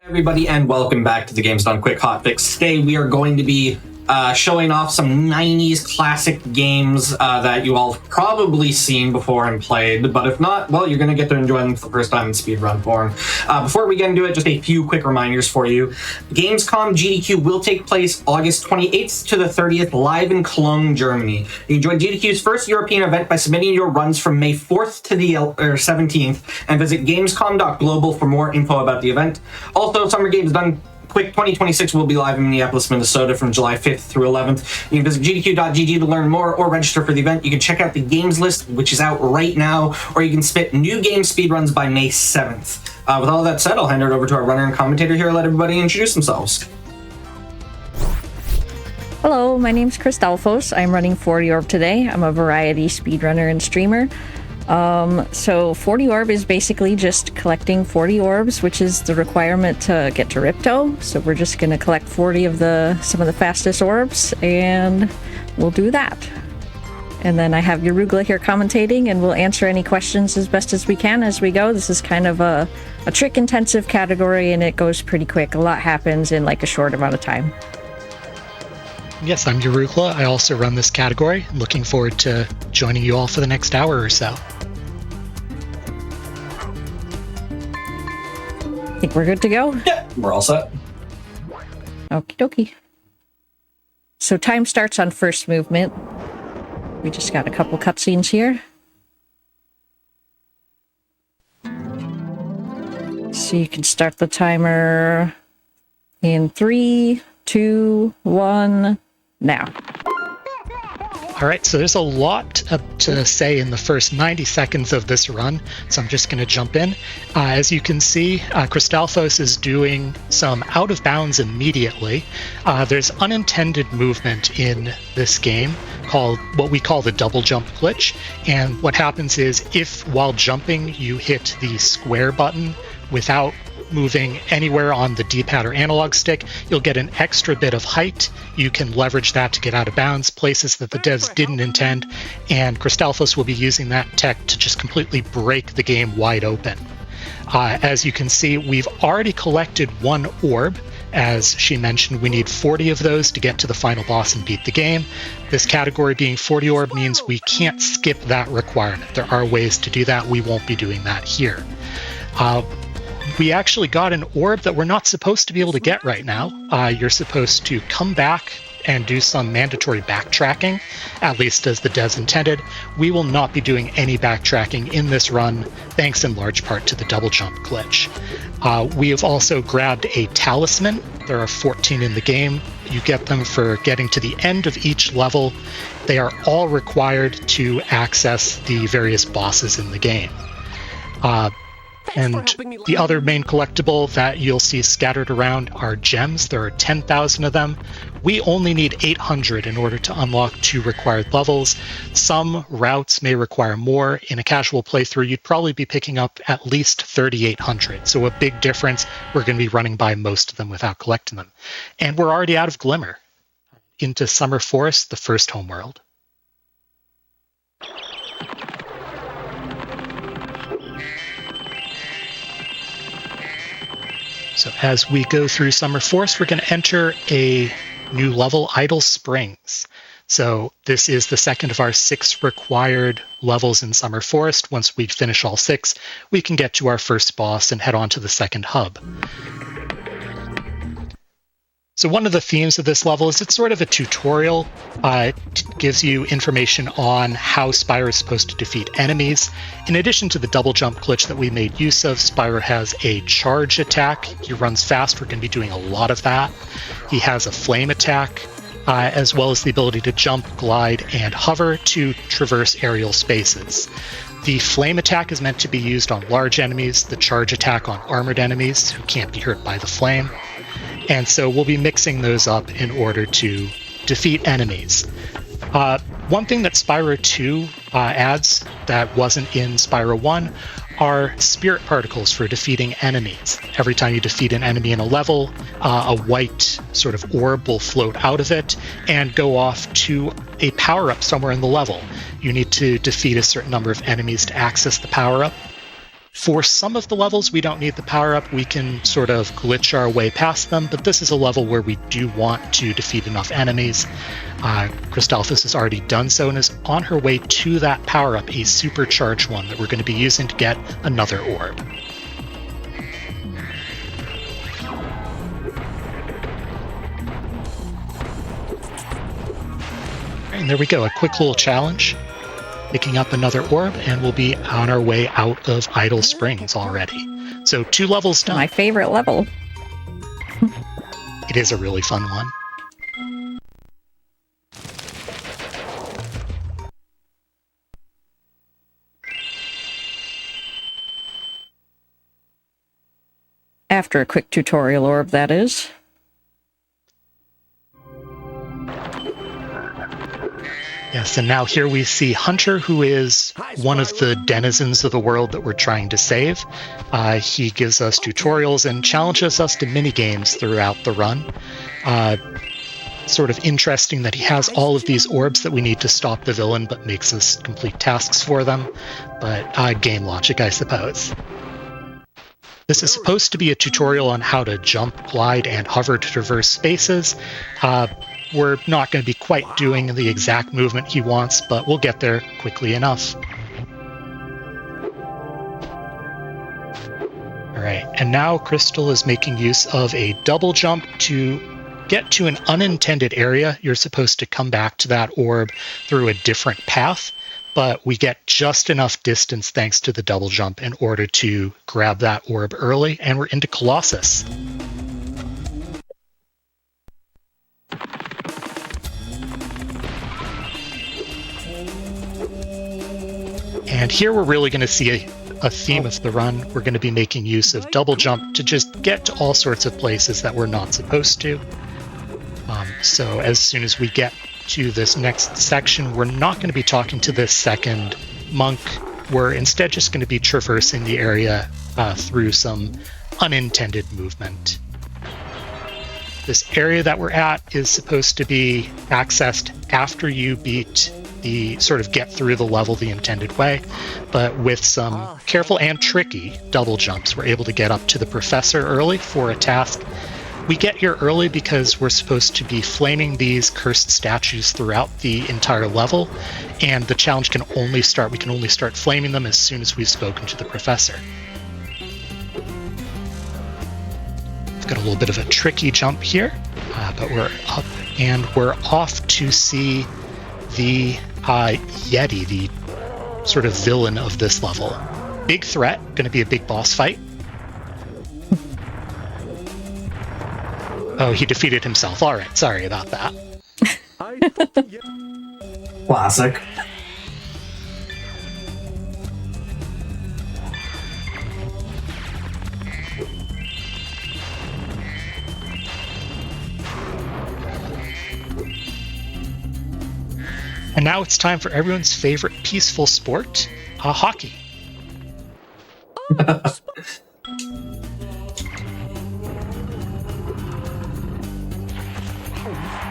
Everybody, and welcome back to the Games Done Quick Hotfix. Today we are going to be showing off some 90s classic games that you all have probably seen before and played, but if not, well, you're going to get to enjoy them for the first time in speedrun form. Before we get into it, just a few quick reminders for you. Gamescom GDQ will take place August 28th to the 30th live in Cologne, Germany. You can join GDQ's first European event by submitting your runs from May 4th to the 17th and visit gamescom.global for more info about the event. Also, Summer Games Done Quick 2026 will be live in Minneapolis, Minnesota from July 5th through 11th. You can visit gdq.gg to learn more or register for the event. You can check out the games list, which is out right now, or you can spit new game speedruns by May 7th. With all that said, I'll hand it over to our runner and commentator here. Let everybody introduce themselves. Hello, my name's Christalfos. I'm running 40 Orb today. I'm a variety speedrunner and streamer. So 40 Orb is basically just collecting 40 orbs, which is the requirement to get to Ripto. So we're just going to collect 40 of some of the fastest orbs, and we'll do that. And then I have Urugla here commentating, and we'll answer any questions as best as we can as we go. This is kind of a trick-intensive category, and it goes pretty quick. A lot happens in like a short amount of time. Yes, I'm Urugla. I also run this category. Looking forward to joining you all for the next hour or so. I think we're good to go? Yeah, we're all set. Okie dokie. So time starts on first movement. We just got a couple cutscenes here. So you can start the timer in 3, 2, 1, now. All right, so there's a lot to say in the first 90 seconds of this run, so I'm just going to jump in. As you can see, Christalfos is doing some out of bounds immediately. There's unintended movement in this game called what we call the double jump glitch, and what happens is if while jumping you hit the square button without moving anywhere on the D-pad or analog stick, you'll get an extra bit of height. You can leverage that to get out of bounds, places that the devs didn't intend, and Christalfos will be using that tech to just completely break the game wide open. As you can see, we've already collected one orb. As she mentioned, we need 40 of those to get to the final boss and beat the game. This category being 40 orb means we can't skip that requirement. There are ways to do that. We won't be doing that here. We actually got an orb that we're not supposed to be able to get right now. You're supposed to come back and do some mandatory backtracking, at least as the devs intended. We will not be doing any backtracking in this run, thanks in large part to the double jump glitch. We have also grabbed a talisman. There are 14 in the game. You get them for getting to the end of each level. They are all required to access the various bosses in the game. And the other main collectible that you'll see scattered around are gems. There are 10,000 of them. We only need 800 in order to unlock 2 required levels. Some routes may require more. In a casual playthrough, you'd probably be picking up at least 3,800. So a big difference. We're going to be running by most of them without collecting them. And we're already out of Glimmer. Into Summer Forest, the first homeworld. So as we go through Summer Forest, we're going to enter a new level, Idle Springs. So this is the second of our 6 required levels in Summer Forest. Once we finish all 6, we can get to our first boss and head on to the second hub. So one of the themes of this level is it's sort of a tutorial. It gives you information on how Spyro is supposed to defeat enemies. In addition to the double jump glitch that we made use of, Spyro has a charge attack. He runs fast. We're going to be doing a lot of that. He has a flame attack, as well as the ability to jump, glide, and hover to traverse aerial spaces. The flame attack is meant to be used on large enemies, the charge attack on armored enemies who can't be hurt by the flame. And so we'll be mixing those up in order to defeat enemies. One thing that Spyro 2 adds that wasn't in Spyro 1 are spirit particles for defeating enemies. Every time you defeat an enemy in a level, a white sort of orb will float out of it and go off to a power-up somewhere in the level. You need to defeat a certain number of enemies to access the power-up. For some of the levels, we don't need the power-up. We can sort of glitch our way past them, but this is a level where we do want to defeat enough enemies. Christalphus has already done so and is on her way to that power-up, a supercharged one that we're going to be using to get another orb. And there we go, a quick little challenge. Picking up another orb, and we'll be on our way out of Idle Springs already. So 2 levels done. My favorite level. It is a really fun one. After a quick tutorial orb, that is. Yes, and now here we see Hunter, who is one of the denizens of the world that we're trying to save. He gives us tutorials and challenges us to mini-games throughout the run. Sort of interesting that he has all of these orbs that we need to stop the villain, but makes us complete tasks for them. But game logic, I suppose. This is supposed to be a tutorial on how to jump, glide, and hover to traverse spaces. We're not going to be quite doing the exact movement he wants, but we'll get there quickly enough. Alright, and now Crystal is making use of a double jump to get to an unintended area. You're supposed to come back to that orb through a different path, but we get just enough distance thanks to the double jump in order to grab that orb early, and we're into Colossus. And here we're really going to see a theme of the run. We're going to be making use of double jump to just get to all sorts of places that we're not supposed to. So as soon as we get to this next section, we're not going to be talking to this second monk. We're instead just going to be traversing the area through some unintended movement. This area that we're at is supposed to be accessed after you beat the sort of get through the level the intended way, but with some careful and tricky double jumps, we're able to get up to the professor early for a task. We get here early because we're supposed to be flaming these cursed statues throughout the entire level, and the challenge can only start, we can only start flaming them as soon as we've spoken to the professor. We've got a little bit of a tricky jump here, but we're up and we're off to see the Yeti, the sort of villain of this level. Big threat, going to be a big boss fight. Oh, he defeated himself. All right, sorry about that. Classic. And now it's time for everyone's favorite peaceful sport, hockey.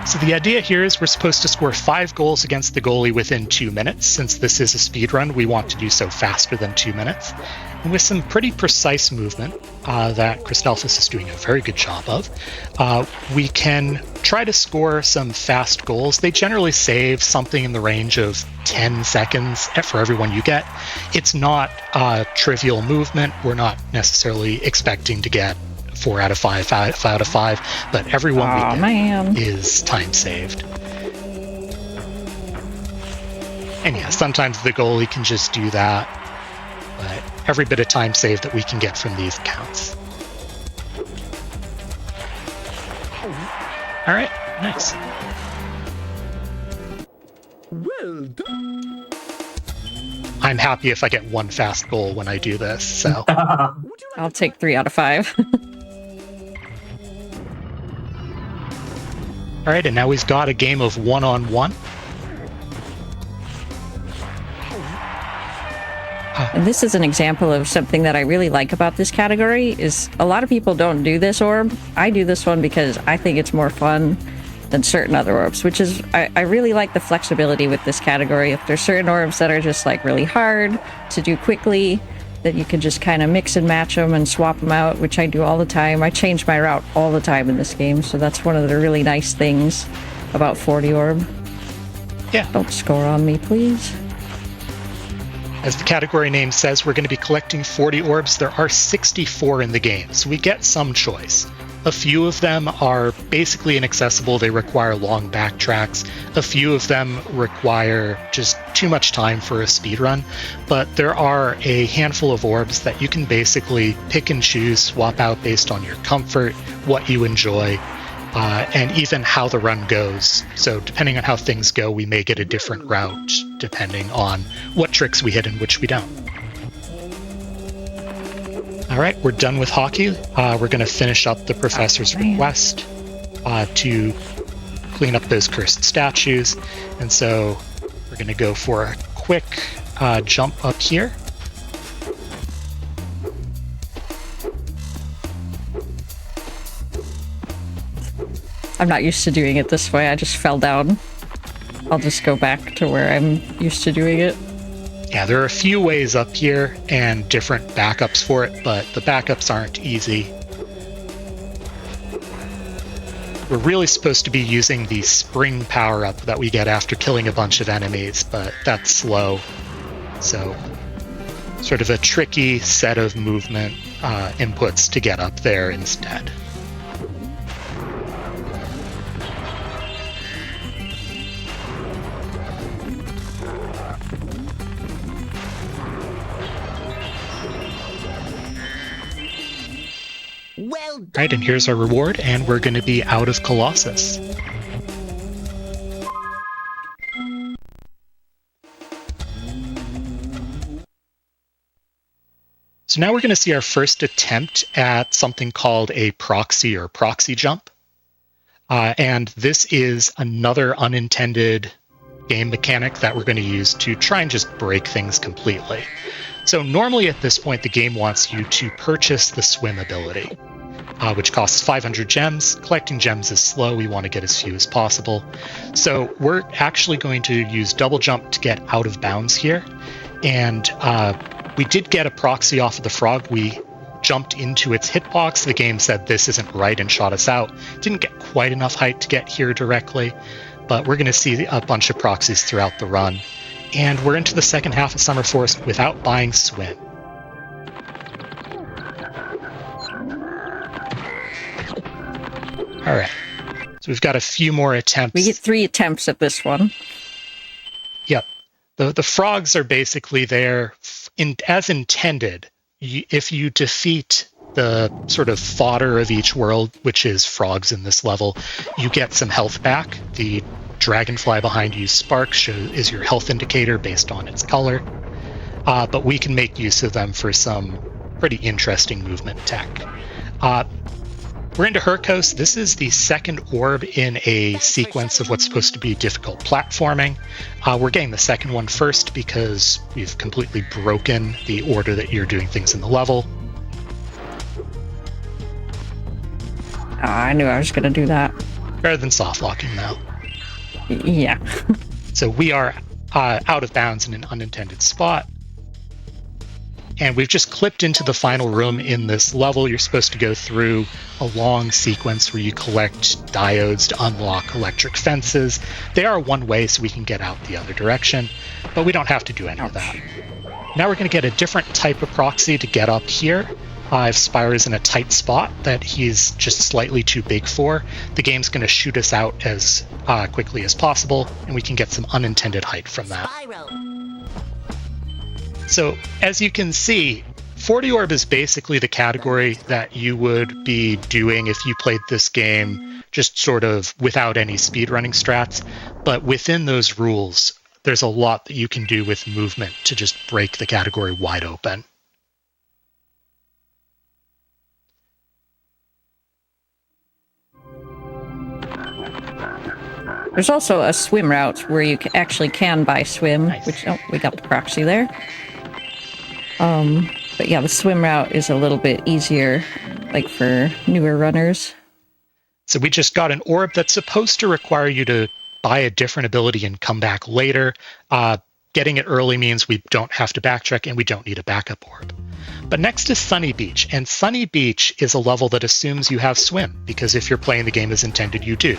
So the idea here is we're supposed to score 5 goals against the goalie within 2 minutes. Since this is a speed run, we want to do so faster than 2 minutes. And with some pretty precise movement that Christalphus is doing a very good job of, we can try to score some fast goals. They generally save something in the range of 10 seconds for every one you get. It's not a trivial movement. We're not necessarily expecting to get 4 out of 5, 5 out of 5, but every one we get is time saved. And yeah, sometimes the goalie can just do that, but every bit of time saved that we can get from these counts. All right, nice. Well done. I'm happy if I get 1 fast goal when I do this, so. I'll take 3 out of 5. All right, and now we've got a game of one-on-one. And this is an example of something that I really like about this category is a lot of people don't do this orb. I do this one because I think it's more fun than certain other orbs, which is, I really like the flexibility with this category. If there's certain orbs that are just like really hard to do quickly, that you can just kind of mix and match them and swap them out, which I do all the time. I change my route all the time in this game, so that's one of the really nice things about 40 Orb. Yeah. Don't score on me, please. As the category name says, we're going to be collecting 40 orbs. There are 64 in the game, so we get some choice. A few of them are basically inaccessible. They require long backtracks. A few of them require just too much time for a speedrun. But there are a handful of orbs that you can basically pick and choose, swap out based on your comfort, what you enjoy, and even how the run goes. So depending on how things go, we may get a different route depending on what tricks we hit and which we don't. All right, we're done with hockey. We're going to finish up the professor's request to clean up those cursed statues. And so we're going to go for a quick jump up here. I'm not used to doing it this way. I just fell down. I'll just go back to where I'm used to doing it. Yeah, there are a few ways up here and different backups for it, but the backups aren't easy. We're really supposed to be using the spring power-up that we get after killing a bunch of enemies, but that's slow. So, sort of a tricky set of movement inputs to get up there instead. Well done. Right, and here's our reward, and we're going to be out of Colossus. So now we're going to see our first attempt at something called a proxy or proxy jump. And this is another unintended game mechanic that we're going to use to try and just break things completely. So normally at this point, the game wants you to purchase the swim ability, which costs 500 gems. Collecting gems is slow. We want to get as few as possible. So we're actually going to use double jump to get out of bounds here. And we did get a proxy off of the frog. We jumped into its hitbox. The game said this isn't right and shot us out. Didn't get quite enough height to get here directly, but we're going to see a bunch of proxies throughout the run. And we're into the second half of Summer Forest without buying swim. All right, so we've got a few more attempts. We get 3 attempts at this one. Yep. The frogs are basically there as intended. If you defeat the sort of fodder of each world, which is frogs in this level, you get some health back. The dragonfly behind you, Spark, is your health indicator based on its color. But we can make use of them for some pretty interesting movement tech. We're into Hercos. This is the second orb in a sequence of what's supposed to be difficult platforming. We're getting the second one first because we've completely broken the order that you're doing things in the level. I knew I was going to do that. Better than soft locking, though. Yeah. So we are out of bounds in an unintended spot. And we've just clipped into the final room in this level. You're supposed to go through a long sequence where you collect diodes to unlock electric fences. They are one way, so we can get out the other direction, but we don't have to do any of that. Now we're going to get a different type of proxy to get up here. If Spyro's in a tight spot that he's just slightly too big for, the game's going to shoot us out as quickly as possible, and we can get some unintended height from that. Spyro. So, as you can see, 40 Orb is basically the category that you would be doing if you played this game just sort of without any speedrunning strats. But within those rules, there's a lot that you can do with movement to just break the category wide open. There's also a swim route where you actually can buy swim, Nice. which, oh, we got the proxy there. But yeah, the swim route is a little bit easier, like for newer runners. So we just got an orb that's supposed to require you to buy a different ability and come back later. getting it early means we don't have to backtrack and we don't need a backup orb. But next is Sunny Beach, and Sunny Beach is a level that assumes you have swim, because if you're playing the game as intended, you do.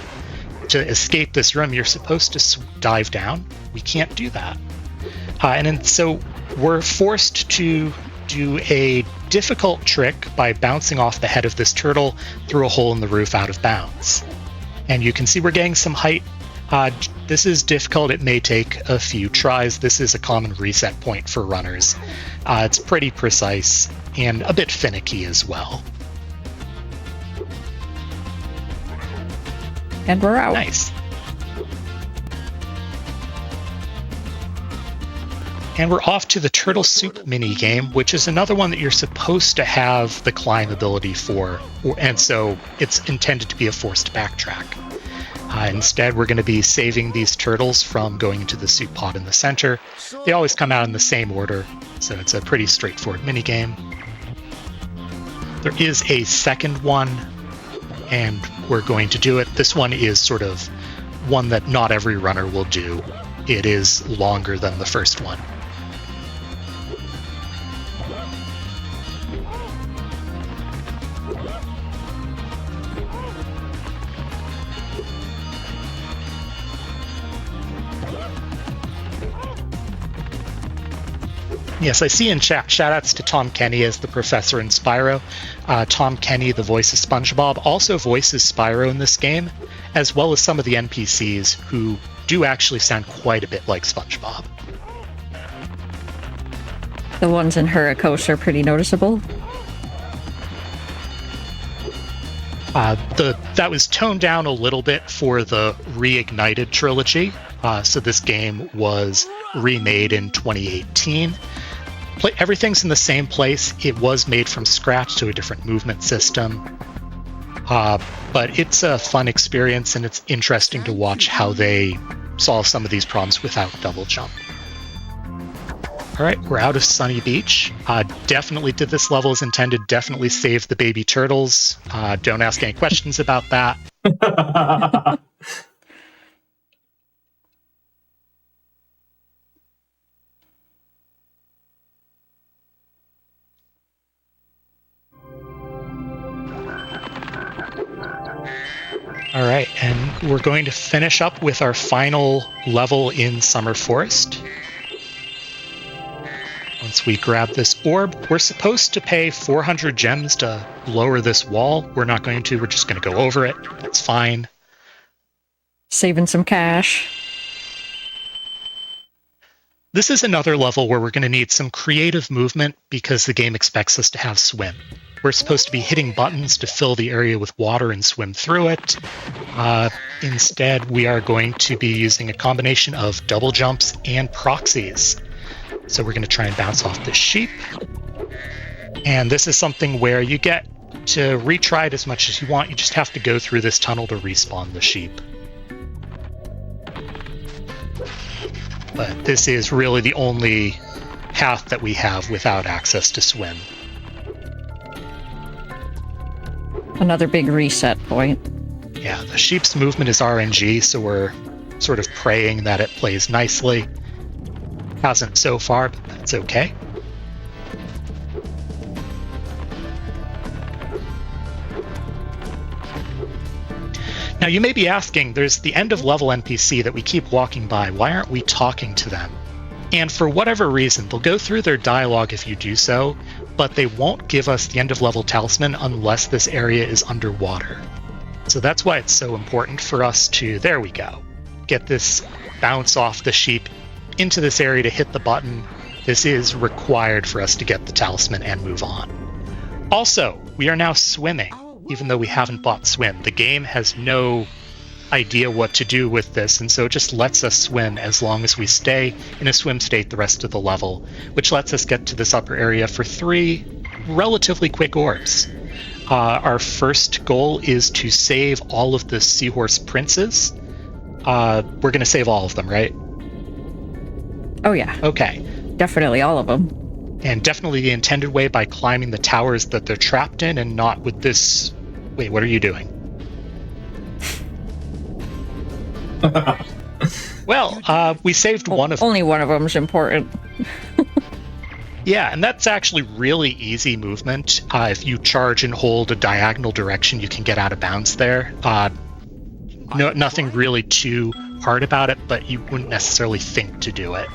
To escape this room, you're supposed to dive down. We can't do that. So we're forced to do a difficult trick by bouncing off the head of this turtle through a hole in the roof out of bounds. And you can see we're getting some height. This is difficult. It may take a few tries. This is a common reset point for runners. It's pretty precise and a bit finicky as well. And we're out. Nice. And we're off to the Turtle Soup mini game, which is another one that you're supposed to have the climb ability for, and so it's intended to be a forced backtrack. Instead, we're going to be saving these turtles from going into the soup pot in the center. They always come out in the same order, so it's a pretty straightforward minigame. There is a second one, and we're going to do it. This one is sort of one that not every runner will do. It is longer than the first one. Yes, I see in chat, shoutouts to Tom Kenny as the professor in Spyro. Tom Kenny, the voice of SpongeBob, also voices Spyro in this game, as well as some of the NPCs who do actually sound quite a bit like SpongeBob. The ones in Hurricos are pretty noticeable. That was toned down a little bit for the Reignited trilogy. So this game was remade in 2018. Everything's in the same place. It was made from scratch to a different movement system. But it's a fun experience, and it's interesting to watch how they solve some of these problems without double jump. All right, we're out of Sunny Beach. Definitely did this level as intended. Definitely saved the baby turtles. Don't ask any questions about that. All right, and we're going to finish up with our final level in Summer Forest. Once we grab this orb, we're supposed to pay 400 gems to lower this wall. We're not going to. We're just going to go over it. That's fine. Saving some cash. This is another level where we're going to need some creative movement because the game expects us to have swim. We're supposed to be hitting buttons to fill the area with water and swim through it. Instead, we are going to be using a combination of double jumps and proxies. So we're going to try and bounce off this sheep. And this is something where you get to retry it as much as you want. You just have to go through this tunnel to respawn the sheep. But this is really the only path that we have without access to swim. Another big reset point. Yeah, the sheep's movement is RNG, so we're sort of praying that it plays nicely. Hasn't so far, but that's okay. Now you may be asking, there's the end of level NPC that we keep walking by. Why aren't we talking to them? And for whatever reason, they'll go through their dialogue if you do so, but they won't give us the end of level talisman unless this area is underwater. So that's why it's so important for us to, there we go, get this bounce off the sheep into this area to hit the button. This is required for us to get the talisman and move on. Also, we are now swimming, even though we haven't bought swim. The game has no idea what to do with this, and so it just lets us swim as long as we stay in a swim state the rest of the level, which lets us get to this upper area for 3 relatively quick orbs. Our first goal is to save all of the seahorse princes. We're going to save all of them, right? Oh yeah. Okay. Definitely all of them. And definitely the intended way, by climbing the towers that they're trapped in, and not with this... Wait, what are you doing? Well, we saved one of them. Only one of them is important. Yeah, and that's actually really easy movement. If you charge and hold a diagonal direction, you can get out of bounds there. Nothing really too hard about it, but you wouldn't necessarily think to do it.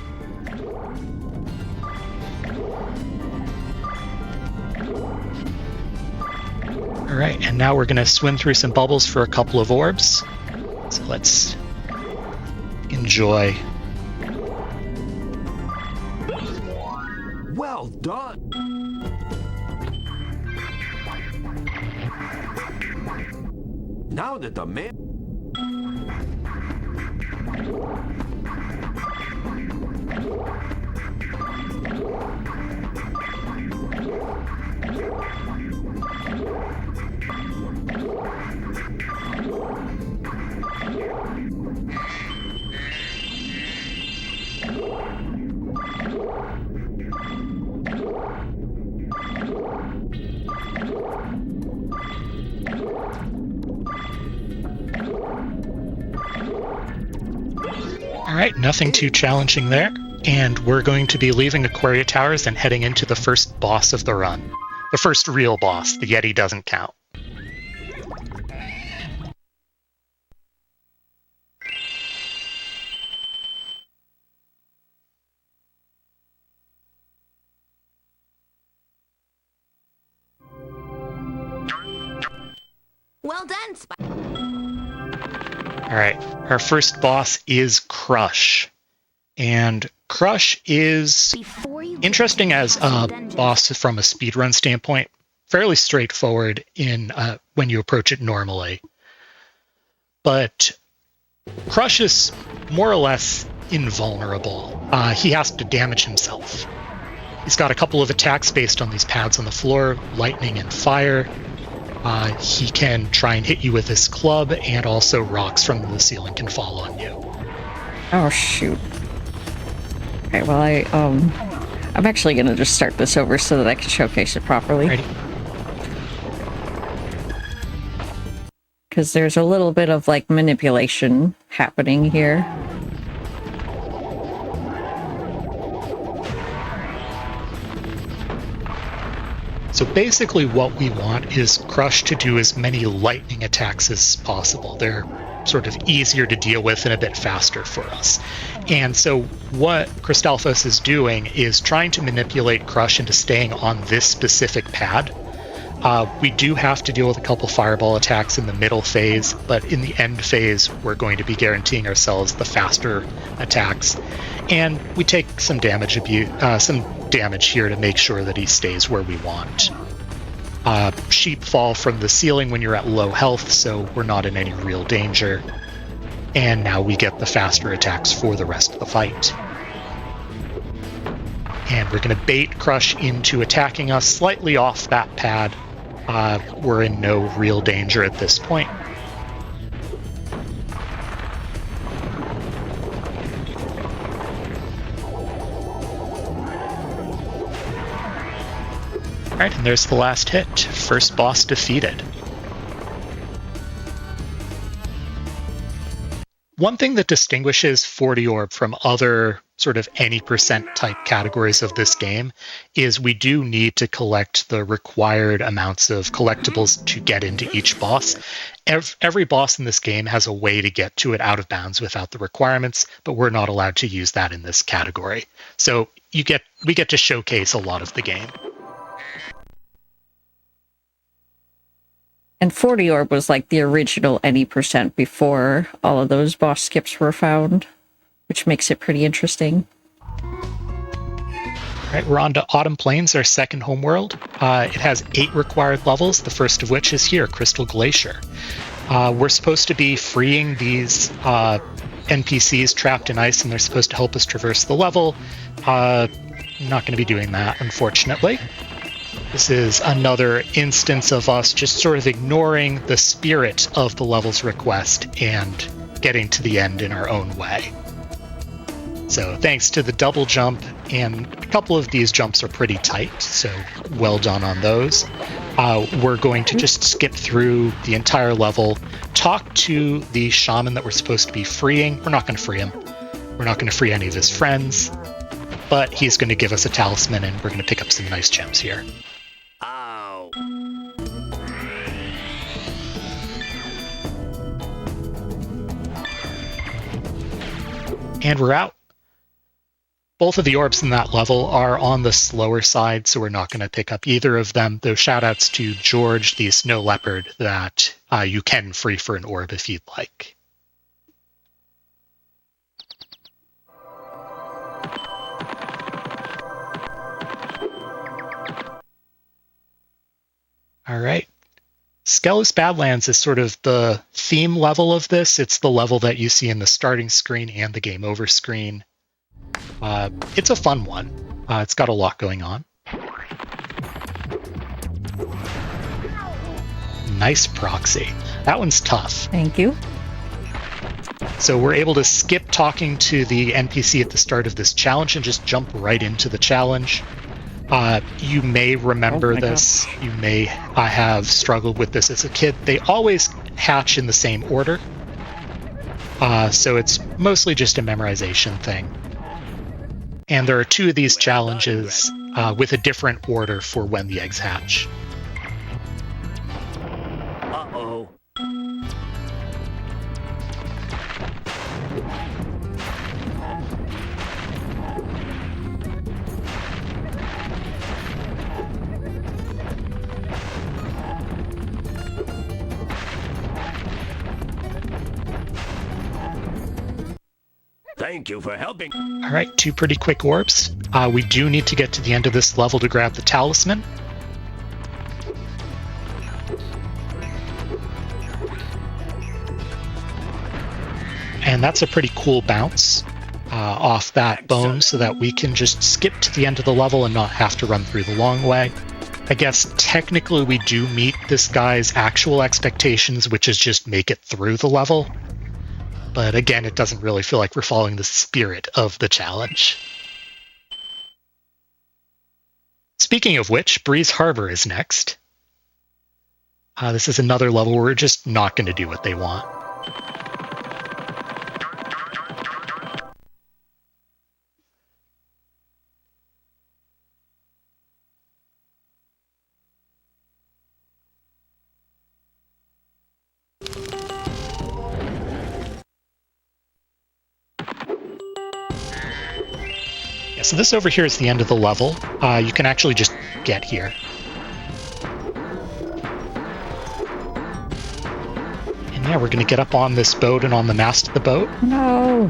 All right, and now we're going to swim through some bubbles for a couple of orbs. So let's enjoy. Well done. Now that the man... All right, nothing too challenging there. And we're going to be leaving Aquaria Towers and heading into the first boss of the run. The first real boss. The Yeti doesn't count. Well done, All right, our first boss is Crush. And Crush is interesting as a boss from a speedrun standpoint. Fairly straightforward in when you approach it normally. But Crush is more or less invulnerable. He has to damage himself. He's got a couple of attacks based on these pads on the floor, lightning and fire. He can try and hit you with his club, and also rocks from the ceiling can fall on you. Oh, shoot. Okay, well, I'm actually going to just start this over so that I can showcase it properly. Ready? Because there's a little bit of, like, manipulation happening here. So basically what we want is Crush to do as many lightning attacks as possible. They're sort of easier to deal with and a bit faster for us. And so what Christalphos is doing is trying to manipulate Crush into staying on this specific pad. We do have to deal with a couple fireball attacks in the middle phase, but in the end phase, we're going to be guaranteeing ourselves the faster attacks. And we take some damage here to make sure that he stays where we want. Sheep fall from the ceiling when you're at low health, so we're not in any real danger. And now we get the faster attacks for the rest of the fight. And we're going to bait Crush into attacking us slightly off that pad. We're in no real danger at this point. Alright, and there's the last hit. First boss defeated. One thing that distinguishes 40 Orb from other sort of any percent type categories of this game is we do need to collect the required amounts of collectibles to get into each boss. Every boss in this game has a way to get to it out of bounds without the requirements, but we're not allowed to use that in this category. So we get to showcase a lot of the game. And 40 Orb was like the original any percent before all of those boss skips were found, which makes it pretty interesting. Right, we're on to Autumn Plains, our second homeworld. It has 8 required levels, the first of which is here, Crystal Glacier. We're supposed to be freeing these NPCs trapped in ice, and they're supposed to help us traverse the level. Not going to be doing that, unfortunately. This is another instance of us just sort of ignoring the spirit of the level's request and getting to the end in our own way. So thanks to the double jump, and a couple of these jumps are pretty tight, so well done on those. We're going to just skip through the entire level, talk to the shaman that we're supposed to be freeing. We're not going to free him. We're not going to free any of his friends, but he's going to give us a talisman, and we're going to pick up some nice gems here. Ow. And we're out. Both of the orbs in that level are on the slower side, so we're not going to pick up either of them, though shoutouts to George, the snow leopard, that you can free for an orb if you'd like. All right. Skelos Badlands is sort of the theme level of this. It's the level that you see in the starting screen and the game over screen. It's a fun one. It's got a lot going on. Nice proxy. That one's tough. Thank you. So we're able to skip talking to the NPC at the start of this challenge and just jump right into the challenge. You may remember this. You may have struggled with this as a kid. They always hatch in the same order. So it's mostly just a memorization thing. And there are 2 of these challenges with a different order for when the eggs hatch. Uh-oh. Thank you for helping. All right, 2 pretty quick orbs. We do need to get to the end of this level to grab the talisman. And that's a pretty cool bounce off that bone so that we can just skip to the end of the level and not have to run through the long way. I guess technically we do meet this guy's actual expectations, which is just make it through the level. But again, it doesn't really feel like we're following the spirit of the challenge. Speaking of which, Breeze Harbor is next. This is another level where we're just not going to do what they want. So this over here is the end of the level. You can actually just get here. And yeah, we're going to get up on this boat and on the mast of the boat. No.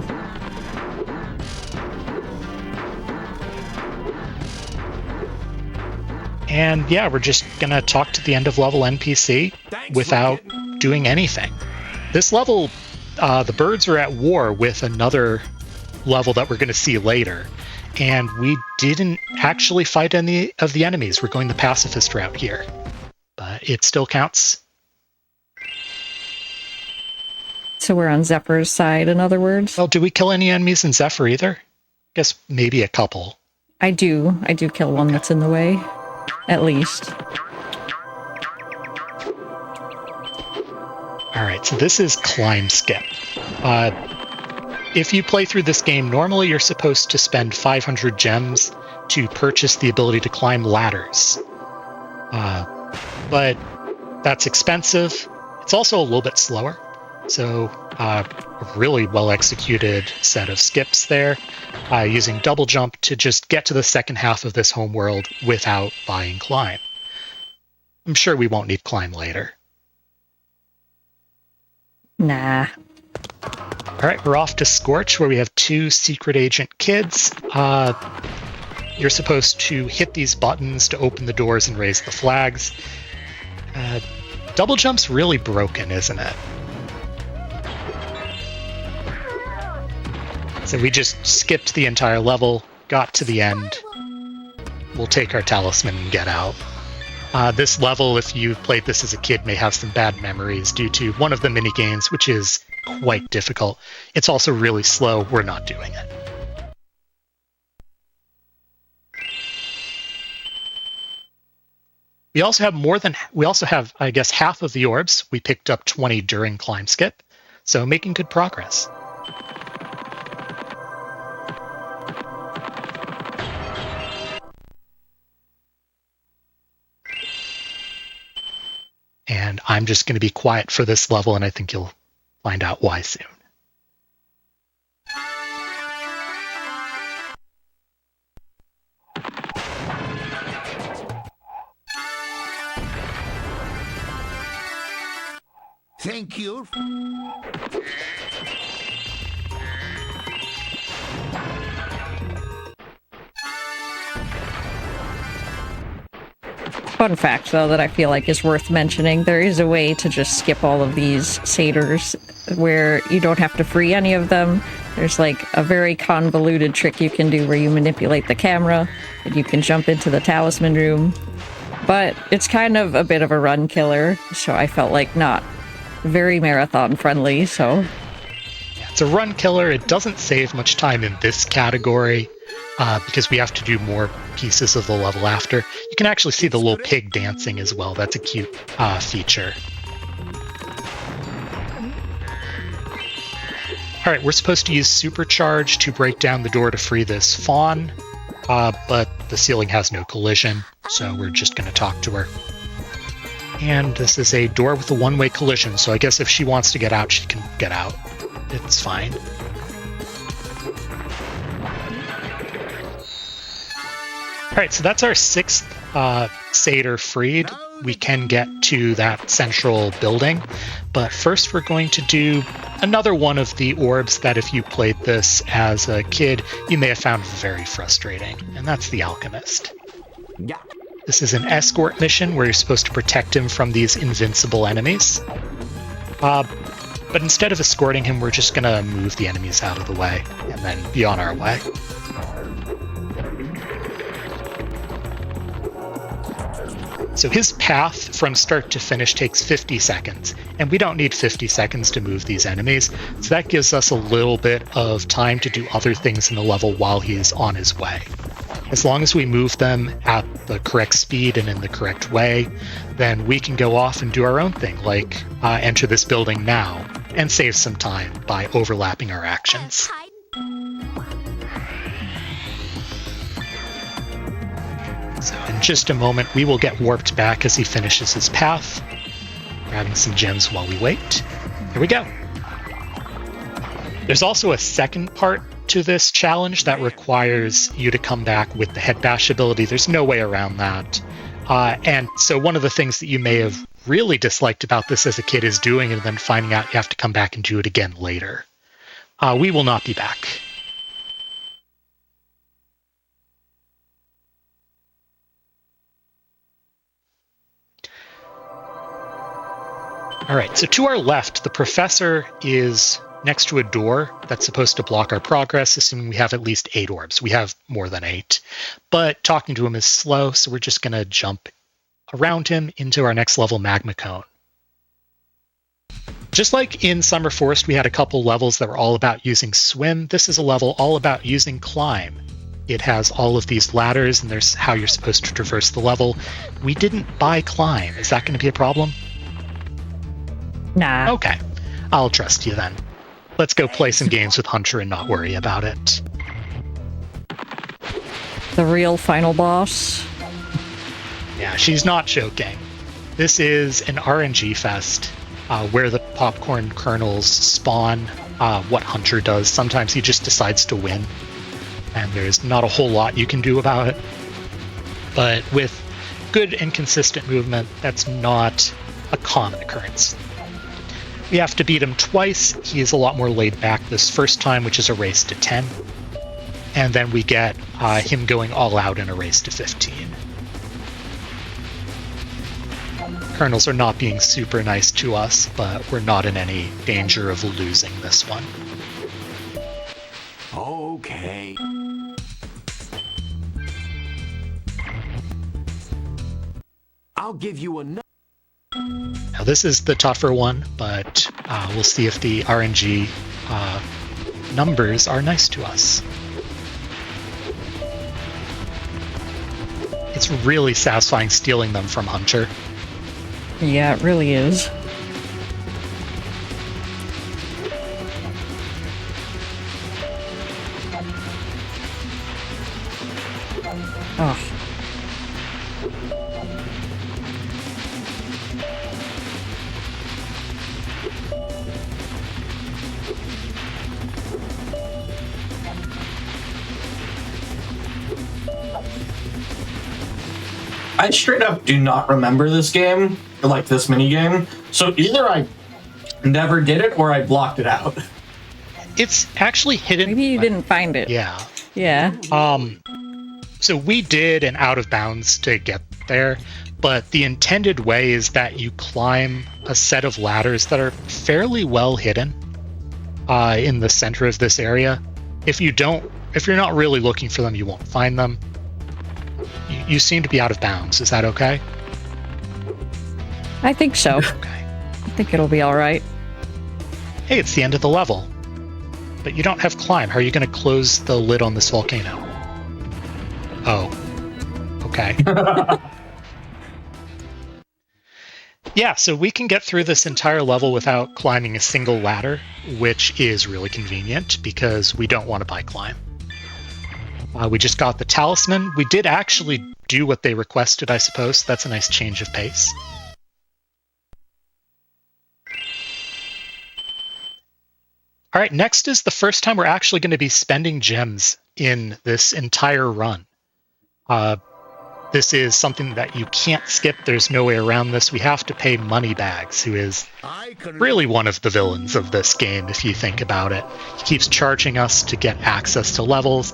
And yeah, we're just going to talk to the end of level NPC without doing anything. This level, the birds are at war with another level that we're going to see later. And we didn't actually fight any of the enemies. We're going the pacifist route here. But it still counts. So we're on Zephyr's side, in other words? Well, do we kill any enemies in Zephyr either? Guess maybe a couple. I do kill one that's in the way. At least. Alright, so this is Climb Skip. If you play through this game, normally you're supposed to spend 500 gems to purchase the ability to climb ladders. But that's expensive. It's also a little bit slower. So a really well-executed set of skips there, using double jump to just get to the second half of this homeworld without buying climb. I'm sure we won't need climb later. Nah. All right, we're off to Scorch, where we have 2 secret agent kids. You're supposed to hit these buttons to open the doors and raise the flags. Double jump's really broken, isn't it? So we just skipped the entire level, got to the end. We'll take our talisman and get out. This level, if you played this as a kid, may have some bad memories due to one of the minigames, which is quite difficult. It's also really slow. We're not doing it. We also have, I guess, half of the orbs. We picked up 20 during Climb Skip, so making good progress. and I'm just going to be quiet for this level, and I think you'll find out why soon. Thank you. Fun fact, though, that I feel like is worth mentioning, there is a way to just skip all of these satyrs where you don't have to free any of them. There's like a very convoluted trick you can do where you manipulate the camera and you can jump into the talisman room. But it's kind of a bit of a run killer, so I felt like not very marathon friendly, so... It's a run killer. It doesn't save much time in this category because we have to do more pieces of the level after. You can actually see the little pig dancing as well. That's a cute feature. Alright, we're supposed to use Supercharge to break down the door to free this fawn, but the ceiling has no collision, so we're just going to talk to her. And this is a door with a one-way collision, so I guess if she wants to get out, she can get out. It's fine. Alright, so that's our 6th satyr freed. We can get to that central building, but first we're going to do another one of the orbs that if you played this as a kid, you may have found very frustrating, and that's the Alchemist. Yeah. This is an escort mission where you're supposed to protect him from these invincible enemies. But instead of escorting him, we're just going to move the enemies out of the way and then be on our way. So his path from start to finish takes 50 seconds, and we don't need 50 seconds to move these enemies, so that gives us a little bit of time to do other things in the level while he's on his way. As long as we move them at the correct speed and in the correct way, then we can go off and do our own thing, like enter this building now, and save some time by overlapping our actions. So in just a moment, we will get warped back as he finishes his path, grabbing some gems while we wait. Here we go. There's also a second part to this challenge that requires you to come back with the head bash ability. There's no way around that. And so one of the things that you may have really disliked about this as a kid is doing it and then finding out you have to come back and do it again later. We will not be back. All right, so to our left, the professor is next to a door that's supposed to block our progress, assuming we have at least 8 orbs. We have more than 8. But talking to him is slow, so we're just going to jump around him into our next level magma cone. Just like in Summer Forest, we had a couple levels that were all about using swim. This is a level all about using climb. It has all of these ladders, and there's how you're supposed to traverse the level. We didn't buy climb. Is that going to be a problem? Nah. Okay, I'll trust you then. Let's go play some games with Hunter and not worry about it. The real final boss. Yeah, she's not joking. This is an RNG fest where the popcorn kernels spawn what Hunter does. Sometimes he just decides to win, and there's not a whole lot you can do about it. But with good and consistent movement, that's not a common occurrence. We have to beat him twice. He is a lot more laid back this first time, which is a race to 10. And then we get him going all out in a race to 15. Kernels are not being super nice to us, but we're not in any danger of losing this one. Okay. I'll give you another. Now this is the tougher one, but we'll see if the RNG numbers are nice to us. It's really satisfying stealing them from Hunter. Yeah, it really is. Oh. I straight up do not remember this game, like this mini game. So either I never did it or I blocked it out. It's actually hidden. Maybe you didn't find it. Yeah. Yeah. So we did an out of bounds to get there, but the intended way is that you climb a set of ladders that are fairly well hidden in the center of this area. If you're not really looking for them, you won't find them. You seem to be out of bounds. Is that okay? I think so. Okay. I think it'll be all right. Hey, it's the end of the level. But you don't have climb. How are you going to close the lid on this volcano? Oh. Okay. Yeah, so we can get through this entire level without climbing a single ladder, which is really convenient because we don't want to buy climb. We just got the talisman. We did actually do what they requested, I suppose. That's a nice change of pace. All right, next is the first time we're actually going to be spending gems in this entire run. This is something that you can't skip. There's no way around this. We have to pay Moneybags, who is really one of the villains of this game, if you think about it. He keeps charging us to get access to levels,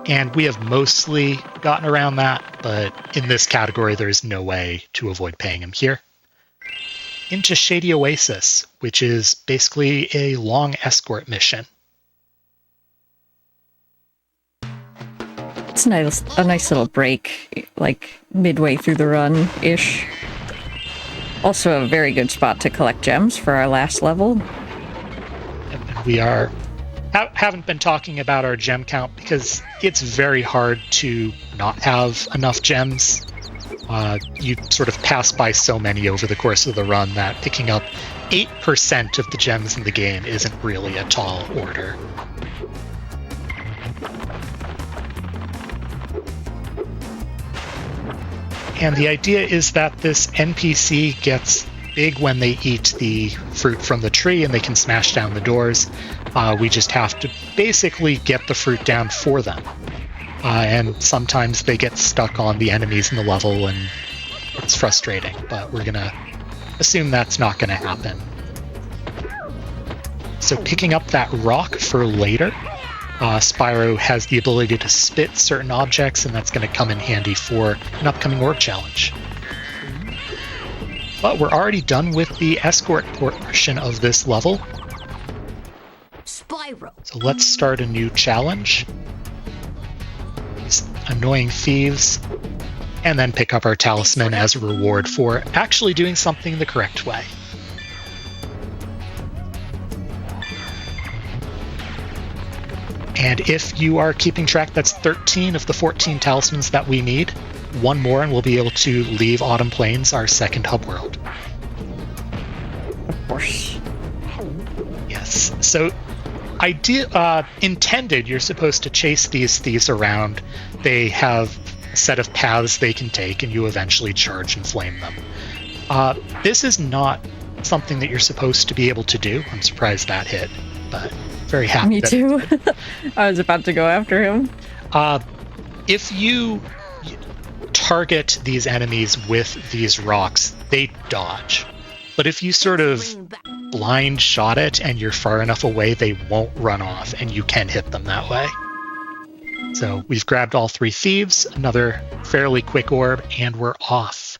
and we have mostly gotten around that, but in this category, there's no way to avoid paying him here. Into Shady Oasis, which is basically a long escort mission. It's a nice little break, like midway through the run-ish. Also a very good spot to collect gems for our last level. And we haven't been talking about our gem count because it's very hard to not have enough gems. You sort of pass by so many over the course of the run that picking up 8% of the gems in the game isn't really a tall order. And the idea is that this NPC gets big when they eat the fruit from the tree and they can smash down the doors. We just have to basically get the fruit down for them. And sometimes they get stuck on the enemies in the level and it's frustrating, but we're going to assume that's not going to happen. So picking up that rock for later, Spyro has the ability to spit certain objects, and that's going to come in handy for an upcoming orb challenge. But we're already done with the escort portion of this level. Spyro. So let's start a new challenge. These annoying thieves. And then pick up our talisman as a reward for actually doing something the correct way. And if you are keeping track, that's 13 of the 14 talismans that we need. One more and we'll be able to leave Autumn Plains, our second hub world. Of course. Yes. So, intended, you're supposed to chase these thieves around. They have a set of paths they can take, and you eventually charge and flame them. This is not something that you're supposed to be able to do. I'm surprised that hit, but very happy. Me too. I was about to go after him. If you target these enemies with these rocks, they dodge. But if you sort of blind shot it and you're far enough away, they won't run off, and you can hit them that way. So we've grabbed all 3 thieves, another fairly quick orb, and we're off.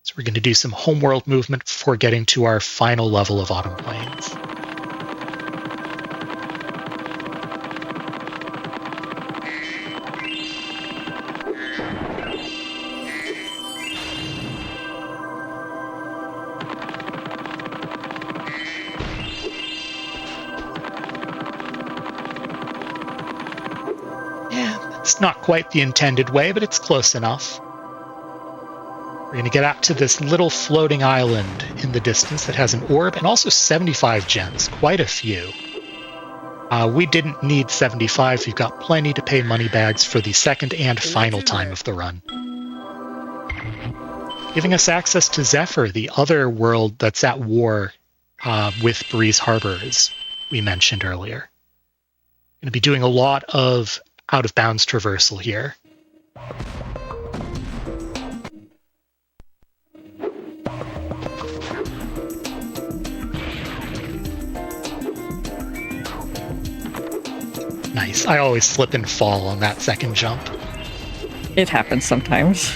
So we're going to do some homeworld movement before getting to our final level of Autumn Plains. It's not quite the intended way, but it's close enough. We're going to get out to this little floating island in the distance that has an orb and also 75 gems, quite a few. We didn't need 75. We've got plenty to pay Moneybags for the second and final time of the run. Giving us access to Zephyr, the other world that's at war with Breeze Harbor, as we mentioned earlier. Going to be doing a lot of out-of-bounds traversal here. Nice. I always slip and fall on that second jump. It happens sometimes.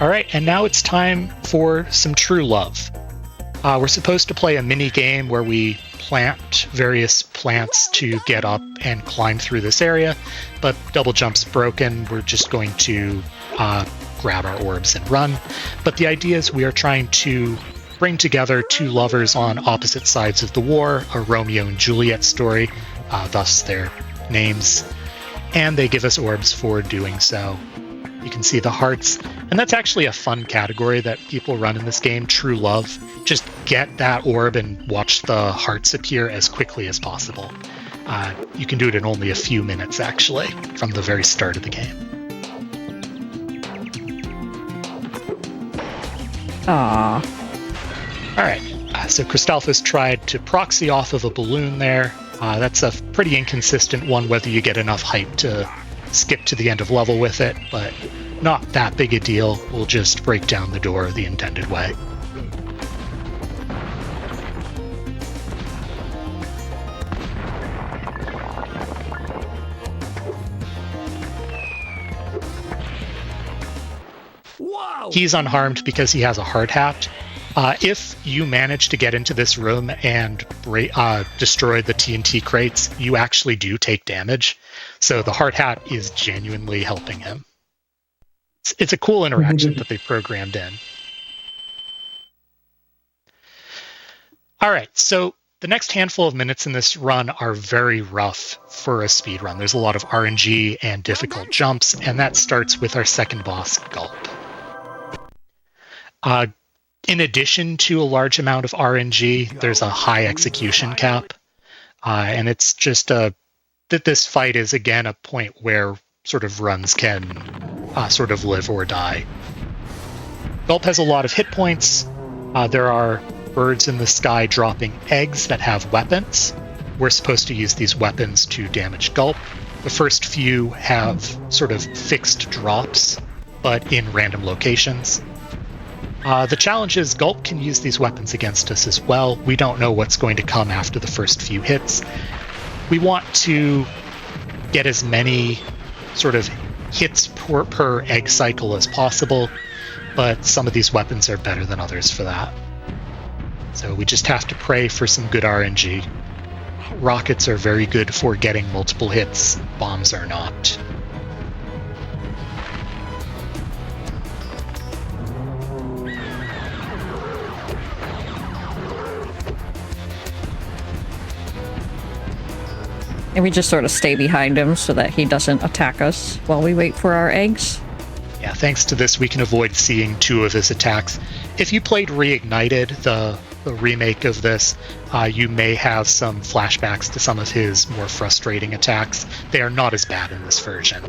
All right, and now it's time for some true love. We're supposed to play a mini game where we plant various plants to get up and climb through this area, but double jump's broken. We're just going to grab our orbs and run. But the idea is we are trying to bring together two lovers on opposite sides of the war, a Romeo and Juliet story, thus their names, and they give us orbs for doing so. You can see the hearts, and that's actually a fun category that people run in this game, true love. Just get that orb and watch the hearts appear as quickly as possible. You can do it in only a few minutes, actually, from the very start of the game. Aww. All right, so Christalphus tried to proxy off of a balloon there. That's a pretty inconsistent one, whether you get enough hype to skip to the end of level with it, but not that big a deal. We'll just break down the door the intended way. Whoa! He's unharmed because he has a hard hat. If you manage to get into this room and destroy the TNT crates, you actually do take damage. So the hard hat is genuinely helping him. It's a cool interaction that they programmed in. All right, so the next handful of minutes in this run are very rough for a speed run. There's a lot of RNG and difficult jumps, and that starts with our second boss, Gulp. In addition to a large amount of RNG, there's a high execution cap. And it's just that this fight is, again, a point where sort of runs can sort of live or die. Gulp has a lot of hit points. There are birds in the sky dropping eggs that have weapons. We're supposed to use these weapons to damage Gulp. The first few have sort of fixed drops, but in random locations. The challenge is Gulp can use these weapons against us as well. We don't know what's going to come after the first few hits. We want to get as many sort of hits per egg cycle as possible, but some of these weapons are better than others for that. So we just have to pray for some good RNG. Rockets are very good for getting multiple hits, bombs are not. And we just sort of stay behind him so that he doesn't attack us while we wait for our eggs. Yeah, thanks to this, we can avoid seeing two of his attacks. If you played Reignited, the remake of this, you may have some flashbacks to some of his more frustrating attacks. They are not as bad in this version.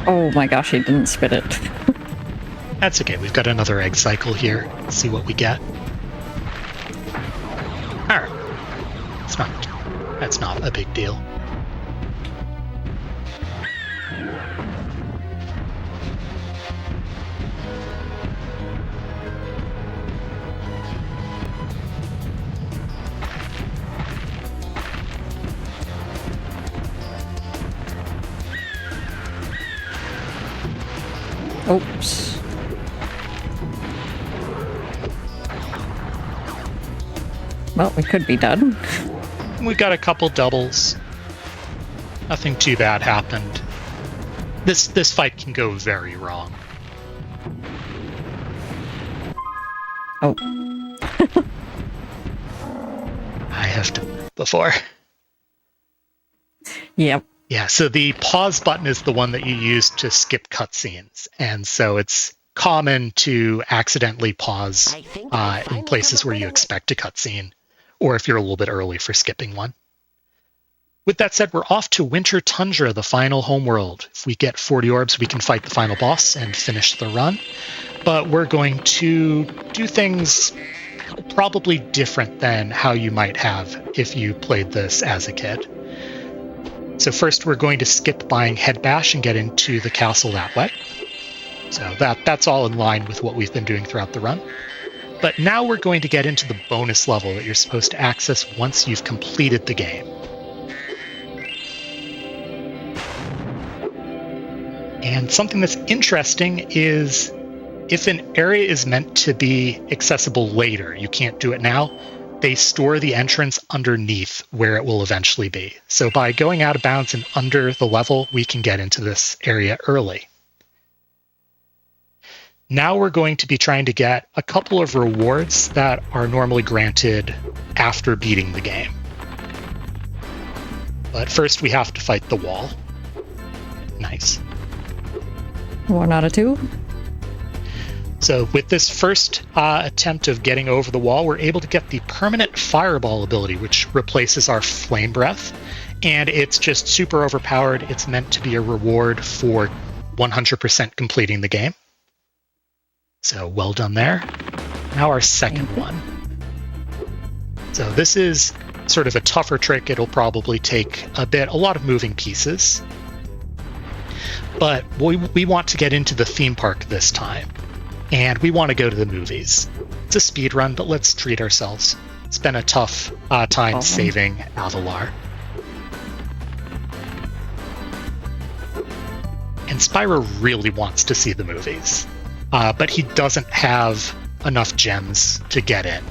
Oh my gosh, he didn't spit it. That's okay, we've got another egg cycle here. Let's see what we get. Alright. That's not a big deal. Oops. Well, we could be done. We got a couple doubles. Nothing too bad happened. This fight can go very wrong. Oh. I have to before. Yep. Yeah, so the pause button is the one that you use to skip cutscenes, and so it's common to accidentally pause I think I in finally places come where up you with a expect a cutscene, or if you're a little bit early for skipping one. With that said, we're off to Winter Tundra, the final homeworld. If we get 40 orbs, we can fight the final boss and finish the run. But we're going to do things probably different than how you might have if you played this as a kid. So first, we're going to skip buying Head Bash and get into the castle that way. So that's all in line with what we've been doing throughout the run. But now we're going to get into the bonus level that you're supposed to access once you've completed the game. And something that's interesting is if an area is meant to be accessible later, you can't do it now, they store the entrance underneath where it will eventually be. So by going out of bounds and under the level, we can get into this area early. Now we're going to be trying to get a couple of rewards that are normally granted after beating the game. But first we have to fight the wall. Nice. 1 out of 2. So with this first attempt of getting over the wall, we're able to get the permanent fireball ability, which replaces our flame breath. And it's just super overpowered. It's meant to be a reward for 100% completing the game. So well done there. Now our second one. So this is sort of a tougher trick. It'll probably take a lot of moving pieces. But we want to get into the theme park this time. And we want to go to the movies. It's a speed run, but let's treat ourselves. It's been a tough time saving Avalar. And Spyro really wants to see the movies. But he doesn't have enough gems to get in.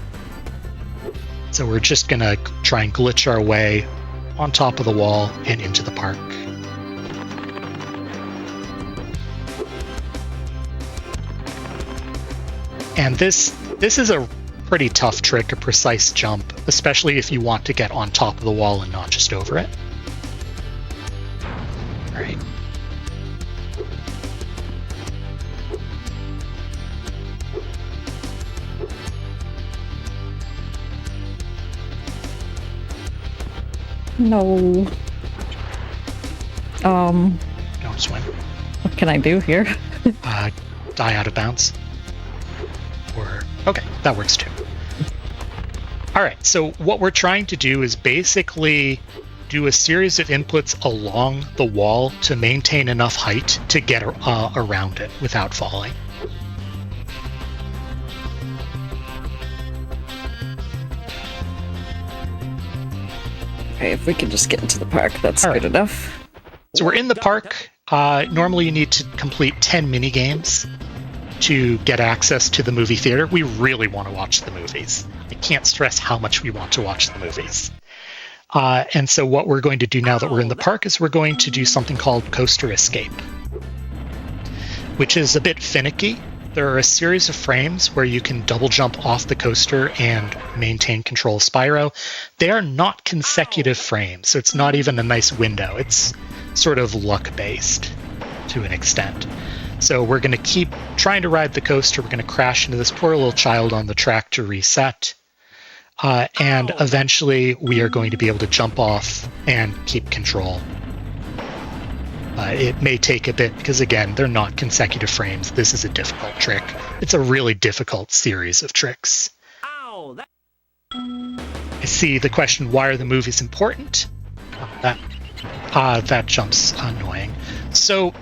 So we're just going to try and glitch our way on top of the wall and into the park. And this is a pretty tough trick, a precise jump, especially if you want to get on top of the wall and not just over it. All right. No. Don't swim. What can I do here? Die out of bounds. Okay, that works too. All right, so what we're trying to do is basically do a series of inputs along the wall to maintain enough height to get around it without falling. Okay, if we can just get into the park, that's All good right. enough. So we're in the park. Normally you need to complete 10 mini games to get access to the movie theater. We really want to watch the movies. I can't stress how much we want to watch the movies. And so what we're going to do now that we're in the park is we're going to do something called Coaster Escape, which is a bit finicky. There are a series of frames where you can double jump off the coaster and maintain control of Spyro. They are not consecutive frames, so it's not even a nice window. It's sort of luck-based to an extent. So we're going to keep trying to ride the coaster. We're going to crash into this poor little child on the track to reset. And eventually we are going to be able to jump off and keep control. It may take a bit because, again, they're not consecutive frames. This is a difficult trick. It's a really difficult series of tricks. Ow! I see the question, why are the movies important? That jump's annoying. So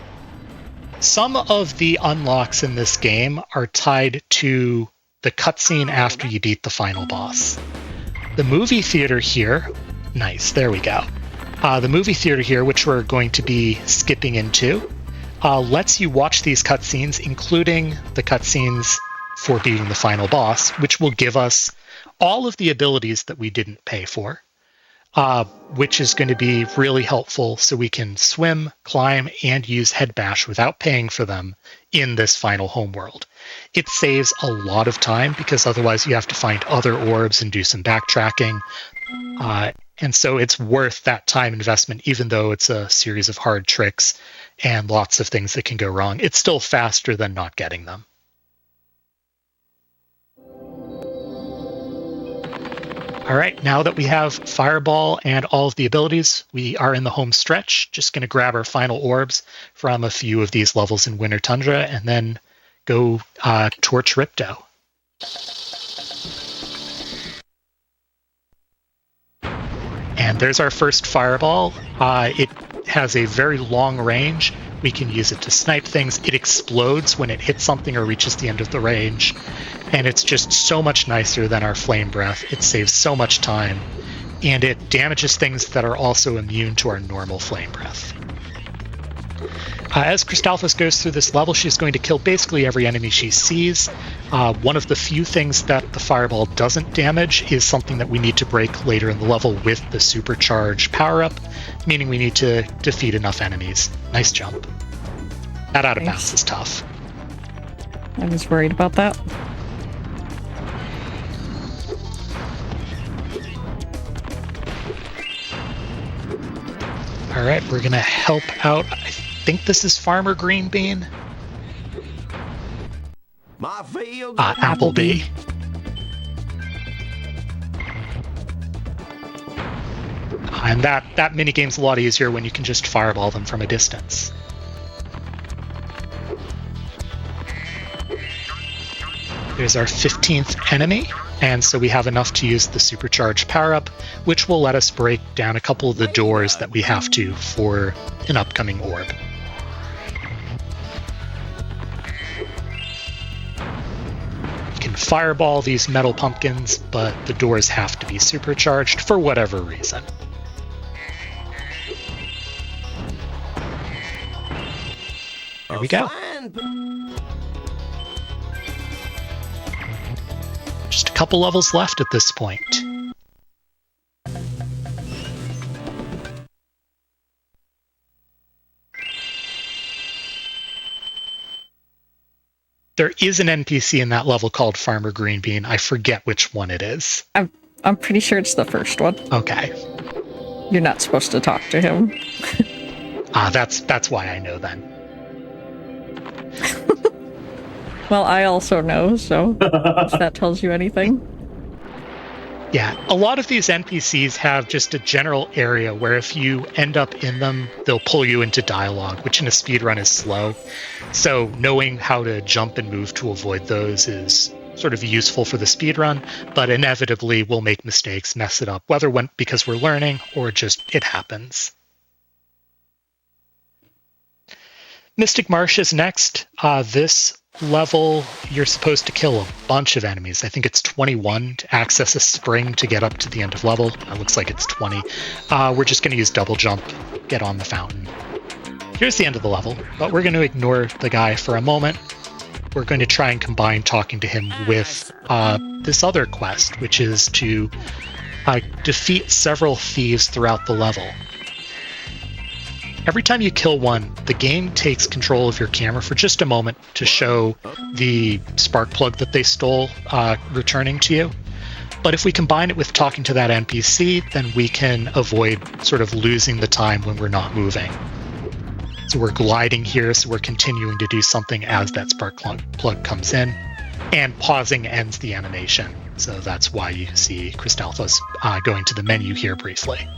some of the unlocks in this game are tied to the cutscene after you beat the final boss. The movie theater here, nice, there we go. The movie theater here, which we're going to be skipping into, lets you watch these cutscenes, including the cutscenes for beating the final boss, which will give us all of the abilities that we didn't pay for, which is going to be really helpful so we can swim, climb, and use Head Bash without paying for them in this final homeworld. It saves a lot of time because otherwise you have to find other orbs and do some backtracking. And so it's worth that time investment, even though it's a series of hard tricks and lots of things that can go wrong. It's still faster than not getting them. All right, now that we have Fireball and all of the abilities, we are in the home stretch. Just going to grab our final orbs from a few of these levels in Winter Tundra and then go torch Ripto. And there's our first Fireball. It has a very long range. We can use it to snipe things. It explodes when it hits something or reaches the end of the range. And it's just so much nicer than our Flame Breath. It saves so much time. And it damages things that are also immune to our normal Flame Breath. As Crystalphus goes through this level, she's going to kill basically every enemy she sees. One of the few things that the Fireball doesn't damage is something that we need to break later in the level with the Supercharge power-up, meaning we need to defeat enough enemies. Nice jump. That out of bounds is tough. I was worried about that. All right, we're going to help out. I think this is Farmer Green Bean. My field. Applebee. And that minigame's a lot easier when you can just fireball them from a distance. There's our 15th enemy, and so we have enough to use the Supercharge power-up, which will let us break down a couple of the doors that we have to for an upcoming orb. You can fireball these metal pumpkins, but the doors have to be supercharged for whatever reason. There we go. Just a couple levels left at this point. There is an NPC in that level called Farmer Greenbean. I forget which one it is. I'm pretty sure it's the first one. Okay. You're not supposed to talk to him. That's why I know then. Well, I also know, so if that tells you anything. Yeah, a lot of these NPCs have just a general area where if you end up in them, they'll pull you into dialogue, which in a speedrun is slow. So knowing how to jump and move to avoid those is sort of useful for the speedrun, but inevitably we'll make mistakes, mess it up, whether because we're learning or just it happens. Mystic Marsh is next. This level, you're supposed to kill a bunch of enemies. I think it's 21 to access a spring to get up to the end of level. It looks like it's 20. We're just going to use double jump, get on the fountain. Here's the end of the level, but we're going to ignore the guy for a moment. We're going to try and combine talking to him with this other quest, which is to defeat several thieves throughout the level. Every time you kill one, the game takes control of your camera for just a moment to show the spark plug that they stole returning to you. But if we combine it with talking to that NPC, then we can avoid sort of losing the time when we're not moving. So we're gliding here, so we're continuing to do something as that spark plug comes in, and pausing ends the animation. So that's why you see Crystalphus going to the menu here briefly.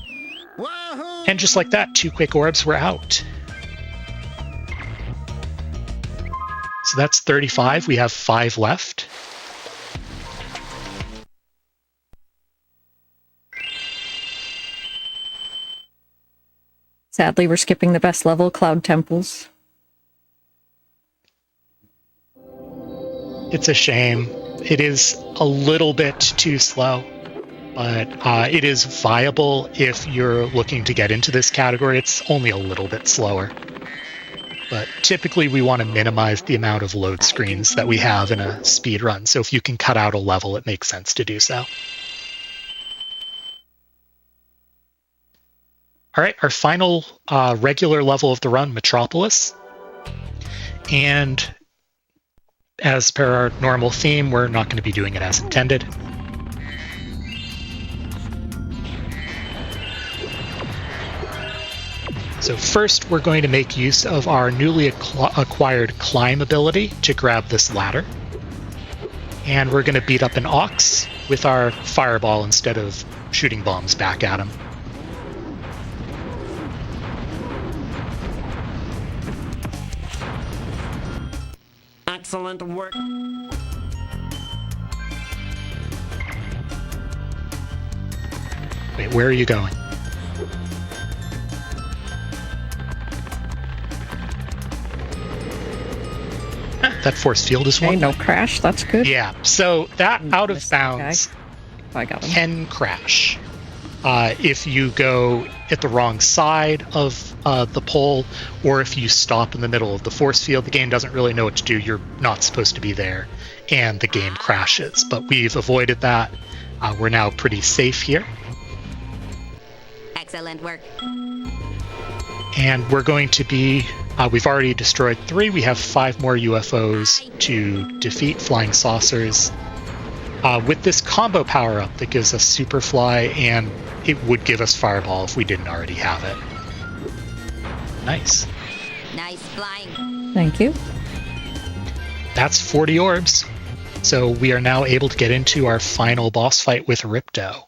And just like that, 2 quick orbs were out. So that's 35. We have 5 left. Sadly, we're skipping the best level, Cloud Temples. It's a shame. It is a little bit too slow. But it is viable if you're looking to get into this category. It's only a little bit slower. But typically we want to minimize the amount of load screens that we have in a speed run. So if you can cut out a level, it makes sense to do so. All right, our final regular level of the run, Metropolis. And as per our normal theme, we're not going to be doing it as intended. So first, we're going to make use of our newly acquired climb ability to grab this ladder. And we're going to beat up an ox with our fireball instead of shooting bombs back at him. Excellent work. Wait, where are you going? That force field is Okay, one. no crash. That's good. Yeah, so that out of Missed the guy. bounds Oh, I got him. can crash. If you go at the wrong side of the pole, or if you stop in the middle of the force field, the game doesn't really know what to do. You're not supposed to be there, and the game crashes. But we've avoided that. We're now pretty safe here. Excellent work. And we're going to be... we've already destroyed 3. We have 5 more UFOs to defeat, flying saucers. With this combo power-up that gives us Superfly, and it would give us Fireball if we didn't already have it. Nice. Nice flying. Thank you. That's 40 orbs. So we are now able to get into our final boss fight with Ripto.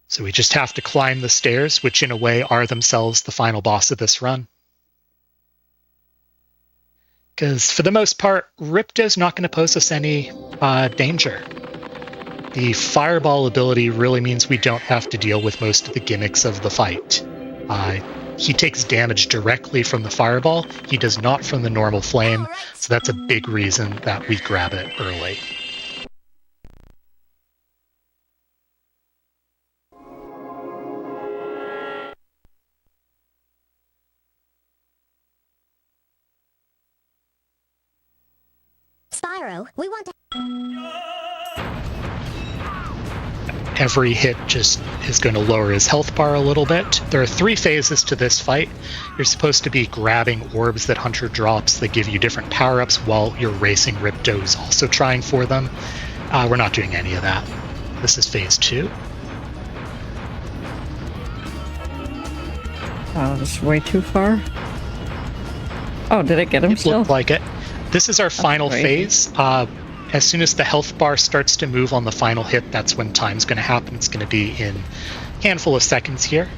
So we just have to climb the stairs, which in a way are themselves the final boss of this run. Because for the most part, Ripto's not going to pose us any danger. The fireball ability really means we don't have to deal with most of the gimmicks of the fight. He takes damage directly from the fireball. He does not from the normal flame, so that's a big reason that we grab it early. Spyro, we want to... Every hit just is going to lower his health bar a little bit. There are 3 phases to this fight. You're supposed to be grabbing orbs that Hunter drops that give you different power-ups while you're racing Ripto, who's also trying for them. We're not doing any of that. This is phase 2. Oh, this is way too far. Oh, did it get him It still? looked like it. This is our final great. phase. As soon as the health bar starts to move on the final hit, that's when time's going to happen. It's going to be in a handful of seconds here.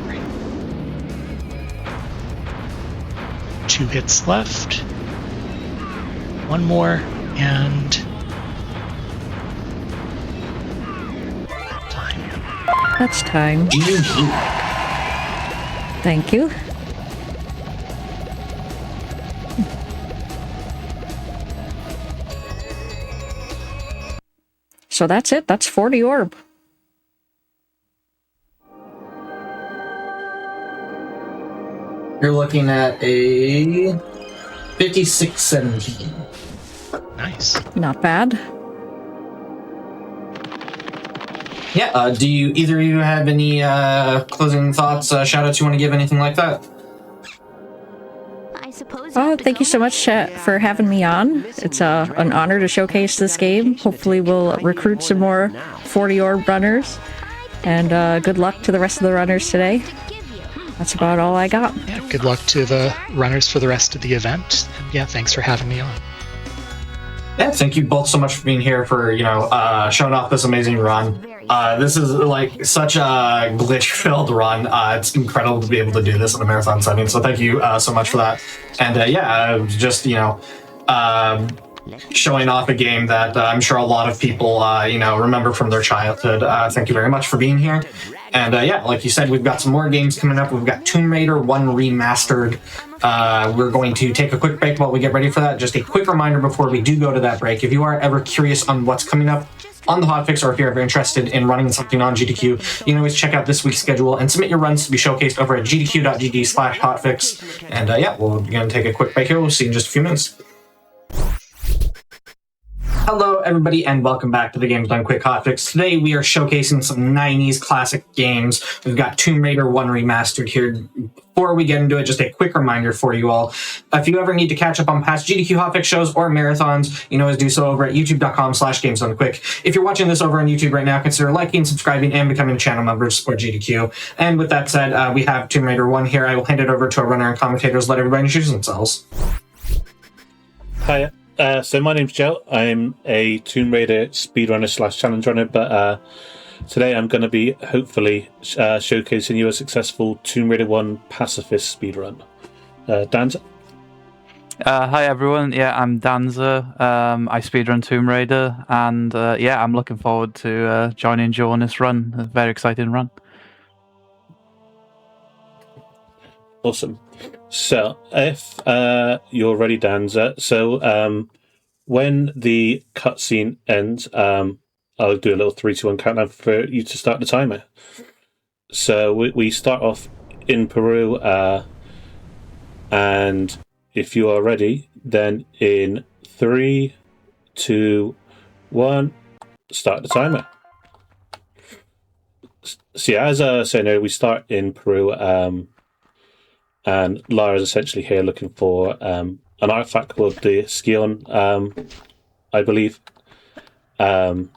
Right. 2 hits left. 1 more, and... time. That's time. Thank you. So that's it. That's 40 orb. You're looking at a 5617. Nice. Not bad. Yeah, do you either of you have any closing thoughts, shout-outs you want to give, anything like that? I suppose Oh, thank you so much for having me on. It's an honor to showcase this game. Hopefully we'll recruit some more 40 orb runners. And good luck to the rest of the runners today. That's about all I got. Yeah, good luck to the runners for the rest of the event. And yeah, thanks for having me on. Yeah, thank you both so much for being here, for, showing off this amazing run. This is like such a glitch-filled run. It's incredible to be able to do this in a marathon setting, so thank you so much for that. And just, showing off a game that I'm sure a lot of people, remember from their childhood. Thank you very much for being here. And like you said, we've got some more games coming up. We've got Tomb Raider 1 Remastered. We're going to take a quick break while we get ready for that. Just a quick reminder before we do go to that break. If you are ever curious on what's coming up on the Hotfix, or if you're ever interested in running something on GDQ, you can always check out this week's schedule and submit your runs to be showcased over at gdq.gg/hotfix. And we're going to take a quick break here. We'll see you in just a few minutes. Hello, everybody, and welcome back to the Games Done Quick Hotfix. Today, we are showcasing some 90s classic games. We've got Tomb Raider 1 Remastered here. Before we get into it, just a quick reminder for you all. If you ever need to catch up on past GDQ Hotfix shows or marathons, you can always do so over at youtube.com/GamesDoneQuick. If you're watching this over on YouTube right now, consider liking, subscribing, and becoming a channel member to support GDQ. And with that said, we have Tomb Raider 1 here. I will hand it over to our runner and commentators. Let everybody introduce themselves. Hi, so my name's Joe. I'm a Tomb Raider speedrunner / challenge runner, but today I'm going to be hopefully showcasing you a successful Tomb Raider 1 pacifist speedrun. Danza? Hi everyone, yeah, I'm Danza. I speedrun Tomb Raider, and yeah, I'm looking forward to joining Joe on this run. A very exciting run. Awesome. So, if you're ready, Danza, so when the cutscene ends, I'll do a little 3, 2, 1 countdown for you to start the timer. So we start off in Peru, and if you are ready, then in 3, 2, 1, start the timer. So yeah, as I said earlier, we start in Peru, and Lara's essentially here looking for an artifact called the Skion, I believe. And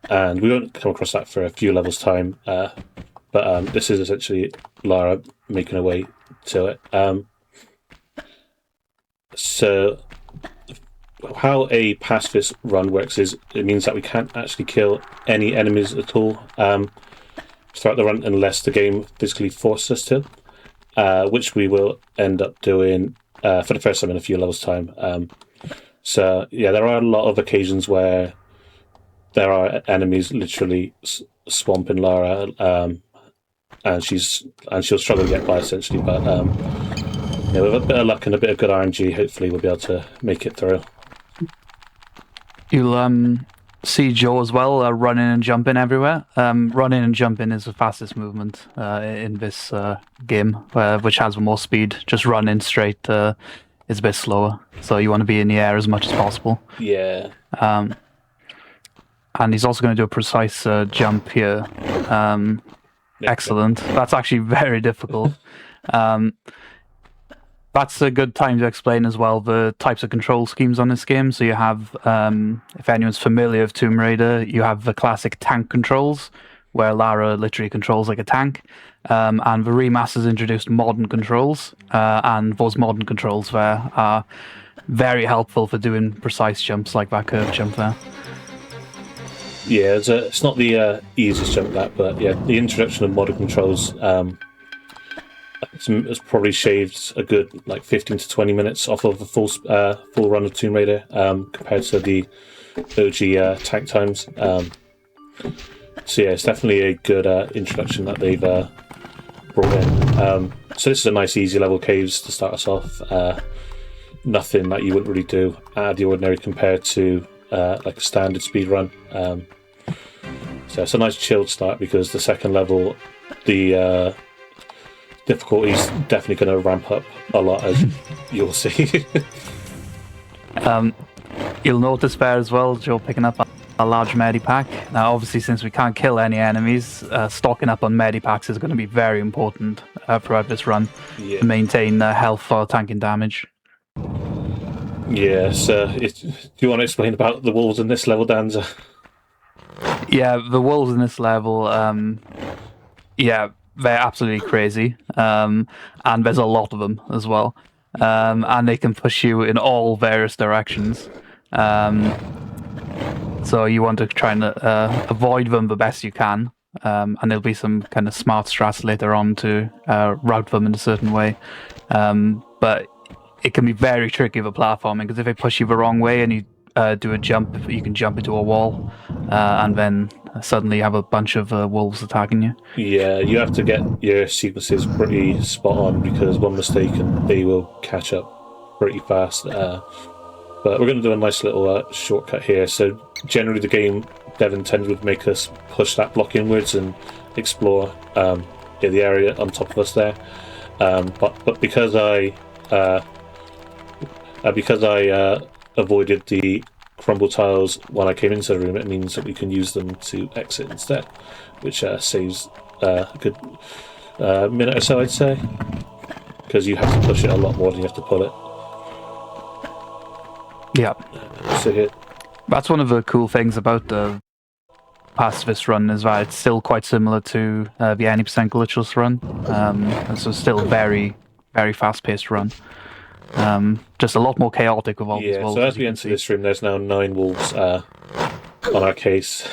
we won't come across that for a few levels' time, but this is essentially Lara making her way to it. So how a pacifist run works is it means that we can't actually kill any enemies at all throughout the run unless the game physically forces us to. Which we will end up doing for the first time in a few levels' time. So, yeah, there are a lot of occasions where there are enemies literally swamping Lara, and she'll struggle to get by, essentially. But yeah, with a bit of luck and a bit of good RNG, hopefully we'll be able to make it through. You'll see Joe as well, running and jumping everywhere. Running and jumping is the fastest movement in this game, which has more speed. Just running straight is a bit slower, so you want to be in the air as much as possible. Yeah. And he's also going to do a precise jump here. Excellent. That's actually very difficult. That's a good time to explain as well the types of control schemes on this game. So you have, if anyone's familiar with Tomb Raider, you have the classic tank controls, where Lara literally controls like a tank. And the remasters introduced modern controls, and those modern controls there are very helpful for doing precise jumps like that curve jump there. Yeah, it's not the easiest jump that, but yeah, the introduction of modern controls it's probably shaved a good 15 to 20 minutes off of the full run of Tomb Raider compared to the OG tank times. So yeah, it's definitely a good introduction that they've brought in. So this is a nice easy level caves to start us off. Nothing that you wouldn't really do out of the ordinary compared to like a standard speed run. So it's a nice chilled start because the second level, the difficulty's definitely going to ramp up a lot, as you'll see. You'll notice there as well, Joe picking up a large medipack. Now, obviously, since we can't kill any enemies, stocking up on medipacks is going to be very important throughout this run to maintain health for tanking damage. Yeah, so do you want to explain about the wolves in this level, Danza? Yeah, the wolves in this level, yeah, they're absolutely crazy, and there's a lot of them as well, and they can push you in all various directions. So you want to try and avoid them the best you can, and there'll be some kind of smart strats later on to route them in a certain way. But it can be very tricky for platforming, because if they push you the wrong way and you do a jump, you can jump into a wall, and then suddenly you have a bunch of wolves attacking you. Yeah, you have to get your sequences pretty spot on, because one mistake and they will catch up pretty fast. But we're going to do a nice little shortcut here. So generally the game dev intended would make us push that block inwards and explore the area on top of us there. But because I avoided the crumble tiles when I came into the room, it means that we can use them to exit instead, which saves a good minute or so, I'd say, because you have to push it a lot more than you have to pull it. Yeah. So here, That's one of the cool things about the pacifist run is that it's still quite similar to the any percent glitchless run. So still very, very fast-paced run. Just a lot more chaotic with all these wolves. So as we enter this room, there's now 9 wolves on our case.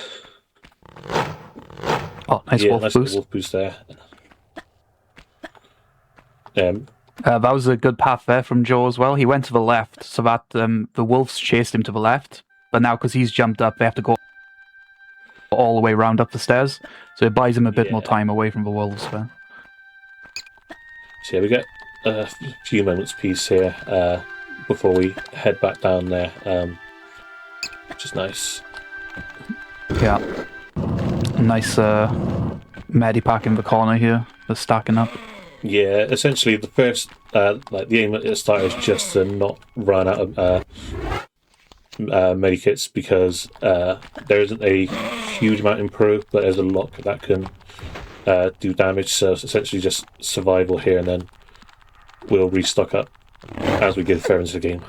Oh, nice wolf nice boost. Wolf boost there. That was a good path there from Joe as well. He went to the left, so that the wolves chased him to the left. But now, because he's jumped up, they have to go all the way round up the stairs. So it buys him a bit more time away from the wolves there. So yeah, we get a few moments peace here before we head back down there, which is nice. Yeah. Nice medipack in the corner here. They're stacking up. Yeah, essentially the first, the aim at the start is just to not run out of medikits, because there isn't a huge amount improved, but there's a lot that can do damage, so it's essentially just survival here, and then we'll restock up as we get further into the game.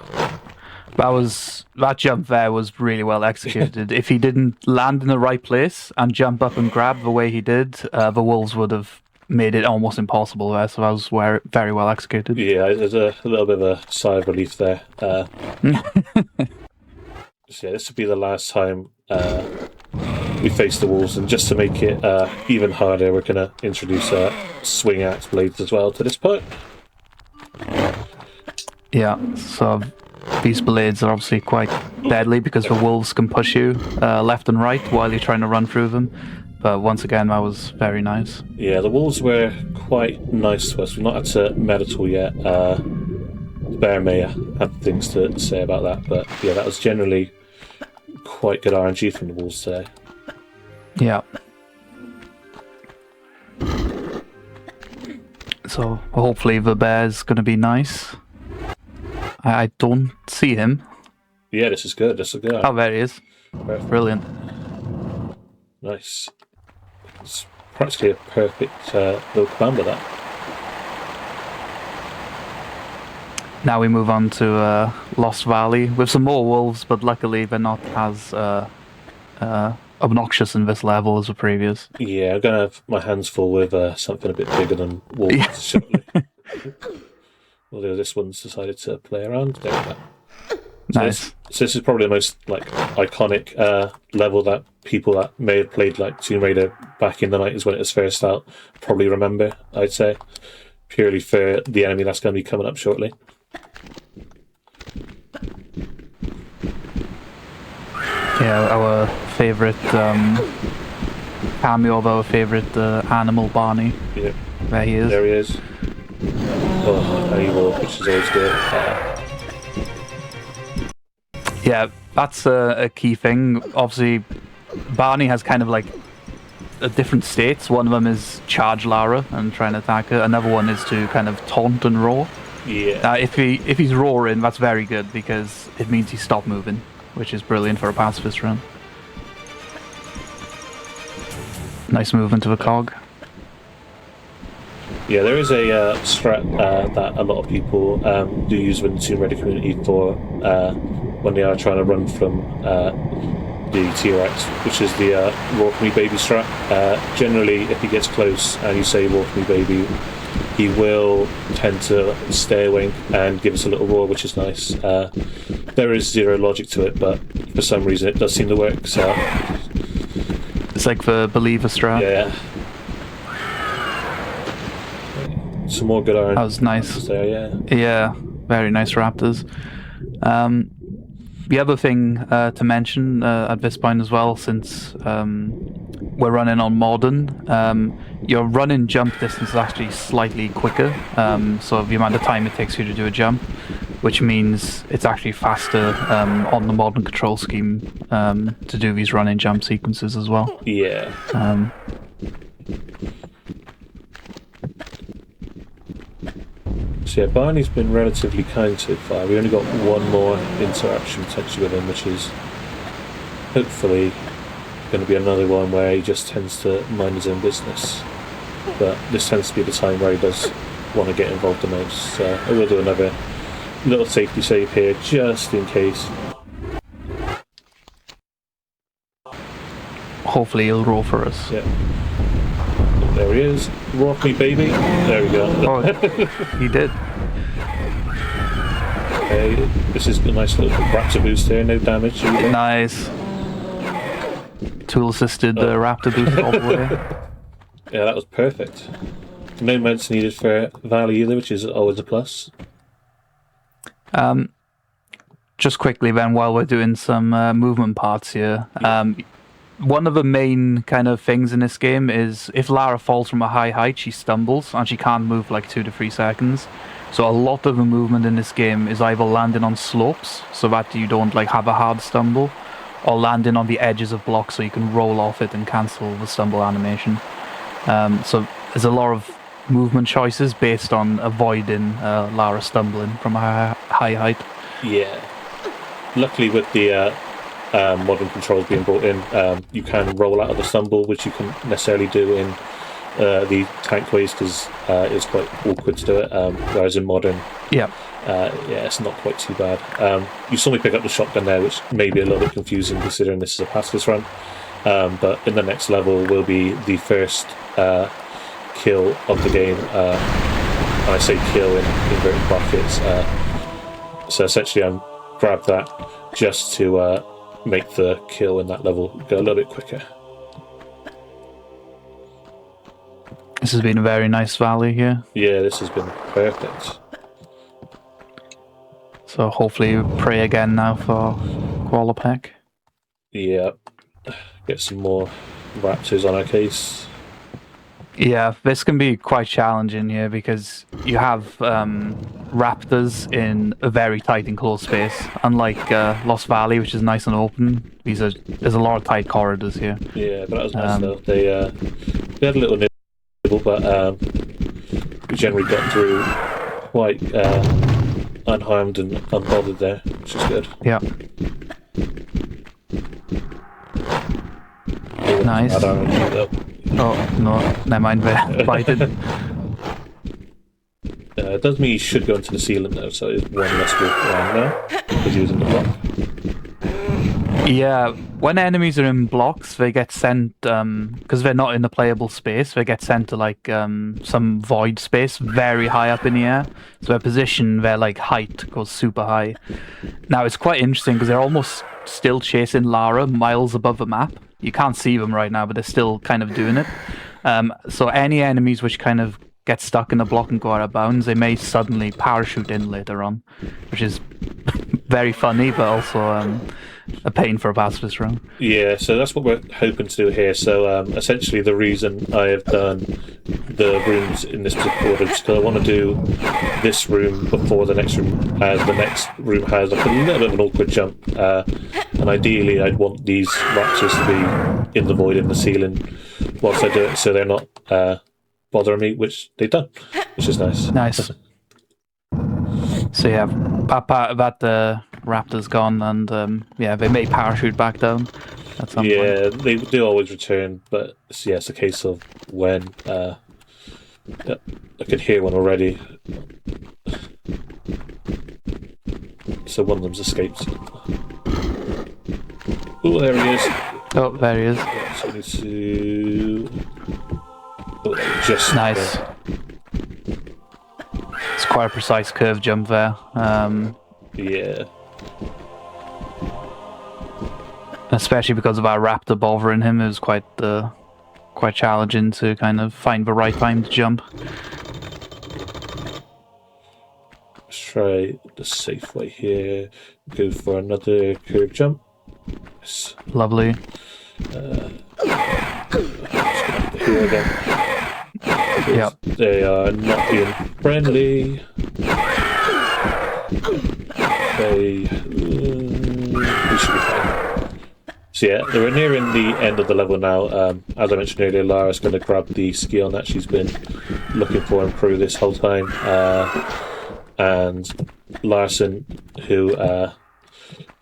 That jump there was really well executed. If he didn't land in the right place and jump up and grab the way he did, the wolves would have made it almost impossible there, so that was very well executed. Yeah, there's a little bit of a sigh of relief there. So yeah, this would be the last time we face the wolves, and just to make it even harder, we're going to introduce swing axe blades as well to this point. Yeah, so these blades are obviously quite deadly because the wolves can push you left and right while you're trying to run through them. But once again, that was very nice. Yeah, the wolves were quite nice to us. We've not had to medital yet. Bear may have things to say about that, but yeah, that was generally quite good RNG from the wolves today. Yeah. So hopefully the bear's going to be nice. I don't see him. Yeah, this is good. This is good. Oh, there he is. Perfect. Brilliant. Nice. It's practically a perfect little command of that. Now we move on to Lost Valley with some more wolves, but luckily they're not as obnoxious in this level as the previous. Yeah, I'm going to have my hands full with something a bit bigger than wolves shortly. Although this one's decided to play around. There we go. Nice. So this is probably the most iconic level that people that may have played Tomb Raider back in the 90s when it was first out probably remember, I'd say. Purely for the enemy that's going to be coming up shortly. Yeah, our favourite cameo of our favourite animal, Barney. Yeah. There he is. There he is. Oh, evil, which is always good. Yeah, that's a key thing. Obviously, Barney has kind of different states. One of them is charge Lara and try and attack her. Another one is to kind of taunt and roar. Yeah. If he's roaring, that's very good because it means he stopped moving, which is brilliant for a pacifist run. Nice movement of a cog. Yeah, there is a strat that a lot of people do use within the Tomb Raider community for when they are trying to run from the T-Rex, which is the Walk Me Baby strat. Generally, if he gets close and you say Walk Me Baby, he will tend to stay away and give us a little roar, which is nice. There is zero logic to it, but for some reason it does seem to work. So it's like the Believer strat. Yeah. Some more good iron. That was nice. There, yeah. Yeah, very nice raptors. The other thing to mention at this point as well, since we're running on modern, your run-in jump distance is actually slightly quicker. So the amount of time it takes you to do a jump, which means it's actually faster on the modern control scheme to do these run-in jump sequences as well. Yeah. So So yeah, Barney's been relatively kind so far. We only got one more interaction potentially with him, which is hopefully going to be another one where he just tends to mind his own business. But this tends to be the time where he does want to get involved the most. So I will do another little safety save here just in case. Hopefully he'll roll for us. Yeah. There he is. Rock me, baby. There we go. Oh, he did. Okay, this is a nice little raptor boost here. No damage. Nice. Tool assisted raptor boost all the way. Yeah, that was perfect. No meds needed for Valley either, which is always a plus. Just quickly then, while we're doing some movement parts here, one of the main kind of things in this game is if Lara falls from a high height, she stumbles and she can't move like 2 to 3 seconds. So a lot of the movement in this game is either landing on slopes so that you don't like have a hard stumble, or landing on the edges of blocks so you can roll off it and cancel the stumble animation. So there's a lot of movement choices based on avoiding Lara stumbling from a high height. Yeah. Luckily with the modern controls being brought in, you can roll out of the stumble, which you can necessarily do in the tank ways because it's quite awkward to do it, whereas in modern, yeah, it's not quite too bad. You saw me pick up the shotgun there, which may be a little bit confusing considering this is a pacifist run, but in the next level will be the first kill of the game, and I say kill in inverted brackets, so essentially I'm grabbed that just to make the kill in that level go a little bit quicker. This has been a very nice valley here. Yeah, this has been perfect. So hopefully we pray again now for Qualopec. Yeah, get some more raptors on our case. Yeah, this can be quite challenging here because you have raptors in a very tight enclosed space. Unlike Lost Valley, which is nice and open, there's a lot of tight corridors here. Yeah, but that was nice though. They had a little nibble, but we generally got through quite unharmed and unbothered there, which is good. Yeah. Nice. I don't know though. Oh, no, never mind, they're bited. It does mean he should go into the ceiling though, so it's one less walk around now, because he was in the block. Yeah, when enemies are in blocks, they get sent, because they're not in the playable space, they get sent to like some void space very high up in the air. So their position, their like height goes super high. Now it's quite interesting because they're almost still chasing Lara miles above the map. You can't see them right now, but they're still kind of doing it. So any enemies which kind of get stuck in the block and go out of bounds, they may suddenly parachute in later on, which is very funny, but also a pain for a pacifist run. Yeah, so that's what we're hoping to do here. So essentially the reason I have done the rooms in this particular order is because I want to do this room before the next room, as the next room has like a little bit of an awkward jump, and ideally I'd want these raptors to be in the void in the ceiling whilst I do it, so they're not bothering me, which they've done, which is nice. Nice. So yeah, that part of that raptor's gone, and yeah, they may parachute back down at some point. Yeah, they do always return, but it's a case of when. I could hear one already. So one of them's escaped. Oh, there he is. Oh, there he is. So I need to... Oh, just nice. It's quite a precise curve jump there. Yeah. Especially because of our raptor bothering him, it was quite challenging to kind of find the right time to jump. Let's try the safe way here. Go for another curve jump. Yes. Lovely. Here again. Yep. They are not being friendly. We should be fine. So yeah, we're nearing the end of the level now. As I mentioned earlier, Lara's going to grab the ski on that she's been looking for and through this whole time. and Larson, who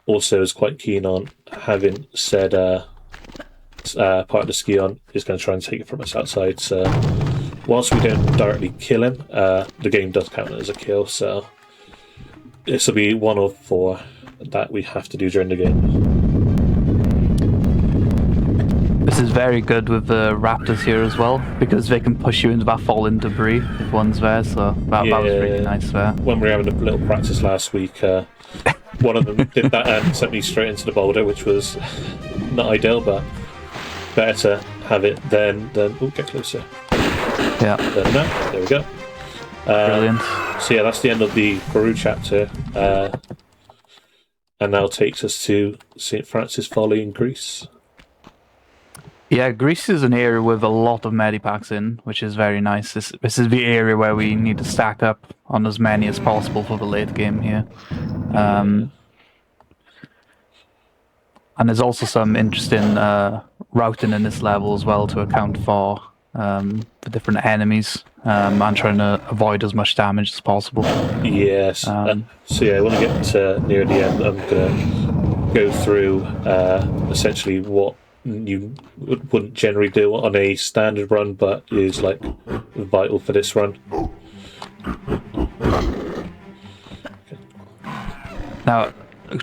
also is quite keen on having said part of the ski on, is going to try and take it from us outside. So whilst we don't directly kill him, the game does count it as a kill. So this will be one of 4 that we have to do during the game. This is very good with the raptors here as well, because they can push you into that falling debris if one's there, so that was really nice there. When we were having a little practice last week, one of them did that and sent me straight into the boulder, which was not ideal, but better to have it than oh, get closer. Yeah. There we go. Brilliant. So yeah, that's the end of the Peru chapter, and now takes us to St. Francis Folly in Greece. Yeah, Greece is an area with a lot of medipacks in, which is very nice. This is the area where we need to stack up on as many as possible for the late game here. And there's also some interesting routing in this level as well to account for the different enemies and trying to avoid as much damage as possible. Yes. So yeah, when I get near the end, I'm going to go through essentially what you wouldn't generally do on a standard run, but is like vital for this run. Now,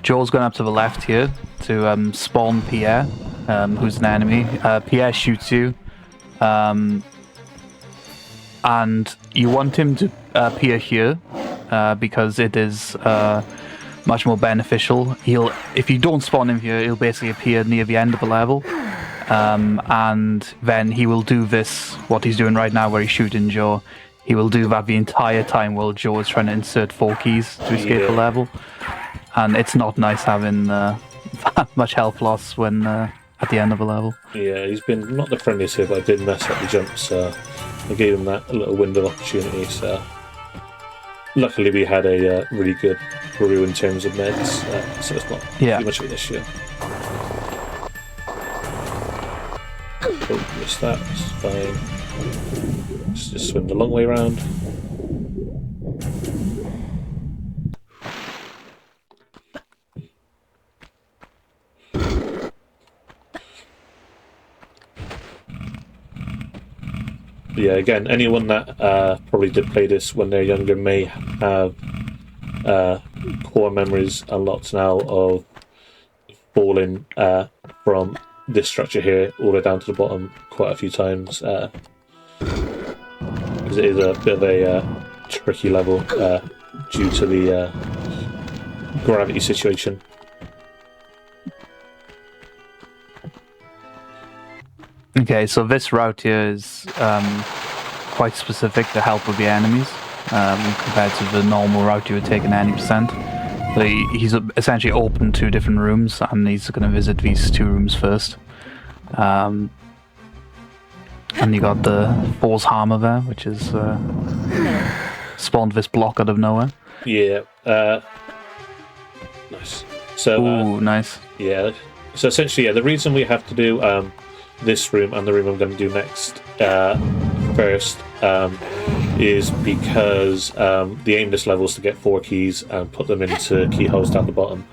Joel's going up to the left here to spawn Pierre, who's an enemy. Pierre shoots you, and you want him to appear here because it is much more beneficial. If you don't spawn him here, he'll basically appear near the end of the level, and then he will do this, what he's doing right now, where he's shooting Joe. He will do that the entire time while Joe is trying to insert 4 keys to escape the level, and it's not nice having that much health loss when at the end of a level. Yeah, he's been not the friendliest here, but I did mess up the jump, so I gave him that little window of opportunity. So luckily we had a really good Peru in terms of meds, so it's not too much of an issue. Oh, missed that. It's fine. Let's just swim the long way around. Yeah, again, anyone that probably did play this when they're younger may have core memories unlocked now of falling from this structure here all the way down to the bottom quite a few times, because it is a bit of a tricky level due to the gravity situation. Okay, so this route here is quite specific to help with the enemies compared to the normal route you would take in 90%. So he's essentially opened 2 different rooms, and he's going to visit these 2 rooms first. And you got the Force Hammer there, which is spawned this block out of nowhere. Yeah. Nice. So. Ooh, nice. Yeah. So essentially, the reason we have to do this room and the room I'm going to do next first is because the aim of this level is to get 4 keys and put them into keyholes down the bottom,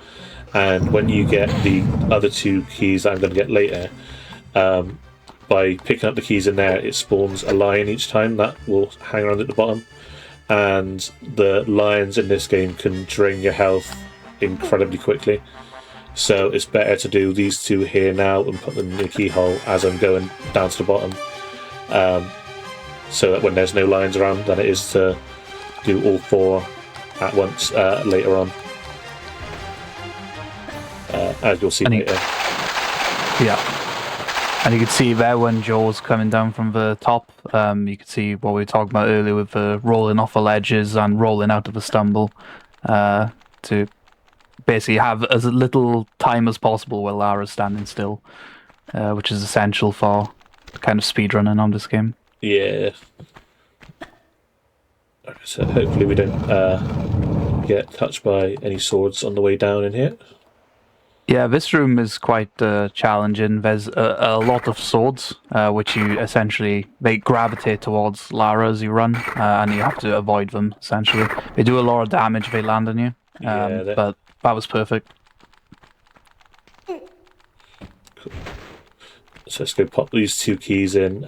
and when you get the other 2 keys that I'm going to get later, by picking up the keys in there, it spawns a lion each time that will hang around at the bottom, and the lions in this game can drain your health incredibly quickly. So it's better to do these 2 here now and put them in the keyhole as I'm going down to the bottom, so that when there's no lions around, than it is to do all 4 at once later on, as you'll see later. Yeah. And you can see there when Joel's coming down from the top, you can see what we were talking about earlier with the rolling off the ledges and rolling out of the stumble to basically have as little time as possible while Lara's standing still, which is essential for kind of speedrunning on this game. Yeah. So hopefully we don't get touched by any swords on the way down in here. Yeah, this room is quite challenging. There's a lot of swords, which they gravitate towards Lara as you run, and you have to avoid them, essentially. They do a lot of damage if they land on you, but that was perfect. Cool. So let's go pop these 2 keys in.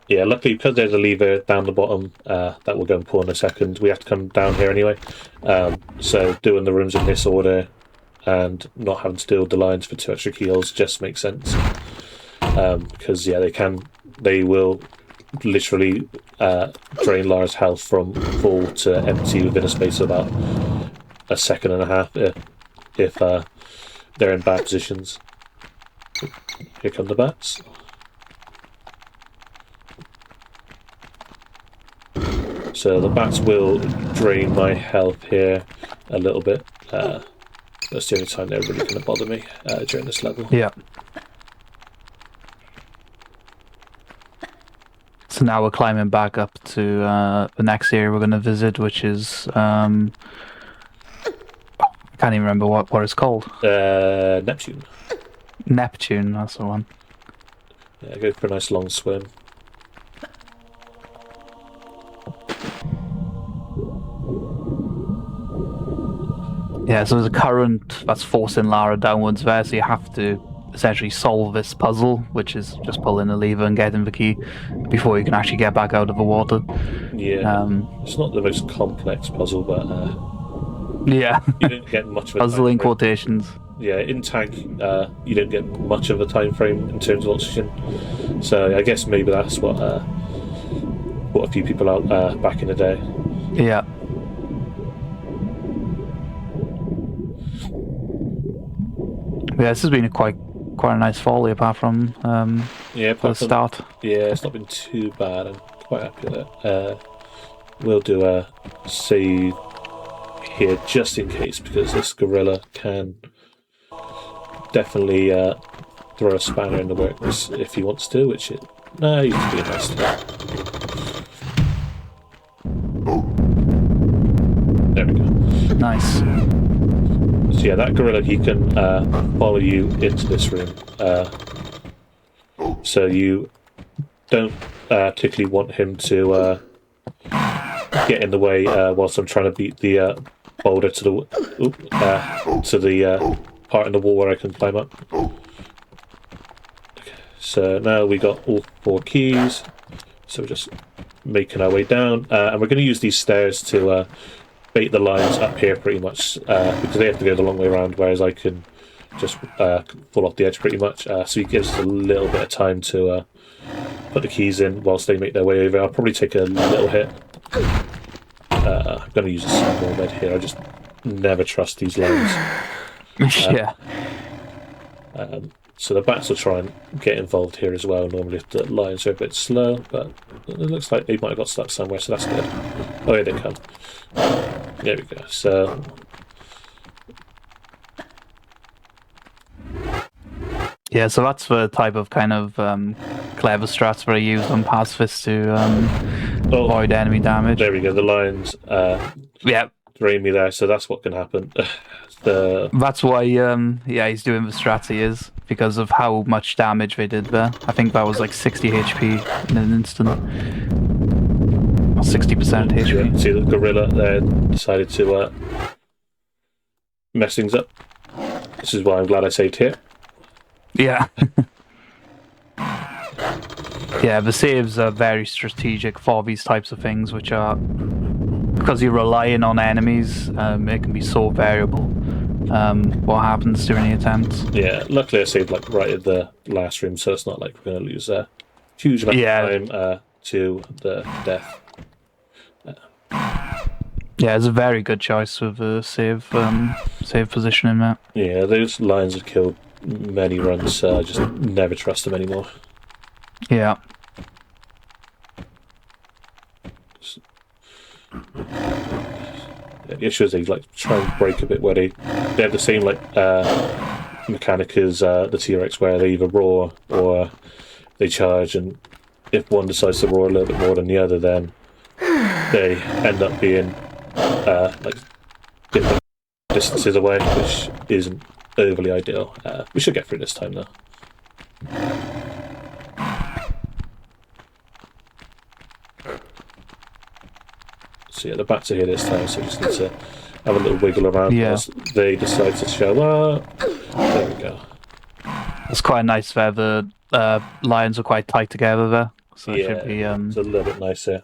Yeah, luckily, because there's a lever down the bottom that we'll go and pull in a second, we have to come down here anyway. So doing the rooms in this order and not having to deal with the lines for 2 extra keys just makes sense. Because, yeah, they will literally drain Lara's health from full to empty within a space of about a second and a half if they're in bad positions. Here come the bats. So the bats will drain my health here a little bit. That's the only time they're really going to bother me during this level. Yeah. So now we're climbing back up to the next area we're going to visit, which is... I can't even remember what it's called. Neptune. Neptune, that's the one. Yeah, go for a nice long swim. Yeah, so there's a current that's forcing Lara downwards there, so you have to essentially solve this puzzle, which is just pulling the lever and getting the key before you can actually get back out of the water. Yeah, it's not the most complex puzzle, but yeah, you don't get much of a puzzle in quotations. Yeah, in tank, you don't get much of a time frame in terms of oxygen, so I guess maybe that's what a few people out back in the day. Yeah. Yeah, this has been quite a nice volley apart from the start. Yeah, it's not been too bad. I'm quite happy with it. We'll do a save here just in case, because this gorilla can definitely throw a spanner in the works if he wants to, which he's being nice to that. There we go. Nice. So yeah, that gorilla, he can follow you into this room. So you don't particularly want him to get in the way whilst I'm trying to beat the boulder to the part in the wall where I can climb up. Okay, so now we got all 4 keys. So we're just making our way down, and we're going to use these stairs to bait the lines up here pretty much, because they have to go the long way around, whereas I can just fall off the edge pretty much. So it gives us a little bit of time to put the keys in whilst they make their way over. I'll probably take a little hit. I'm going to use a single med here. I just never trust these lines. Yeah. So the bats will try and get involved here as well, normally if the lines are a bit slow, but it looks like they might have got stuck somewhere, so that's good. Oh, here they come. There we go. So yeah, so that's the type of kind of clever strats that I use on pacifists to avoid enemy damage. There we go. The lines drain me there, so that's what can happen. That's why he's doing the strats he is, because of how much damage they did there. I think that was like 60 HP in an instant. Or 60% HP. Yeah, see the gorilla there decided to mess things up. This is why I'm glad I saved here. Yeah. Yeah, the saves are very strategic for these types of things, which are, because you're relying on enemies, it can be so variable what happens during the attempts. Yeah, luckily I saved like right at the last room, so it's not like we're going to lose a huge amount of time to the death. Yeah, it's a very good choice with the save position in that. Yeah, those lines have killed many runs, so I just never trust them anymore. Yeah. The issue is they like try and break a bit where they have the same like mechanic as the T-Rex, where they either roar or they charge, and if one decides to roar a little bit more than the other, then they end up being like different distances away, which isn't overly ideal. We should get through this time, though. So yeah, the bats are here this time, so we just need to have a little wiggle around as they decide to show up. There we go. It's quite nice there. The lions are quite tight together there, so it Yeah, should be. it's a little bit nicer.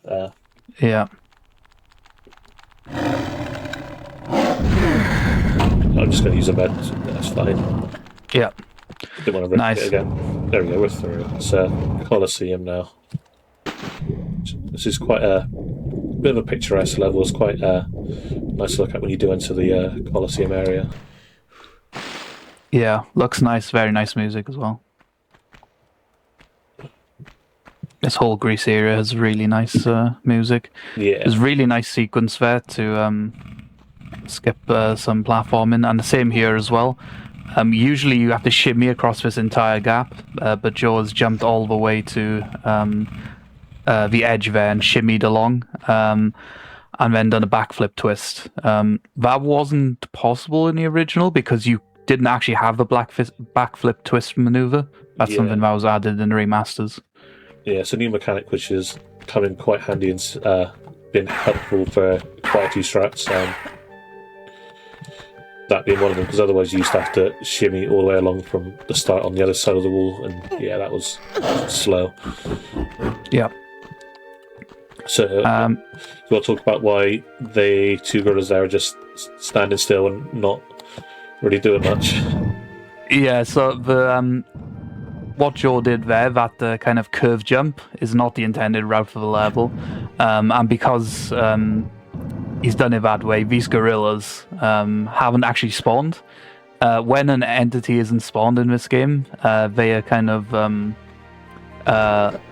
Yeah. I'm just going to use a med. That's fine. Yeah. Didn't want to rip it again. There we go. We're through. It's Colosseum now. This is quite a bit of a picturesque level. It's quite nice to look at when you do enter the Colosseum area. Yeah, looks nice. Very nice music as well. This whole Greece area has really nice music. Yeah. There's really nice sequence there to skip some platforming, and the same here as well. Usually you have to shimmy across this entire gap, but Joe has jumped all the way to the edge there and shimmied along, and then done a backflip twist. That wasn't possible in the original because you didn't actually have the backflip twist maneuver. That's something that was added in the remasters. Yeah, it's a new mechanic which has come in quite handy and been helpful for quite a few strats. That being one of them, because otherwise you used to have to shimmy all the way along from the start on the other side of the wall, and yeah, that was slow. Yeah. So, you want to talk about why the two gorillas there are just standing still and not really doing much? Yeah, so the what Joe did there, that kind of curve jump, is not the intended route for the level, and because he's done it that way, these gorillas haven't actually spawned. When an entity isn't spawned in this game, they are kind of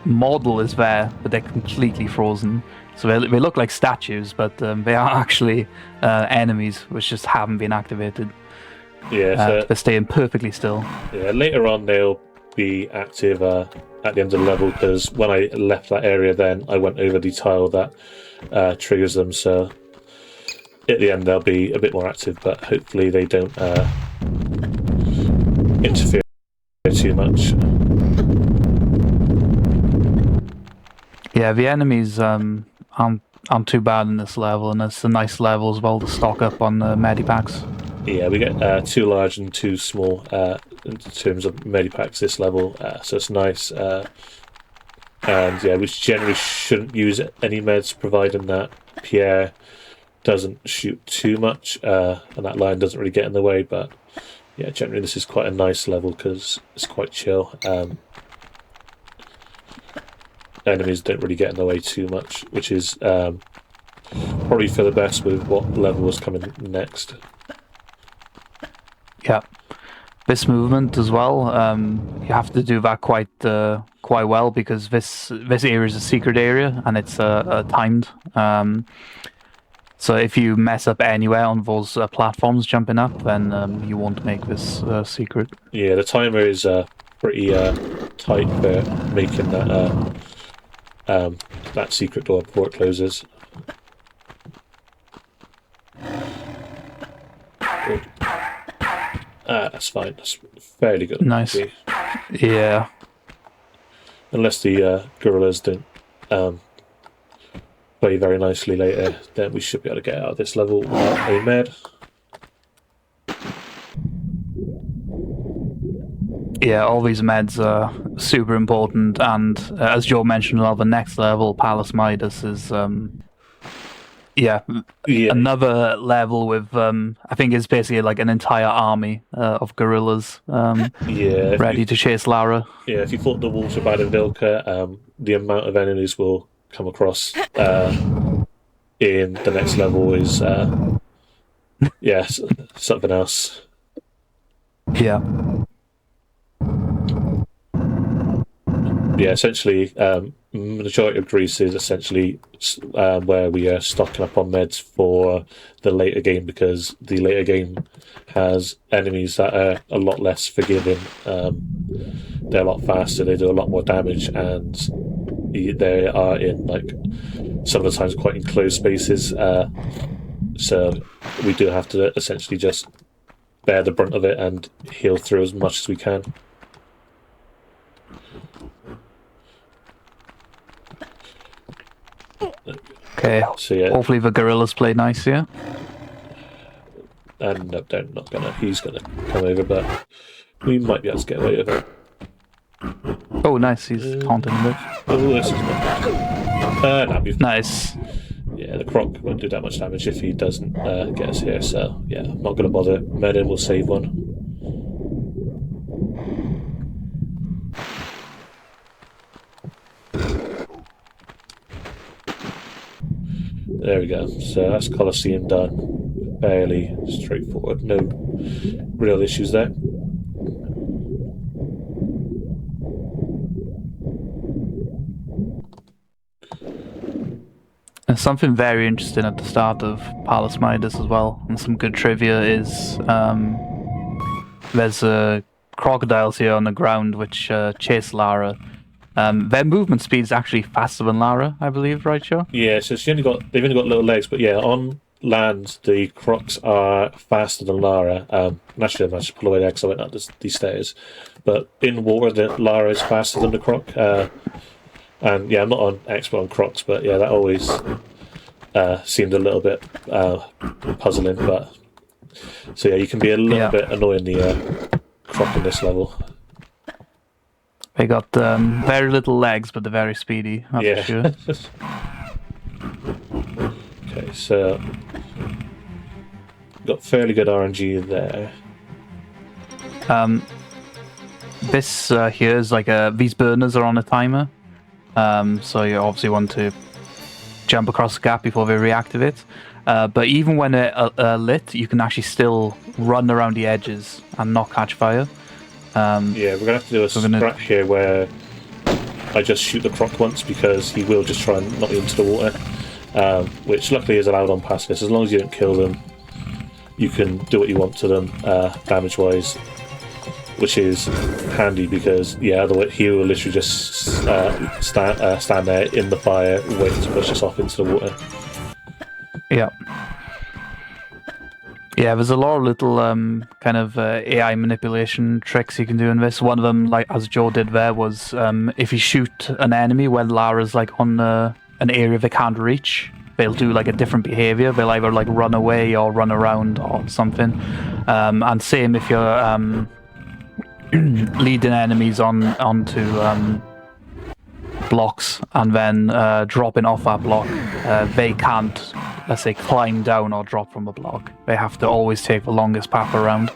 model is there, but they're completely frozen. So they look like statues, but they are actually enemies which just haven't been activated. Yeah, so they're staying perfectly still. Yeah, later on they'll be active at the end of the level, because when I left that area, then I went over the tile that triggers them. So at the end they'll be a bit more active, but hopefully they don't interfere too much. Yeah, the enemies aren't too bad in this level, and it's a nice level as well to stock up on the medipacks. Yeah, we get 2 large and 2 small in terms of medipacks this level, so it's nice. And yeah, we generally shouldn't use any meds, providing that Pierre doesn't shoot too much, and that line doesn't really get in the way. But yeah, generally this is quite a nice level because it's quite chill. Enemies don't really get in the way too much, which is probably for the best with what level was coming next. Yeah, this movement as well, you have to do that quite well, because this area is a secret area and it's timed. So if you mess up anywhere on those platforms jumping up, then you won't make this secret. Yeah, the timer is pretty tight for making that that secret door before it closes. Good. That's fine. That's fairly good. Nice. Yeah. Unless the gorillas don't play very nicely later, then we should be able to get out of this level without a med. Yeah, all these meds are super important, and as Joe mentioned, the next level, Palace Midas, is another level with I think it's basically like an entire army of gorillas ready to chase Lara. Yeah, if you thought the wolves were bad in Vilka, the amount of enemies we'll come across in the next level is something else. Yeah. Yeah, essentially, majority of Greece is essentially where we are stocking up on meds for the later game, because the later game has enemies that are a lot less forgiving. They're a lot faster, they do a lot more damage, and they are in, like, some of the times quite enclosed spaces. So we do have to essentially just bear the brunt of it and heal through as much as we can. Okay. So yeah, Hopefully the gorillas play nice here. and no, they're not gonna. He's gonna come over, but we might be able to get away with it. Oh, nice. He's taunting a bit. Oh, this is not good. No, we've Nice. Yeah, the croc won't do that much damage if he doesn't get us here, so yeah, I'm not going to bother. Medin will save one. There we go, so that's Colosseum done. Fairly straightforward, no real issues there. And something very interesting at the start of Palace Midas as well, and some good trivia is there's crocodiles here on the ground which chase Lara. Their movement speed is actually faster than Lara, I believe, right, Joe? Yeah, so they've only got little legs, but yeah, on land the crocs are faster than Lara. Naturally, I managed to pull away there because I went up these stairs. But in water, Lara is faster than the croc. And yeah, I'm not an expert on crocs, but yeah, that always seemed a little bit puzzling. But so yeah, you can be a little bit annoying the croc in this level. They got very little legs, but they're very speedy. That's for sure. Okay, so got fairly good RNG there. This here is like these burners are on a timer. So you obviously want to jump across the gap before they reactivate. But even when they're lit, you can actually still run around the edges and not catch fire. Yeah, we're going to have to do a strat here where I just shoot the croc once because he will just try and knock you into the water, which luckily is allowed on pacifist. As long as you don't kill them, you can do what you want to them damage-wise, which is handy because, yeah, otherwise he will literally just stand there in the fire waiting to push us off into the water. Yeah. Yeah, there's a lot of little kind of AI manipulation tricks you can do in this. One of them, like as Joe did there, was if you shoot an enemy when Lara's like on an area they can't reach, they'll do like a different behavior. They'll either like run away or run around or something. And same if you're leading enemies onto blocks and then dropping off that block, they can't, let's say, climb down or drop from a block. They have to always take the longest path around.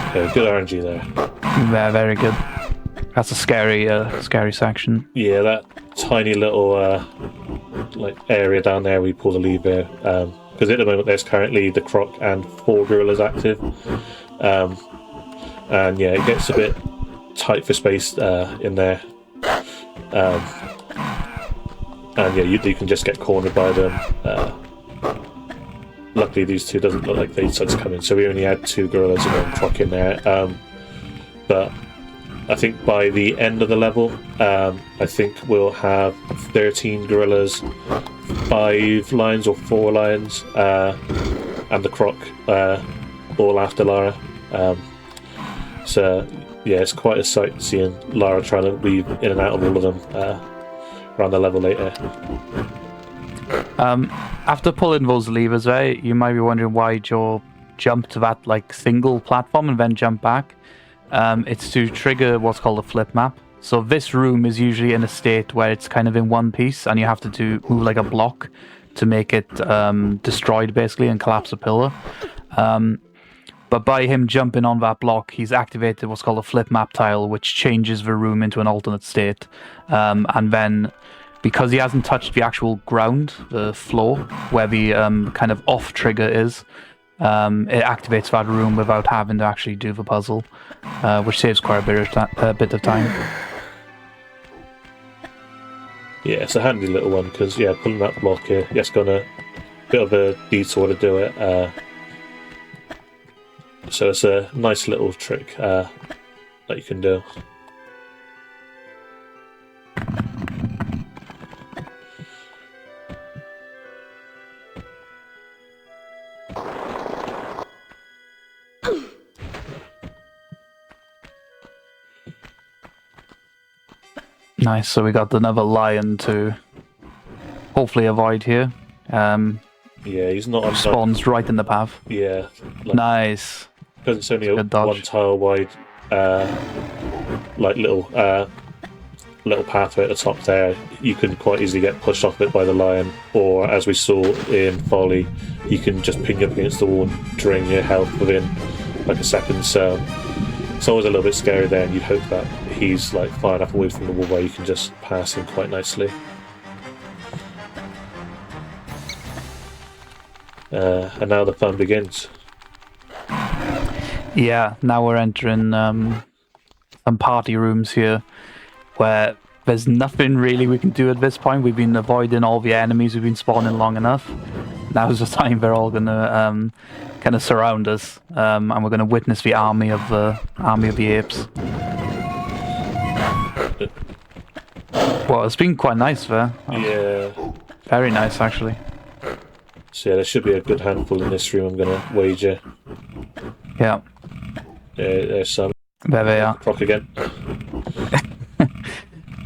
Okay, good RNG there. Yeah, very good. That's a scary section. Yeah, that tiny little like area down there we pull the lever, because at the moment there's currently the croc and 4 gorillas active. And yeah, it gets a bit tight for space in there, and yeah, you can just get cornered by them. Luckily these two doesn't look like they decided to come in, so we only had 2 gorillas and 1 croc in there, but I think by the end of the level, I think we'll have 13 gorillas, 5 lions or 4 lions, and the croc all after Lara. So yeah, it's quite a sight seeing Lara trying to weave in and out of all of them around the level later. After pulling those levers there, you might be wondering why Joe jumped to that like single platform and then jump back. It's to trigger what's called a flip map. So this room is usually in a state where it's kind of in one piece and you have to move like a block to make it destroyed basically and collapse a pillar. But by him jumping on that block, he's activated what's called a flip map tile, which changes the room into an alternate state. And then, because he hasn't touched the actual ground, the floor, where the kind of off trigger is, it activates that room without having to actually do the puzzle, which saves quite a bit of time. Yeah, it's a handy little one, because yeah, pulling that block here, yes, got a bit of a detour to do it. So it's a nice little trick that you can do. Nice, so we got another lion to hopefully avoid here. Yeah, he's not on Spawns right in the path. Yeah. Nice. Because it's only a Good dodge. one tile wide, like little pathway at the top there, you can quite easily get pushed off it by the lion, or as we saw in Folly, you can just ping up against the wall and drain your health within like a second. So it's always a little bit scary there, and you'd hope that he's like far enough away from the wall where you can just pass him quite nicely. And now the fun begins. Yeah, now we're entering some party rooms here where there's nothing really we can do at this point. We've been avoiding all the enemies who've been spawning long enough. Now's the time they're all going to kind of surround us, and we're going to witness the army of the apes. Well, it's been quite nice there. Yeah. Very nice, actually. So yeah, there should be a good handful in this room, I'm going to wager. Yeah. There's some. There they are. Proc again.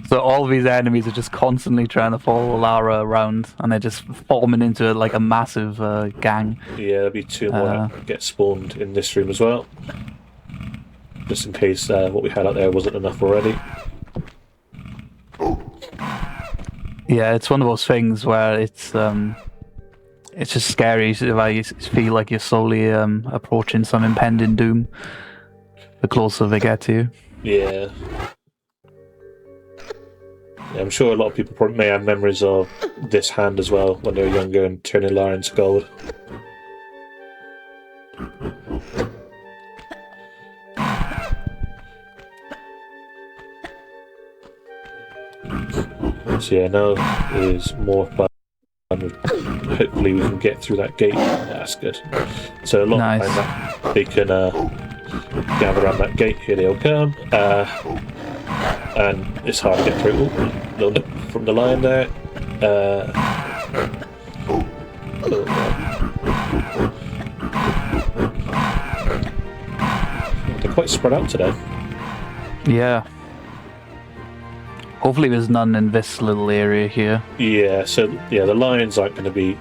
So all these enemies are just constantly trying to follow Lara around, and they're just forming into like a massive gang. Yeah, there'll be two more that get spawned in this room as well. Just in case what we had out there wasn't enough already. Yeah, it's one of those things where it's just scary. You feel like you're slowly approaching some impending doom the closer they get to you. Yeah. I'm sure a lot of people probably may have memories of this hand as well when they were younger and turning Lara into gold. So yeah, now is more fun. Hopefully we can get through that gate. That's good. So a lot nice. of time that they can gather around that gate. Here they all come. And it's hard to get through. Ooh, little nip from the lion there. They're quite spread out today. Yeah. Hopefully there's none in this little area here. Yeah, so yeah, the lions aren't going to be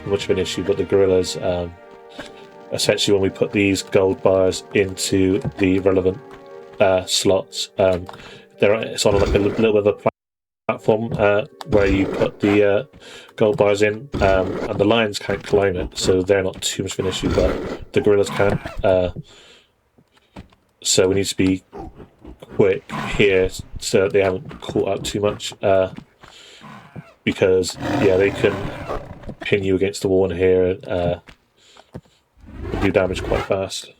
much of an issue, but the gorillas, essentially when we put these gold bars into the relevant slots, it's on like a little bit of a platform where you put the gold bars in, and the lions can't climb it, so they're not too much of an issue, but the gorillas can. So we need to be quick here so that they haven't caught up too much, because yeah, they can pin you against the wall in here and do damage quite fast.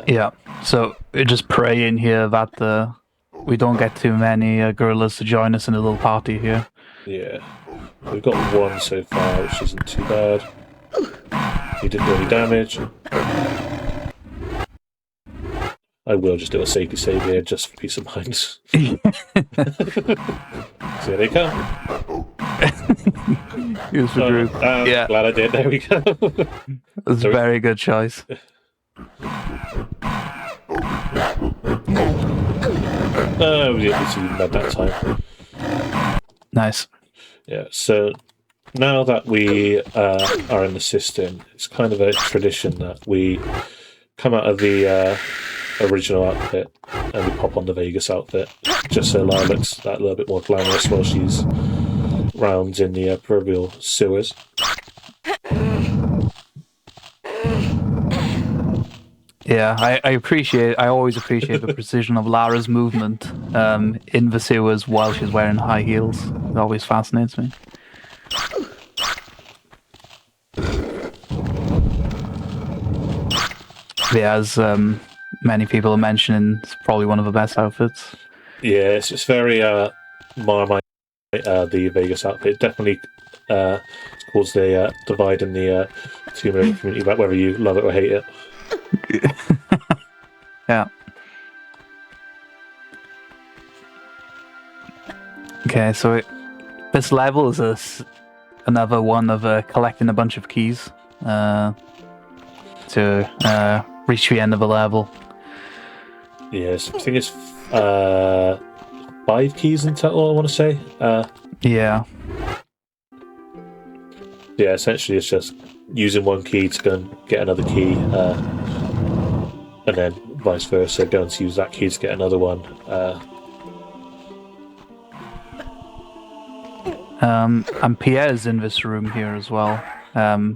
Yeah, so we just pray in here that we don't get too many gorillas to join us in a little party here. Yeah, we've got one so far, which isn't too bad. He didn't do any damage. I will just do a safety save here just for peace of mind. So here they come. Here's the group. Yeah. Glad I did. There we go. That's a very good choice. Oh, we didn't see that time. Nice. Yeah, so now that we are in the system, it's kind of a tradition that we come out of the original outfit and we pop on the Vegas outfit, just so Lara looks that little bit more glamorous while she's round in the proverbial sewers. Yeah, I always appreciate the precision of Lara's movement in the sewers while she's wearing high heels. It always fascinates me. Yeah, as many people are mentioning, it's probably one of the best outfits. Yeah, it's very Marmite, the Vegas outfit. Definitely caused a divide in the Tomb Raider community about whether you love it or hate it. Yeah. Okay, so this level is another one of collecting a bunch of keys. to reach the end of a level. Yes, I think it's 5 keys in total, I want to say. Yeah. Yeah, essentially it's just using one key to go and get another key, and then vice versa, going to use that key to get another one. And Pierre's in this room here as well.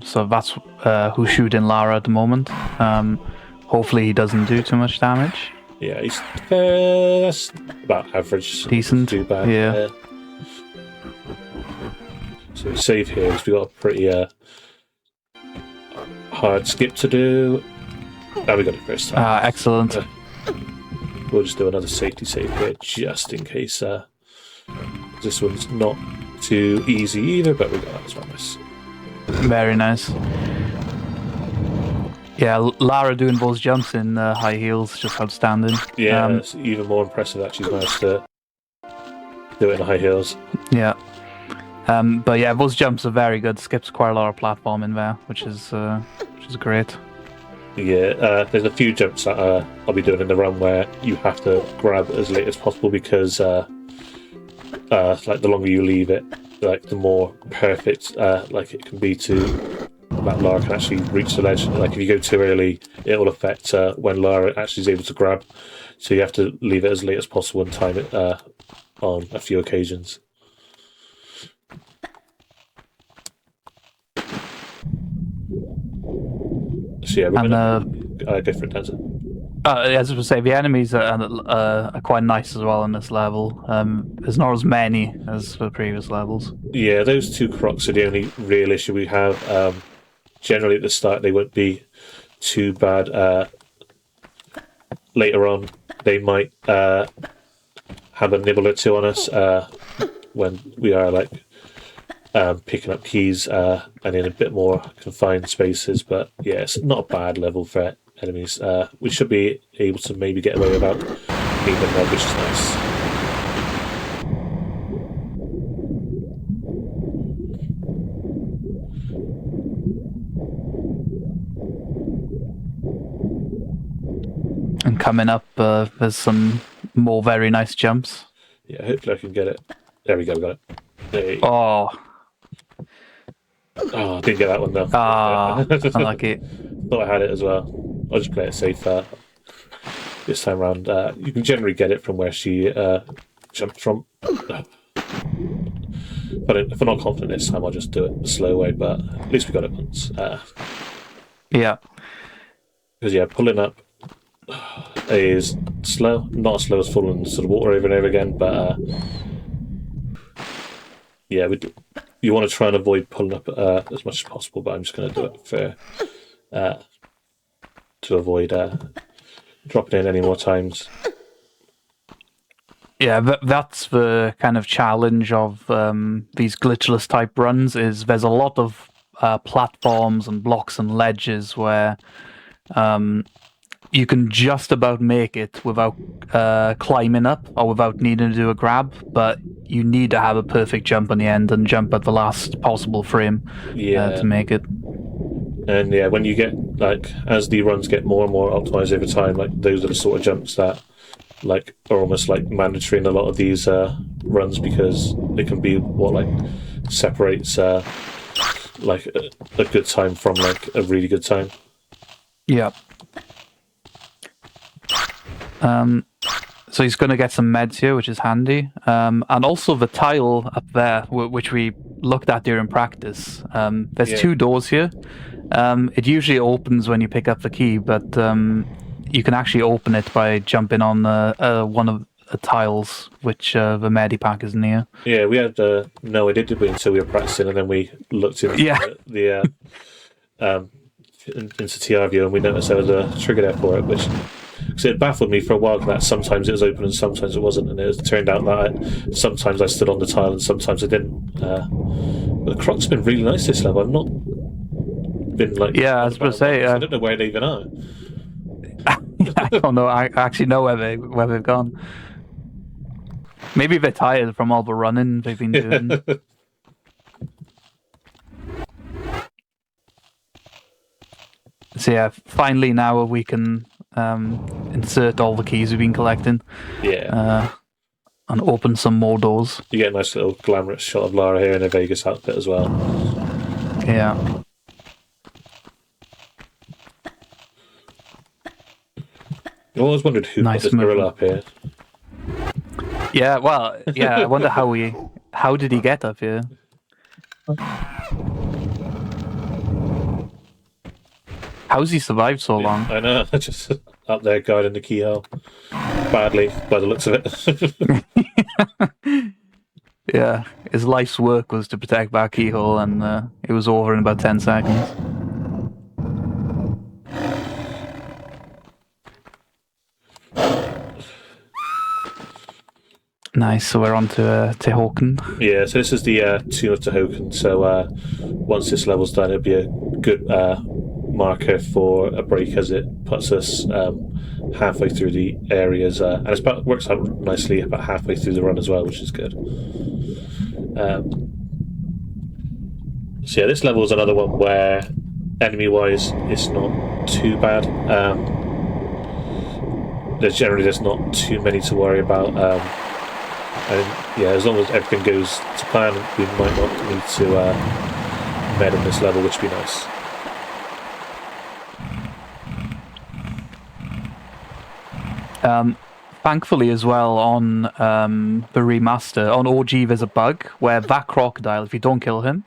So that's who's shooting Lara at the moment. Hopefully he doesn't do too much damage. Yeah, he's that's about average. Decent. Too bad. Yeah. So we save here because we got a pretty hard skip to do. Oh, we got it first time. Excellent. We'll just do another safety save here just in case. This one's not too easy either, but we got that as well. Nice. Very nice. Yeah, Lara doing those jumps in high heels, just outstanding. Yeah, it's even more impressive that she's managed to do it in high heels. Yeah. But yeah, those jumps are very good. Skips quite a lot of platform in there, which is great. Yeah, there's a few jumps that I'll be doing in the run where you have to grab as late as possible because like the longer you leave it, like the more perfect like it can be to that Lara can actually reach the ledge. Like if you go too early, it will affect when Lara actually is able to grab. So you have to leave it as late as possible and time it on a few occasions. So yeah, we're going different answer. As I was say, the enemies are quite nice as well in this level. There's not as many as the previous levels. Yeah, those 2 crocs are the only real issue we have. Generally at the start they won't be too bad. Later on they might have a nibble or two on us when we are like picking up keys and in a bit more confined spaces. But yeah, it's not a bad level for enemies. We should be able to maybe get away without needing them, which is nice. And coming up, there's some more very nice jumps. Yeah, hopefully I can get it. There we go, we got it. There you go. Oh, I didn't get that one though. Unlucky. Thought I had it as well. I'll just play it safe this time around. You can generally get it from where she jumped from. But if I'm not confident this time, I'll just do it the slow way. But at least we got it once. Yeah. Because yeah, pulling up is slow. Not as slow as falling sort of water over and over again, but yeah, you want to try and avoid pulling up as much as possible. But I'm just going to do it for to avoid dropping in any more times. Yeah, that's the kind of challenge of these glitchless type runs. Is there's a lot of platforms and blocks and ledges where you can just about make it without climbing up or without needing to do a grab, but you need to have a perfect jump on the end and jump at the last possible frame to make it. And yeah, when you get, like, as the runs get more and more optimized over time, like, those are the sort of jumps that, like, are almost, like, mandatory in a lot of these runs because they can be what, like, separates, like, a good time from, like, a really good time. Yeah. So he's going to get some meds here, which is handy. And also the tile up there, which we looked at during practice. There's 2 doors here. It usually opens when you pick up the key, but you can actually open it by jumping on one of the tiles, which the Medipack is near. Yeah, we had no idea, did we, until we were practicing, and then we looked into into TR view, and we noticed there was a trigger there for it, which... So it baffled me for a while that sometimes it was open and sometimes it wasn't, and it turned out that sometimes I stood on the tile and sometimes I didn't. But the Croc's been really nice this level. I've not been like... Yeah, I was going to say... I don't know where they even are. I don't know. I actually know where they've gone. Maybe they're tired from all the running they've been doing. So yeah, finally now we can insert all the keys we've been collecting. Yeah. And open some more doors. You get a nice little glamorous shot of Lara here in a Vegas outfit as well. Yeah. I always wondered who Nice put this gorilla up movement. here. Yeah, well, yeah, I wonder how did he get up here? How's he survived so long? I know, just up there guiding the keyhole. Badly, by the looks of it. Yeah, his life's work was to protect that keyhole, and it was over in about 10 seconds. Nice, so we're on to Tehoken. Yeah, so this is the Tomb of Tehoken. So once this level's done, it'll be a good marker for a break, as it puts us halfway through the areas, and it works out nicely about halfway through the run as well, which is good. So yeah, this level is another one where enemy-wise it's not too bad. There's not too many to worry about. And yeah, as long as everything goes to plan, we might not need to med on this level, which would be nice. Thankfully as well, on the remaster, on OG there's a bug where that crocodile, if you don't kill him,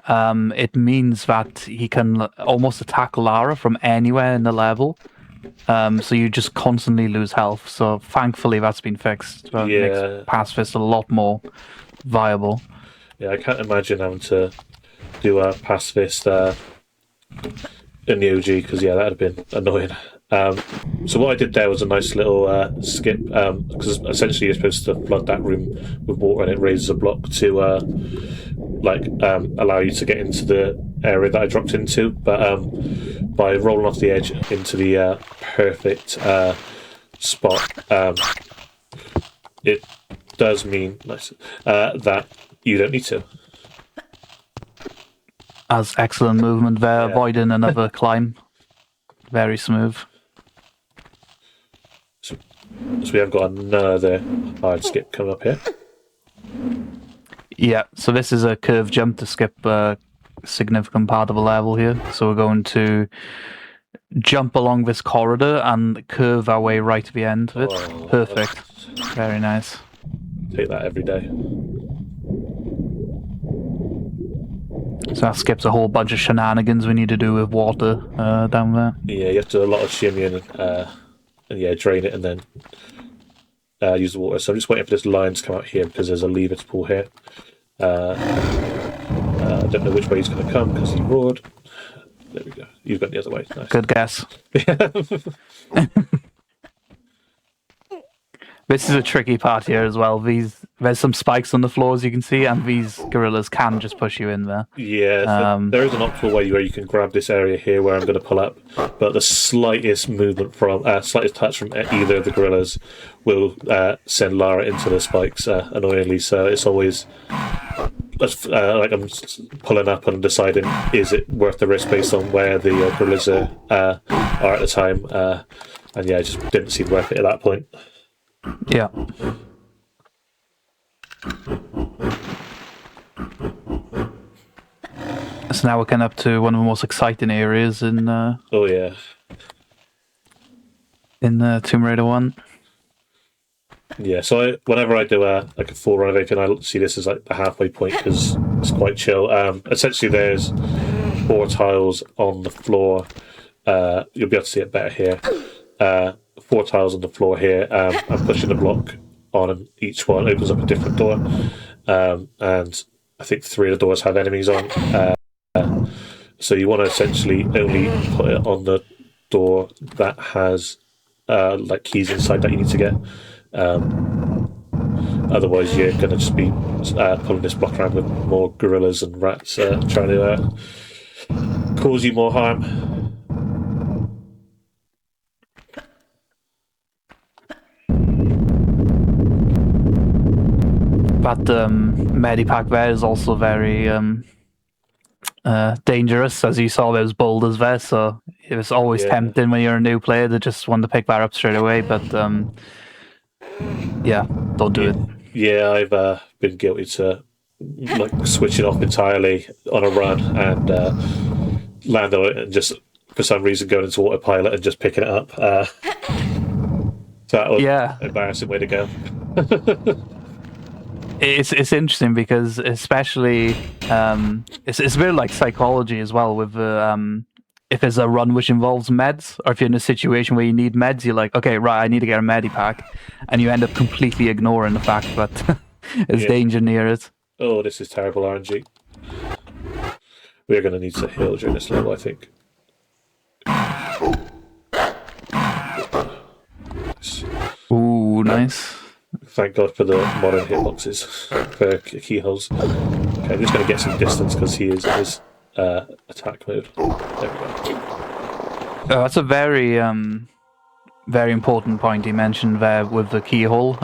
it means that he can almost attack Lara from anywhere in the level. So you just constantly lose health. So thankfully that's been fixed. That makes pacifist a lot more viable. Yeah, I can't imagine having to do a pacifist in the OG, because yeah, that'd have been annoying. So what I did there was a nice little skip, because essentially you're supposed to flood that room with water, and it raises a block to allow you to get into the area that I dropped into. But by rolling off the edge into the perfect spot, it does mean that you don't need to. As excellent movement there, avoiding another climb. Very smooth. So we have got another hard skip coming up here. Yeah, so this is a curved jump to skip a significant part of a level here. So we're going to jump along this corridor and curve our way right to the end of it. Oh, perfect. Very nice. Take that every day. So that skips a whole bunch of shenanigans we need to do with water down there. Yeah, you have to do a lot of shimmying and yeah, drain it and then use the water. So I'm just waiting for this line to come out here because there's a lever to pull here. I don't know which way he's going to come because he roared. There we go. You've got the other way. Nice. Good guess. This is a tricky part here as well. There's some spikes on the floor, as you can see, and these gorillas can just push you in there. Yeah, there is an optimal way where you can grab this area here where I'm going to pull up, but the slightest movement slightest touch from either of the gorillas will send Lara into the spikes, annoyingly. So it's always like I'm pulling up and deciding, is it worth the risk based on where the gorillas are at the time, and yeah, it just didn't seem worth it at that point. Yeah. So now we're kind of up to one of the most exciting areas in oh yeah, in Tomb Raider 1. Yeah, so whenever I do a full run of anything, I see this as like the halfway point because it's quite chill. Essentially, there's 4 tiles on the floor. You'll be able to see it better here. 4 tiles on the floor here. I'm pushing the block on, and each one opens up a different door. And I think 3 of the doors have enemies on. So you want to essentially only put it on the door that has like keys inside that you need to get. Otherwise, you're going to just be pulling this block around with more gorillas and rats trying to cause you more harm. But Medipack there is also very dangerous. As you saw, there's boulders there, so it was always tempting when you're a new player to just want to pick that up straight away. But yeah, don't do it. Yeah, I've been guilty to like switching off entirely on a run and land on it and just for some reason going into autopilot and just picking it up. So that was an embarrassing way to go. It's interesting because especially it's a bit like psychology as well with if there's a run which involves meds, or if you're in a situation where you need meds, you're like, okay, right, I need to get a medipack, and you end up completely ignoring the fact that there's danger near it. Oh, this is terrible RNG. We're going to need to heal during this level, I think. Ooh, nice. Thank God for the modern hitboxes for keyholes. Okay, I'm just going to get some distance because he is in his attack mode. There we go. That's a very very important point you mentioned there with the keyhole.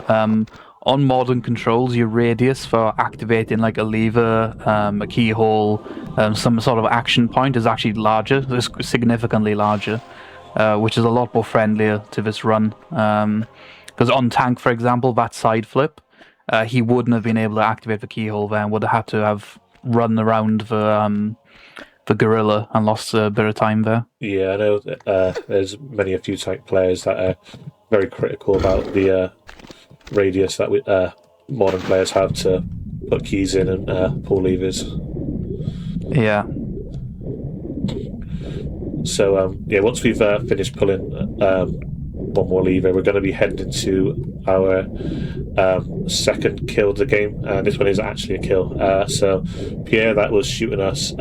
On modern controls, your radius for activating like a lever, a keyhole, some sort of action point is actually larger. It's significantly larger, which is a lot more friendlier to this run. Because on Tank, for example, that side flip, he wouldn't have been able to activate the keyhole there and would have had to have run around the gorilla and lost a bit of time there. Yeah, I know that, there's a few Tank players that are very critical about the radius that modern players have to put keys in and pull levers. Yeah. So, once we've finished pulling one more lever, we're going to be heading into our second kill of the game, and this one is actually a kill. So, Pierre, that was shooting us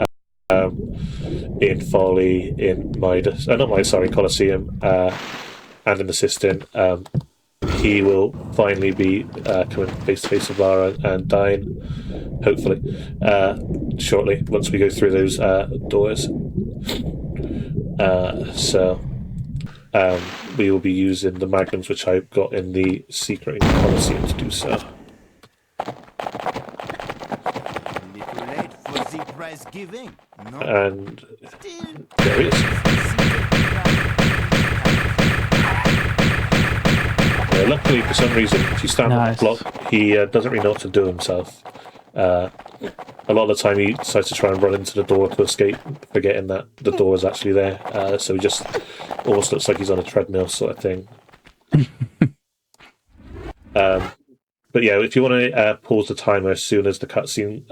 in Folly, in Coliseum, and in the Cistern. He will finally be coming face to face with Lara and dying, hopefully, shortly, once we go through those doors. We will be using the magnums, which I got in the secret in Coliseum to do so. Little late for the prize giving. No. And there he is. Luckily, for some reason, if you stand on the block, he doesn't really know what to do himself. A lot of the time, he decides to try and run into the door to escape, forgetting that the door is actually there. So he just almost looks like he's on a treadmill, sort of thing. But yeah, if you want to pause the timer as soon as the cutscene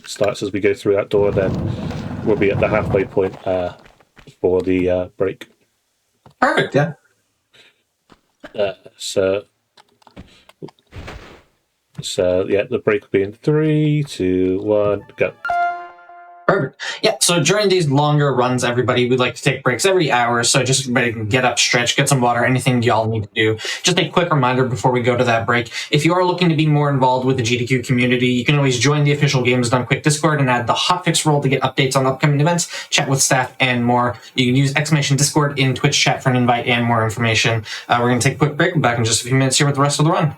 starts as we go through that door, then we'll be at the halfway point for the break. Perfect, yeah. So yeah, the break will be in 3, 2, 1, go. Perfect. Yeah, so during these longer runs, everybody, we like to take breaks every hour, so just everybody can get up, stretch, get some water, anything y'all need to do. Just a quick reminder before we go to that break. If you are looking to be more involved with the GDQ community, you can always join the official Games Done Quick Discord and add the Hotfix role to get updates on upcoming events, chat with staff, and more. You can use !Discord in Twitch chat for an invite and more information. We're going to take a quick break. We'll be back in just a few minutes here with the rest of the run.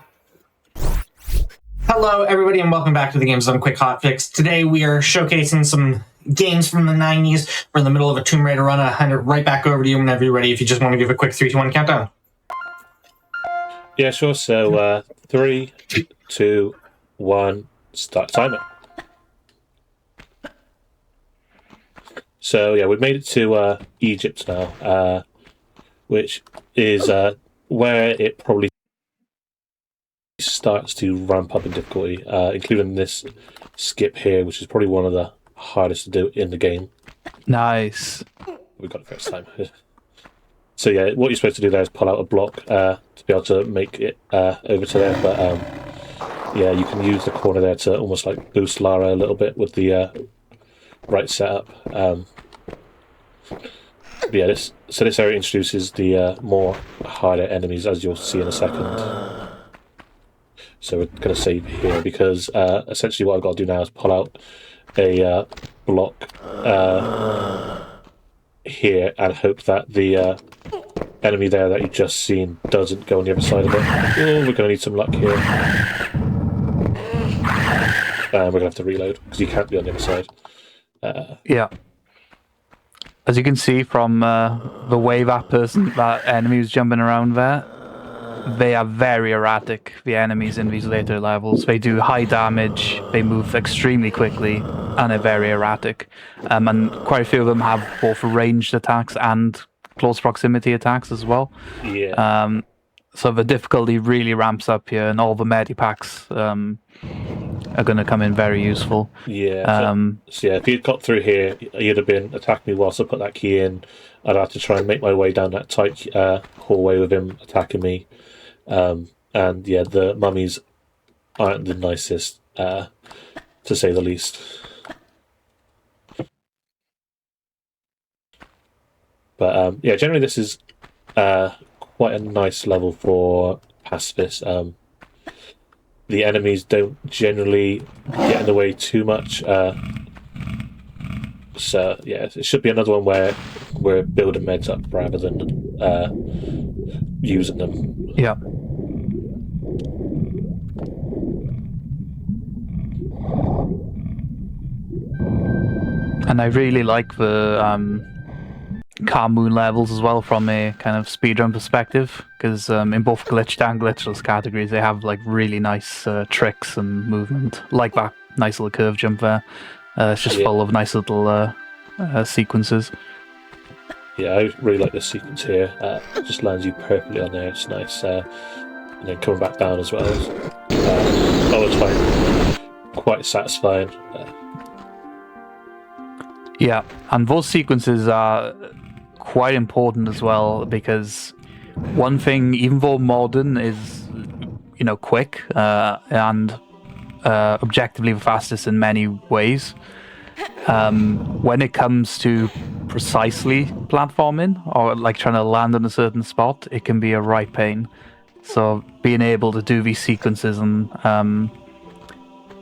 Hello, everybody, and welcome back to the Games Done Quick Hotfix. Today, we are showcasing some games from the 90s. We're in the middle of a Tomb Raider run. I'll hand it right back over to you whenever you're ready, if you just want to give a quick 3, 2, 1 countdown. Yeah, sure. So, 3, 2, 1, start timer. So, yeah, we've made it to Egypt now, which is where it probably starts to ramp up in difficulty, including this skip here, which is probably one of the hardest to do in the game. Nice. We got it first time. So yeah, what you're supposed to do there is pull out a block to be able to make it over to there. But yeah, you can use the corner there to almost like boost Lara a little bit with the right setup. Yeah, this area introduces the more harder enemies, as you'll see in a second. So we're going to save here because essentially what I've got to do now is pull out a block here and hope that the enemy there that you've just seen doesn't go on the other side of it. Oh, we're going to need some luck here. And we're going to have to reload because you can't be on the other side. Yeah. As you can see from the way that enemy was jumping around there, they are very erratic, the enemies in these later levels. They do high damage, they move extremely quickly, and they're very erratic. And quite a few of them have both ranged attacks and close proximity attacks as well. Yeah. So the difficulty really ramps up here, and all the medipacks are going to come in very useful. Yeah. So if you'd got through here, you'd have been attacking me whilst I put that key in. I'd have to try and make my way down that tight hallway with him attacking me. And yeah, the mummies aren't the nicest, to say the least. But yeah, generally this is quite a nice level for pacifists. The enemies don't generally get in the way too much. So yeah, it should be another one where we're building meds up rather than using them. Yeah. And I really like the Car Moon levels as well from a kind of speedrun perspective, because in both glitched and glitchless categories they have like really nice tricks and movement, like that nice little curve jump there. It's just full of nice little sequences. Yeah, I really like this sequence here. It just lands you perfectly on there. It's nice. And then coming back down as well. I was find quite satisfying. Yeah, and those sequences are quite important as well, because one thing, even though modern is, you know, quick and objectively the fastest in many ways, when it comes to precisely platforming or like trying to land in a certain spot, it can be a right pain. So being able to do these sequences and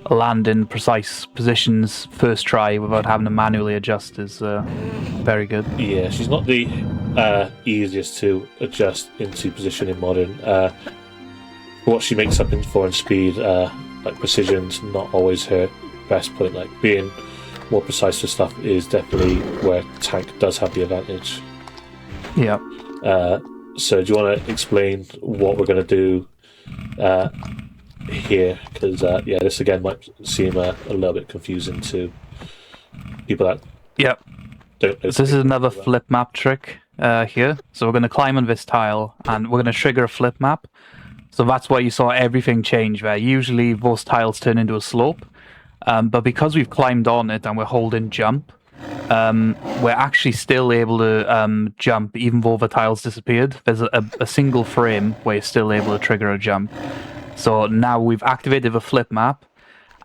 land in precise positions first try without having to manually adjust is very good. Yeah, she's not the easiest to adjust into position in modern. What she makes up for in speed, like precision's not always her best point. Like being more precise for stuff is definitely where tank does have the advantage. Yeah. So do you want to explain what we're going to do here? Because yeah, this again might seem a little bit confusing to people that don't know. So this is another flip map trick here. So we're going to climb on this tile and we're going to trigger a flip map. So that's why you saw everything change there. Usually those tiles turn into a slope, but because we've climbed on it and we're holding jump, we're actually still able to jump even though the tiles disappeared. There's a single frame where you're still able to trigger a jump. So now we've activated the flip map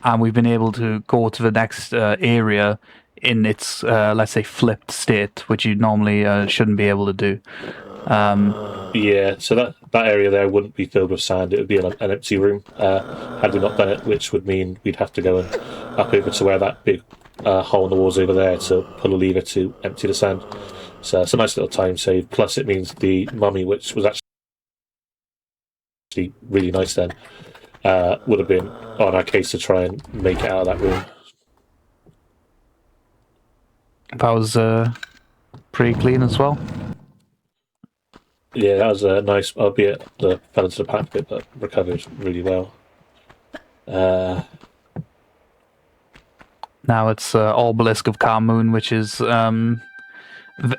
and we've been able to go to the next area in its, let's say, flipped state, which you normally shouldn't be able to do. Yeah, so that area there wouldn't be filled with sand. It would be an empty room had we not done it, which would mean we'd have to go and up over to where that big hole in the walls over there to pull a lever to empty the sand. So it's a nice little time save. Plus it means the mummy, which was actually really nice then, would have been on our case to try and make it out of that room. That was pretty clean as well. Yeah, that was a nice, albeit the fell into the pack bit, but recovered really well. Now it's Obelisk of Car Moon, which is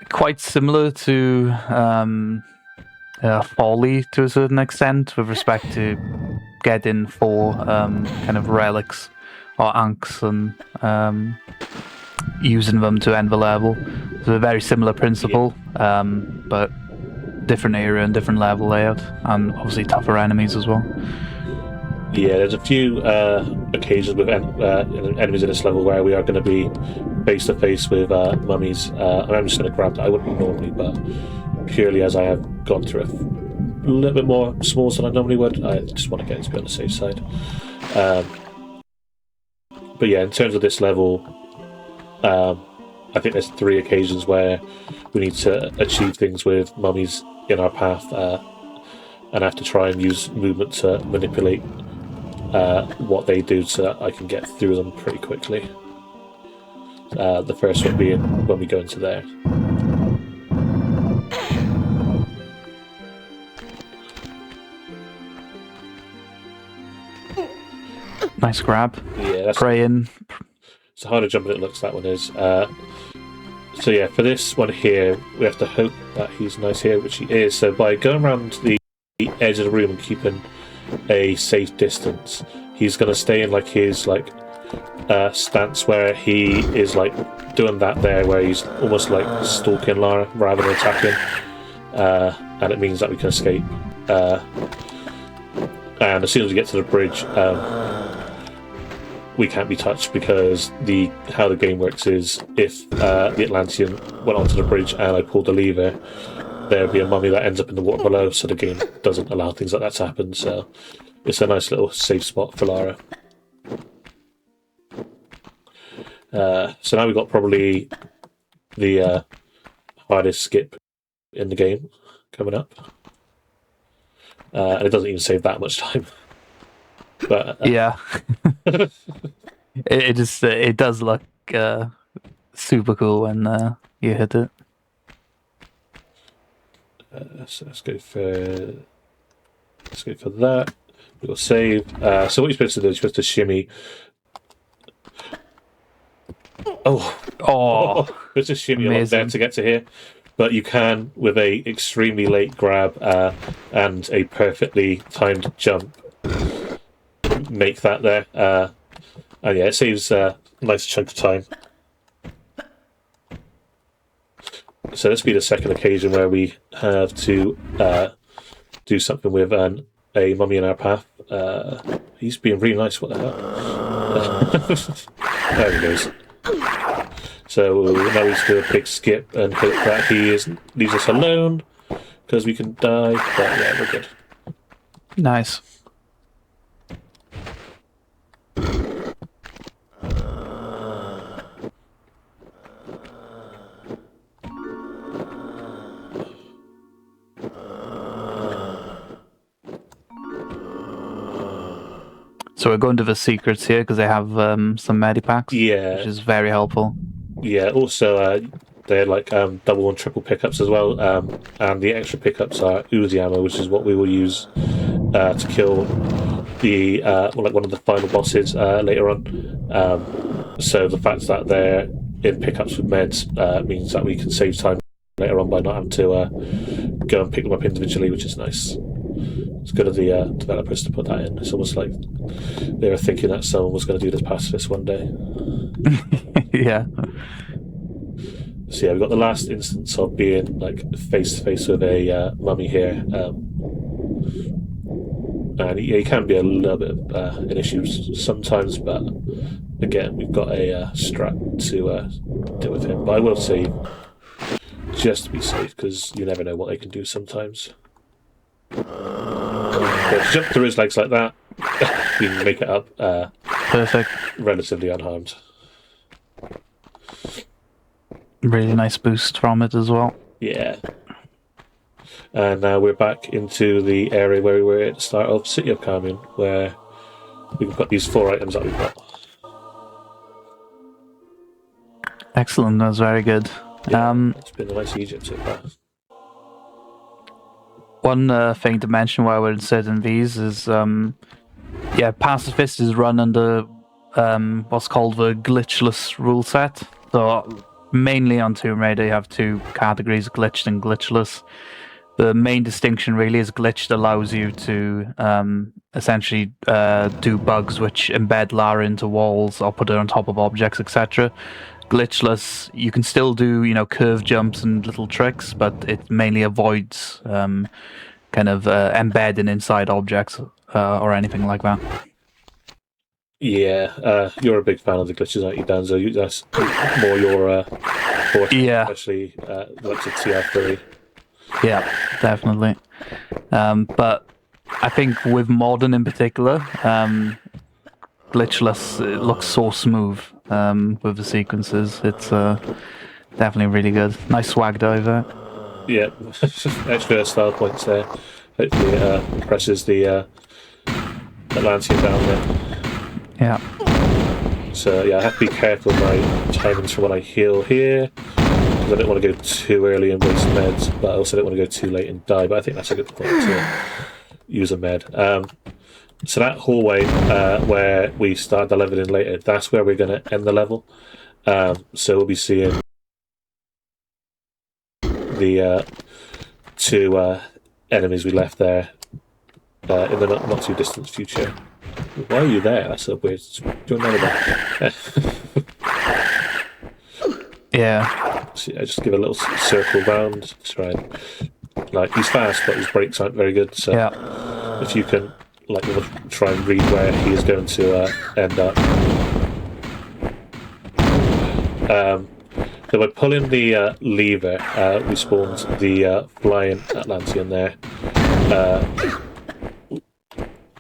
quite similar to Folly to a certain extent with respect to getting 4 kind of relics or ankhs and using them to end the level. So a very similar principle, but different area and different level layout, and obviously tougher enemies as well. Yeah, there's a few occasions with enemies in this level where we are going to be face to face with mummies, and I'm just going to grab that. I wouldn't normally, but purely as I have gone through a little bit more smalls than I normally would, I just want to get to be on the safe side. But yeah, in terms of this level, I think there's 3 occasions where we need to achieve things with mummies in our path, and have to try and use movement to manipulate what they do so that I can get through them pretty quickly. The first one being when we go into there. Nice grab. Yeah, that's Praying. it's harder jump than it looks. That one is. So yeah, for this one here, we have to hope that he's nice here, which he is. So by going around the edge of the room and keeping a safe distance, he's going to stay in like his stance where he is like doing that there, where he's almost like stalking Lara rather than attacking, and it means that we can escape. And as soon as we get to the bridge, we can't be touched, because how the game works is if the Atlantean went onto the bridge and I pulled the lever, there'd be a mummy that ends up in the water below, so the game doesn't allow things like that to happen. So it's a nice little safe spot for Lara. So now we've got probably the hardest skip in the game coming up. And it doesn't even save that much time. But Yeah. It does look super cool when you hit it. So let's go for that. We'll save. So what you're supposed to do is you're supposed to shimmy. Oh, It's just shimmy along there to get to here. But you can, with a extremely late grab and a perfectly timed jump, make that there. And yeah, it saves a nice chunk of time. So this will be the second occasion where we have to do something with a mummy in our path. He's being really nice. What the hell? There he goes. So now we just do a big skip and hope that he leaves us alone, because we can die. But yeah, we're good. nice. So we're going to the secrets here because they have some medipacks, which is very helpful. Yeah, also they had like double and triple pickups as well, and the extra pickups are Uzi ammo, which is what we will use to kill the one of the final bosses later on. So the fact that they're in pickups with meds means that we can save time later on by not having to go and pick them up individually, which is nice. It's good of the developers to put that in. It's almost like they were thinking that someone was going to do this pacifist one day. Yeah. So yeah, we've got the last instance of being like face to face with a mummy here, and he can be a little bit of an issue sometimes. But again, we've got a strat to deal with him. But I will save just to be safe, because you never know what they can do sometimes. But to jump through his legs like that, you can make it up. Perfect. Relatively unharmed. Really nice boost from it as well. Yeah. And now we're back into the area where we were at the start of City of Carmine, where we've got these 4 items that we've got. Excellent, that's very good. Yeah, it's been a nice Egypt so far. One thing to mention while we're inserting these is, Pacifist is run under what's called the glitchless rule set. So mainly on Tomb Raider you have 2 categories, glitched and glitchless. The main distinction really is glitched allows you to essentially do bugs which embed Lara into walls or put her on top of objects, etc. Glitchless, you can still do, curve jumps and little tricks, but it mainly avoids embedding inside objects or anything like that. Yeah, you're a big fan of the glitches, aren't you, Dan? So that's more your portion, especially like the TR3. Yeah, definitely. But I think with modern in particular, glitchless, it looks so smooth with the sequences. It's definitely really good. Nice swag diver. Yeah, extra style points there. Hopefully it presses the Atlantean down there. Yeah. So yeah, I have to be careful with my timings for when I heal here, because I don't want to go too early and waste meds, but I also don't want to go too late and die. But I think that's a good point to use a med. So that hallway where we start the level in later, that's where we're going to end the level. So we'll be seeing the two enemies we left there in the not too distant future. Why are you there? That's so weird. Do you know that? Yeah. So I just give a little circle round. Try and, like, he's fast, but his brakes aren't very good. So Yeah. if you can, like, try and read where he is going to end up. So by pulling the lever, we spawned the flying Atlantean there.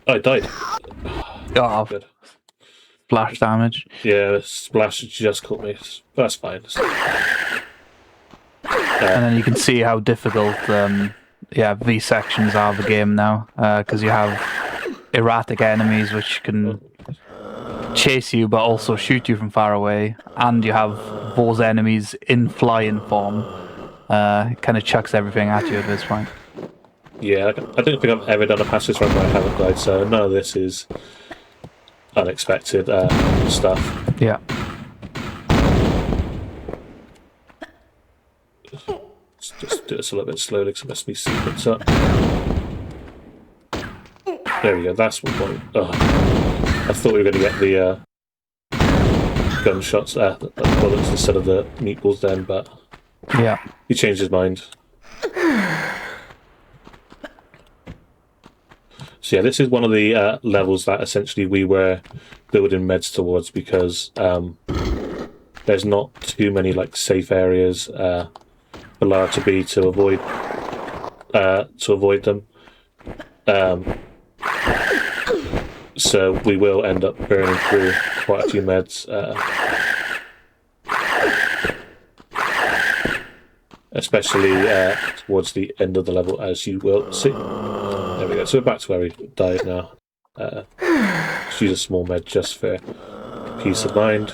I died. Oh, Good. splash damage. Yeah, splash just caught me. That's fine. And then you can see how difficult, V sections are of the game now, because you have erratic enemies which can chase you but also shoot you from far away, and you have those enemies in flying form. It kind of chucks everything at you at this point. Yeah, I don't think I've ever done a pass this run where I haven't died, so none of this is unexpected stuff. Yeah. Just do this a little bit slowly because it messed me sequence up. There we go, that's what. I thought we were going to get the gunshots, the bullets instead of the meatballs then, but yeah, he changed his mind. So yeah, this is one of the levels that essentially we were building meds towards, because there's not too many like safe areas for Lara to be to avoid them. So we will end up burning through quite a few meds, especially towards the end of the level, as you will see. There we go. So we're back to where we died now. Let's use a small med just for peace of mind.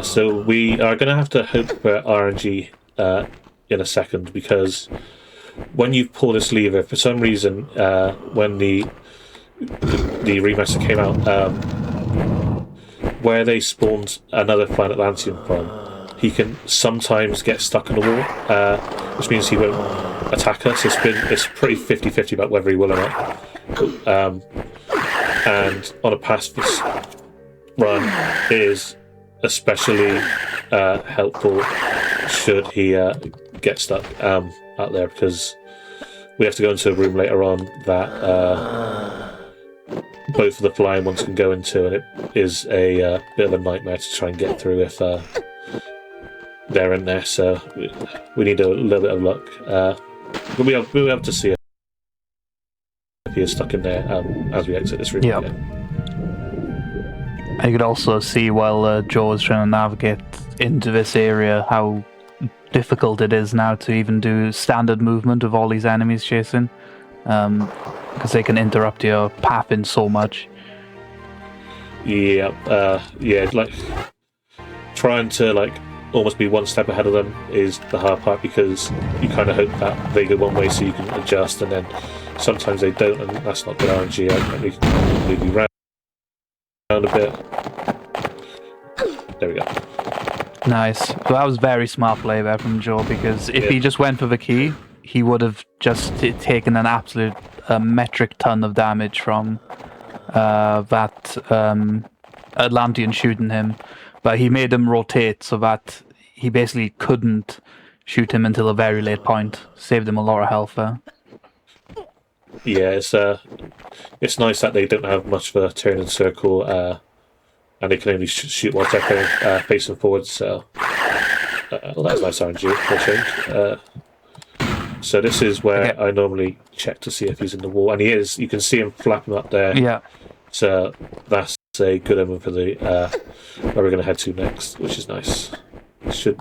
So we are going to have to hope for RNG in a second, because when you pull this lever, for some reason, when the remaster came out, where they spawned another Flying Atlantean from, he can sometimes get stuck in the wall, which means he won't attack us. It's pretty 50-50 about whether he will or not. And on a pass this run is especially helpful should he get stuck out there, because we have to go into a room later on that both of the flying ones can go into, and it is a bit of a nightmare to try and get through if they're in there. So we need a little bit of luck. We'll be able to see if he is stuck in there as we exit this room. Yeah. You could also see while Joe is trying to navigate into this area how difficult it is now to even do standard movement of all these enemies chasing, because they can interrupt your path in so much. Yeah, like trying to like almost be one step ahead of them is the hard part, because you kind of hope that they go one way so you can adjust, and then sometimes they don't, and that's not good RNG. And we can move you round a bit. There we go. Nice. So that was very smart play there from Joe, because if he just went for the key, he would have just taken an absolute metric ton of damage from that Atlantean shooting him. But he made him rotate so that he basically couldn't shoot him until a very late point. Saved him a lot of health there. Yeah, it's nice that they don't have much of a turn and circle, and they can only shoot while they're facing forward. So well, that's nice RNG for a change. So this is where I normally check to see if he's in the wall, and he is. You can see him flapping up there. Yeah. So that's a good omen for the where we're going to head to next, which is nice. It should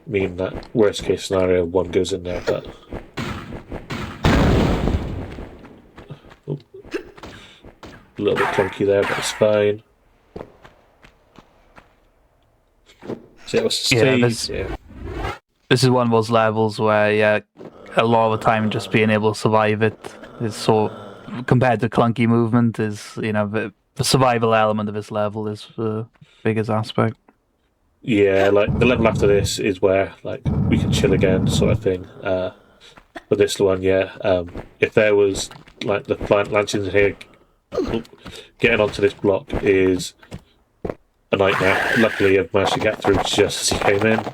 mean that worst case scenario one goes in there, but a little bit clunky there, but it's fine. So this is one of those levels where a lot of the time just being able to survive it is so compared to clunky movement, is the survival element of this level is the biggest aspect. Yeah, like the level after this is where like we can chill again, sort of thing. But this one, yeah, if there was like the plant lanterns here, getting onto this block is a nightmare. Luckily, I've managed to get through just as he came in.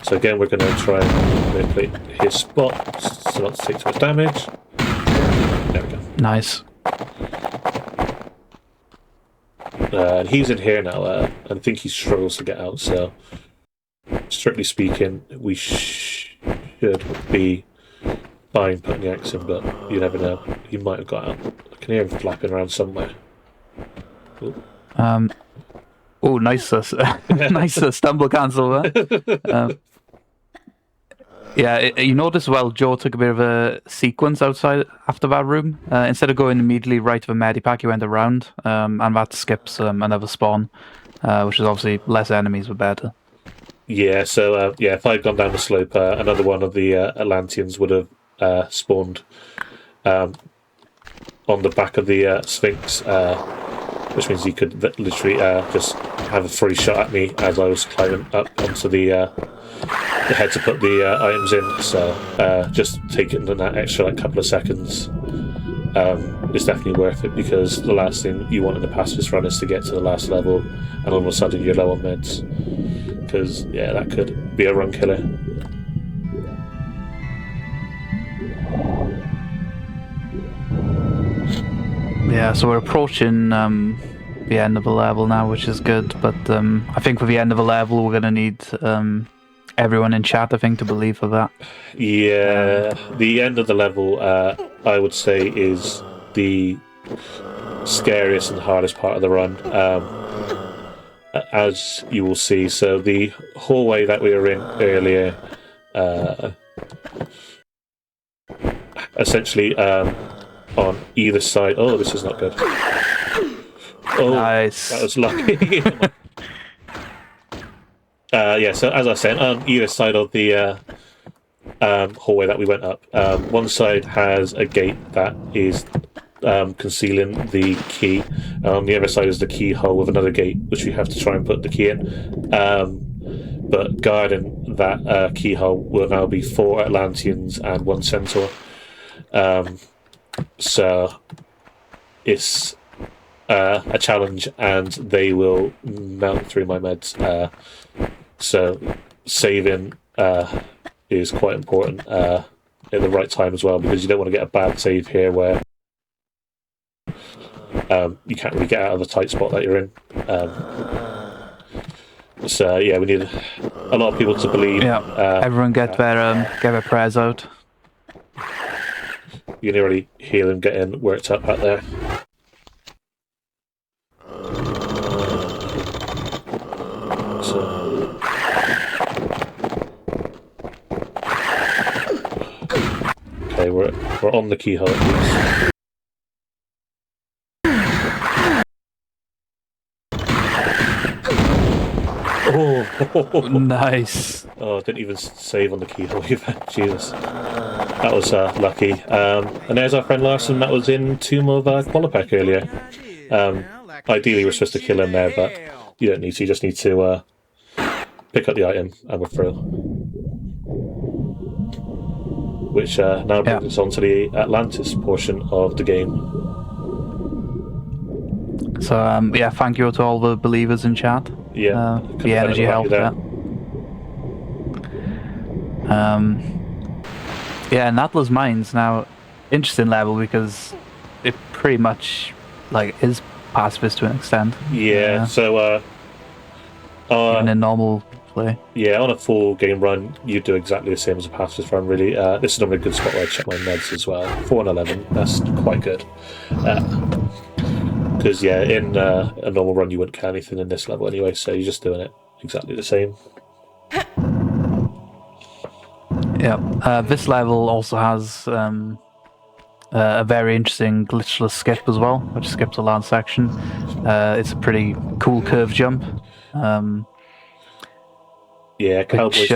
So again, we're going to try and manipulate his spot so not to take too much damage. There we go. Nice. And he's in here now, and I think he struggles to get out. So, strictly speaking, we should be fine putting the axe in, but you never know. He might have got out. I can hear him flapping around somewhere. Ooh. Oh, nice, nice stumble cancel there. Yeah, you notice well, Joe took a bit of a sequence outside after that room. Instead of going immediately right to the medipack, he went around, and that skips another spawn, which is obviously less enemies, but better. Yeah, so if I'd gone down the slope, another one of the Atlanteans would have spawned on the back of the Sphinx, which means he could literally just have a free shot at me as I was climbing up onto the head to put the items in. So just taking that extra couple of seconds is definitely worth it, because the last thing you want in the pacifist run is to get to the last level and all of a sudden you're low on meds, because yeah, that could be a run killer. Yeah, so we're approaching the end of the level now, which is good, but I think for the end of the level we're going to need everyone in chat, I think, to believe for that. Yeah, the end of the level, I would say, is the scariest and hardest part of the run, as you will see. So the hallway that we were in earlier, essentially on either side. Oh, this is not good. Oh, nice. That was lucky. Yeah, so as I said, on either side of the hallway that we went up, one side has a gate that is concealing the key. On the other side is the keyhole with another gate, which we have to try and put the key in. But guarding that keyhole will now be 4 Atlanteans and 1 Centaur. So it's a challenge, and they will melt through my meds. So saving is quite important at the right time as well, because you don't want to get a bad save here where you can't really get out of the tight spot that you're in. So yeah, we need a lot of people to believe. Yeah, everyone get their prayers out. You can already hear them getting worked up out there. So, okay, we're on the keyhole. Oh, nice. Oh, I didn't even save on the keyhole either. Jesus. That was lucky. And there's our friend Larson that was in Tomb of Qualipec earlier. Ideally, we're supposed to kill him there, but you don't need to. You just need to pick up the item and we're through. Which now brings us on to the Atlantis portion of the game. So, yeah, thank you to all the believers in chat. Yeah. The energy helped. Yeah, and Atlas Mines now, interesting level because it pretty much is pacifist to an extent. Yeah, so even in normal play. Yeah, on a full game run, you do exactly the same as a pacifist run, really. This is normally a good spot where I check my meds as well. 4 and 11, that's quite good. Because, yeah, in a normal run, you wouldn't kill anything in this level anyway, so you're just doing it exactly the same. Yeah, this level also has a very interesting glitchless skip as well, which skips a large section. It's a pretty cool curve jump. Yeah, Cowboys. It's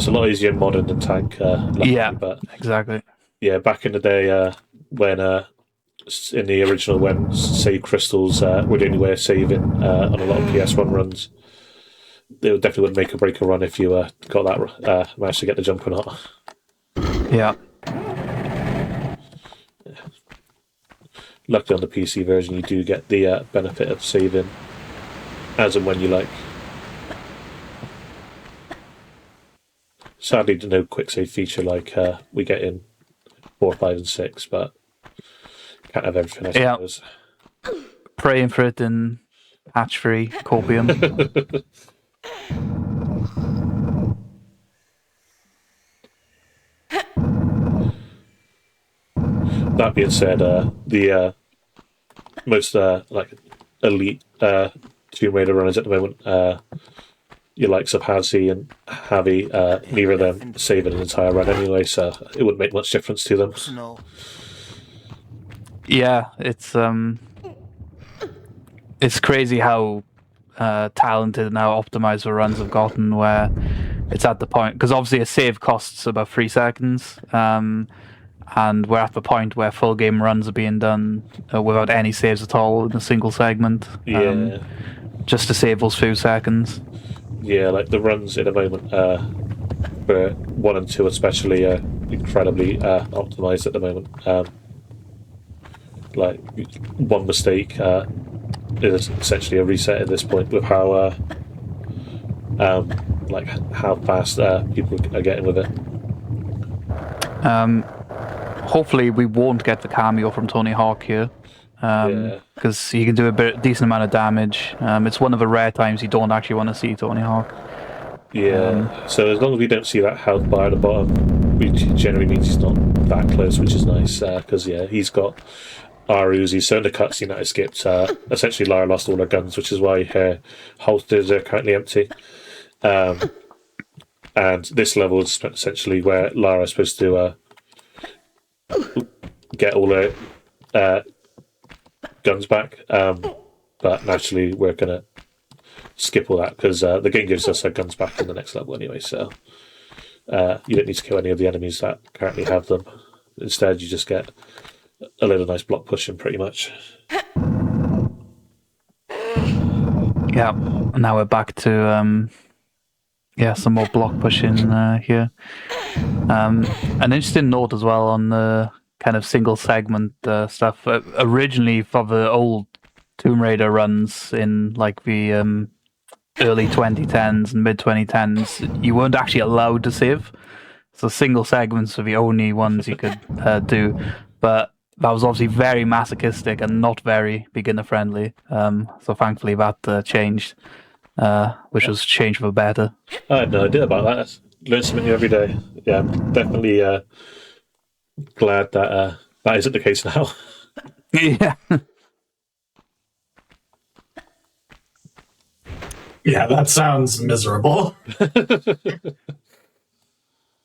a lot easier in modern than tank. Luckily, yeah, but exactly. Yeah, back in the day, when in the original, when save crystals were the only way of saving on a lot of PS1 runs, they definitely wouldn't make or break a run if you got that managed to get the jump or not. Yeah. Luckily on the PC version, you do get the benefit of saving as and when you like. Sadly, no quick save feature like we get in 4, 5, and 6, but can't have everything, I suppose. Praying for it in patch-free copium. That being said, the most like elite Tomb Raider runners at the moment, your likes of Hazy and Javi, neither of them save an entire run anyway, so it wouldn't make much difference to them. Yeah, it's crazy how talented and how optimized the runs have gotten, where it's at the point, because obviously a save costs about 3 seconds, and we're at the point where full game runs are being done without any saves at all in a single segment. Just to save those few seconds. Yeah, like the runs in a moment for 1 and 2 especially are incredibly optimized at the moment. Like one mistake is essentially a reset at this point with how like how fast people are getting with it. Hopefully we won't get the cameo from Tony Hawk here, because he can do decent amount of damage. It's one of the rare times you don't actually want to see Tony Hawk. So as long as we don't see that health bar at the bottom, which generally means he's not that close, which is nice, because he's got R Uzi. So in the cutscene that I skipped, essentially Lara lost all her guns, which is why her holsters are currently empty. And this level is essentially where Lara is supposed to get all her guns back, but naturally we're gonna skip all that because the game gives us our guns back in the next level anyway, so you don't need to kill any of the enemies that currently have them. Instead you just get a little nice block pushing pretty much. Yeah, now we're back to some more block pushing here. An interesting note as well on the kind of single segment stuff. Originally, for the old Tomb Raider runs in like the early 2010s and mid 2010s, you weren't actually allowed to save. So single segments were the only ones you could do. But that was obviously very masochistic and not very beginner friendly. So thankfully that changed. Which was changed for the better. I had no idea about that. Learn something new every day. Yeah, I'm definitely glad that that isn't the case now. Yeah. Yeah, that sounds miserable.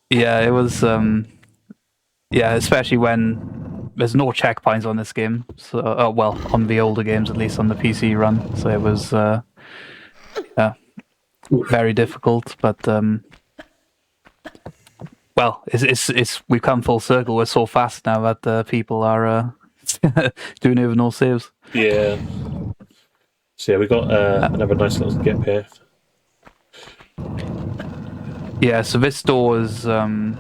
Yeah, it was. Especially when there's no checkpoints on this game. So, on the older games, at least on the PC run. So it was. Very difficult, but it's we've come full circle. We're so fast now that people are doing over no saves. Yeah. So yeah, we got another nice little skip here. Yeah, so this door is on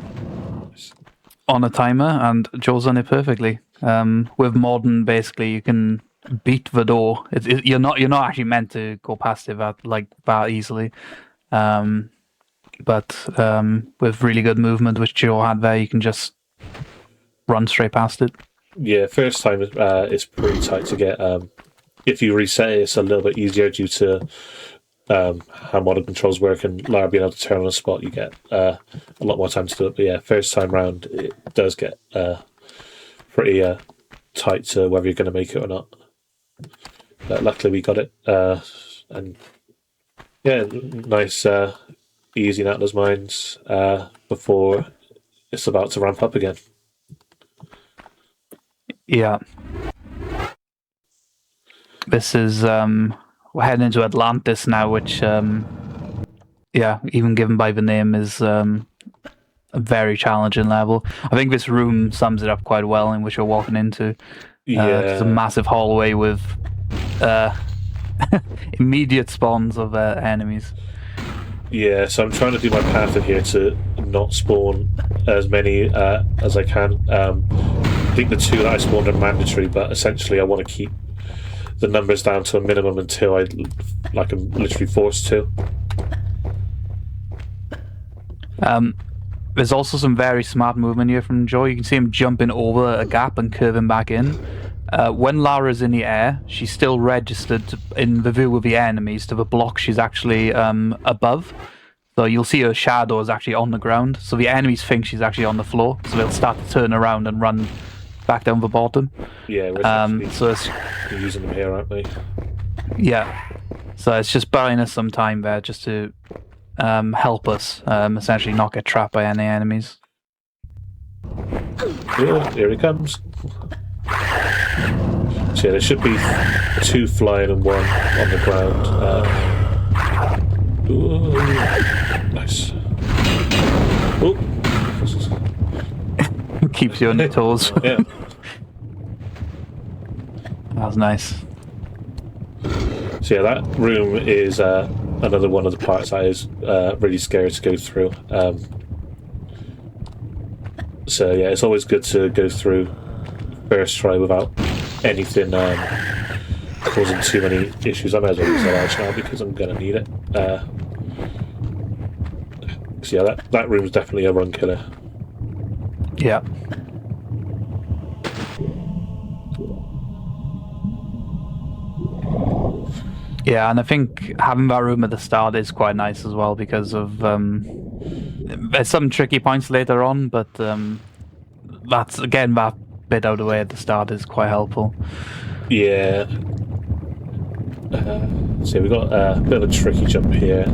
a timer, and Joe's done it perfectly. With modern, basically, you can beat the door. You're not actually meant to go past it that easily, but with really good movement, which Joe had there, you can just run straight past it. Yeah, first time it's pretty tight to get. If you reset it, it's a little bit easier due to how modern controls work, and Lara being able to turn on a spot, you get a lot more time to do it. But yeah, first time round, it does get pretty tight to whether you're going to make it or not. But luckily we got it, and yeah, nice easing out those mines before it's about to ramp up again. Yeah, this is we're heading into Atlantis now, which even given by the name is a a very challenging level. I think this room sums it up quite well, in which you're walking into. It's a massive hallway with immediate spawns of enemies. Yeah, so I'm trying to do my path in here to not spawn as many as I can. I think the 2 that I spawned are mandatory, but essentially I want to keep the numbers down to a minimum until I'm literally forced to. There's also some very smart movement here from Joy. You can see him jumping over a gap and curving back in. When Lara's in the air, she's still registered in the view of the enemies to the block she's actually above. So you'll see her shadow is actually on the ground. So the enemies think she's actually on the floor. So they'll start to turn around and run back down the bottom. Yeah, so it's using them here, aren't we? Yeah. So it's just buying us some time there just to help us essentially not get trapped by any enemies. Yeah, here he comes. So yeah, there should be 2 flying and 1 on the ground. Ooh, nice. Ooh. Keeps you on your toes. Yeah. That was nice. So yeah, that room is another one of the parts that is really scary to go through. So yeah, it's always good to go through first try without anything causing too many issues. I might as well use that edge now because I'm going to need it. So yeah, that room's definitely a run killer. Yeah. Yeah, and I think having that room at the start is quite nice as well because of there's some tricky points later on, but that's again that bit out of the way at the start is quite helpful. Yeah. So we've got a bit of a tricky jump here.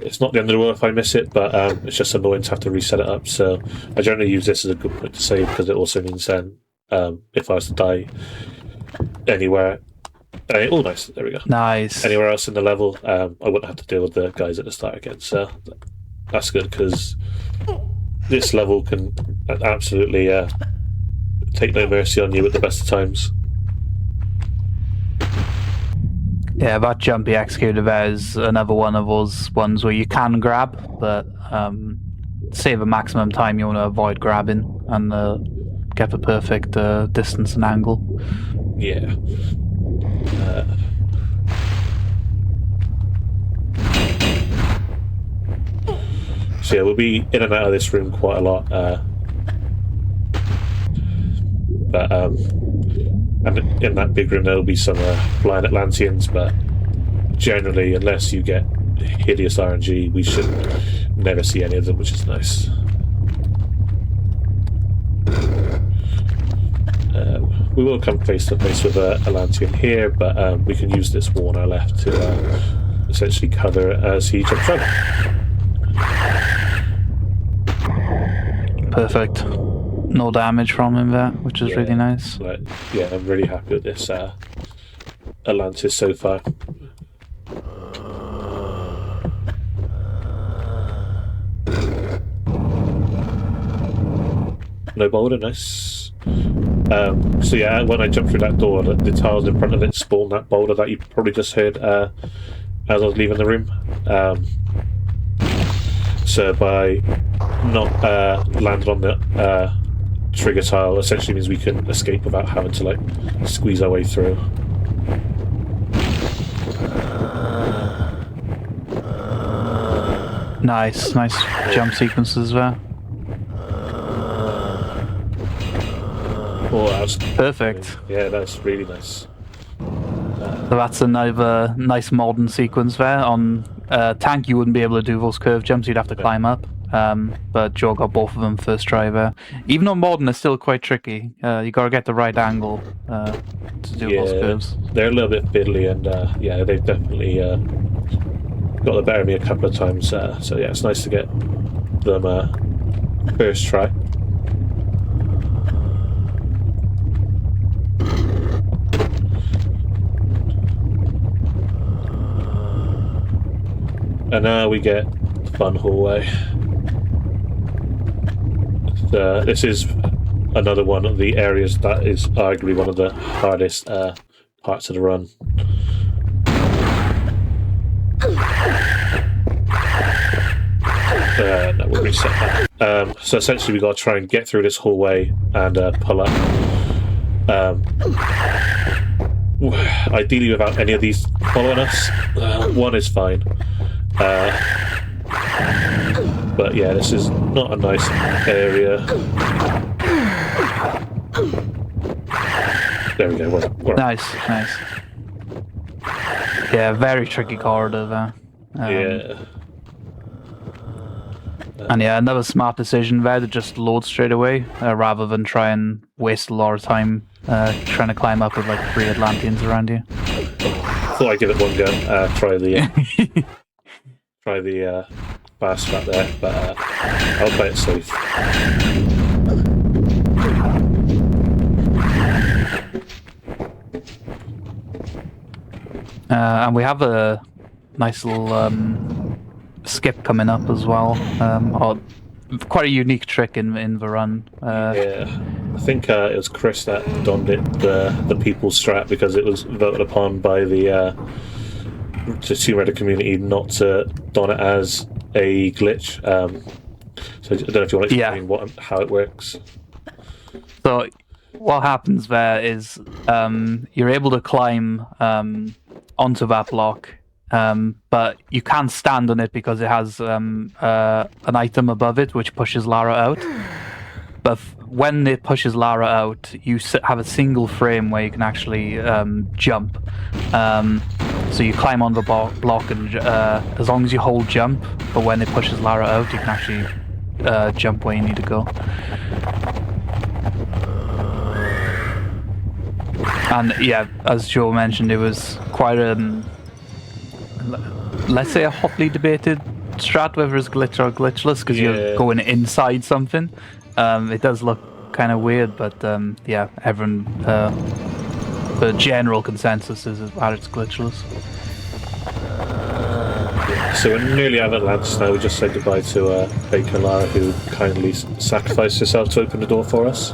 It's not the end of the world if I miss it, but it's just annoying to have to reset it up. So I generally use this as a good point to save because it also means then if I was to die anywhere. Oh, nice. There we go. Nice. Anywhere else in the level, I wouldn't have to deal with the guys at the start again. So that's good because this level can absolutely take no mercy on you at the best of times. Yeah, that jump he executed there is another one of those ones where you can grab, but save the maximum time you want to avoid grabbing and get the perfect distance and angle. Yeah. So yeah, we'll be in and out of this room quite a lot. But and in that big room there'll be some flying Atlanteans, but generally, unless you get hideous RNG, we should never see any of them, which is nice. We will come face to face with Atlantean here, but we can use this wall on our left to essentially cover as he jumps out. Perfect. No damage from him there, which is really nice. Yeah, I'm really happy with this Atlantis so far. No boulder, nice. So yeah, when I jumped through that door, the tiles in front of it spawned that boulder that you probably just heard as I was leaving the room. So by not landing on the trigger tile, essentially means we can escape without having to squeeze our way through. Nice jump sequences there. Oh, that was perfect. Yeah, that's really nice. So that's another nice modern sequence there. On tank, you wouldn't be able to do those curve jumps; you'd have to climb up. But Joe got both of them first try there. Even on modern, it's still quite tricky. You got to get the right angle to do those curves. They're a little bit fiddly, and yeah, they've definitely got the better of me a couple of times. So yeah, it's nice to get them first try. And now we get fun hallway. This is another one of the areas that is arguably one of the hardest parts of the run. No, we'll reset that. So essentially, we got to try and get through this hallway and pull up. Ideally, without any of these following us. One is fine. But yeah, this is not a nice area. There we go. We're Nice. Yeah, very tricky corridor there. yeah. And yeah, another smart decision there to just load straight away, rather than try and waste a lot of time trying to climb up with like 3 Atlanteans around you. Thought I'd give it one go. Try the fast trap there, but I'll play it safe. And we have a nice little skip coming up as well. Or quite a unique trick in the run. Yeah, I think it was Chris that donned it the people's strat because it was voted upon by the Tomb Raider community not to don it as a glitch. So I don't know if you want to explain how it works. So what happens there is you're able to climb onto that block, but you can't stand on it because it has an item above it which pushes Lara out. But when it pushes Lara out, you have a single frame where you can actually jump. So you climb on the block, and as long as you hold jump, but when it pushes Lara out, you can actually jump where you need to go. And yeah, as Joe mentioned, it was quite let's say a hotly debated strat, whether it's glitch or glitchless, because you're going inside something. It does look kind of weird, but yeah, everyone, the general consensus is that it's glitchless. So we're nearly out of Atlantis now. We just said goodbye to Baker and Lara, who kindly sacrificed herself to open the door for us.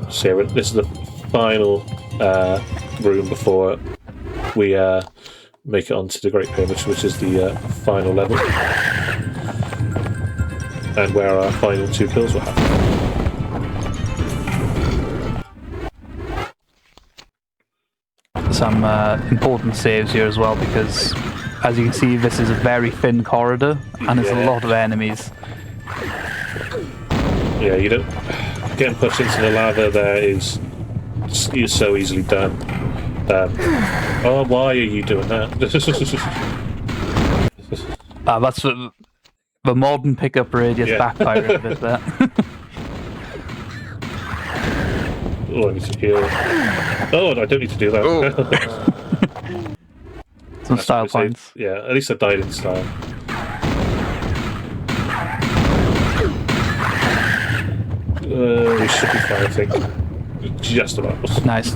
So yeah, this is the final room before we make it onto the Great Pyramid, which is the final level, and where our final 2 kills will happen. Some important saves here as well, because as you can see, this is a very thin corridor and there's a lot of enemies. Yeah, you don't getting pushed into the lava there is so easily done. Oh, why are you doing that? That's the modern pickup radius backfired a bit there. Oh, I need to heal. Oh, I don't need to do that. Some style points. Yeah, at least I died in style. We should be fine, I think. Just about. Nice.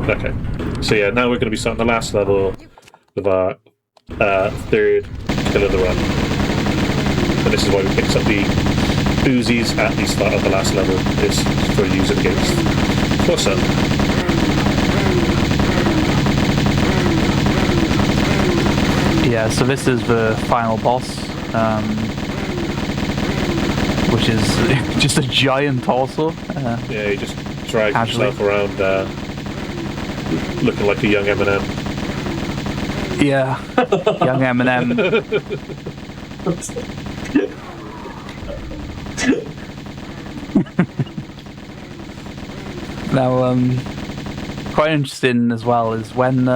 Okay. So yeah, now we're going to be starting the last level with our 3rd kill of the run. And this is why we picked up the Uzis at the start of the last level, is for use against Plus-Up. Yeah, so this is the final boss, which is just a giant torso. Yeah, you just drag yourself around looking like a young Eminem. Yeah, young Eminem. Now, quite interesting as well is when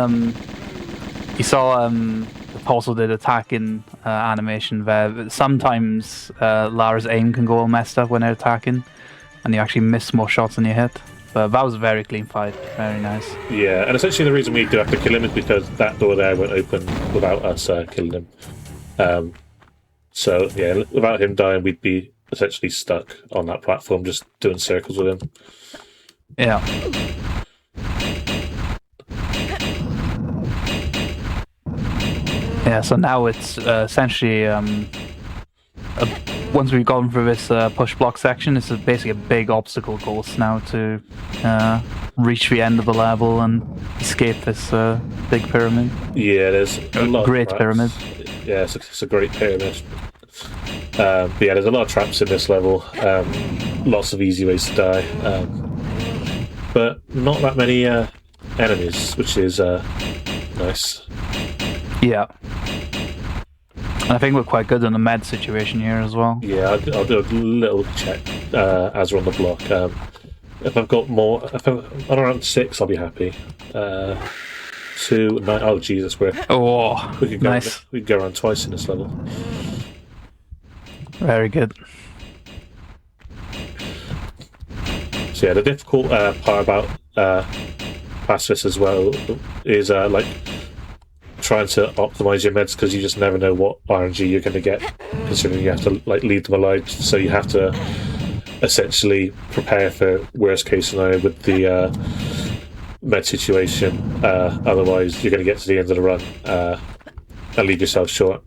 you saw the torso did attacking animation there. Sometimes Lara's aim can go all messed up when they're attacking, and you actually miss more shots than you hit. But that was a very clean fight, very nice. Yeah, and essentially the reason we do have to kill him is because that door there won't open without us killing him. So yeah, without him dying, we'd be essentially stuck on that platform, just doing circles with him. Yeah. Yeah, so now it's essentially once we've gone through this push block section, it's basically a big obstacle course now to reach the end of the level and escape this big pyramid. Yeah, there's a lot great of pyramid. Yeah, it's a great pyramid. But yeah, there's a lot of traps in this level. Lots of easy ways to die, but not that many enemies, which is nice. Yeah. And I think we're quite good in the med situation here as well. Yeah, I'll do a little check as we're on the block. If I've got more, if I'm on around 6, I'll be happy. 2, 9. Oh Jesus, we could go nice. we could go around twice in this level. Very good. So yeah, the difficult part about past this as well is like trying to optimize your meds, because you just never know what RNG you're going to get, considering you have to like leave them alive. So you have to essentially prepare for worst case scenario with the med situation. Otherwise, you're going to get to the end of the run and leave yourself short.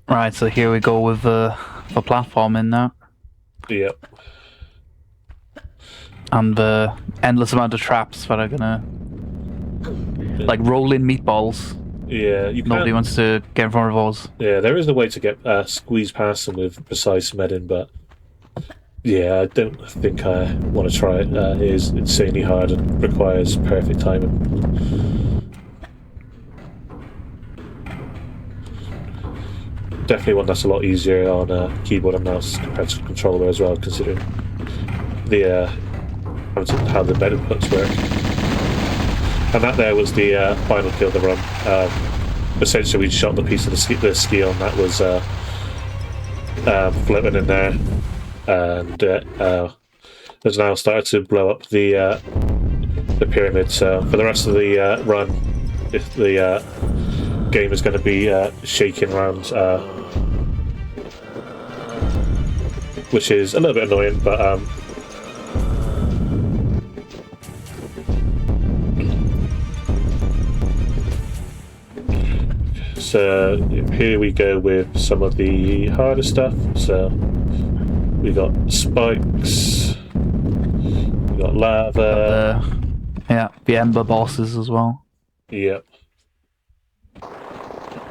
Right, so here we go with the platforming now. Yep. And the endless amount of traps that are gonna like rolling meatballs. Yeah, Nobody wants to get in front of those. Yeah, there is a way to get squeeze past them with precise medding, but yeah, I don't think I want to try it. It is insanely hard and requires perfect timing. Definitely one that's a lot easier on keyboard and mouse compared to controller as well, considering the how the med inputs work. And that there was the final kill of the run. Essentially, we shot the piece of the ski on that was floating in there, and has now started to blow up the pyramid. So for the rest of the run, if the game is going to be shaking around, which is a little bit annoying, but so here we go with some of the harder stuff. So we got spikes, we got lava, the ember bosses as well. Yep.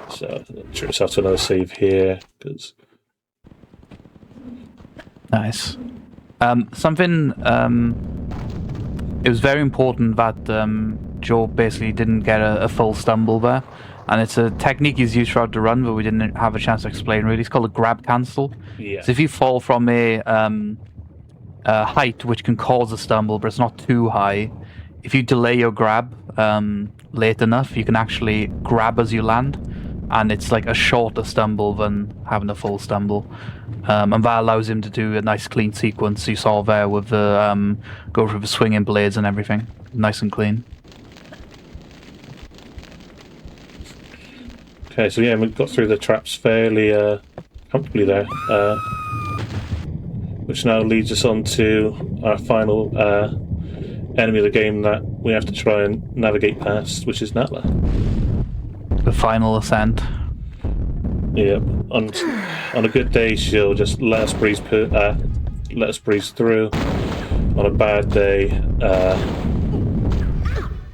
So treat yourself to another save here, because nice. Something it was very important that Joe basically didn't get a full stumble there, and it's a technique he's used throughout the run, but we didn't have a chance to explain really. It's called a grab cancel. Yeah. So if you fall from a height which can cause a stumble, but it's not too high, if you delay your grab late enough, you can actually grab as you land, and it's like a shorter stumble than having a full stumble. And that allows him to do a nice clean sequence you saw there with the go through the swinging blades and everything. Nice and clean. Okay, so yeah, we got through the traps fairly comfortably there, which now leads us on to our final enemy of the game that we have to try and navigate past, which is Natla. The final ascent. Yeah, on a good day she'll just let us breeze through. On a bad day,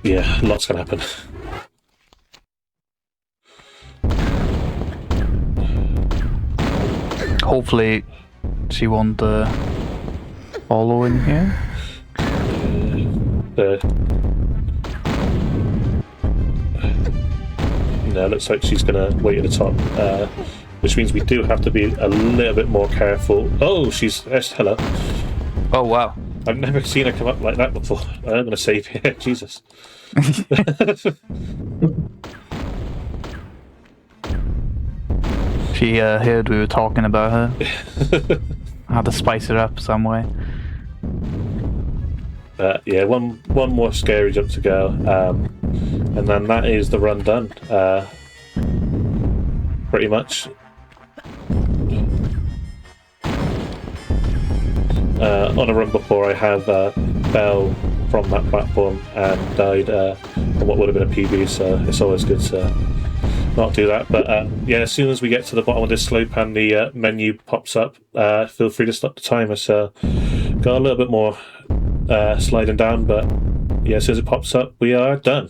yeah, lots can happen. Hopefully she won't follow in here. No, looks like she's going to wait at the top, which means we do have to be a little bit more careful. Oh, hello. Oh, wow. I've never seen her come up like that before. I'm going to save here. Jesus. She heard we were talking about her. I had to spice it up some way. Yeah, one more scary jump to go, and then that is the run done. Pretty much. on a run before, I have fell from that platform and died on what would have been a PB, so it's always good to not do that. But yeah, as soon as we get to the bottom of this slope and the menu pops up, feel free to stop the timer. So got a little bit more sliding down, but yeah, as soon as it pops up, we are done.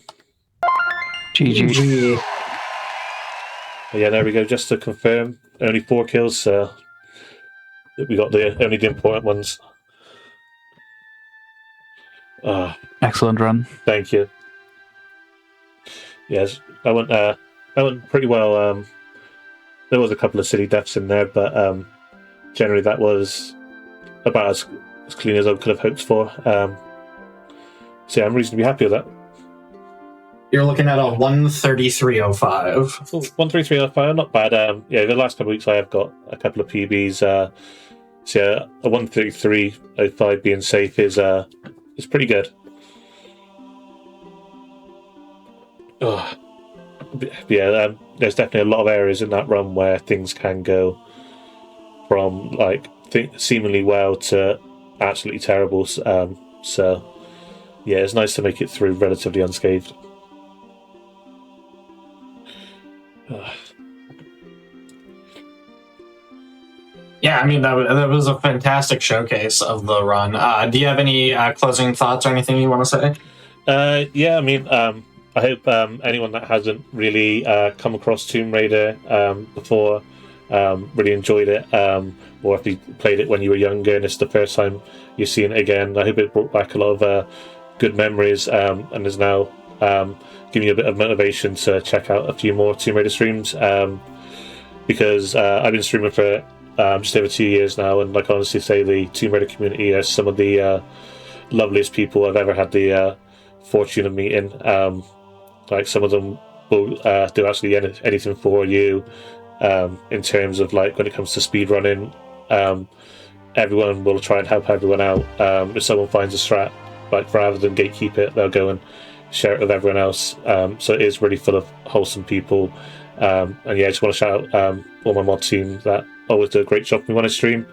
GG. But yeah, there we go. Just to confirm, only 4 kills, so we got only the important ones. Excellent run. Thank you. Yes, I went pretty well. There was a couple of silly deaths in there, but generally that was about as clean as I could have hoped for. So yeah, I'm reasonably happy with that. You're looking at a 133.05. 133.05, not bad. Yeah, the last couple of weeks I have got a couple of PBs. So yeah, a 133.05 being safe is pretty good. Yeah, there's definitely a lot of areas in that run where things can go from like seemingly well to absolutely terrible. So yeah, it's nice to make it through relatively unscathed. Yeah, I mean, that was a fantastic showcase of the run. Do you have any closing thoughts or anything you want to say? Yeah, I mean, I hope anyone that hasn't really come across Tomb Raider before really enjoyed it, or if you played it when you were younger and it's the first time you're seeing it again. I hope it brought back a lot of good memories and is now giving you a bit of motivation to check out a few more Tomb Raider streams, because I've been streaming for just over 2 years now, and I can honestly say the Tomb Raider community is some of the loveliest people I've ever had the fortune of meeting. Like, some of them will do absolutely anything for you in terms of, like, when it comes to speedrunning. Everyone will try and help everyone out. If someone finds a strat, like, rather than gatekeep it, they'll go and share it with everyone else. So it is really full of wholesome people. And yeah, I just want to shout out all my mod team that always do a great job for me when I stream.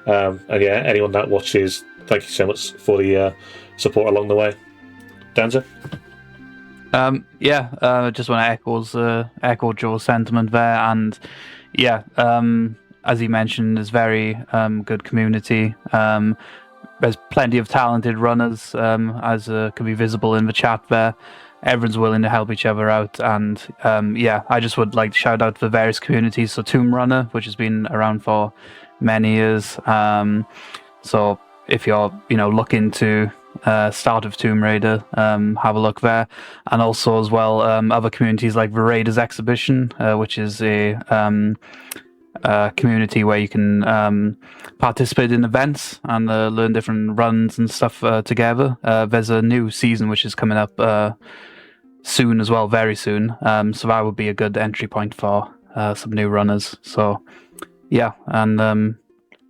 And yeah, anyone that watches, thank you so much for the support along the way. Danza? Yeah, just want to echo Joe's sentiment there, and yeah, as he mentioned, there's very good community. There's plenty of talented runners, as can be visible in the chat there. Everyone's willing to help each other out, and yeah, I just would like to shout out the various communities. So Tomb Runner, which has been around for many years. So if you're looking to start of Tomb Raider, have a look there. And also as well, other communities like the Raiders Exhibition, which is a community where you can participate in events and learn different runs and stuff together. There's a new season which is coming up soon as well, very soon. So that would be a good entry point for some new runners. So yeah, and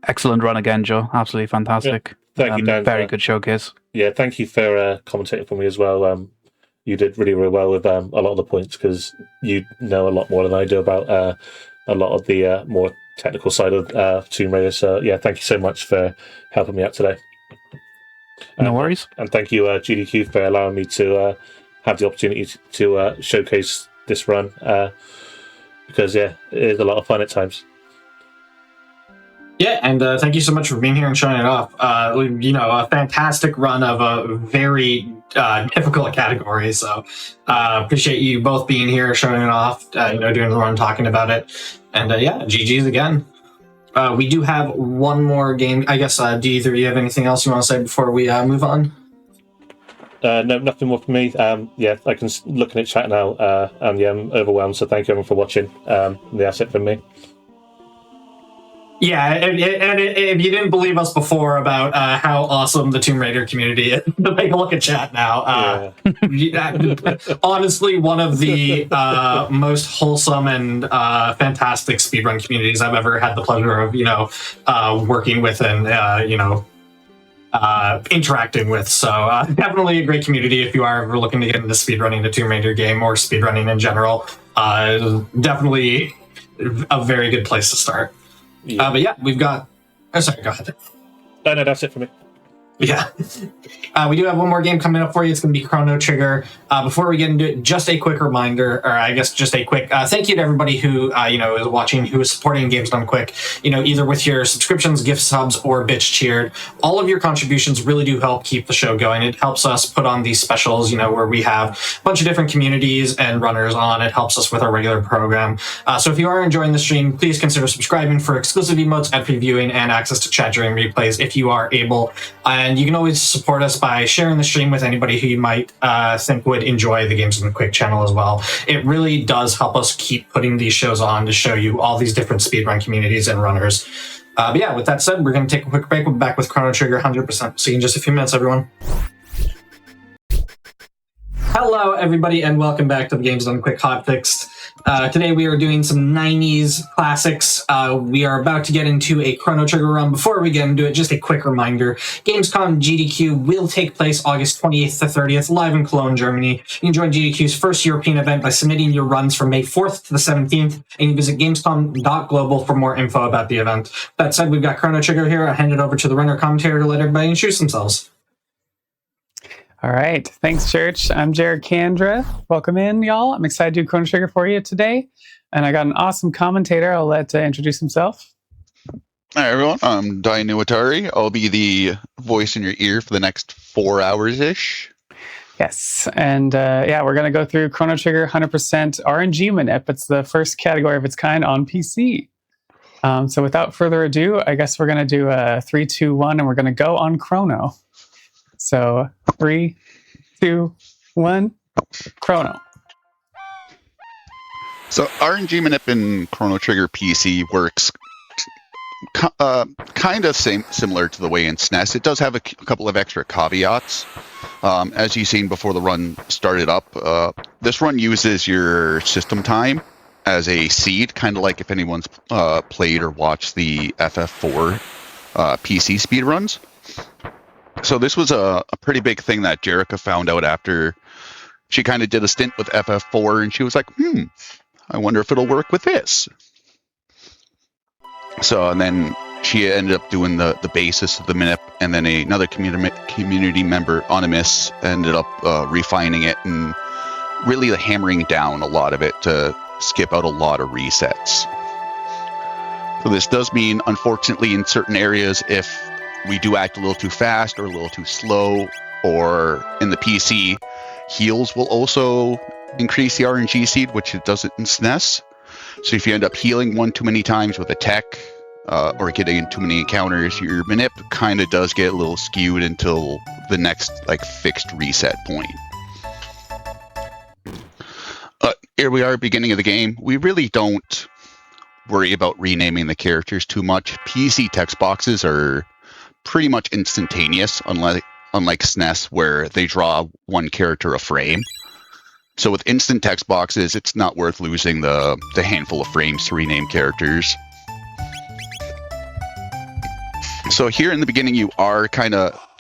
excellent run again, Joe. Absolutely fantastic. Yeah. Thank you, Dan. Very good showcase. Yeah, thank you for commentating for me as well. You did really, really well with a lot of the points, because you know a lot more than I do about a lot of the more technical side of Tomb Raider. So yeah, thank you so much for helping me out today. No worries. And thank you, GDQ, for allowing me to have the opportunity to showcase this run, because yeah, it is a lot of fun at times. Yeah, and thank you so much for being here and showing it off. A fantastic run of a very difficult category. So appreciate you both being here, showing it off, doing the run, talking about it. And yeah, GG's again. We do have one more game. I guess, do either of you have anything else you want to say before we move on? No, nothing more from me. Yeah, I can look at chat now, and yeah, I'm overwhelmed. So thank you everyone for watching. That's it from me. Yeah, and if you didn't believe us before about how awesome the Tomb Raider community is, take a look at chat now. Honestly, one of the most wholesome and fantastic speedrun communities I've ever had the pleasure of, working with and, interacting with. So definitely a great community if you are ever looking to get into speedrunning the Tomb Raider game or speedrunning in general. Definitely a very good place to start. Yeah. But yeah, we've got... Oh, sorry, go ahead. No, that's it for me. Yeah. We do have one more game coming up for you. It's going to be Chrono Trigger. Before we get into it, just a quick reminder, or I guess just a quick thank you to everybody who, is watching, who is supporting Games Done Quick, either with your subscriptions, gift subs, or bitch cheered. All of your contributions really do help keep the show going. It helps us put on these specials, where we have a bunch of different communities and runners on. It helps us with our regular program. So if you are enjoying the stream, please consider subscribing for exclusive emotes at previewing and access to chat during replays if you are able. And you can always support us by sharing the stream with anybody who you might think would enjoy the Games Done Quick channel as well. It really does help us keep putting these shows on to show you all these different speedrun communities and runners. But yeah, with that said, we're going to take a quick break. We'll be back with Chrono Trigger 100%. See you in just a few minutes, everyone. Hello, everybody, and welcome back to the Games Done Quick Hotfix. Today we are doing some 90s classics. We are about to get into a Chrono Trigger run. Before we get into it, just a quick reminder. Gamescom GDQ will take place August 28th to 30th, live in Cologne, Germany. You can join GDQ's first European event by submitting your runs from May 4th to the 17th, and you can visit gamescom.global for more info about the event. That said, we've got Chrono Trigger here. I'll hand it over to the runner commentator to let everybody introduce themselves. All right. Thanks, Church. I'm Jared Kandra. Welcome in, y'all. I'm excited to do Chrono Trigger for you today. And I got an awesome commentator. I'll let introduce himself. Hi, everyone. I'm Dai Nuatari. I'll be the voice in your ear for the next 4 hours-ish. Yes. And we're going to go through Chrono Trigger 100% RNG Manip. It's the first category of its kind on PC. So without further ado, I guess we're going to do a 3, 2, 1, and we're going to go on Chrono. So 3, 2, 1, Chrono. So RNG Manip in Chrono Trigger PC works kind of similar to the way in SNES. It does have a couple of extra caveats. As you've seen before the run started up, this run uses your system time as a seed, kind of like if anyone's played or watched the FF4 PC speedruns. So this was a pretty big thing that Jerica found out after she kind of did a stint with FF4, and she was like, I wonder if it'll work with this. So, and then she ended up doing the basis of the Manip, and then another community member, Onimus, ended up refining it and really hammering down a lot of it to skip out a lot of resets. So this does mean, unfortunately, in certain areas, if we do act a little too fast or a little too slow, or in the PC, heals will also increase the RNG seed, which it doesn't in SNES. So if you end up healing one too many times with a tech, or getting in too many encounters, your Manip kind of does get a little skewed until the next fixed reset point. Here we are, beginning of the game. We really don't worry about renaming the characters too much. PC text boxes are pretty much instantaneous, unlike SNES, where they draw one character a frame. So with instant text boxes, it's not worth losing the handful of frames to rename characters. So here in the beginning, you are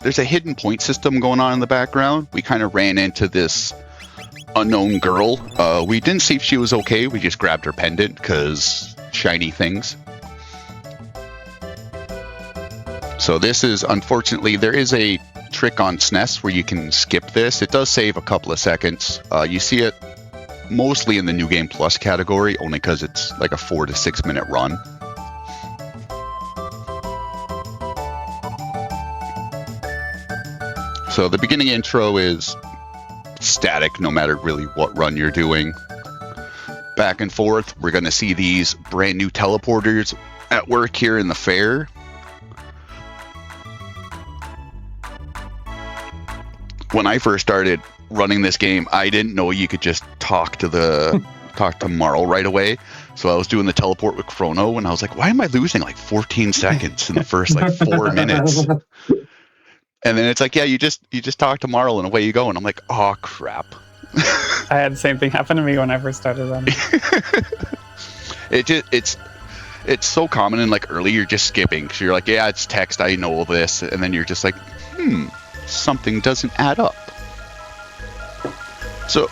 there's a hidden point system going on in the background. We kind of ran into this unknown girl. We didn't see if she was okay. We just grabbed her pendant because shiny things. So this is, unfortunately, there is a trick on SNES where you can skip this. It does save a couple of seconds. You see it mostly in the New Game Plus category, only because it's like a 4 to 6 minute run. So the beginning intro is static no matter really what run you're doing. Back and forth, we're going to see these brand new teleporters at work here in the fair. When I first started running this game, I didn't know you could just talk to Marl right away. So I was doing the teleport with Chrono, and I was like, why am I losing 14 seconds in the first 4 minutes? And then it's like, yeah, you just talk to Marl and away you go. And I'm like, oh crap. I had the same thing happen to me when I first started running. It's so common, and early you're just skipping. So you're like, yeah, it's text, I know this. And then you're just like, something doesn't add up. So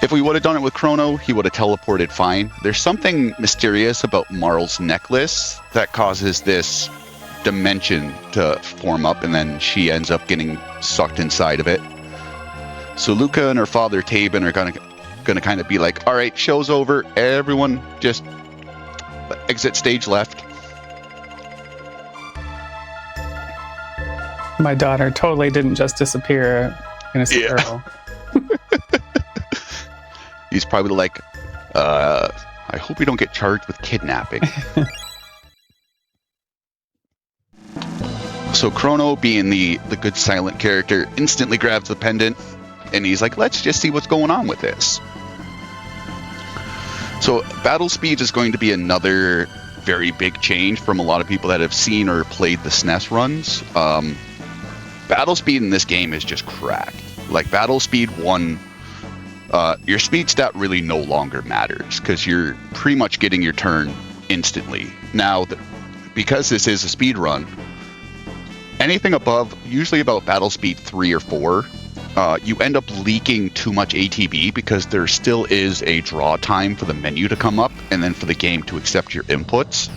if we would have done it with Chrono, he would have teleported fine. There's something mysterious about Marl's necklace that causes this dimension to form up, and then she ends up getting sucked inside of it. So Luca and her father Tabin are gonna kind of be like, all right, show's over, everyone just exit stage left. My daughter totally didn't just disappear in a squirrel. He's probably like, I hope we don't get charged with kidnapping. So Chrono, being the good silent character, instantly grabs the pendant, and he's like, let's just see what's going on with this. So battle speed is going to be another very big change from a lot of people that have seen or played the SNES runs. Battle speed in this game is just cracked. Like Battle Speed 1, your speed stat really no longer matters because you're pretty much getting your turn instantly. Now, because this is a speed run, anything above, usually about Battle Speed 3 or 4, you end up leaking too much ATB because there still is a draw time for the menu to come up and then for the game to accept your inputs.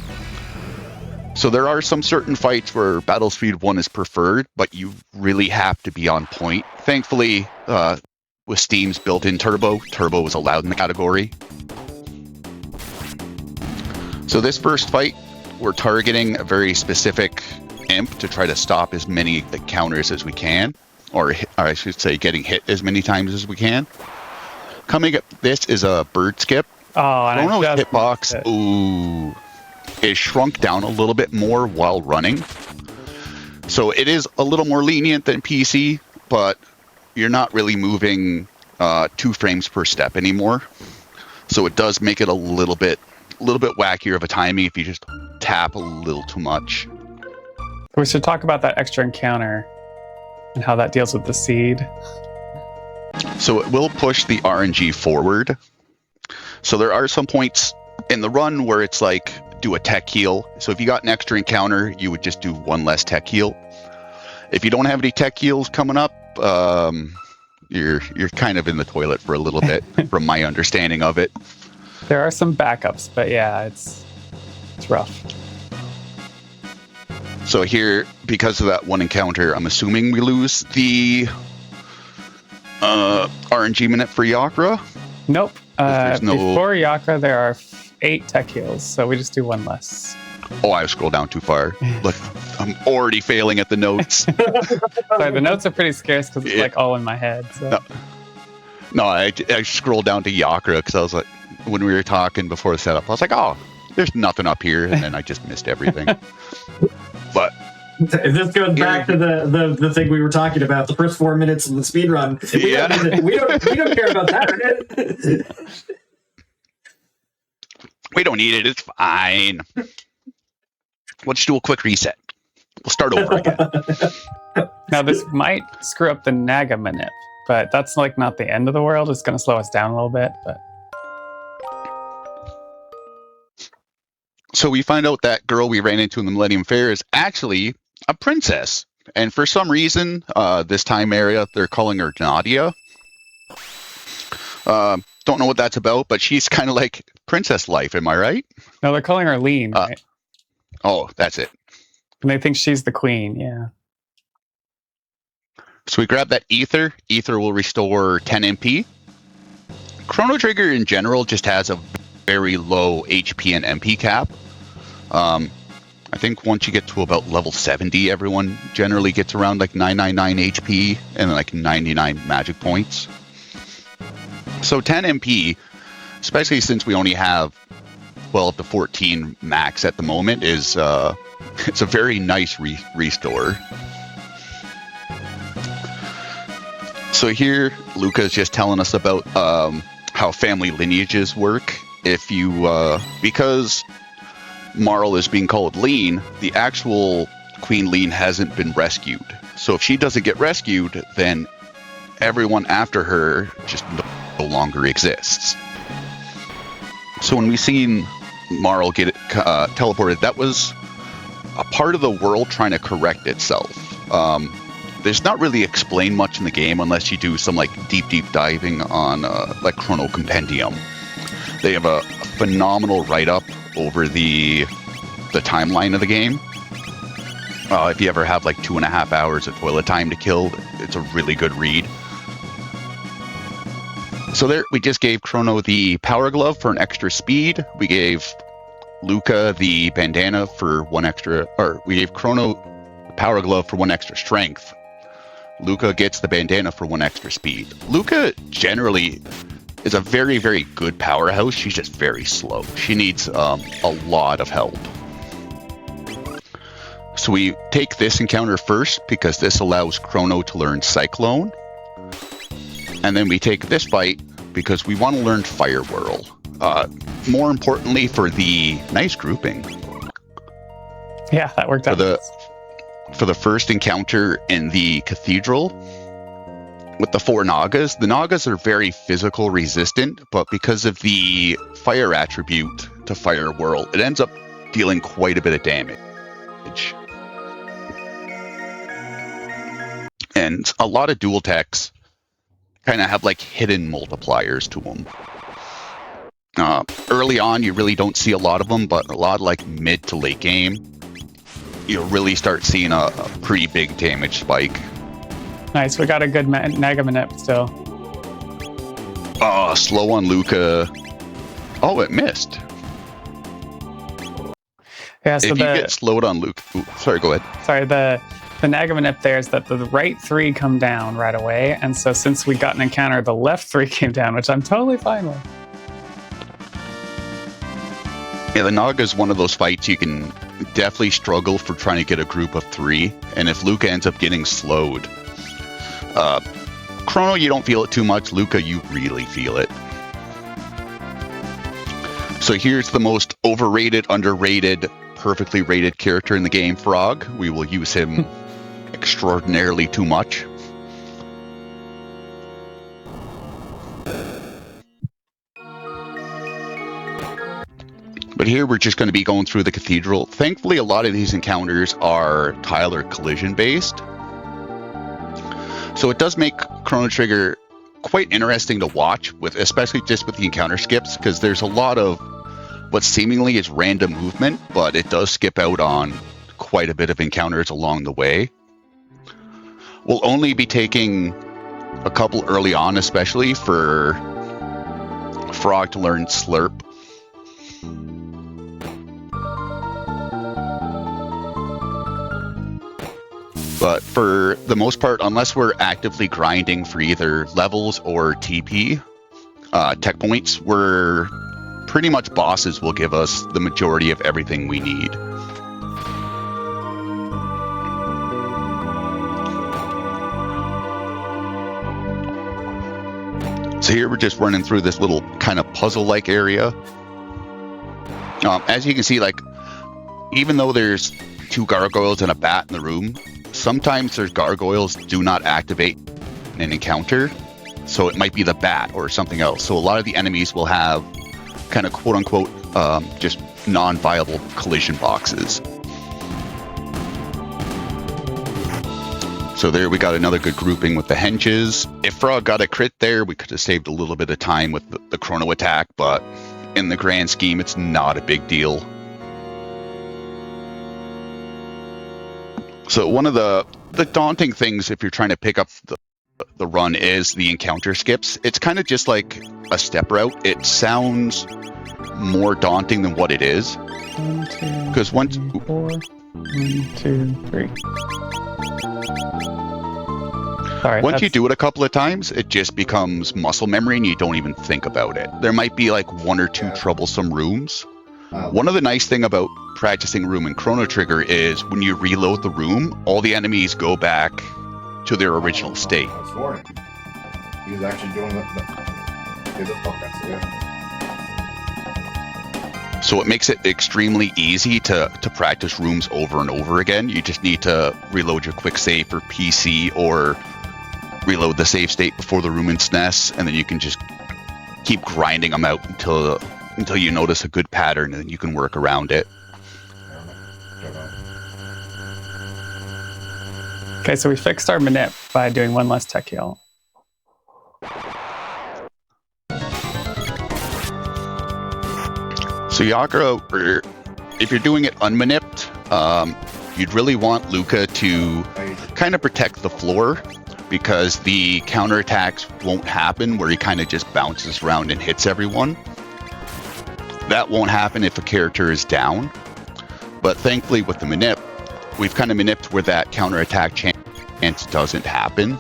So there are some certain fights where Battle Speed 1 is preferred, but you really have to be on point. Thankfully, with Steam's built-in turbo is allowed in the category. So this first fight, we're targeting a very specific imp to try to stop as many counters as we can, or I should say getting hit as many times as we can. Coming up, this is a bird skip. Oh, and Chrono's hitbox, is shrunk down a little bit more while running. So it is a little more lenient than PC, but you're not really moving 2 frames per step anymore. So it does make it a little bit wackier of a timing if you just tap a little too much. We should talk about that extra encounter and how that deals with the seed. So it will push the RNG forward. So there are some points in the run where it's like, do a tech heal. So if you got an extra encounter, you would just do 1 less tech heal. If you don't have any tech heals coming up, you're kind of in the toilet for a little bit, from my understanding of it. There are some backups, but yeah, it's rough. So here, because of that one encounter, I'm assuming we lose the RNG minute for Yakra. Nope. No... Before Yakra, there are 8 tech heals, so we just do 1 less. Oh, I scrolled down too far. Look, I'm already failing at the notes. Sorry, the notes are pretty scarce because it's like all in my head. So. No, I scrolled down to Yakra because I was like, when we were talking before the setup, I was like, oh, there's nothing up here, and then I just missed everything. But this goes back to the thing we were talking about, the first 4 minutes of the speed run. We don't care about that. We don't need it. It's fine. We'll just do a quick reset. We'll start over again. Now, this might screw up the Naga manip, but that's like not the end of the world. It's going to slow us down a little bit, but. So we find out that girl we ran into in the Millennium Fair is actually a princess. And for some reason, this time area, they're calling her Nadia. Don't know what that's about, but she's kind of like princess life. Am I right? No, they're calling her Lean, right? Oh, that's it. And they think she's the queen, yeah. So we grab that ether. Ether will restore 10 MP. Chrono Trigger in general just has a very low HP and MP cap. I think once you get to about level 70, everyone generally gets around like 999 HP and like 99 magic points. So 10 MP, especially since we only have 12 to 14 max at the moment, is it's a very nice restore. So here, Luca is just telling us about how family lineages work. If you, because Marl is being called Lean, the actual Queen Lean hasn't been rescued. So if she doesn't get rescued, then everyone after her just no longer exists. So when we seen Marl get teleported, that was a part of the world trying to correct itself. There's not really explained much in the game unless you do some like deep diving on like Chrono Compendium. They have a phenomenal write-up over the timeline of the game. If you ever have like 2.5 hours of toilet time to kill, it's a really good read. So there, we just gave Chrono the Power Glove for an extra speed. We gave Luca the bandana for 1 extra, or we gave Chrono the Power Glove for 1 extra strength. Luca gets the bandana for 1 extra speed. Luca generally is a very, very good powerhouse. She's just very slow. She needs a lot of help. So we take this encounter first because this allows Chrono to learn Cyclone. And then we take this fight because we want to learn Fire Whirl. More importantly, for the nice grouping. Yeah, that worked out. For the first encounter in the cathedral with the 4 Nagas, the Nagas are very physical resistant, but because of the fire attribute to Fire Whirl, it ends up dealing quite a bit of damage. And a lot of dual techs kind of have like hidden multipliers to them. Early on, you really don't see a lot of them, but a lot like mid to late game, you'll really start seeing a pretty big damage spike. Nice, we got a good Nagamanep still. Slow on Luca. Oh, it missed. Yeah, so if you get slowed on Luca... Ooh, sorry, go ahead. Sorry, the Nagamanep there is that the right 3 come down right away, and so since we got an encounter, the left 3 came down, which I'm totally fine with. Yeah, the Naga is one of those fights you can definitely struggle for trying to get a group of 3, and if Luca ends up getting slowed, Chrono, you don't feel it too much. Luca, you really feel it. So here's the most overrated, underrated, perfectly rated character in the game, Frog. We will use him extraordinarily too much. But here we're just going to be going through the cathedral. Thankfully, a lot of these encounters are tile or collision based. So it does make Chrono Trigger quite interesting to watch, especially just with the encounter skips, because there's a lot of what seemingly is random movement, but it does skip out on quite a bit of encounters along the way. We'll only be taking a couple early on, especially for Frog to learn Slurp. But for the most part, unless we're actively grinding for either levels or TP, tech points, we're pretty much bosses will give us the majority of everything we need. So here we're just running through this little kind of puzzle-like area. As you can see, like, even though there's 2 gargoyles and a bat in the room, sometimes their gargoyles do not activate in an encounter, so it might be the bat or something else. So a lot of the enemies will have kind of quote-unquote just non-viable collision boxes. So there we got another good grouping with the henches. If Frog got a crit there, we could have saved a little bit of time with the chrono attack, but in the grand scheme, it's not a big deal. So one of the daunting things if you're trying to pick up the run is the encounter skips. It's kind of just like a step route. It sounds more daunting than what it is. 1, 2, 4, 1, 2, 3. Sorry, once you do it a couple of times, it just becomes muscle memory and you don't even think about it. There might be like 1 or 2 troublesome rooms. One of the nice thing about practicing room in Chrono Trigger is when you reload the room, all the enemies go back to their original state. That's boring. He was actually doing So it makes it extremely easy to practice rooms over and over again. You just need to reload your quick save for PC or reload the save state before the room in SNES, and then you can just keep grinding them out until you notice a good pattern, and then you can work around it. Okay, so we fixed our manip by doing 1 less tech heal. So Yagra, if you're doing it unmanipped, you'd really want Luca to kind of protect the floor, because the counterattacks won't happen where he kind of just bounces around and hits everyone. That won't happen if a character is down. But thankfully with the manip, we've kind of manipped where that counterattack chance doesn't happen.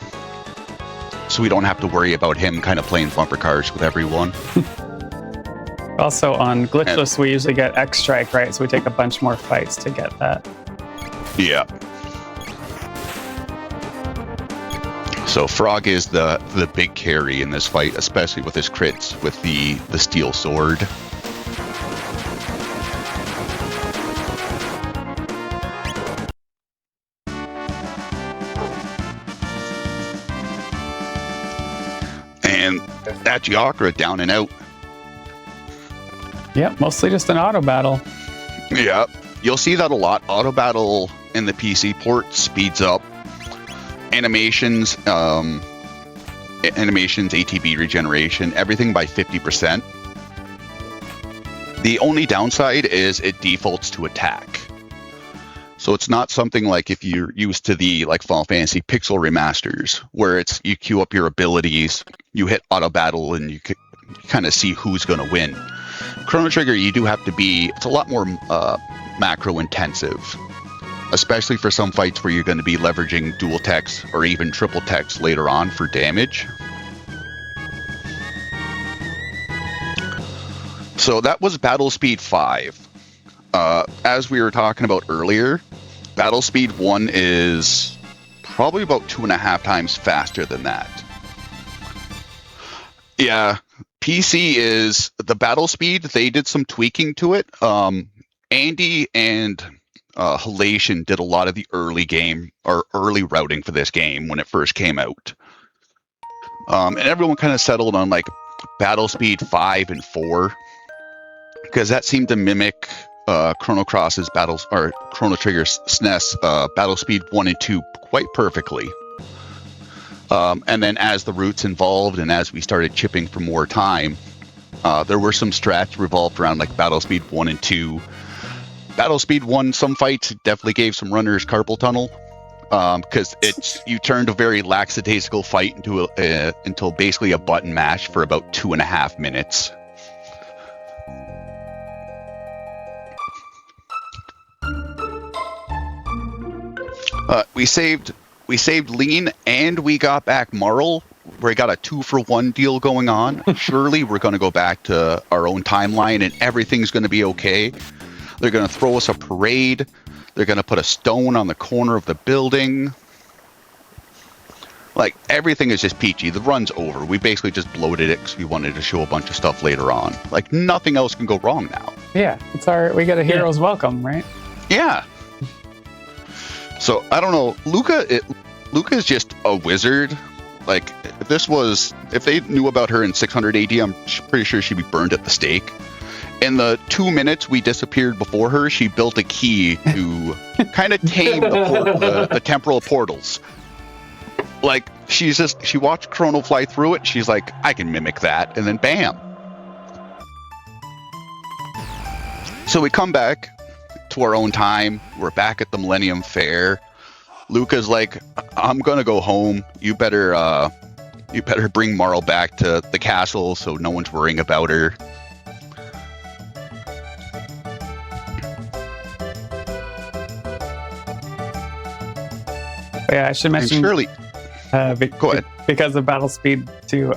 So we don't have to worry about him kind of playing bumper cars with everyone. Also on glitchless, we usually get X strike, right? So we take a bunch more fights to get that. Yeah. So Frog is the big carry in this fight, especially with his crits with the steel sword. And that Giacra down and out. Yep, mostly just an auto battle. Yeah, you'll see that a lot. Auto battle in the PC port speeds up animations, ATB regeneration, everything by 50%. The only downside is it defaults to attack. So it's not something like if you're used to the like Final Fantasy Pixel remasters, where it's you queue up your abilities, you hit auto battle, and you kind of see who's going to win. Chrono Trigger, you do have to be, it's a lot more macro intensive, especially for some fights where you're going to be leveraging dual techs or even triple techs later on for damage. So that was Battle Speed 5. As we were talking about earlier, Battle Speed 1 is probably about 2.5 times faster than that. Yeah, PC is the battle speed. They did some tweaking to it. Andy and Halation did a lot of the early game or early routing for this game when it first came out. And everyone kind of settled on like Battle Speed 5 and 4 because that seemed to mimic Chrono Cross's battles or Chrono Trigger's SNES Battle Speed 1 and 2 quite perfectly. And then as the routes evolved and as we started chipping for more time, there were some strats revolved around like Battle Speed 1 and 2. Battle Speed 1, some fights definitely gave some runners carpal tunnel because you turned a very lackadaisical fight into until basically a button mash for about 2.5 minutes. We saved Lean and we got back Marl. We got a 2-for-1 deal going on. Surely we're going to go back to our own timeline and everything's going to be okay. They're going to throw us a parade. They're going to put a stone on the corner of the building. Like, everything is just peachy. The run's over. We basically just bloated it because we wanted to show a bunch of stuff later on. Like, nothing else can go wrong now. Yeah, we got a hero's welcome, right? Yeah. So, I don't know. Luca is just a wizard. Like, if they knew about her in 600 AD, I'm pretty sure she'd be burned at the stake. In the 2 minutes we disappeared before her, she built a key to kind of tame the temporal portals. Like, she watched Chrono fly through it, she's like, I can mimic that, and then bam. So we come back to our own time, we're back at the Millennium Fair. Luca's like, I'm gonna go home, you better bring Marl back to the castle so no one's worrying about her. Yeah, I should mention. Shirley, go ahead. Because of battle speed 2,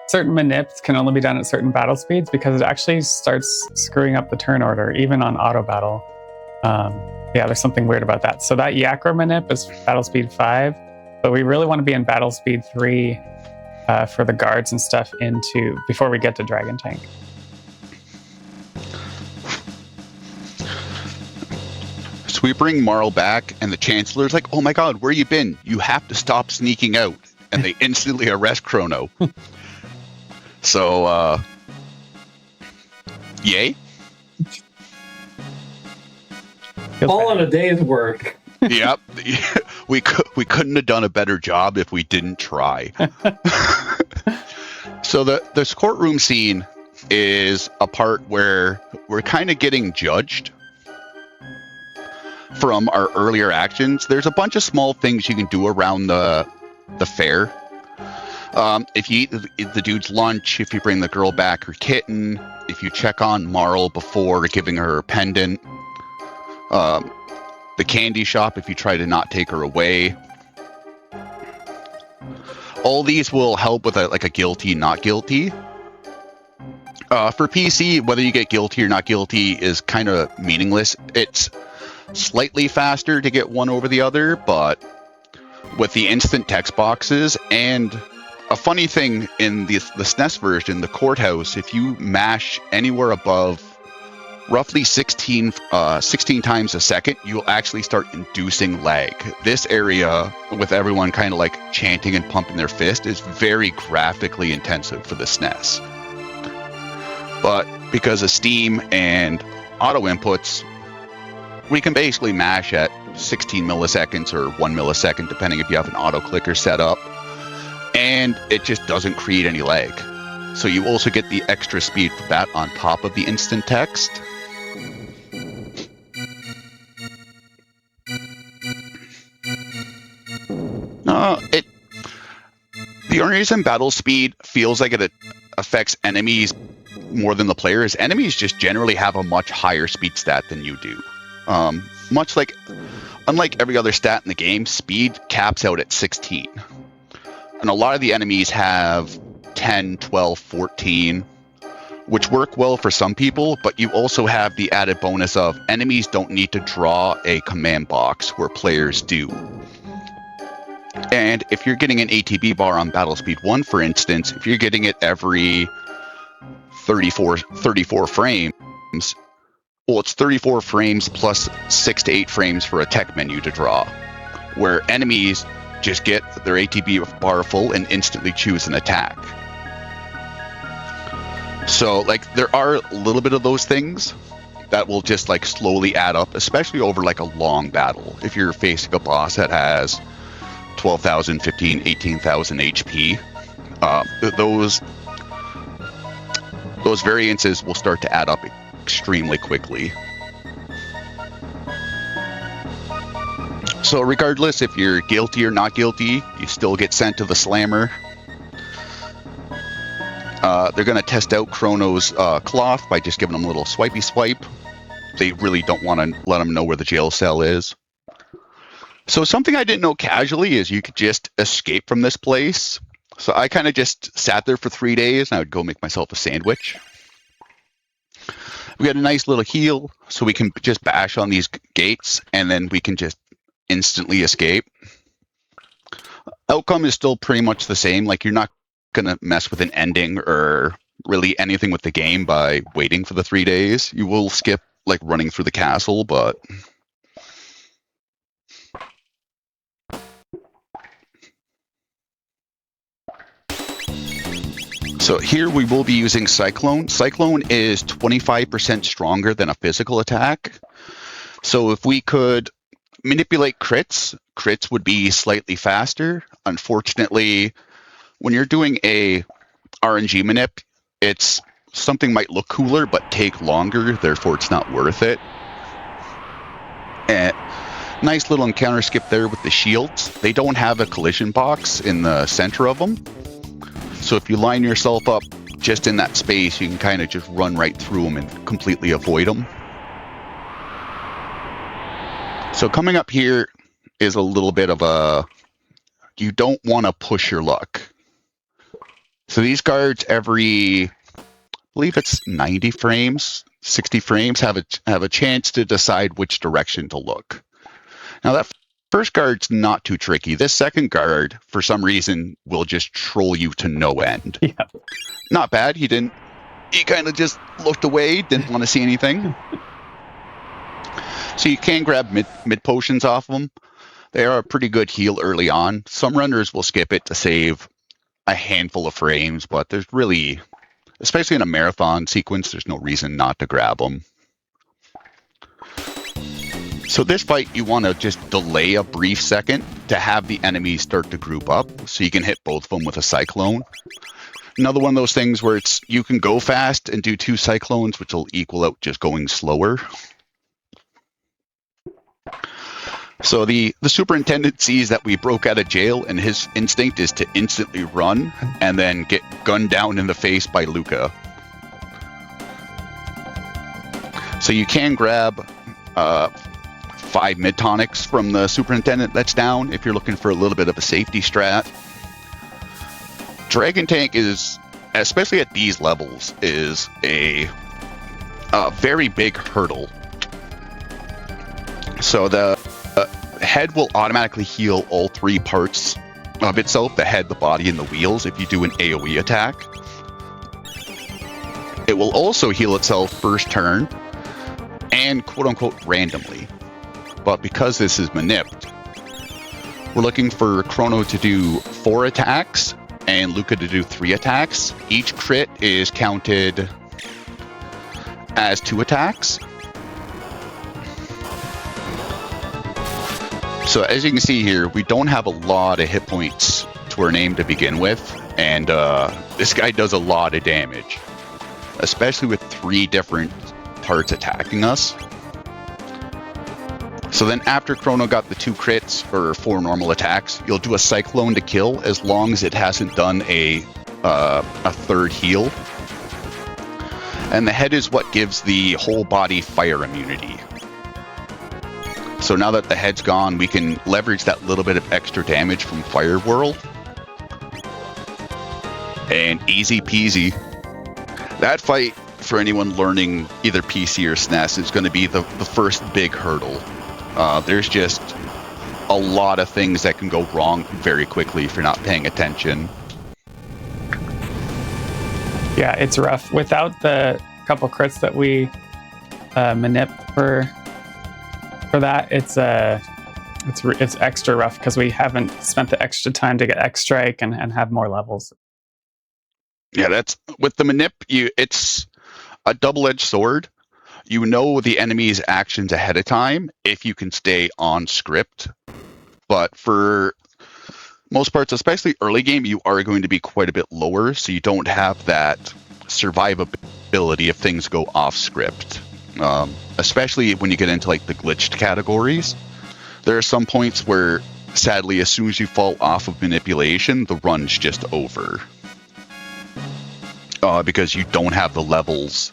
certain manips can only be done at certain battle speeds because it actually starts screwing up the turn order, even on auto battle. Yeah, there's something weird about that. So that Yakra manip is battle speed 5, but we really want to be in battle speed 3 for the guards and stuff before we get to Dragon Tank. So we bring Marl back, and the Chancellor's like, oh my god, where you been? You have to stop sneaking out. And they instantly arrest Chrono. So, yay? All on a day's work. Yep. We couldn't have done a better job if we didn't try. So this courtroom scene is a part where we're kind of getting judged. from our earlier actions, there's a bunch of small things you can do around the fair. If you eat the dude's lunch, if you bring the girl back her kitten, if you check on Marl before giving her a pendant, the candy shop if you try to not take her away. All these will help with a guilty, not guilty. For PC, whether you get guilty or not guilty is kind of meaningless. It's slightly faster to get one over the other, but with the instant text boxes and a funny thing in the SNES version, the courthouse, if you mash anywhere above roughly 16 times a second, you'll actually start inducing lag. This area, with everyone kind of like chanting and pumping their fist, is very graphically intensive for the SNES. But because of Steam and auto inputs, we can basically mash at 16 milliseconds or 1 millisecond, depending if you have an auto clicker set up, and it just doesn't create any lag. So you also get the extra speed for that on top of the instant text. The only reason battle speed feels like it affects enemies more than the player is enemies just generally have a much higher speed stat than you do. Unlike every other stat in the game, speed caps out at 16. And a lot of the enemies have 10, 12, 14, which work well for some people, but you also have the added bonus of enemies don't need to draw a command box where players do. And if you're getting an ATB bar on Battle Speed 1, for instance, if you're getting it every 34 frames, well, it's 34 frames plus 6 to 8 frames for a tech menu to draw, where enemies just get their ATB bar full and instantly choose an attack. So, like, there are a little bit of those things that will just, like, slowly add up, especially over, like, a long battle. If you're facing a boss that has 12,000, 15, 18,000 HP, those variances will start to add up extremely quickly. So regardless if you're guilty or not guilty, you still get sent to the slammer. They're going to test out Chrono's cloth by just giving him a little swipey swipe. They really don't want to let him know where the jail cell is. So something I didn't know casually is you could just escape from this place. So I kind of just sat there for 3 days and I would go make myself a sandwich. We got a nice little heal, so we can just bash on these gates and then we can just instantly escape. Outcome is still pretty much the same. Like, you're not going to mess with an ending or really anything with the game by waiting for the 3 days. You will skip, like, running through the castle, but... So here we will be using Cyclone. Cyclone is 25% stronger than a physical attack. So if we could manipulate crits would be slightly faster. Unfortunately, when you're doing a RNG manip, something might look cooler but take longer, therefore it's not worth it. And nice little encounter skip there with the shields. They don't have a collision box in the center of them. So if you line yourself up just in that space, you can kind of just run right through them and completely avoid them. So coming up here is a little bit of you don't want to push your luck. So these guards every, I believe it's 90 frames, 60 frames, have a chance to decide which direction to look. Now that first guard's not too tricky. This second guard, for some reason, will just troll you to no end. Yeah. Not bad. He kind of just looked away, didn't want to see anything. So you can grab mid potions off them. They are a pretty good heal early on. Some runners will skip it to save a handful of frames, but there's really, especially in a marathon sequence, there's no reason not to grab them. So this fight, you want to just delay a brief second to have the enemies start to group up so you can hit both of them with a Cyclone. Another one of those things where you can go fast and do 2 Cyclones, which will equal out just going slower. So the superintendent sees that we broke out of jail, and his instinct is to instantly run and then get gunned down in the face by Luca. So you can grab 5 mid-tonics from the superintendent that's down if you're looking for a little bit of a safety strat. Dragon Tank is, especially at these levels, is a very big hurdle. So the head will automatically heal all 3 parts of itself, the head, the body, and the wheels, if you do an AoE attack. It will also heal itself first turn and quote-unquote randomly. But because this is manipped, we're looking for Chrono to do 4 attacks and Luca to do 3 attacks. Each crit is counted as 2 attacks. So as you can see here, we don't have a lot of hit points to our name to begin with, and this guy does a lot of damage, especially with 3 different parts attacking us. So then after Chrono got the 2 crits or 4 normal attacks, you'll do a Cyclone to kill as long as it hasn't done a 3rd heal. And the head is what gives the whole body fire immunity. So now that the head's gone, we can leverage that little bit of extra damage from Fire Whirl. And easy peasy. That fight, for anyone learning either PC or SNES, is going to be the first big hurdle. There's just a lot of things that can go wrong very quickly if you're not paying attention. Yeah, it's rough. Without the couple crits that we manip for that, it's extra rough because we haven't spent the extra time to get X Strike and have more levels. Yeah, that's with the manip. It's a double-edged sword. You know the enemy's actions ahead of time if you can stay on script. But for most parts, especially early game, you are going to be quite a bit lower, so you don't have that survivability if things go off script. Especially when you get into like the glitched categories. There are some points where, sadly, as soon as you fall off of manipulation, the run's just over. Because you don't have the levels,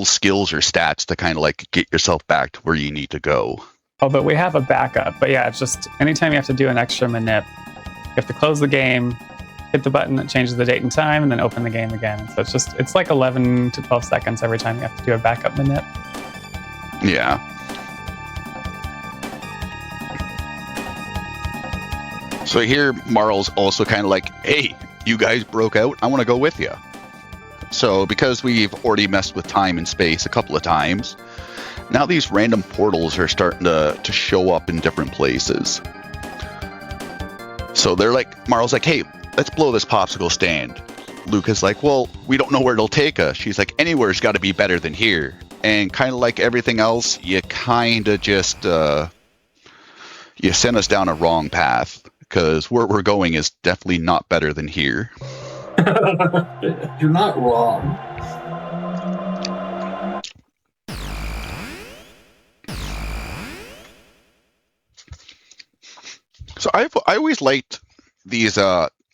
skills, or stats to kind of like get yourself back to where you need to go. Oh, but we have a backup. But yeah, it's just anytime you have to do an extra manip, you have to close the game, hit the button that changes the date and time, and then open the game again. So it's like 11 to 12 seconds every time you have to do a backup manip. Yeah. So here, Marl's also kind of like, hey, you guys broke out. I want to go with you. So because we've already messed with time and space a couple of times, now these random portals are starting to show up in different places. So they're like, Marl's like, hey, let's blow this popsicle stand. Luca's like, well, we don't know where it'll take us. She's like, anywhere's got to be better than here. And kind of like everything else, you kind of just, you sent us down a wrong path. Because where we're going is definitely not better than here. You're not wrong. So I always liked these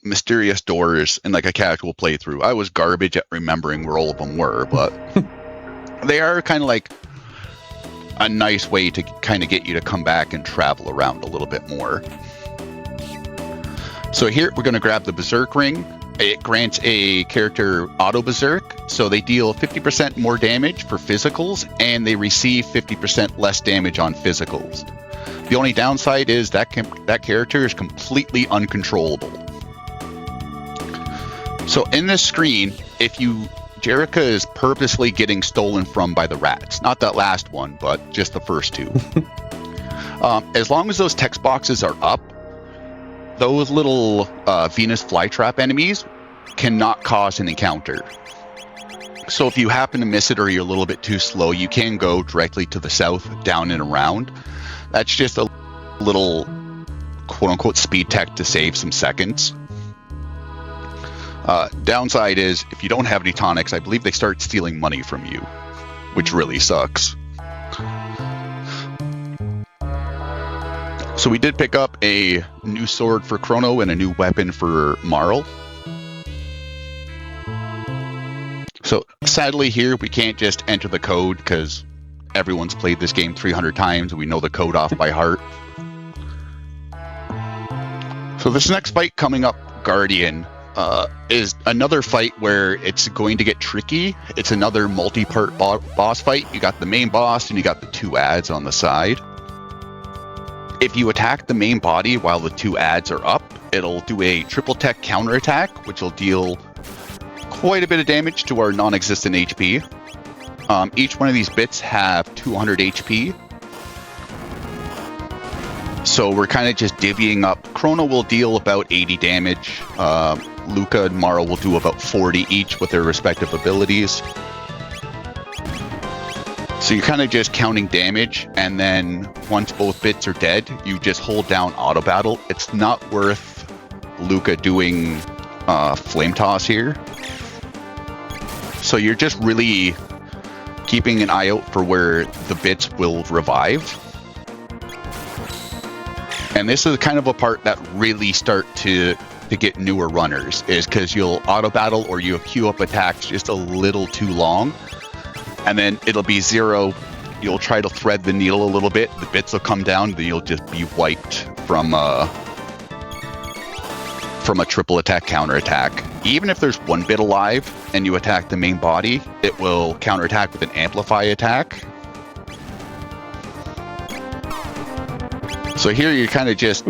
mysterious doors in like a casual playthrough. I was garbage at remembering where all of them were, but they are kind of like a nice way to kind of get you to come back and travel around a little bit more. So here we're going to grab the Berserk Ring. It grants a character auto Berserk, so they deal 50% more damage for physicals, and they receive 50% less damage on physicals. The only downside is that character is completely uncontrollable. So in this screen, Jerica is purposely getting stolen from by the rats. Not that last one, but just the first 2. As long as those text boxes are up, those little Venus flytrap enemies cannot cause an encounter. So if you happen to miss it or you're a little bit too slow, you can go directly to the south, down and around. That's just a little quote-unquote speed tech to save some seconds. Downside is, if you don't have any tonics, I believe they start stealing money from you, which really sucks. So we did pick up a new sword for Chrono and a new weapon for Marl. So sadly here we can't just enter the code because everyone's played this game 300 times and we know the code off by heart. So this next fight coming up, Guardian, is another fight where it's going to get tricky. It's another multi-part boss fight. You got the main boss and you got the 2 ads on the side. If you attack the main body while the 2 ads are up, it'll do a triple tech counterattack, which will deal quite a bit of damage to our non-existent HP. Each one of these bits have 200 HP. So we're kind of just divvying up. Chrono will deal about 80 damage. Luca and Marl will do about 40 each with their respective abilities. So you're kind of just counting damage, and then once both bits are dead, you just hold down auto battle. It's not worth Luca doing flame toss here. So you're just really keeping an eye out for where the bits will revive. And this is kind of a part that really start to get newer runners, is because you'll auto battle or you queue up attacks just a little too long. And then it'll be 0. You'll try to thread the needle a little bit. The bits will come down. Then you'll just be wiped from a triple attack counterattack. Even if there's 1 bit alive and you attack the main body, it will counterattack with an amplify attack. So here you're kind of just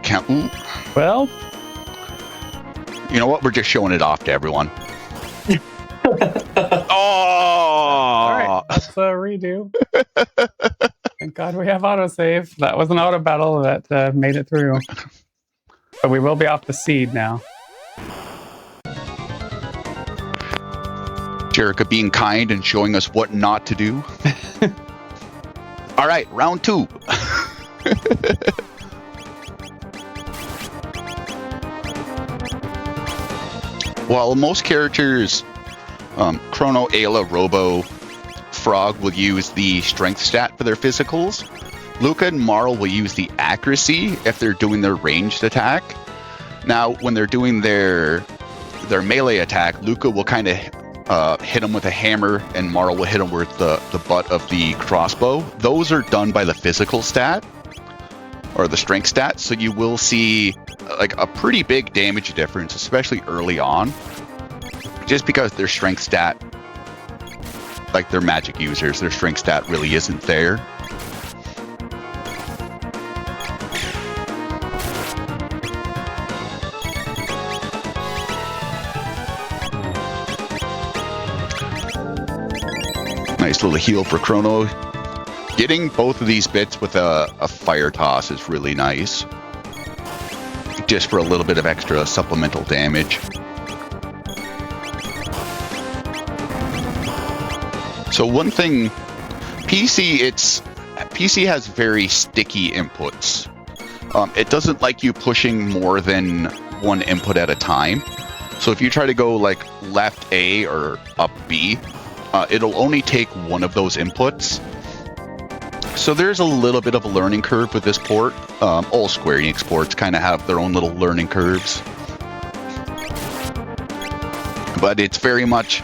count. Well, you know what? We're just showing it off to everyone. Oh! All right, let's redo. Thank God we have autosave. That was an auto battle that made it through. But we will be off the seed now. Jerica being kind and showing us what not to do. All right, round 2. While most characters, Chrono, Ayla, Robo, Frog will use the strength stat for their physicals. Luca and Marl will use the accuracy if they're doing their ranged attack. Now, when they're doing their melee attack, Luca will kind of hit him with a hammer, and Marl will hit him with the butt of the crossbow. Those are done by the physical stat, or the strength stat, so you will see like a pretty big damage difference, especially early on, just because their strength stat, like they're magic users, their strength stat really isn't there. Nice little heal for Chrono. Getting both of these bits with a fire toss is really nice, just for a little bit of extra supplemental damage. So one thing, PC has very sticky inputs. It doesn't like you pushing more than 1 input at a time. So if you try to go like left A or up B, it'll only take 1 of those inputs. So there's a little bit of a learning curve with this port. All Square Enix ports kind of have their own little learning curves. But it's very much,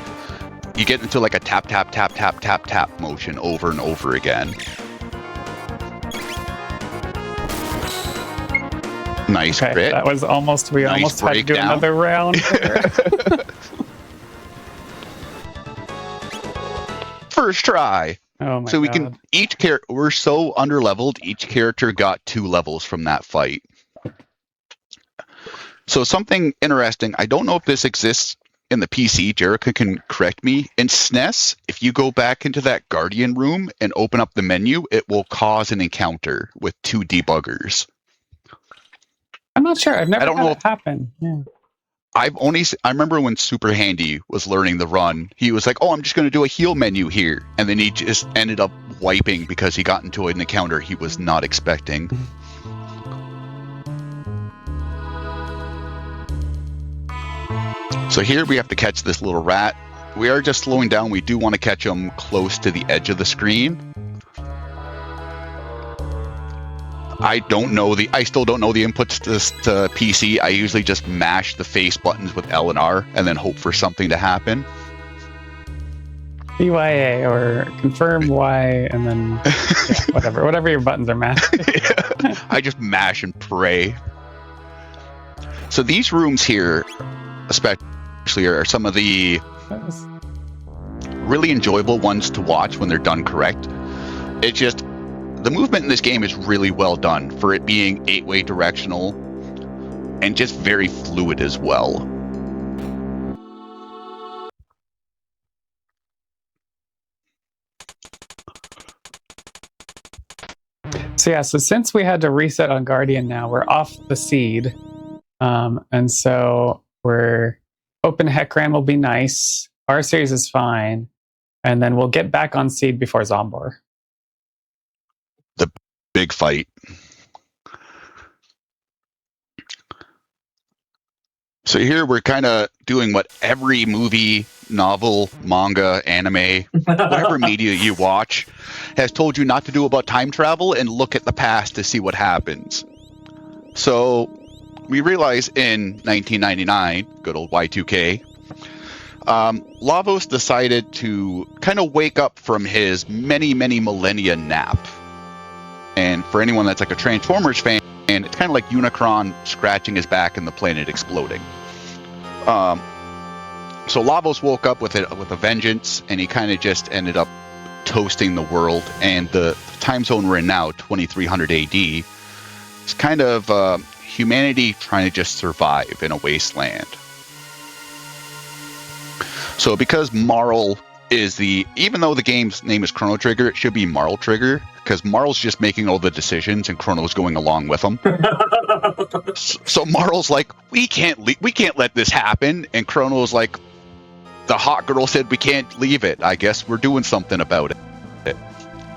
you get into like a tap, tap, tap, tap, tap, tap motion over and over again. Nice crit. That was almost, we Nice almost had to do breakdown. another round. First try. Oh my So we God. can, each character, we're so underleveled, each character got 2 levels from that fight. So something interesting, I don't know if this exists in the PC, Jerica can correct me. In SNES, if you go back into that Guardian room and open up the menu, it will cause an encounter with 2 debuggers. I'm not sure. I've never I don't had know it happen. Yeah. I remember when Super Handy was learning the run, he was like, oh, I'm just going to do a heal menu here. And then he just ended up wiping because he got into an encounter he was not expecting. So here we have to catch this little rat. We are just slowing down. We do want to catch him close to the edge of the screen. I still don't know the inputs to PC. I usually just mash the face buttons with L and R and then hope for something to happen. BYA or confirm Y and then whatever your buttons are mashed. I just mash and pray. So these rooms here, especially, are some of the really enjoyable ones to watch when they're done correct. It's just the movement in this game is really well done for it being 8-way directional and just very fluid as well. So since we had to reset on Guardian now, we're off the seed. And so we're open Heckran will be nice. R series is fine. And then we'll get back on seed before Zombor. The big fight. So here we're kind of doing what every movie, novel, manga, anime, whatever media you watch has told you not to do about time travel and look at the past to see what happens. So we realize in 1999, good old Y2K, Lavos decided to kind of wake up from his many millennia nap. And for anyone that's like a Transformers fan, it's kind of like Unicron scratching his back and the planet exploding. So Lavos woke up with a vengeance, and he kind of just ended up toasting the world. And the time zone we're in now, 2300 AD, is kind of humanity trying to just survive in a wasteland. So because Marl is even though the game's name is Chrono Trigger, it should be Marl Trigger, because Marl's just making all the decisions and Chrono's going along with him. So Marl's like, we can't let this happen, and Chrono's like, the hot girl said we can't leave it. I guess we're doing something about it.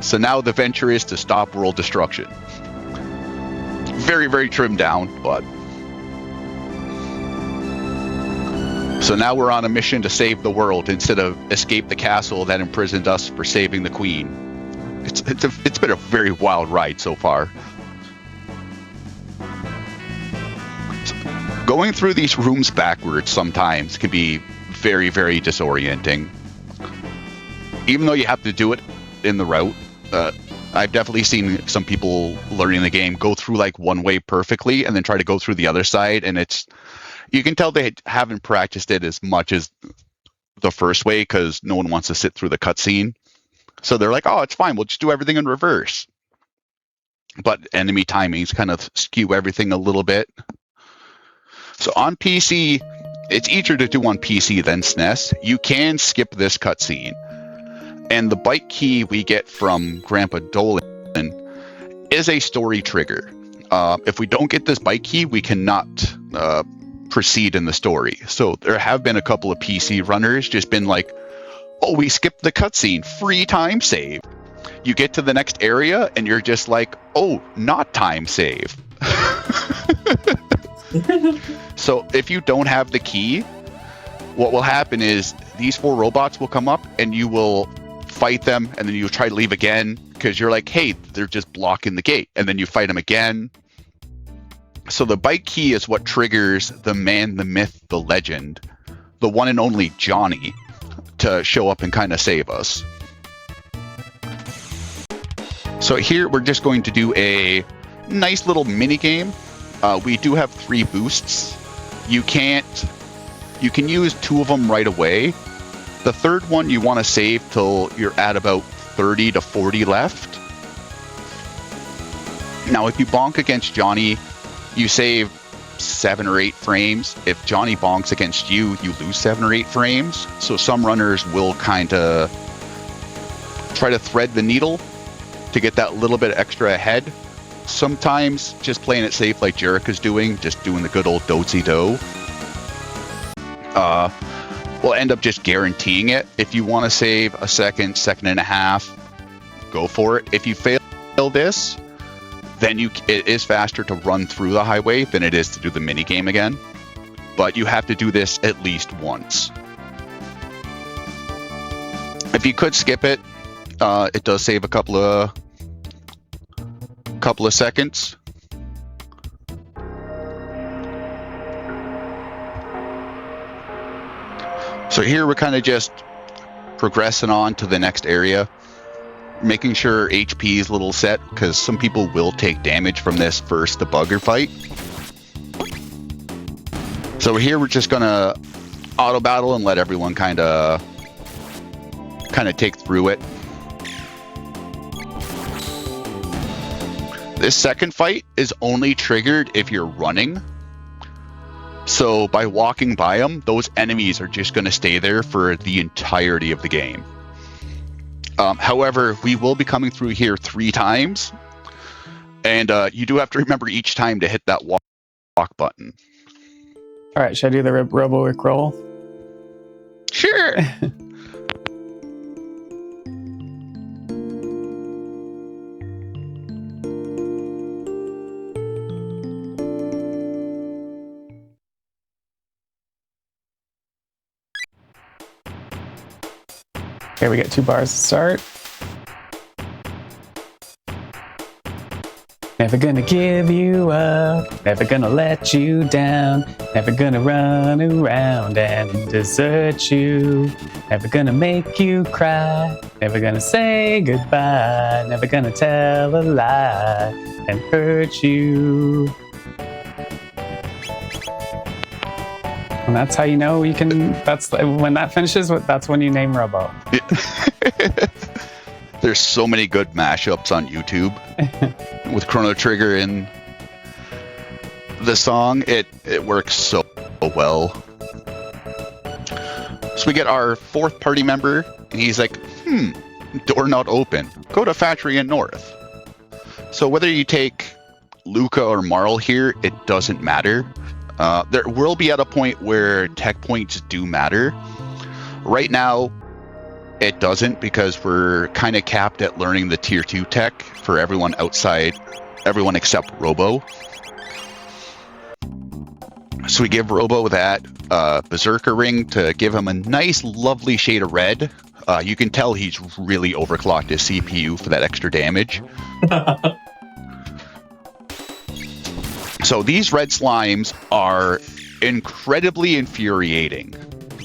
So now the venture is to stop world destruction. Very trimmed down, but so now we're on a mission to save the world instead of escape the castle that imprisoned us for saving the queen. It's been a very wild ride so far. So going through these rooms backwards sometimes can be very disorienting. Even though you have to do it in the route, I've definitely seen some people learning the game go through like one way perfectly and then try to go through the other side, and you can tell they haven't practiced it as much as the first way because no one wants to sit through the cutscene. So they're like, oh, it's fine, we'll just do everything in reverse. But enemy timings kind of skew everything a little bit. So on PC, it's easier to do on PC than SNES. You can skip this cutscene. And the bike key we get from Grandpa Dolan is a story trigger. If we don't get this bike key, we cannot proceed in the story. So there have been a couple of PC runners just been like, oh, we skipped the cutscene, free time save. You get to the next area and you're just like, oh, not time save. So if you don't have the key, what will happen is these 4 robots will come up and you will fight them, and then you'll try to leave again because you're like, hey, they're just blocking the gate, and then you fight them again. So the bike key is what triggers the man, the myth, the legend, the one and only Johnny, to show up and kind of save us. So here we're just going to do a nice little mini game. We do have 3 boosts. You can use 2 of them right away. The third one you want to save till you're at about 30 to 40 left. Now if you bonk against Johnny, you save 7 or 8 frames. If Johnny bonks against you, you lose 7 or 8 frames. So some runners will kind of try to thread the needle to get that little bit extra ahead. Sometimes just playing it safe like Jerica's doing, just doing the good old dotsy-do, will end up just guaranteeing it. If you want to save a second and a half, go for it. If you fail this, then it is faster to run through the highway than it is to do the mini game again. But you have to do this at least once. If you could skip it, it does save a couple of couple of seconds. So here we're kind of just progressing on to the next area, making sure HP is a little set, because some people will take damage from this first debugger fight. So here we're just gonna auto battle and let everyone kind of take through it. This second fight is only triggered if you're running. So by walking by them, those enemies are just going to stay there for the entirety of the game. However, we will be coming through here 3 times. And you do have to remember each time to hit that walk button. All right, should I do the Robo Rick roll? Sure. Okay, we get 2 bars to start. Never gonna give you up, never gonna let you down, never gonna run around and desert you, never gonna make you cry, never gonna say goodbye, never gonna tell a lie and hurt you. And that's how you know you can, that's when that finishes, that's when you name Robo. There's so many good mashups on YouTube with Chrono Trigger in the song. It works so well. So we get our 4th party member, and he's like, door not open. Go to Factory and North. So whether you take Luca or Marl here, it doesn't matter. There will be at a point where tech points do matter. Right now, it doesn't, because we're kind of capped at learning the tier 2 tech for everyone except Robo. So we give Robo that Berserker ring to give him a nice, lovely shade of red. You can tell he's really overclocked his CPU for that extra damage. So these red slimes are incredibly infuriating.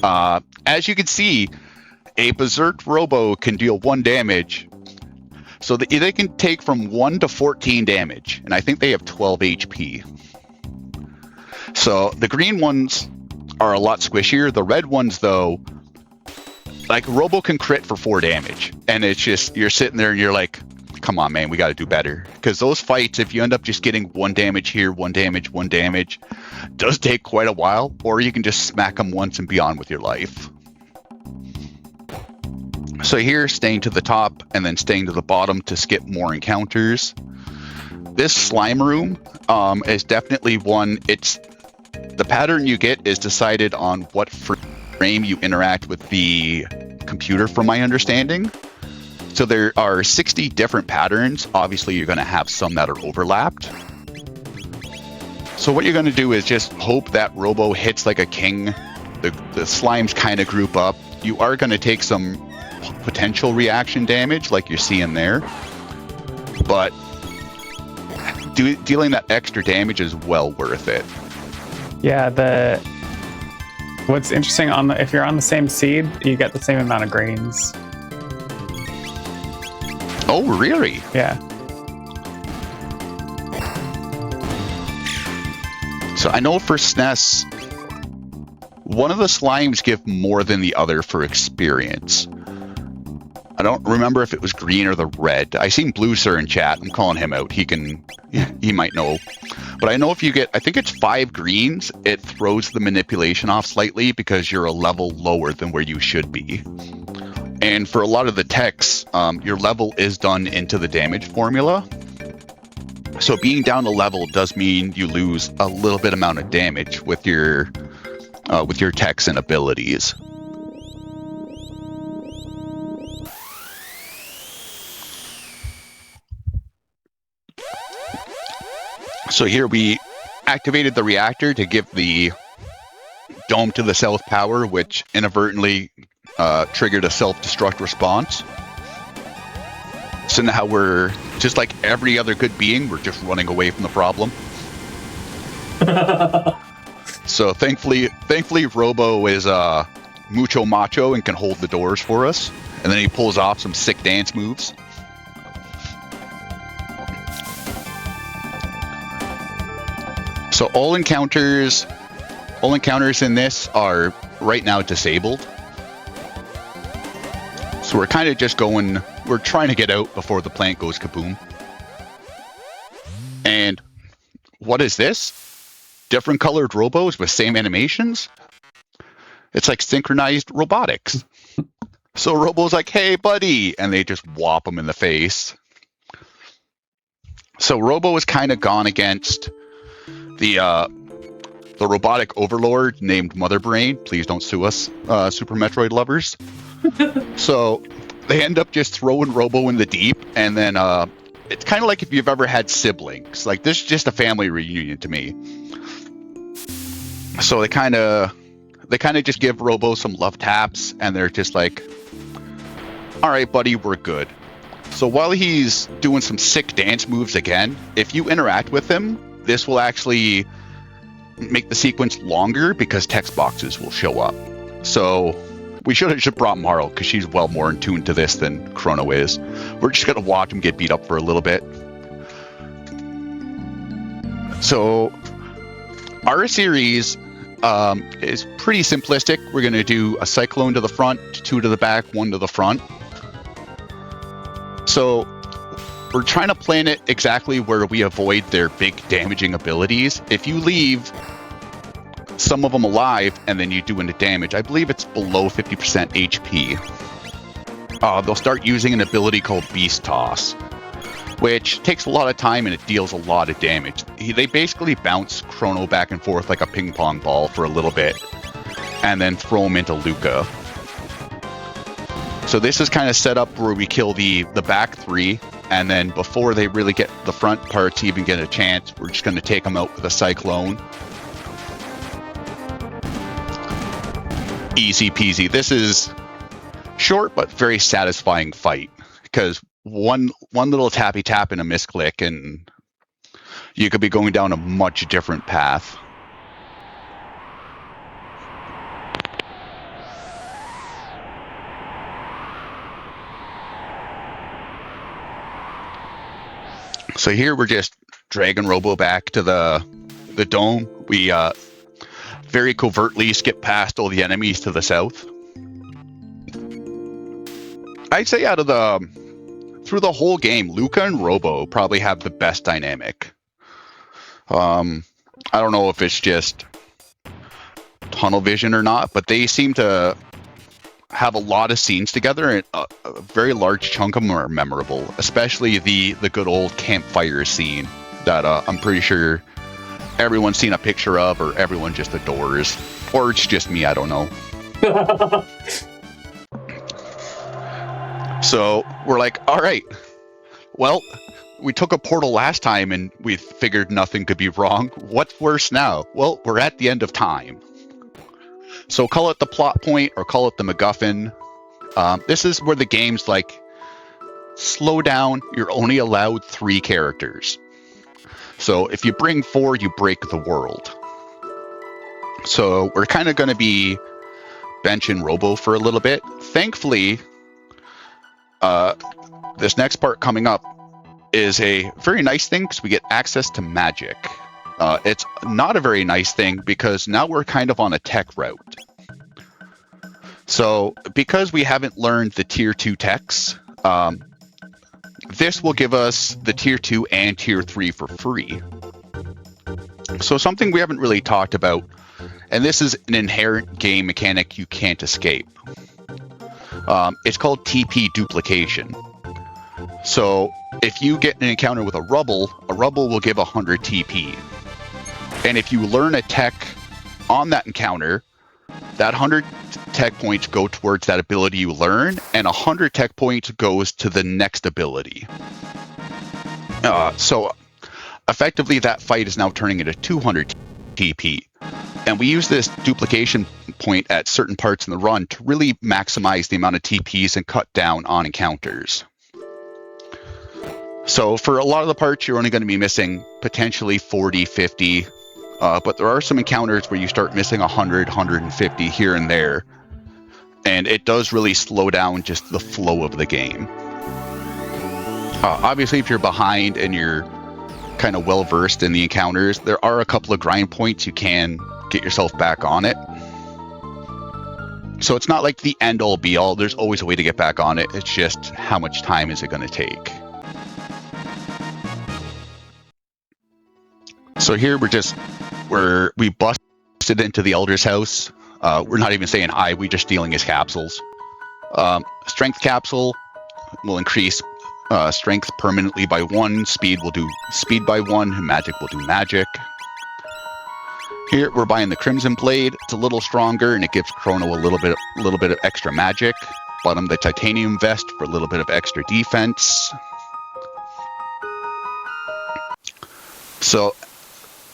As you can see, a Berserk Robo can deal 1 damage. So they can take from 1 to 14 damage. And I think they have 12 HP. So the green ones are a lot squishier. The red ones, though, like Robo can crit for 4 damage. And it's just, you're sitting there and you're like, come on, man, we got to do better. Because those fights, if you end up just getting 1 damage here, 1 damage, does take quite a while. Or you can just smack them once and be on with your life. So here, staying to the top and then staying to the bottom to skip more encounters. This slime room is definitely one. The pattern you get is decided on what frame you interact with the computer, from my understanding. So there are 60 different patterns. Obviously, you're going to have some that are overlapped. So what you're going to do is just hope that Robo hits like a king. The slimes kind of group up. You are going to take some potential reaction damage like you're seeing there. But dealing that extra damage is well worth it. Yeah, what's interesting, if you're on the same seed, you get the same amount of greens. Oh, really? Yeah. So I know for SNES, one of the slimes give more than the other for experience. I don't remember if it was green or the red. I seen Blue Sir in chat. I'm calling him out. He might know. But I know if you get, I think it's 5 greens, it throws the manipulation off slightly because you're a level lower than where you should be. And for a lot of the techs, your level is done into the damage formula. So being down a level does mean you lose a little bit amount of damage with your techs and abilities. So here we activated the reactor to give the dome to the south power, which inadvertently triggered a self-destruct response. So now we're just like every other good being, we're just running away from the problem. So thankfully, Robo is mucho macho and can hold the doors for us. And then he pulls off some sick dance moves. So all encounters in this are right now disabled. So we're kind of just we're trying to get out before the plant goes kaboom. And what is this? Different colored robos with same animations? It's like synchronized robotics. So Robo's like, hey, buddy, and they just whop him in the face. So Robo is kind of gone against the robotic overlord named Mother Brain. Please don't sue us, Super Metroid lovers. So they end up just throwing Robo in the deep, and then it's kind of like if you've ever had siblings. Like, this is just a family reunion to me. So they kind of just give Robo some love taps, and they're just like, all right, buddy, we're good. So while he's doing some sick dance moves again, if you interact with him, this will actually make the sequence longer because text boxes will show up. So we should have just brought Marl because she's well more in tune to this than Chrono is. We're just going to watch him get beat up for a little bit. So our series is pretty simplistic. We're going to do a cyclone to the front, 2 to the back, 1 to the front. So we're trying to plan it exactly where we avoid their big damaging abilities. If you leave some of them alive and then you do into damage, I believe it's below 50% HP. They'll start using an ability called Beast Toss, which takes a lot of time and it deals a lot of damage. They basically bounce Chrono back and forth like a ping pong ball for a little bit and then throw him into Luca. So this is kind of set up where we kill the back 3, and then before they really get the front parts even get a chance, we're just going to take them out with a cyclone. Easy peasy. This is short but very satisfying fight, because one little tappy tap and a misclick and you could be going down a much different path. So here we're just dragging Robo back to the dome. We very covertly skip past all the enemies to the south. I'd say through the whole game, Luca and Robo probably have the best dynamic. I don't know if it's just tunnel vision or not, but they seem to have a lot of scenes together, and a very large chunk of them are memorable, especially the good old campfire scene that I'm pretty sure everyone's seen a picture of, or everyone just adores, or it's just me, I don't know. So we're like, all right, well, we took a portal last time and we figured nothing could be wrong. What's worse now? Well, we're at the end of time. So call it the plot point or call it the MacGuffin. This is where the game's like, slow down, you're only allowed 3 characters. So if you bring 4, you break the world. So we're kind of going to be benching Robo for a little bit. Thankfully, this next part coming up is a very nice thing because we get access to magic. It's not a very nice thing because now we're kind of on a tech route. So because we haven't learned the tier 2 techs, this will give us the tier 2 and tier 3 for free. So something we haven't really talked about, and this is an inherent game mechanic you can't escape. It's called TP duplication. So if you get an encounter with a rubble will give 100 TP. And if you learn a tech on that encounter, that 100 tech points go towards that ability you learn, and 100 tech points goes to the next ability. So effectively, that fight is now turning into 200 TP. And we use this duplication point at certain parts in the run to really maximize the amount of TPs and cut down on encounters. So for a lot of the parts, you're only going to be missing potentially 40, 50, but there are some encounters where you start missing 100, 150 here and there, and it does really slow down just the flow of the game. Obviously, if you're behind and you're kind of well versed in the encounters, there are a couple of grind points you can get yourself back on it. So it's not like the end all be all. There's always a way to get back on it. It's just how much time is it going to take. So here we busted into the Elder's house. We're not even saying hi, we're just stealing his capsules. Strength capsule will increase strength permanently by 1. Speed will do speed by 1. And magic will do magic. Here we're buying the Crimson Blade. It's a little stronger and it gives Chrono a little bit of extra magic. Bought him the Titanium Vest for a little bit of extra defense. So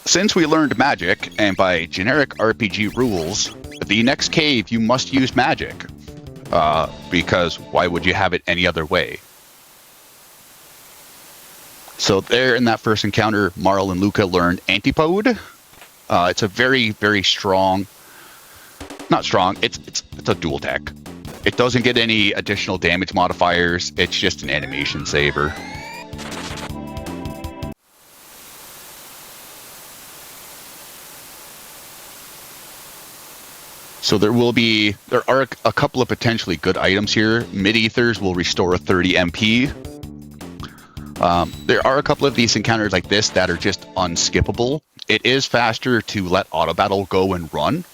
since we learned magic, and by generic RPG rules, the next cave you must use magic. Because why would you have it any other way? So there in that first encounter, Marl and Luca learned Antipode. It's a very, very strong, not strong, it's a dual tech. It doesn't get any additional damage modifiers, it's just an animation saver. So there are a couple of potentially good items here. Mid-Ethers will restore 30 MP. There are a couple of these encounters like this that are just unskippable. It is faster to let auto battle go and run,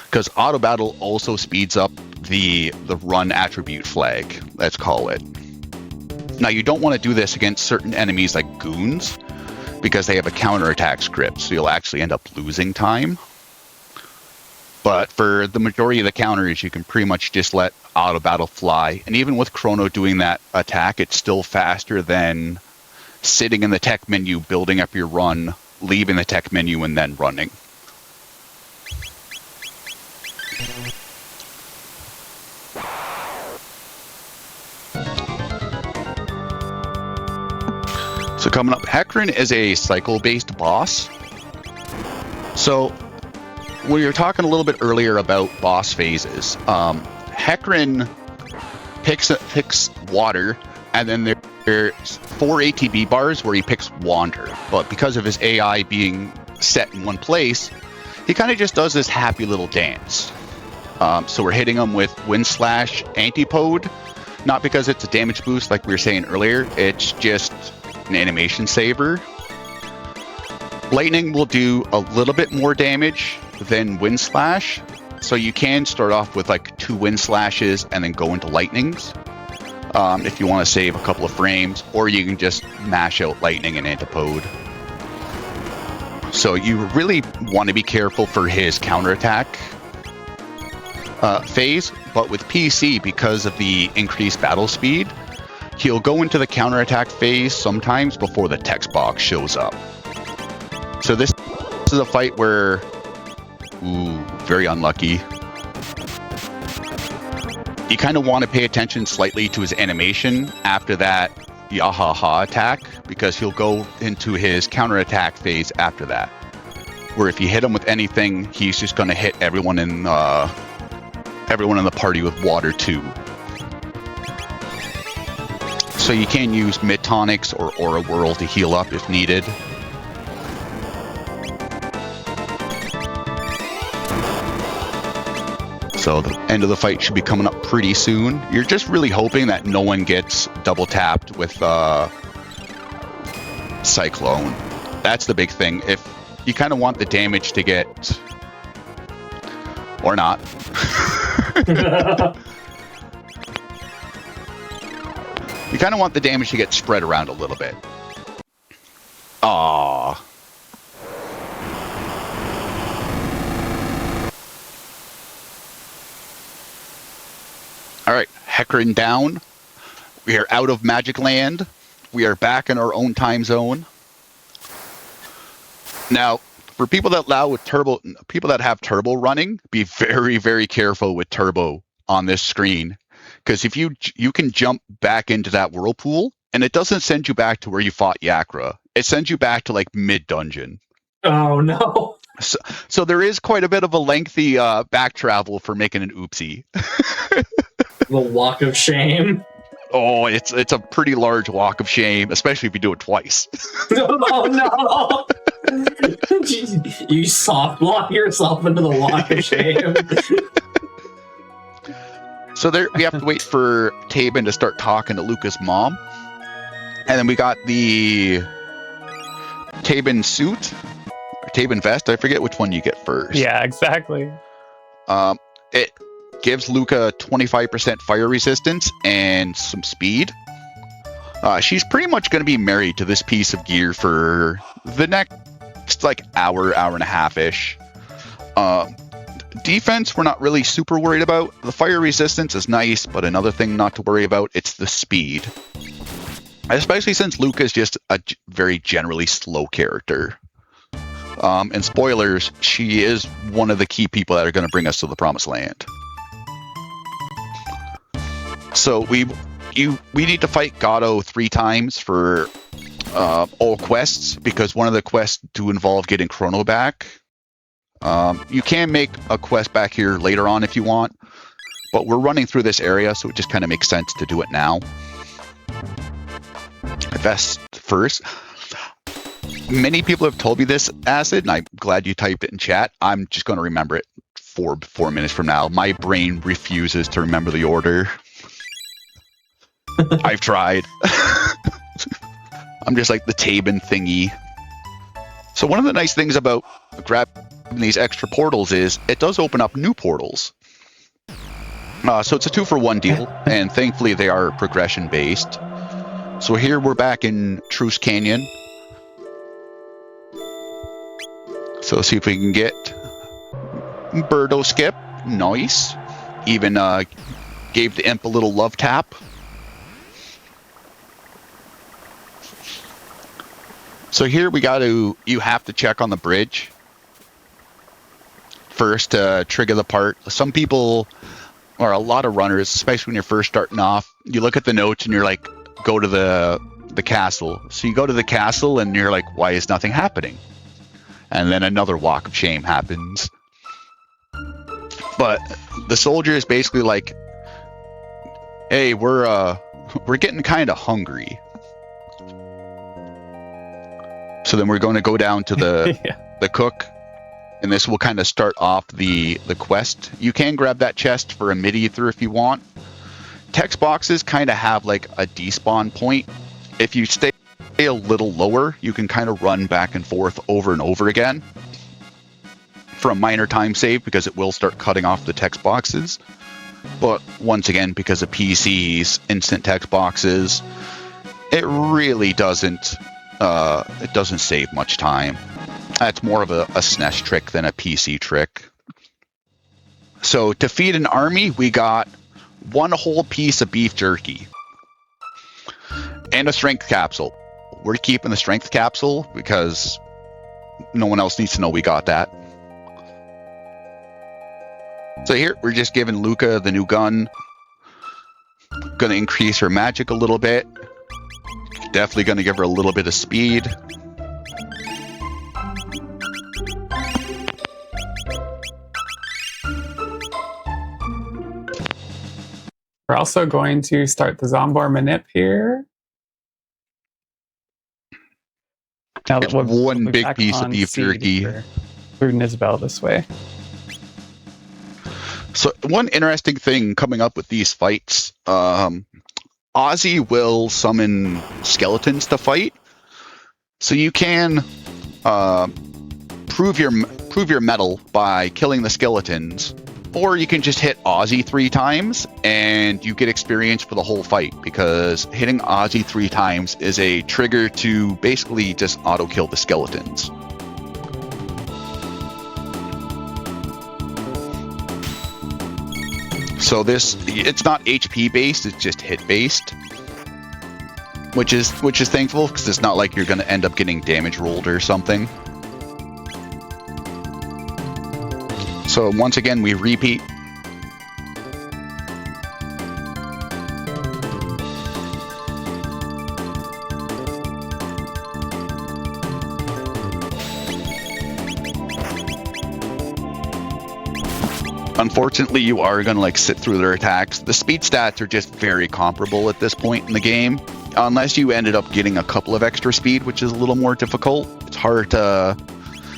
because auto battle also speeds up the run attribute flag, let's call it. Now you don't want to do this against certain enemies like goons, because they have a counterattack script, so you'll actually end up losing time. But for the majority of the counters, you can pretty much just let auto battle fly. And even with Chrono doing that attack, it's still faster than sitting in the tech menu, building up your run, leaving the tech menu, and then running. So coming up, Hecarim is a cycle-based boss. So we were talking a little bit earlier about boss phases. Hecarim picks water, and then there's 4 ATB bars where he picks wander. But because of his AI being set in one place, he kind of just does this happy little dance. So we're hitting him with Wind Slash Antipode, not because it's a damage boost like we were saying earlier, it's just an animation saver. Lightning will do a little bit more damage than Wind Slash, so you can start off with like 2 Wind Slashes and then go into Lightnings if you want to save a couple of frames, or you can just mash out Lightning and Antipode. So you really want to be careful for his counterattack phase, but with PC, because of the increased battle speed, he'll go into the counterattack phase sometimes before the text box shows up. So this is a fight where, ooh, very unlucky. You kind of want to pay attention slightly to his animation after that Yahaha attack, because he'll go into his counterattack phase after that. Where if you hit him with anything, he's just going to hit everyone in the party with water too. So you can use Mid-Tonics or Aura Whirl to heal up if needed. So the end of the fight should be coming up pretty soon. You're just really hoping that no one gets double tapped with Cyclone. That's the big thing. If you kind of want the damage to get, or not. You kind of want the damage to get spread around a little bit. Aww. All right, Hecarim down. We are out of Magic Land. We are back in our own time zone. Now, for people that have turbo running, be very, very careful with turbo on this screen, because if you can jump back into that whirlpool and it doesn't send you back to where you fought Yakra. It sends you back to like mid-dungeon. Oh no. So there is quite a bit of a lengthy back travel for making an oopsie. The walk of shame. Oh, it's a pretty large walk of shame, especially if you do it twice. Oh no! You soft lock yourself into the walk of shame. So there, we have to wait for Tabin to start talking to Luca's mom, and then we got the Tabin suit, or Tabin vest. I forget which one you get first. Yeah, exactly. It gives Luca 25% fire resistance and some speed. She's pretty much going to be married to this piece of gear for the next like hour and a half-ish. Defense, we're not really super worried about. The fire resistance is nice, but another thing not to worry about, it's the speed. Especially since Luca is just a very generally slow character. And spoilers, she is one of the key people that are going to bring us to the Promised Land. So we need to fight Gato 3 times for all quests, because one of the quests do involve getting Chrono back. You can make a quest back here later on if you want, but we're running through this area, so it just kind of makes sense to do it now. Vest first. Many people have told me this, Acid, and I'm glad you typed it in chat. I'm just going to remember it 4 minutes from now. My brain refuses to remember the order. I've tried. I'm just like the Tabin thingy. So one of the nice things about grabbing these extra portals is it does open up new portals. So it's a 2-for-1 deal, and thankfully they are progression based. So here we're back in Truce Canyon. So see if we can get Birdo Skip. Nice. Even gave the imp a little love tap. So here you have to check on the bridge first to trigger the part. Some people, or a lot of runners, especially when you're first starting off, you look at the notes and you're like, go to the castle. So you go to the castle and you're like, why is nothing happening? And then another walk of shame happens. But the soldier is basically like, hey, we're getting kind of hungry. So then we're going to go down to the the cook, and this will kind of start off the quest. You can grab that chest for a mid-ether if you want. Text boxes kind of have like a despawn point. If you stay a little lower, you can kind of run back and forth over and over again for a minor time save, because it will start cutting off the text boxes. But once again, because of PCs, instant text boxes, it really doesn't save much time. That's more of a SNES trick than a PC trick. So to feed an army, we got 1 whole piece of beef jerky and a strength capsule. We're keeping the strength capsule because no one else needs to know we got that. So here we're just giving Luca the new gun. Gonna increase her magic a little bit. Definitely gonna give her a little bit of speed. We're also going to start the Zombor Manip here. Now that It's one big piece of beef jerky. Through Nisbel this way. So one interesting thing coming up with these fights, Ozzy will summon skeletons to fight. So you can prove your mettle by killing the skeletons, or you can just hit Ozzy 3 times and you get experience for the whole fight, because hitting Ozzy 3 times is a trigger to basically just auto kill the skeletons. So it's not HP based, it's just hit based, which is thankful, because it's not like you're going to end up getting damage rolled or something. So once again, we repeat. Unfortunately, you are going to like sit through their attacks. The speed stats are just very comparable at this point in the game. Unless you ended up getting a couple of extra speed, which is a little more difficult. It's hard to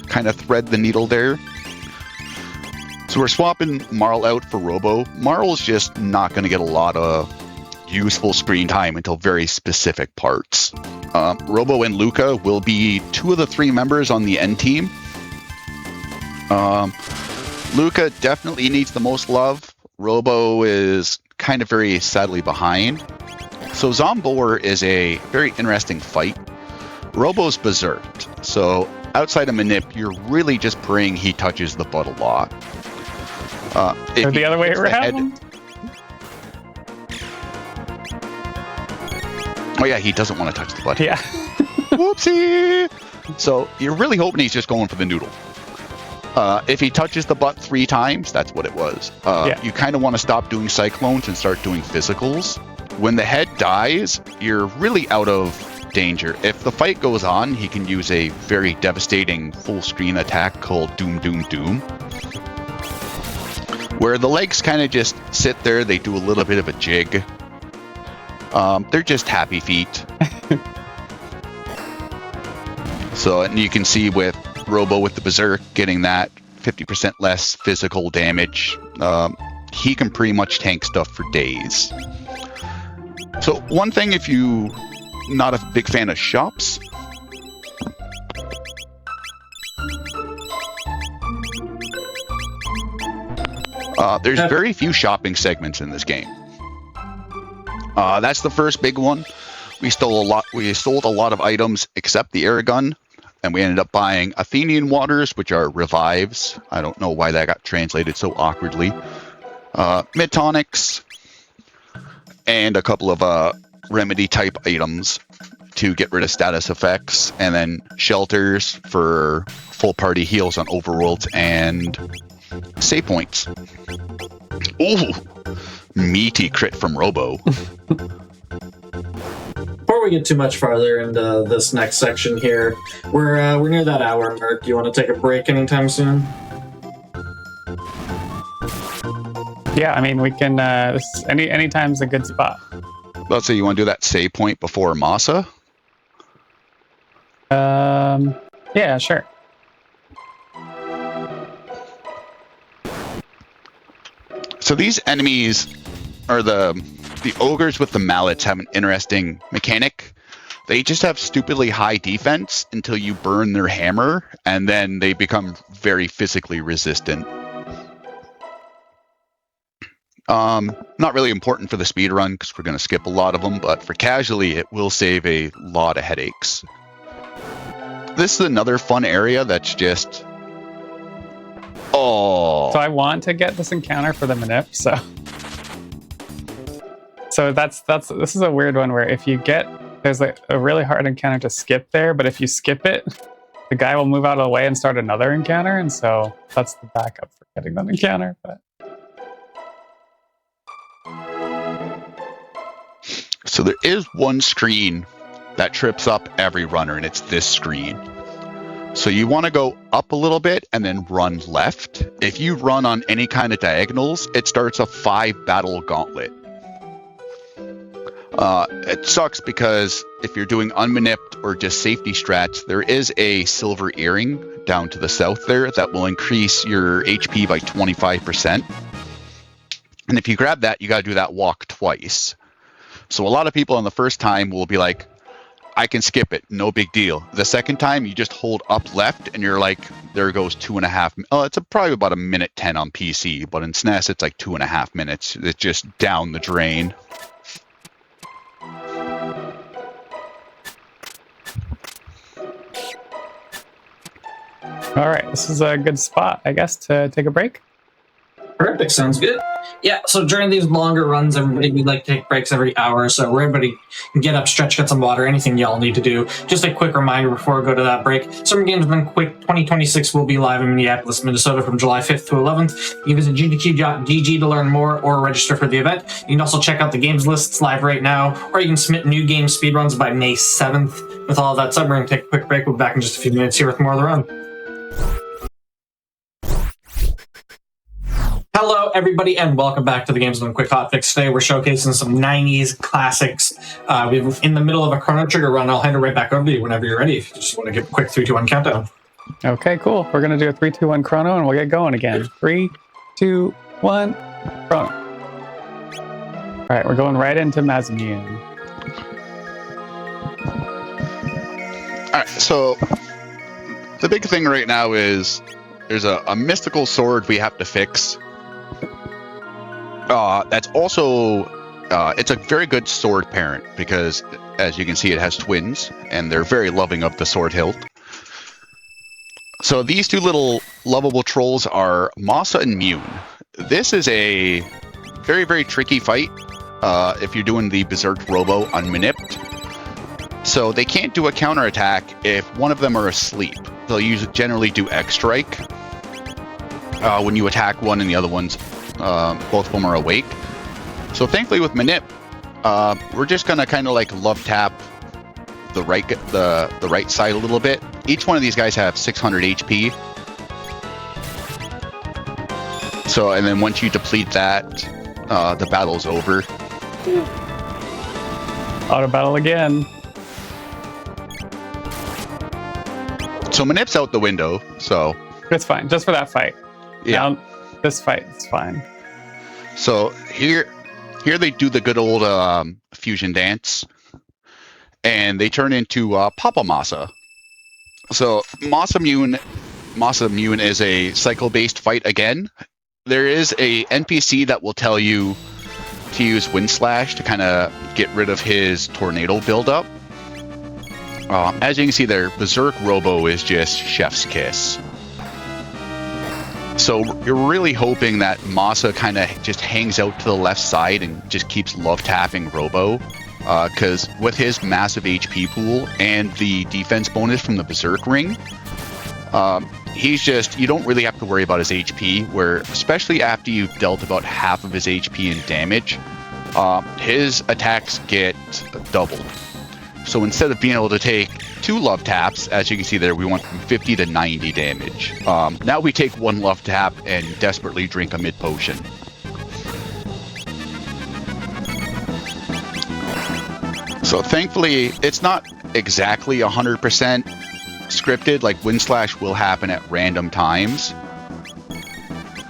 kind of thread the needle there. So we're swapping Marl out for Robo. Marl's just not going to get a lot of useful screen time until very specific parts. Robo and Luca will be 2 of the 3 members on the N team. Luca definitely needs the most love. Robo is kind of very sadly behind. So Zombor is a very interesting fight. Robo's berserked, so outside of Manip, you're really just praying he touches the butt a lot. Or the other way around? Oh yeah, he doesn't want to touch the butt. Yeah. Whoopsie! So you're really hoping he's just going for the noodle. If he touches the butt 3 times, that's what it was. You kind of want to stop doing cyclones and start doing physicals. When the head dies, you're really out of danger. If the fight goes on, he can use a very devastating full screen attack called Doom Doom Doom, where the legs kind of just sit there. They do a little bit of a jig. They're just happy feet. So, and you can see with Robo with the Berserk getting that 50% less physical damage, he can pretty much tank stuff for days. So one thing, if you not a big fan of shops, there's very few shopping segments in this game. That's the first big one. We sold a lot of items except the air gun, and we ended up buying Athenian waters, which are revives. I don't know why that got translated so awkwardly. Mid-tonics, and a couple of remedy type items to get rid of status effects, and then shelters for full party heals on overworlds and save points. Ooh, meaty crit from Robo. Before we get too much farther into this next section here, we're near that hour mark. Do you want to take a break anytime soon? Yeah, I mean, we can, any time's a good spot. Let's say you want to do that save point before Masa? Yeah, sure. So these enemies are the ogres with the mallets have an interesting mechanic. They just have stupidly high defense until you burn their hammer, and then they become very physically resistant. Not really important for the speed run because we're going to skip a lot of them, but for casually, it will save a lot of headaches. This is another fun area that's just... Oh. So I want to get this encounter for the Manip, so this is a weird one where if you get, there's like a really hard encounter to skip there, but if you skip it, the guy will move out of the way and start another encounter, and so that's the backup for getting that encounter. But so there is one screen that trips up every runner, and it's this screen. So you want to go up a little bit and then run left. If you run on any kind of diagonals, it starts a 5 battle gauntlet. It sucks because if you're doing unmanipped or just safety strats, there is a silver earring down to the south there that will increase your HP by 25%. And if you grab that, you got to do that walk twice. So a lot of people on the first time will be like, I can skip it, no big deal. The second time, you just hold up left, and you're like, there goes 2.5. Oh, it's probably about 1:10 on PC, but in SNES, it's like 2.5 minutes. It's just down the drain. all right, this is a good spot, I guess, to take a break. Perfect, sounds good. Yeah, so during these longer runs, everybody, we like to take breaks every hour, so where everybody can get up, stretch, get some water, anything y'all need to do. Just a quick reminder before we go to that break. Summer Games Been Quick 2026 will be live in Minneapolis, Minnesota from July 5th to 11th. You can visit GDQ.GG to learn more or register for the event. You can also check out the games lists live right now, or you can submit new game speedruns by May 7th. With all of that said, we're going to take a quick break. We'll be back in just a few minutes here with more of the run. Hello everybody, and welcome back to the Games Done Quick Hotfix. Today, we're showcasing some 90s classics. We're in the middle of a Chrono Trigger run. I'll hand it right back over to you whenever you're ready. If you just want to give a quick 3, 2, 1 countdown. Okay, cool. We're going to do a 3, 2, 1 chrono, and we'll get going again. 3, 2, 1, chrono. All right, we're going right into Mazamune. All right, so the big thing right now is there's a mystical sword we have to fix. That's also, it's a very good sword parent because, as you can see, it has twins, and they're very loving of the sword hilt. So these two little lovable trolls are Masa and Mune. This is a very, very tricky fight if you're doing the Berserk Robo unmanipped. So they can't do a counterattack if one of them are asleep. They'll generally do X-Strike when you attack one and the other one's, both of them are awake. So thankfully with Manip, we're just gonna kind of like love tap the right side a little bit. Each one of these guys have 600 HP. So, and then once you deplete that, the battle's over. Auto battle again. So Manip's out the window, so... It's fine, just for that fight. Yeah. Now, this fight is fine. So here they do the good old fusion dance, and they turn into Papa Masa. So Masa Mune is a cycle-based fight again. There is a NPC that will tell you to use Wind Slash to kind of get rid of his tornado buildup. As you can see there, Berserk Robo is just chef's kiss. So you're really hoping that Masa kind of just hangs out to the left side and just keeps love tapping Robo. Because with his massive HP pool and the defense bonus from the Berserk Ring, you don't really have to worry about his HP, where especially after you've dealt about half of his HP in damage, his attacks get doubled. So instead of being able to take 2 love taps, as you can see there, we went from 50 to 90 damage. Now we take 1 love tap and desperately drink a mid potion. So thankfully, it's not exactly 100% scripted, like Wind Slash will happen at random times.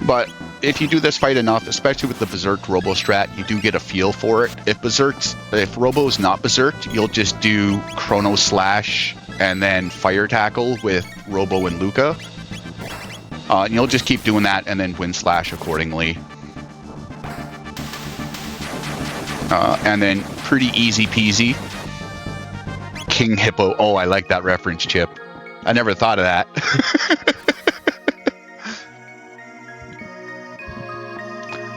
But if you do this fight enough, especially with the Berserk Robo strat, you do get a feel for it. If Robo's not Berserked, you'll just do Chrono Slash and then Fire Tackle with Robo and Luca. And you'll just keep doing that and then Wind Slash accordingly. And then pretty easy peasy. King Hippo. Oh, I like that reference, Chip. I never thought of that.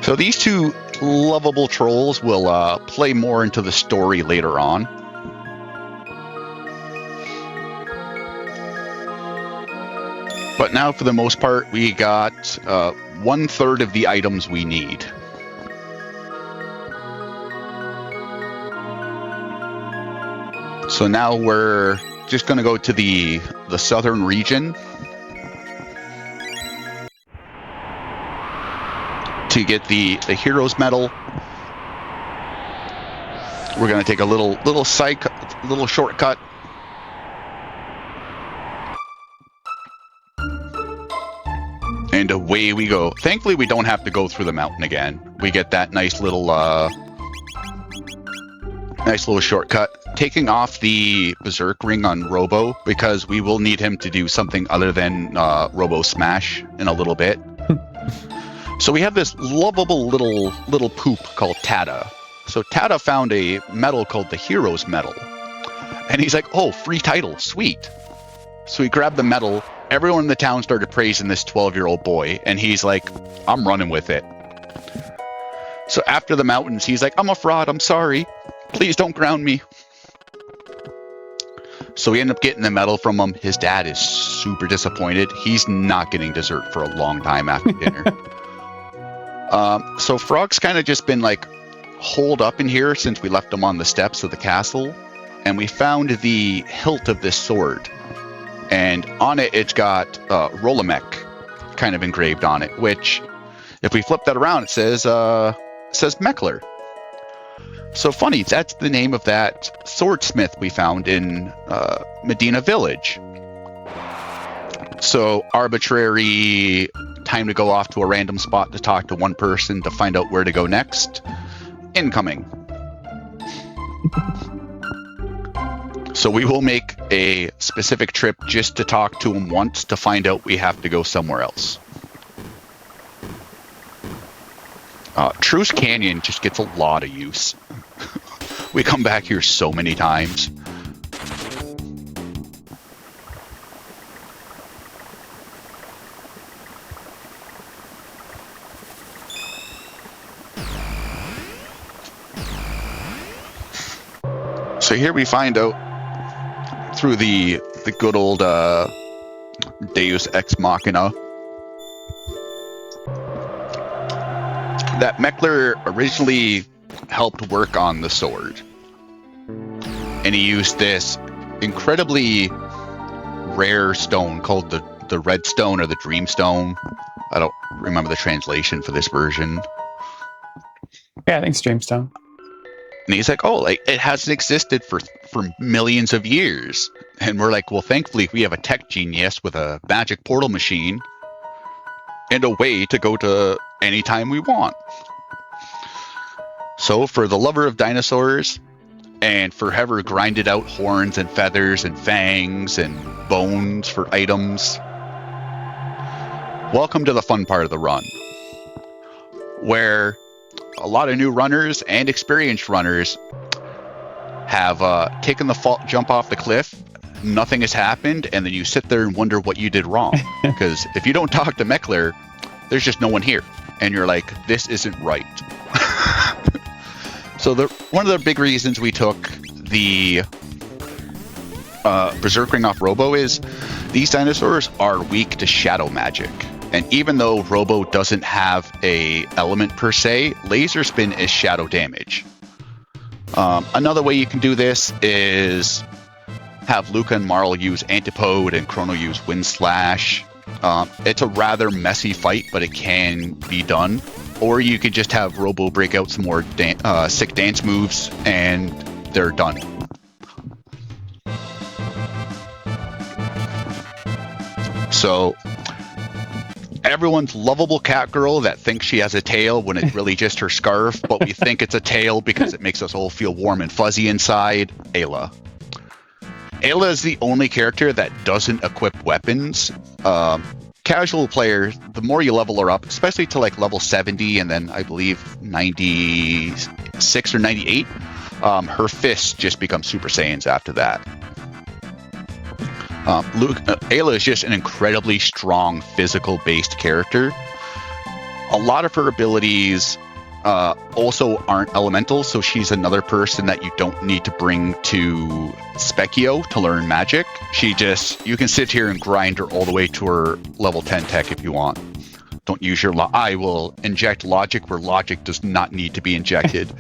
So these two lovable trolls will play more into the story later on. But now, for the most part, we got 1/3 of the items we need. So now we're just going to go to the southern region to get the Heroes Medal. We're going to take a little shortcut. And away we go. Thankfully, we don't have to go through the mountain again. We get that nice little shortcut. Taking off the Berserk Ring on Robo, because we will need him to do something other than Robo Smash in a little bit. So we have this lovable little poop called Tata. So Tata found a medal called the Heroes Medal. And he's like, oh, free title, sweet. So he grabbed the medal. Everyone in the town started praising this 12-year-old boy. And he's like, I'm running with it. So after the mountains, he's like, I'm a fraud, I'm sorry. Please don't ground me. So we end up getting the medal from him. His dad is super disappointed. He's not getting dessert for a long time after dinner. So Frog's kind of just been like holed up in here since we left him on the steps of the castle. And we found the hilt of this sword. And on it, it's got Rolamek kind of engraved on it, which If we flip that around, it says Meckler. So funny, that's the name of that swordsmith we found in Medina Village. So arbitrary time to go off to a random spot to talk to one person to find out where to go next. Incoming. So we will make a specific trip just to talk to him once to find out we have to go somewhere else. Truce Canyon just gets a lot of use. We come back here so many times. So here we find out through the good old Deus Ex Machina that Meckler originally helped work on the sword. And he used this incredibly rare stone called the Red Stone or the Dream Stone. I don't remember the translation for this version. Yeah, I think it's Dreamstone. And he's like, oh, like it hasn't existed for millions of years. And we're like, well, thankfully we have a tech genius with a magic portal machine and a way to go to any time we want. So for the lover of dinosaurs and for whoever grinded out horns and feathers and fangs and bones for items, welcome to the fun part of the run, where a lot of new runners and experienced runners have taken the jump off the cliff. Nothing has happened, and then you sit there and wonder what you did wrong. Because if you don't talk to Meckler, there's just no one here, and you're like, this isn't right. So one of the big reasons we took the Berserk Ring off Robo is these dinosaurs are weak to shadow magic. And even though Robo doesn't have a element per se, laser spin is shadow damage. Another way you can do this is have Luca and Marl use Antipode and Chrono use Wind Slash. It's a rather messy fight, but it can be done. Or you could just have Robo break out some more sick dance moves, and they're done. So everyone's lovable cat girl that thinks she has a tail when it's really just her scarf, but we think it's a tail because it makes us all feel warm and fuzzy inside, Ayla. Ayla is the only character that doesn't equip weapons. Casual player, the more you level her up, especially to like level 70 and then I believe 96 or 98, her fists just become Super Saiyans after that. Ayla is just an incredibly strong physical-based character. A lot of her abilities also aren't elemental, so she's another person that you don't need to bring to Specchio to learn magic. You can sit here and grind her all the way to her level 10 tech if you want. Don't use your I will inject logic where logic does not need to be injected.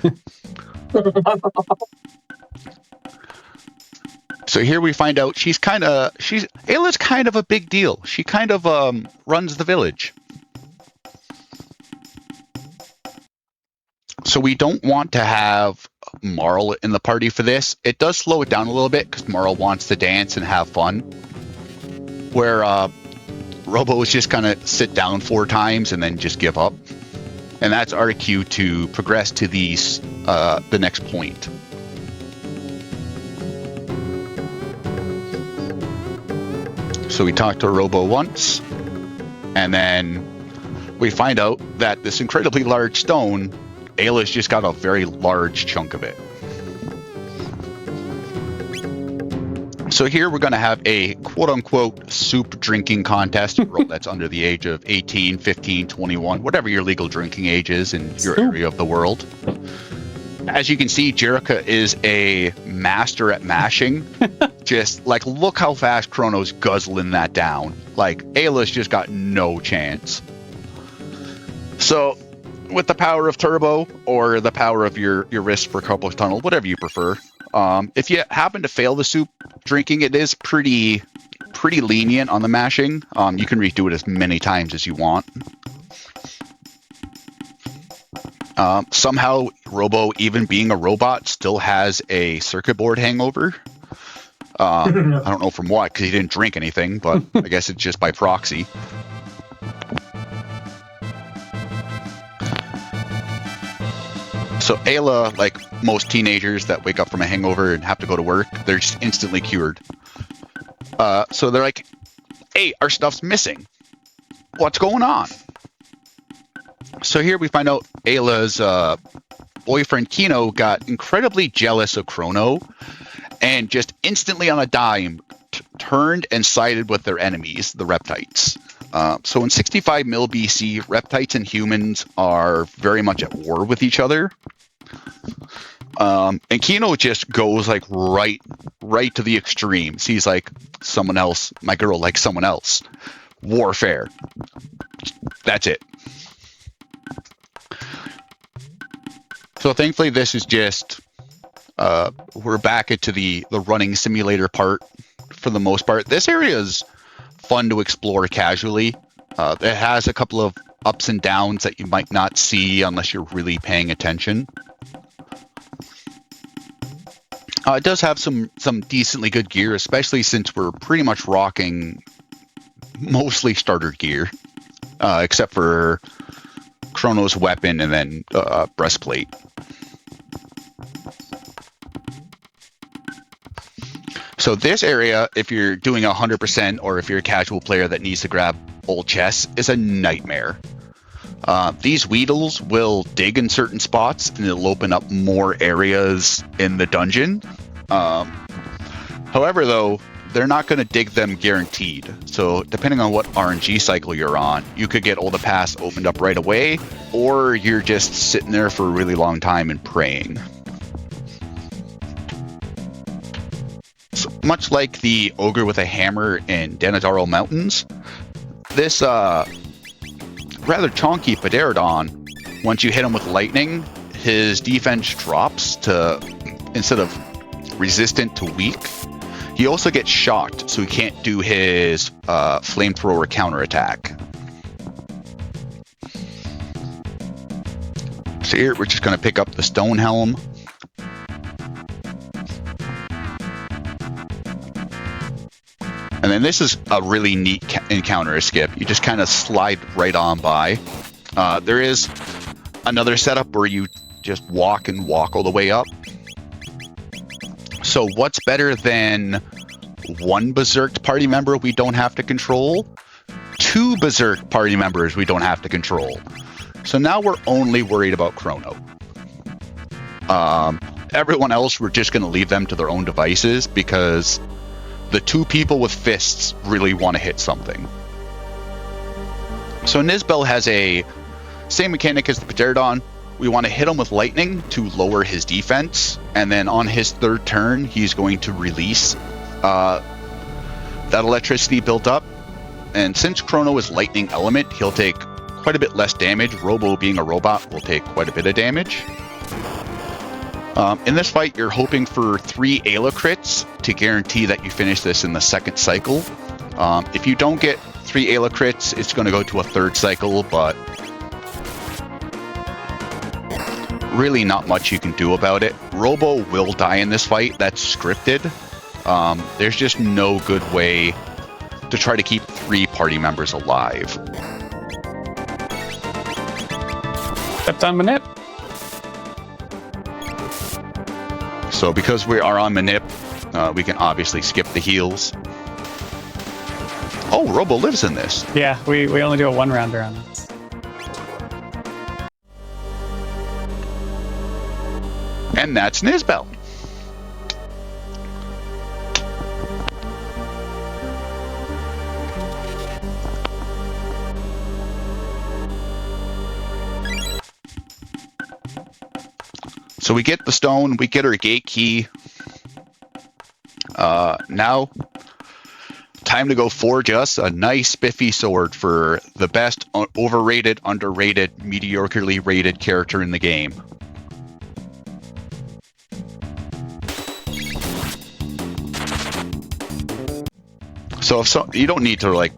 So here we find out Ayla's kind of a big deal. She kind of runs the village. So we don't want to have Marl in the party for this. It does slow it down a little bit because Marl wants to dance and have fun. Where Robo is just kind of sit down 4 times and then just give up. And that's our cue to progress to the next point. So we talk to Robo once, and then we find out that this incredibly large stone, Ayla's just got a very large chunk of it. So here we're going to have a quote-unquote soup drinking contest that's under the age of 18, 15, 21, whatever your legal drinking age is in your area of the world. As you can see, Jerica is a master at mashing. Just like, look how fast Chrono's guzzling that down. Like, Ayla's just got no chance. So, with the power of Turbo or the power of your wrist for Carpal Tunnel, whatever you prefer, if you happen to fail the soup drinking, it is pretty lenient on the mashing. You can redo it as many times as you want. Somehow, Robo, even being a robot, still has a circuit board hangover. I don't know from what, because he didn't drink anything, but I guess it's just by proxy. So Ayla, like most teenagers that wake up from a hangover and have to go to work, they're just instantly cured. So they're like, hey, our stuff's missing. What's going on? So here we find out Ayla's boyfriend Kino got incredibly jealous of Chrono and just instantly on a dime turned and sided with their enemies, the Reptites. So in 65 mil BC, Reptites and humans are very much at war with each other. And Kino just goes like right to the extremes. He's like, someone else, my girl likes someone else. Warfare. That's it. So thankfully this is just, we're back into the running simulator part for the most part. This area is fun to explore casually. It has a couple of ups and downs that you might not see unless you're really paying attention. It does have some decently good gear, especially since we're pretty much rocking mostly starter gear, except for Chrono's weapon and then breastplate. So this area, if you're doing 100% or if you're a casual player that needs to grab old chests, is a nightmare. These Weedles will dig in certain spots and it'll open up more areas in the dungeon. However, though, they're not going to dig them guaranteed. So depending on what RNG cycle you're on, you could get all the paths opened up right away, or you're just sitting there for a really long time and praying. So much like the ogre with a hammer in Denadaro Mountains, this rather chonky Pterodon, once you hit him with lightning, his defense drops to, instead of resistant to weak, he also gets shocked, so he can't do his flamethrower counterattack. So here we're just going to pick up the stone helm. And then this is a really neat encounter skip. You just kind of slide right on by. There is another setup where you just walk all the way up. So what's better than one berserked party member we don't have to control? Two berserked party members we don't have to control. So now we're only worried about Chrono. Everyone else, we're just going to leave them to their own devices because the two people with fists really want to hit something. So Nizbel has a same mechanic as the Pterodon. We want to hit him with lightning to lower his defense, and then on his third turn, he's going to release that electricity built up. And since Chrono is lightning element, he'll take quite a bit less damage. Robo, being a robot, will take quite a bit of damage. In this fight, you're hoping for 3 Ayla crits to guarantee that you finish this in the second cycle. If you don't get 3 Ayla crits, it's going to go to a third cycle, but really not much you can do about it. Robo will die in this fight. That's scripted. There's just no good way to try to keep 3 party members alive. Stepped on Manip. So because we are on Manip, we can obviously skip the heals. Oh, Robo lives in this. Yeah, we only do a 1-rounder on this. And that's Nizbel. So we get the stone, we get our gate key. Now, time to go forge us a nice spiffy sword for the best overrated, underrated, mediocrely rated character in the game. So you don't need to like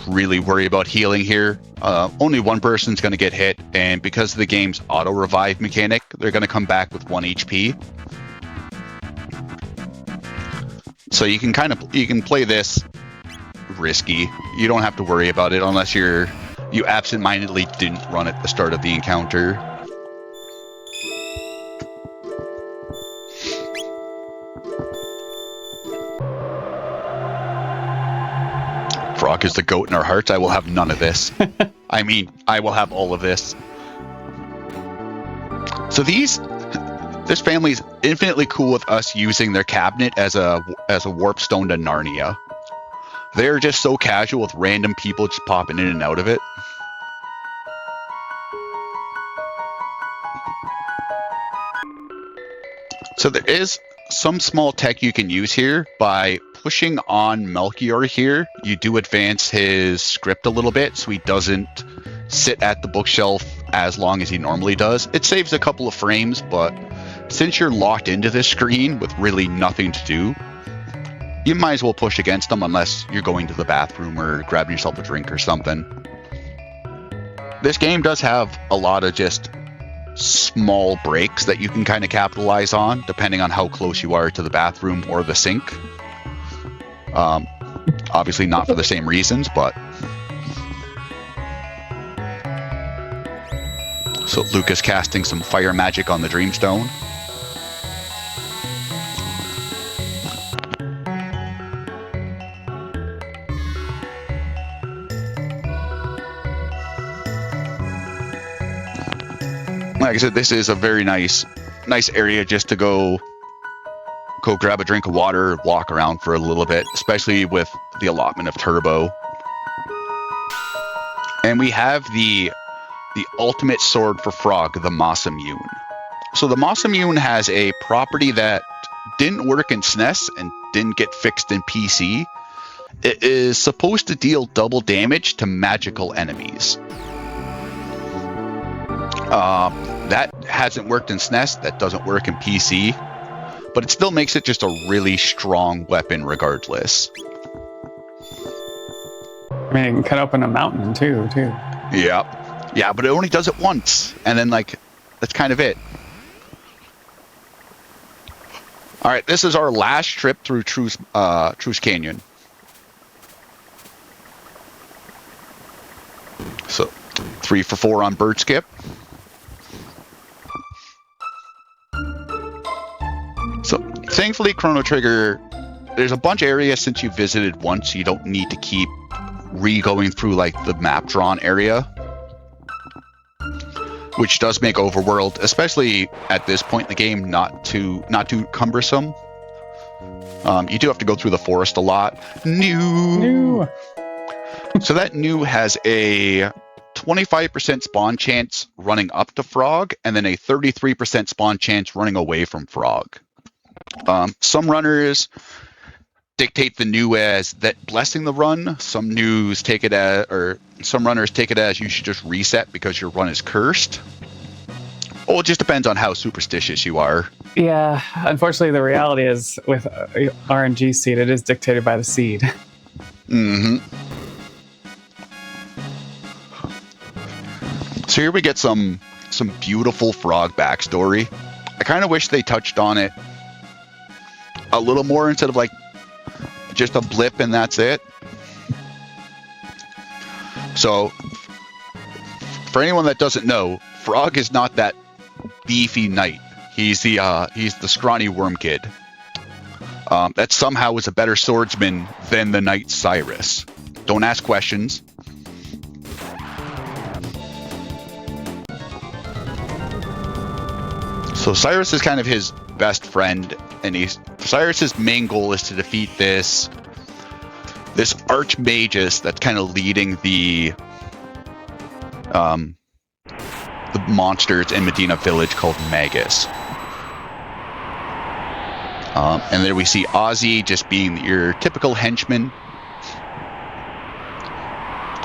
really worry about healing here. only one person's going to get hit, and because of the game's auto revive mechanic, they're going to come back with 1 HP. So you can play this risky. You don't have to worry about it unless you absentmindedly didn't run at the start of the encounter. Frog is the goat in our hearts. I will have none of this. I mean, I will have all of this. So this family is infinitely cool with us using their cabinet as a warp stone to Narnia. They're just so casual with random people just popping in and out of it. So there is some small tech you can use here. By pushing on Melchior here, you do advance his script a little bit so he doesn't sit at the bookshelf as long as he normally does. It saves a couple of frames, but since you're locked into this screen with really nothing to do, you might as well push against him unless you're going to the bathroom or grabbing yourself a drink or something. This game does have a lot of just small breaks that you can kind of capitalize on depending on how close you are to the bathroom or the sink. Obviously not for the same reasons, but... So Lucas casting some fire magic on the Dreamstone. Like I said, this is a very nice area just to go grab a drink of water, walk around for a little bit, especially with the allotment of turbo. And we have the ultimate sword for Frog, the Masamune. So the Masamune has a property that didn't work in SNES and didn't get fixed in PC. It is supposed to deal double damage to magical enemies. That hasn't worked in SNES, that doesn't work in PC, but it still makes it just a really strong weapon regardless. I mean, it can cut open a mountain too. Yeah, but it only does it once, and then that's kind of it. All right, this is our last trip through Truce Canyon. So 3 for 4 on bird skip. So thankfully, Chrono Trigger, there's a bunch of areas since you visited once, you don't need to keep re-going through the map drawn area, which does make overworld, especially at this point in the game, not too cumbersome. You do have to go through the forest a lot. New. So that new has a 25% spawn chance running up to Frog, and then a 33% spawn chance running away from Frog. Some runners dictate the new as that blessing the run. Some runners take it as you should just reset because your run is cursed. Well, it just depends on how superstitious you are. Yeah, unfortunately, the reality is with RNG seed, it is dictated by the seed. Mm-hmm. So here we get some beautiful Frog backstory. I kind of wish they touched on it a little more instead of just a blip and that's it. So for anyone that doesn't know, Frog is not that beefy knight. He's the scrawny worm kid that somehow is a better swordsman than the knight Cyrus. Don't ask questions. So Cyrus is kind of his best friend, and Cyrus's main goal is to defeat this archmagus that's kind of leading the monsters in Medina Village called Magus. And there we see Ozzy just being your typical henchman.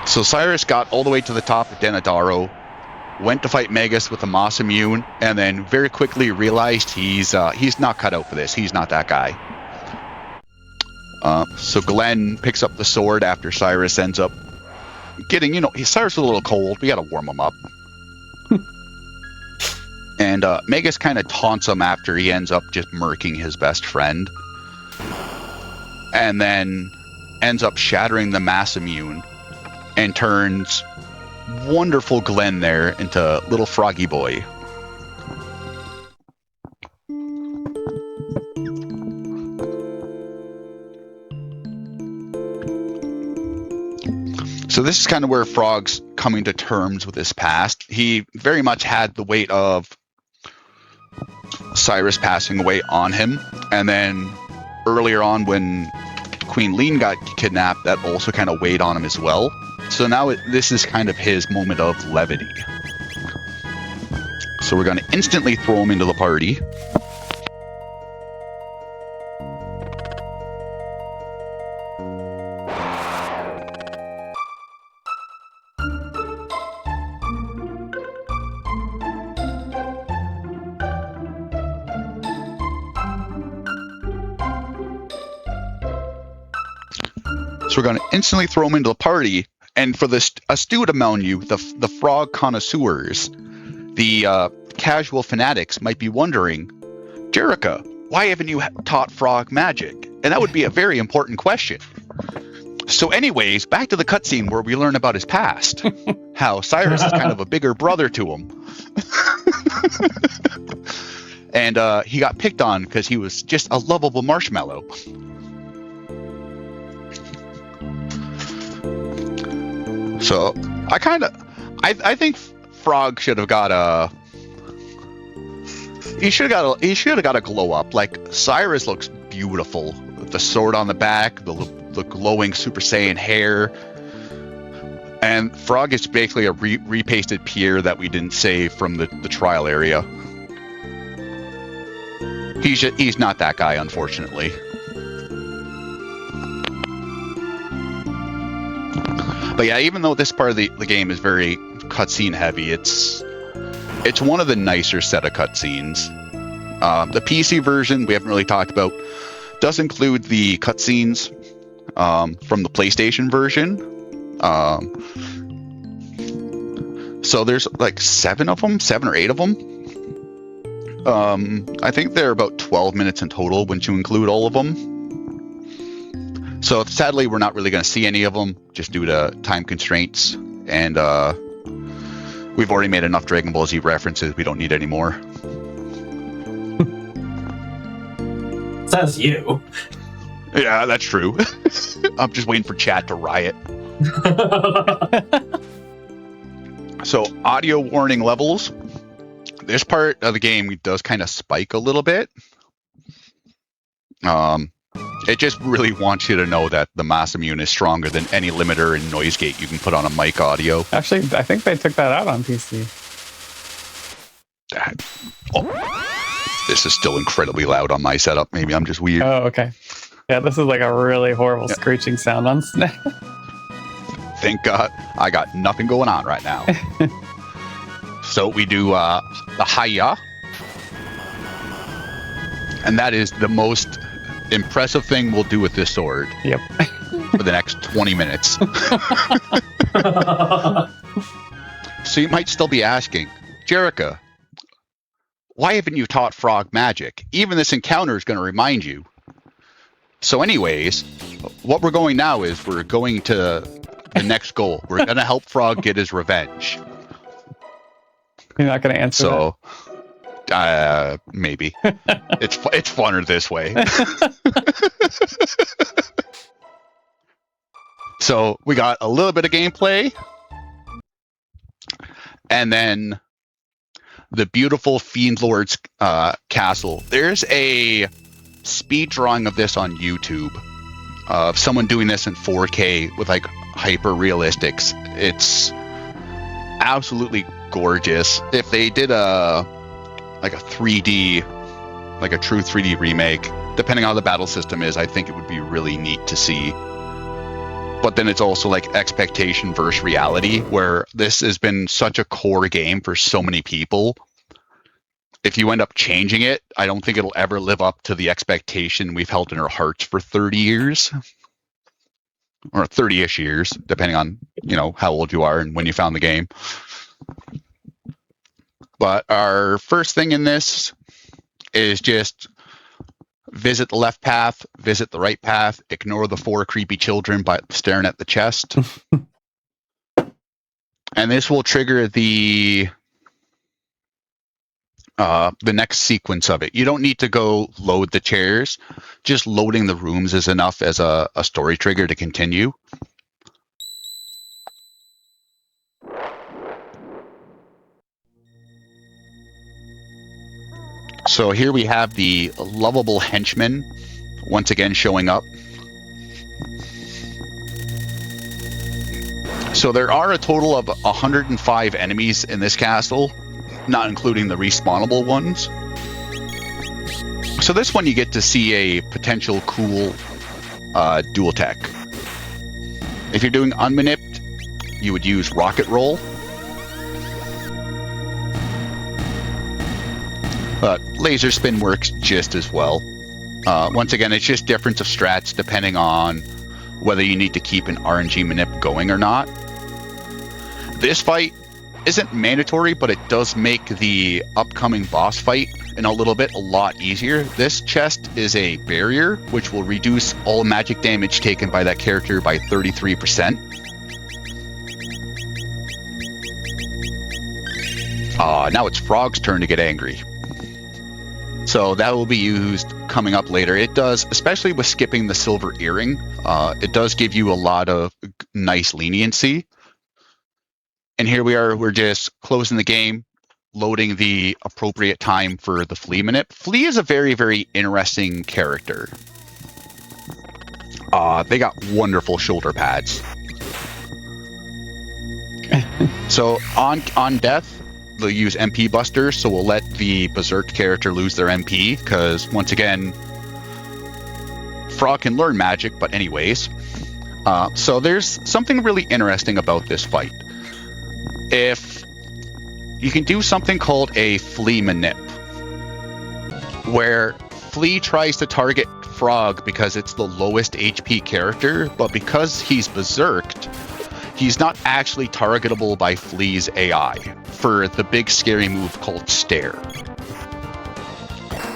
So Cyrus got all the way to the top of Denadaro, went to fight Magus with the Masamune, and then very quickly realized he's not cut out for this. He's not that guy. So Glenn picks up the sword after Cyrus ends up getting, Cyrus is a little cold. We got to warm him up. And Magus kind of taunts him after he ends up just murking his best friend. And then ends up shattering the mass immune and turns wonderful Glenn there into little froggy boy. So this is kind of where Frog's coming to terms with his past. He very much had the weight of Cyrus passing away on him. And then earlier on when Queen Lean got kidnapped, that also kind of weighed on him as well. So now this is kind of his moment of levity. So we're going to instantly throw him into the party. So we're going to instantly throw him into the party. And for the astute among you, the frog connoisseurs, the casual fanatics might be wondering, Jerica, why haven't you taught Frog magic? And that would be a very important question. So anyways, back to the cutscene where we learn about his past. How Cyrus is kind of a bigger brother to him. And he got picked on because he was just a lovable marshmallow. So I think Frog should have got he should have got a glow up. Like Cyrus looks beautiful with the sword on the back, the glowing Super Saiyan hair, and Frog is basically a repasted Pierre that we didn't save from the trial area. He's not that guy, unfortunately. But yeah, even though this part of the game is very cutscene heavy, it's one of the nicer set of cutscenes. The PC version we haven't really talked about does include the cutscenes from the PlayStation version. So there's like 7 or 8 of them. I think they're about 12 minutes in total when you include all of them. So sadly, we're not really going to see any of them just due to time constraints. And we've already made enough Dragon Ball Z references. We don't need any more. Says you. Yeah, that's true. I'm just waiting for chat to riot. So audio warning levels. This part of the game does kind of spike a little bit. It just really wants you to know that the mass immune is stronger than any limiter and noise gate you can put on a mic audio. Actually, I think they took that out on PC. This is still incredibly loud on my setup. Maybe I'm just weird. Oh, okay. Yeah, this is like a really horrible screeching sound on Snap. Thank God I got nothing going on right now. So we do the Hiya. And that is the most impressive thing we'll do with this sword. Yep. For the next 20 minutes. So you might still be asking, Jerica, why haven't you taught Frog magic? Even this encounter is going to remind you. So anyways, what we're going now is we're going to the next goal. We're going to help Frog get his revenge. You're not going to answer so, maybe. It's funner this way. So we got a little bit of gameplay. And then the beautiful Fiend Lord's castle. There's a speed drawing of this on YouTube of someone doing this in 4K with like hyper realistics. It's absolutely gorgeous. If they did a 3D, like a true 3D remake, depending on how the battle system is, I think it would be really neat to see. But then it's also like expectation versus reality, where this has been such a core game for so many people. If you end up changing it, I don't think it'll ever live up to the expectation we've held in our hearts for 30 years. Or 30-ish years, depending on you know, how old you are and when you found the game. But our first thing in this is just visit the left path, visit the right path, ignore the 4 creepy children by staring at the chest. And this will trigger the next sequence of it. You don't need to go load the chairs. Just loading the rooms is enough as a story trigger to continue. So here we have the lovable henchman once again showing up. So there are a total of 105 enemies in this castle, not including the respawnable ones. So this one you get to see a potential cool dual tech. If you're doing unmanipped, you would use rocket roll. But laser spin works just as well. Once again, it's just difference of strats depending on whether you need to keep an RNG manip going or not. This fight isn't mandatory, but it does make the upcoming boss fight in a little bit a lot easier. This chest is a barrier, which will reduce all magic damage taken by that character by 33%. Now it's Frog's turn to get angry. So that will be used coming up later. It does, especially with skipping the silver earring, it does give you a lot of nice leniency. And here we are, we're just closing the game, loading the appropriate time for the Flea manip. Flea is a very, very interesting character. They got wonderful shoulder pads. So on death, they'll use MP busters, so we'll let the Berserk character lose their MP, because once again, Frog can learn magic, but anyways. So there's something really interesting about this fight. If you can do something called a Flea manip, where Flea tries to target Frog because it's the lowest HP character, but because he's berserked, he's not actually targetable by Flea's AI for the big scary move called Stare.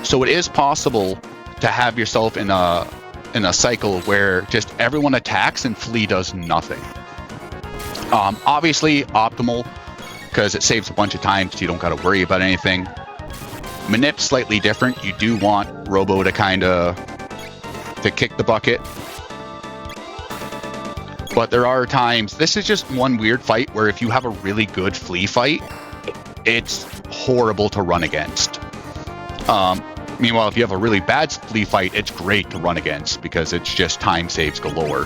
So it is possible to have yourself in a cycle where just everyone attacks and Flea does nothing. Obviously optimal because it saves a bunch of time so you don't got to worry about anything. Manip's slightly different. You do want Robo to to kick the bucket. But there are times, this is just one weird fight where if you have a really good Flea fight, it's horrible to run against. Meanwhile, if you have a really bad Flea fight, it's great to run against because it's just time saves galore.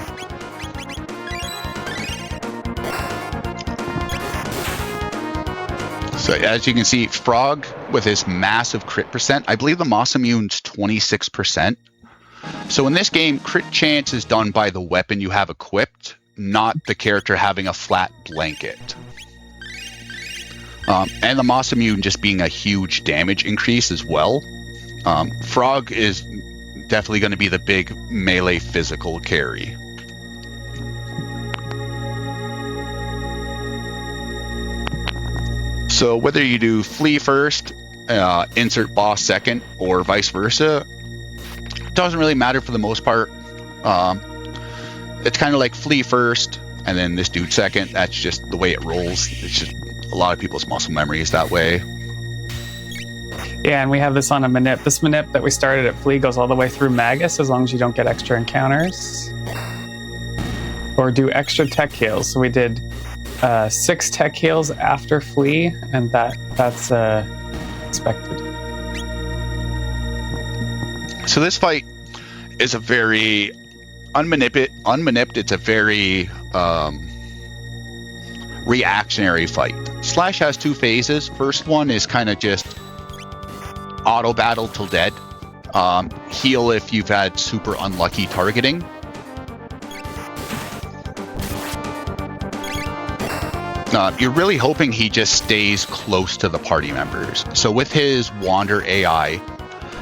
So as you can see, Frog with his massive crit percent, I believe the Moss Immune's 26%. So in this game, crit chance is done by the weapon you have equipped, not the character having a flat blanket. And the Moss Immune just being a huge damage increase as well. Frog is definitely going to be the big melee physical carry. So whether you do Flea first, insert boss second, or vice versa, doesn't really matter for the most part. It's kind of like Flea first, and then this dude second. That's just the way it rolls. It's just a lot of people's muscle memory is that way. Yeah, and we have this on a manip. This manip that we started at Flea goes all the way through Magus as long as you don't get extra encounters. Or do extra tech heals. So we did 6 tech heals after Flea, and that's expected. So this fight is a very unmanipped. It's a very reactionary fight. Slash has 2 phases. First one is kind of just auto battle till dead. Heal if you've had super unlucky targeting. You're really hoping he just stays close to the party members. So with his Wander AI,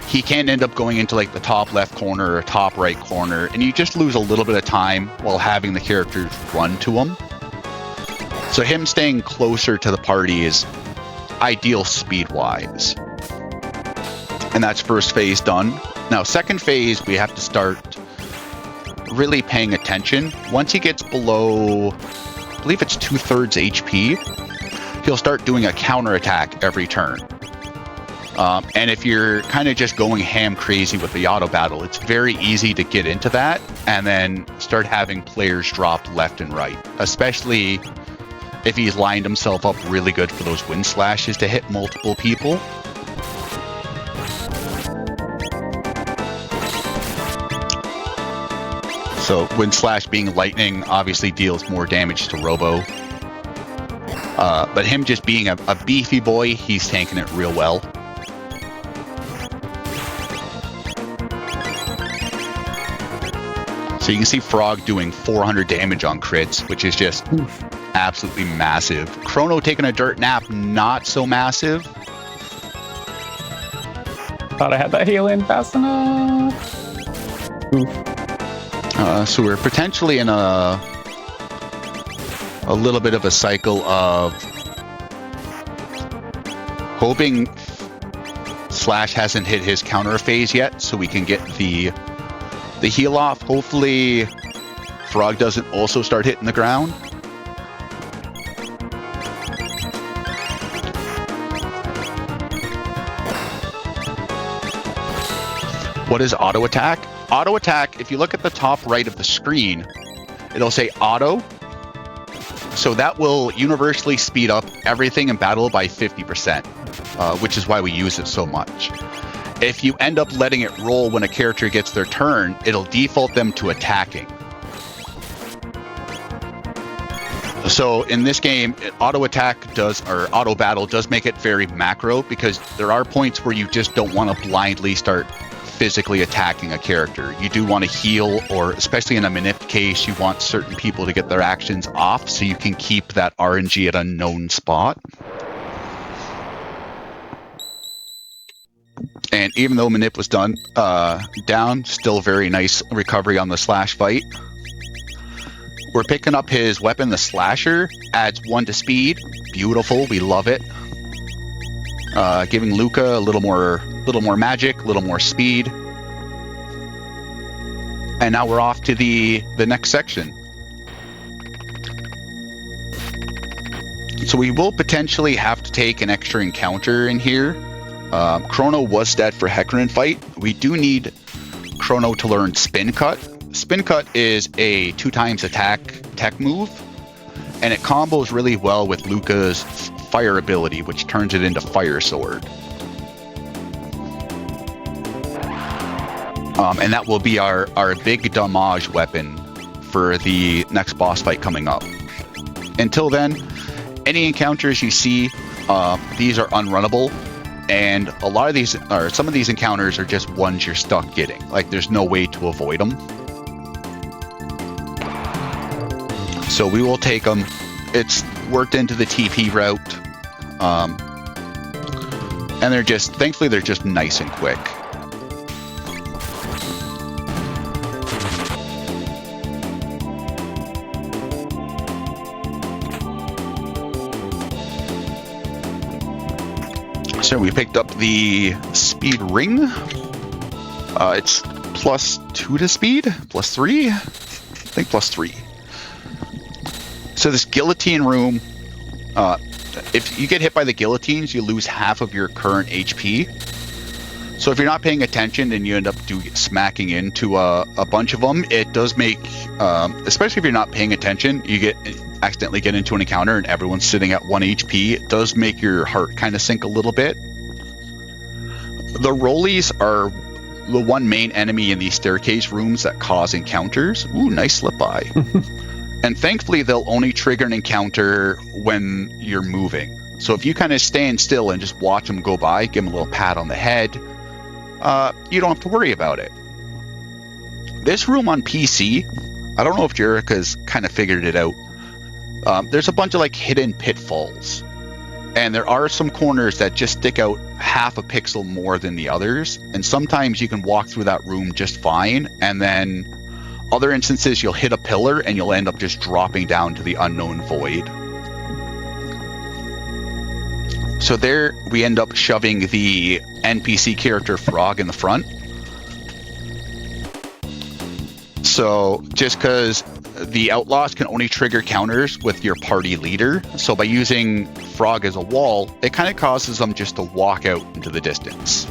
he can end up going into like the top left corner or top right corner, and you just lose a little bit of time while having the characters run to him. So him staying closer to the party is ideal speed-wise. And that's first phase done. Now, second phase, we have to start really paying attention. Once he gets below, I believe it's 2/3 HP, he'll start doing a counterattack every turn. And if you're kind of just going ham crazy with the auto battle, it's very easy to get into that and then start having players drop left and right, especially if he's lined himself up really good for those wind slashes to hit multiple people. So wind slash being lightning obviously deals more damage to Robo. But him just being a beefy boy, he's tanking it real well. So you can see Frog doing 400 damage on crits, which is just absolutely massive. Chrono taking a dirt nap, not so massive. Thought I had that heal in fast enough. Oof. So we're potentially in a little bit of a cycle of hoping Slash hasn't hit his counter phase yet, so we can get the heal off. Hopefully Frog doesn't also start hitting the ground. What is auto attack? Auto attack, if you look at the top right of the screen, it'll say auto. So that will universally speed up everything in battle by 50%, which is why we use it so much. If you end up letting it roll when a character gets their turn, it'll default them to attacking. So in this game, auto attack does, or auto battle does make it very macro, because there are points where you just don't want to blindly start physically attacking a character. You do want to heal, or especially in a manip case, you want certain people to get their actions off so you can keep that RNG at a known spot. And even though manip was done down, still very nice recovery on the slash fight. We're picking up his weapon, the slasher, adds 1 to speed. Beautiful, we love it. Giving Luca a little more magic, a little more speed. And now we're off to the next section. So we will potentially have to take an extra encounter in here. Chrono was dead for Hecarim fight. We do need Chrono to learn Spin Cut. Spin Cut is a 2x attack tech move, and it combos really well with Luca's fire ability, which turns it into Fire Sword. And that will be our big damage weapon for the next boss fight coming up. Until then, any encounters you see, these are unrunnable. And a lot of these, or some of these encounters are just ones you're stuck getting. Like, there's no way to avoid them. So we will take them. It's worked into the TP route. And they're just, thankfully, they're just nice and quick. So we picked up the speed ring. It's +2 to speed, +3, I think +3. So this guillotine room, if you get hit by the guillotines, you lose half of your current HP. So if you're not paying attention and you end up smacking into a bunch of them, it does make, especially if you're not paying attention, you accidentally get into an encounter and everyone's sitting at 1 HP, it does make your heart kind of sink a little bit. The rollies are the one main enemy in these staircase rooms that cause encounters. Ooh, nice slip by. And thankfully, they'll only trigger an encounter when you're moving. So if you kind of stand still and just watch them go by, give them a little pat on the head, you don't have to worry about it. This room on PC, I don't know if Jerica's kind of figured it out. There's a bunch of like hidden pitfalls, and there are some corners that just stick out half a pixel more than the others, and sometimes you can walk through that room just fine, and then other instances you'll hit a pillar and you'll end up just dropping down to the unknown void. So there we end up shoving the NPC character Frog in the front. So just because the Outlaws can only trigger counters with your party leader, so by using Frog as a wall, it kind of causes them just to walk out into the distance.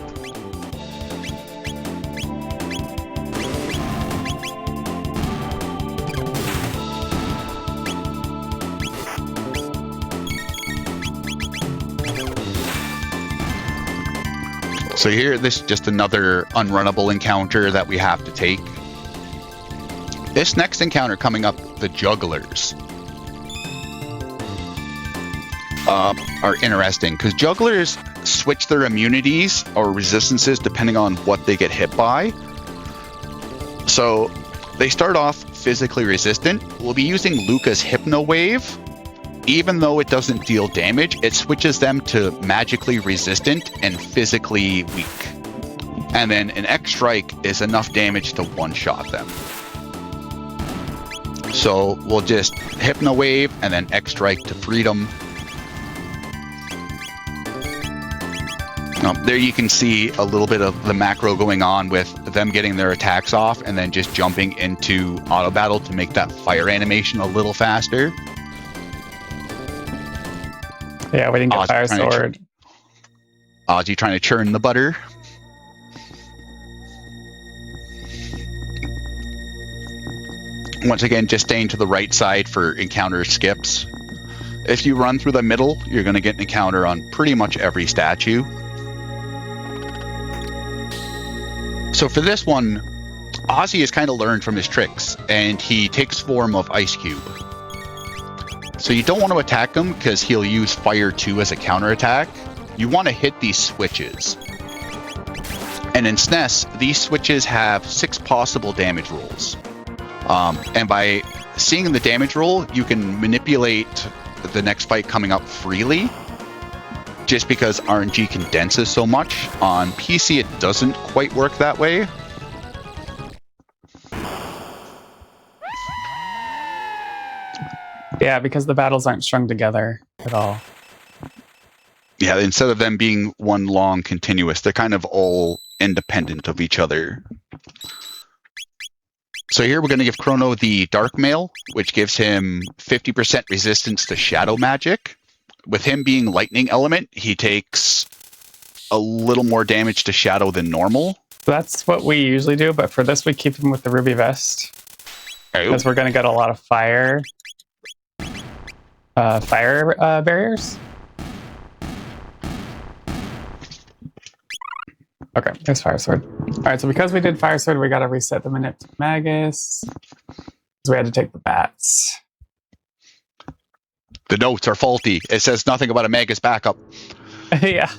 So here, this is just another unrunnable encounter that we have to take. This next encounter coming up, the Jugglers, are interesting because Jugglers switch their immunities or resistances depending on what they get hit by. So they start off physically resistant. We'll be using Luca's Hypno Wave. Even though it doesn't deal damage, it switches them to magically resistant and physically weak. And then an X-Strike is enough damage to one-shot them. So we'll just Hypno Wave and then X-Strike to freedom. There you can see a little bit of the macro going on with them getting their attacks off and then just jumping into auto battle to make that fire animation a little faster. Yeah, we didn't get Fire Sword. Ozzy trying to churn the butter. Once again, just staying to the right side for encounter skips. If you run through the middle, you're going to get an encounter on pretty much every statue. So for this one, Ozzy has kind of learned from his tricks, and he takes form of Ice Cube. So you don't want to attack him because he'll use Fire 2 as a counterattack. You want to hit these switches. And in SNES, these switches have 6 possible damage rolls. And by seeing the damage roll, you can manipulate the next fight coming up freely. Just because RNG condenses so much. On PC, it doesn't quite work that way. Yeah, because the battles aren't strung together at all. Yeah, instead of them being one long continuous, they're kind of all independent of each other. So here we're going to give Chrono the Dark Mail, which gives him 50% resistance to shadow magic. With him being lightning element, he takes a little more damage to shadow than normal. That's what we usually do, but for this we keep him with the Ruby Vest. Because we're going to get a lot of fire barriers. Okay, there's Fire Sword. All right, so because we did Fire Sword, we got to reset the Manip to Magus. So we had to take the bats. The notes are faulty. It says nothing about a Magus backup. Yeah.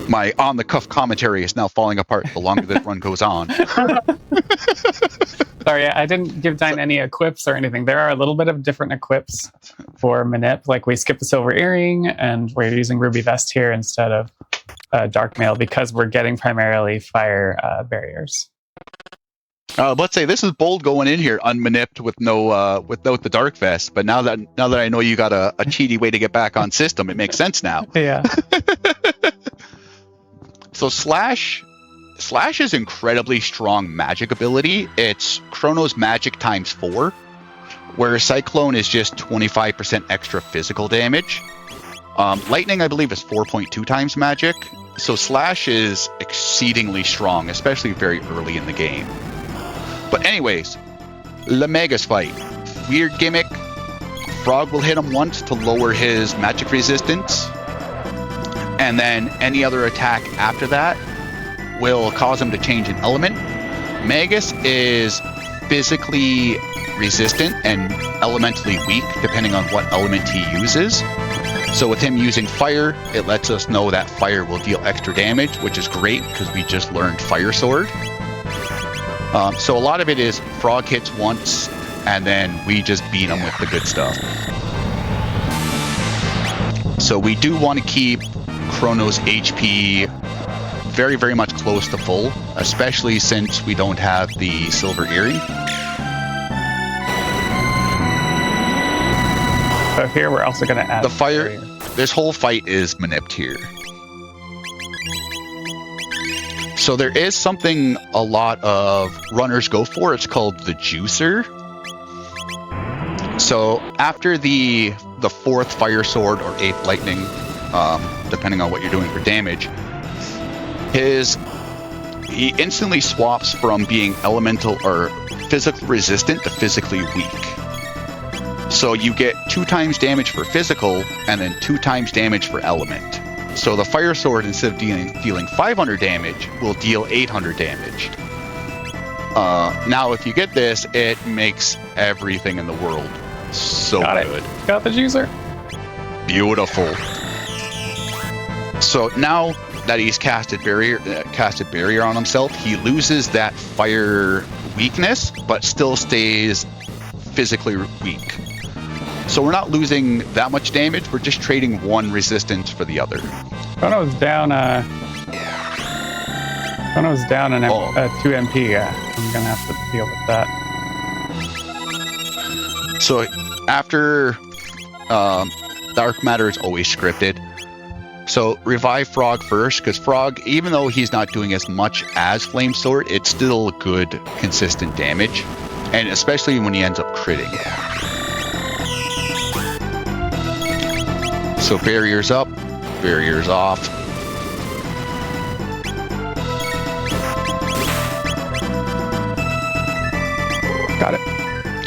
My on-the-cuff commentary is now falling apart the longer this run goes on. Sorry, I didn't give Dine any equips or anything. There are a little bit of different equips for Manip. Like we skipped the Silver Earring, and we're using Ruby Vest here instead of Dark Mail because we're getting primarily fire barriers. Let's say this is bold going in here unmanipped with without the Dark Vest. But now that I know you got a cheaty way to get back on system, it makes sense now. Yeah. So Slash is incredibly strong magic ability. It's Chrono's magic times 4, where Cyclone is just 25% extra physical damage. Lightning, I believe, is 4.2 times magic. So Slash is exceedingly strong, especially very early in the game. But anyways, Le Magus fight. Weird gimmick. Frog will hit him once to lower his magic resistance. And then any other attack after that will cause him to change an element. Magus is physically resistant and elementally weak depending on what element he uses. So with him using fire, it lets us know that fire will deal extra damage, which is great because we just learned Fire Sword. So a lot of it is Frog hits once and then we just beat him with the good stuff. So we do want to keep Chrono's HP very, very much close to full, especially since we don't have the Silver Earring. So here we're also going to add the fire. barrier. This whole fight is manipped here. So there is something a lot of runners go for. It's called the juicer. So after the fourth fire sword or eighth lightning, depending on what you're doing for damage, he instantly swaps from being elemental or physically resistant to physically weak. So you get 2 times damage for physical and then 2 times damage for element. So the fire sword, instead of dealing 500 damage, will deal 800 damage. Now, if you get this, it makes everything in the world so good. Got the juicer. Beautiful. So now that he's casted barrier on himself, he loses that fire weakness, but still stays physically weak. So we're not losing that much damage. We're just trading one resistance for the other. Chrono's down. Chrono's down an 2 MP. Yeah, I'm gonna have to deal with that. So after dark matter is always scripted. So revive Frog first, because Frog, even though he's not doing as much as Flame Sword, it's still good, consistent damage, and especially when he ends up critting. So barriers up, barriers off. Got it.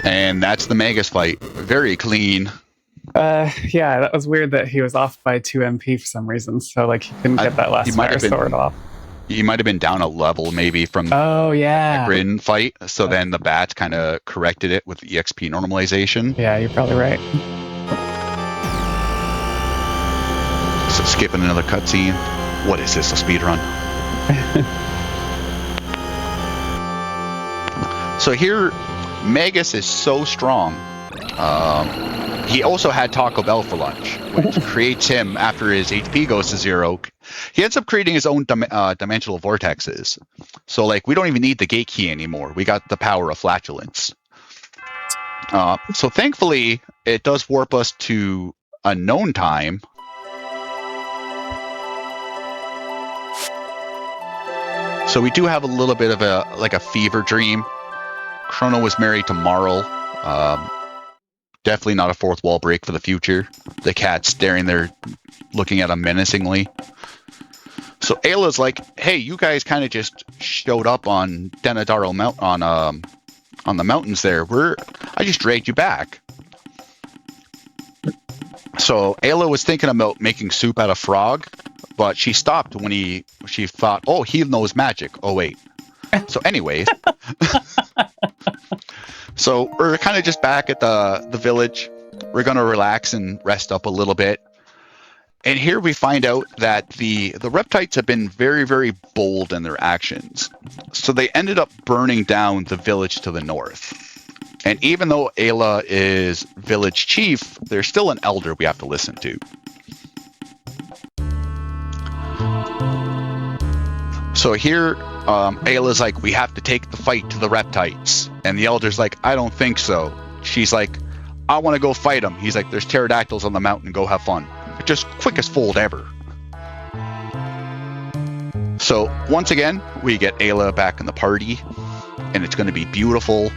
And that's the Magus fight. Very clean. Yeah, that was weird that he was off by 2 MP for some reason. So like he couldn't get that last fire sword off. He might have been down a level maybe from the Grin fight. So then the bats kind of corrected it with EXP normalization. Yeah, you're probably right. So skipping another cutscene. What is this, a speedrun? So here, Magus is so strong. He also had Taco Bell for lunch, which creates him, after his HP goes to 0, he ends up creating his own dimensional vortexes. So like, we don't even need the gate key anymore. We got the power of flatulence. So thankfully, it does warp us to a known time. So we do have a little bit of a fever dream. Chrono was married to Marl. Definitely not a fourth wall break for the future. The cat's staring there, looking at him menacingly. So Ayla's like, hey, you guys kind of just showed up on Denadaro Mount on the mountains there. I just dragged you back. So Ayla was thinking about making soup out of Frog, but she stopped when she thought, oh, he knows magic. Oh, wait. So anyways, so we're kind of just back at the village. We're going to relax and rest up a little bit. And here we find out that the Reptites have been very, very bold in their actions. So they ended up burning down the village to the north. And even though Ayla is village chief, there's still an elder we have to listen to. So here, Ayla's like, we have to take the fight to the Reptites. And the elder's like, I don't think so. She's like, I want to go fight them. He's like, there's pterodactyls on the mountain, go have fun. Just quickest fold ever. So once again, we get Ayla back in the party, and it's going to be beautiful.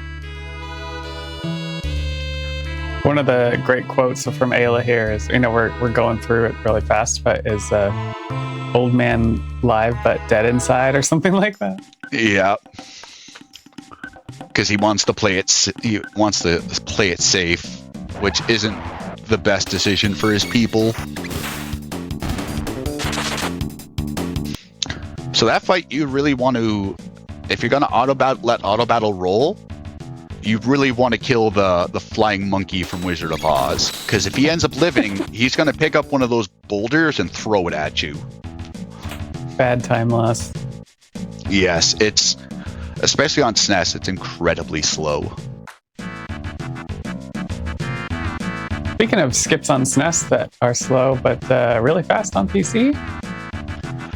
One of the great quotes from Ayla here is, we're going through it really fast, but is old man live but dead inside or something like that. Yeah. Because he wants to play it safe, which isn't the best decision for his people. So that fight, you really want to, if you're going to let auto battle roll, you really want to kill the flying monkey from Wizard of Oz. Because if he ends up living, he's going to pick up one of those boulders and throw it at you. Bad time loss. Yes, it's, especially on SNES, it's incredibly slow. Speaking of skips on SNES that are slow, but really fast on PC.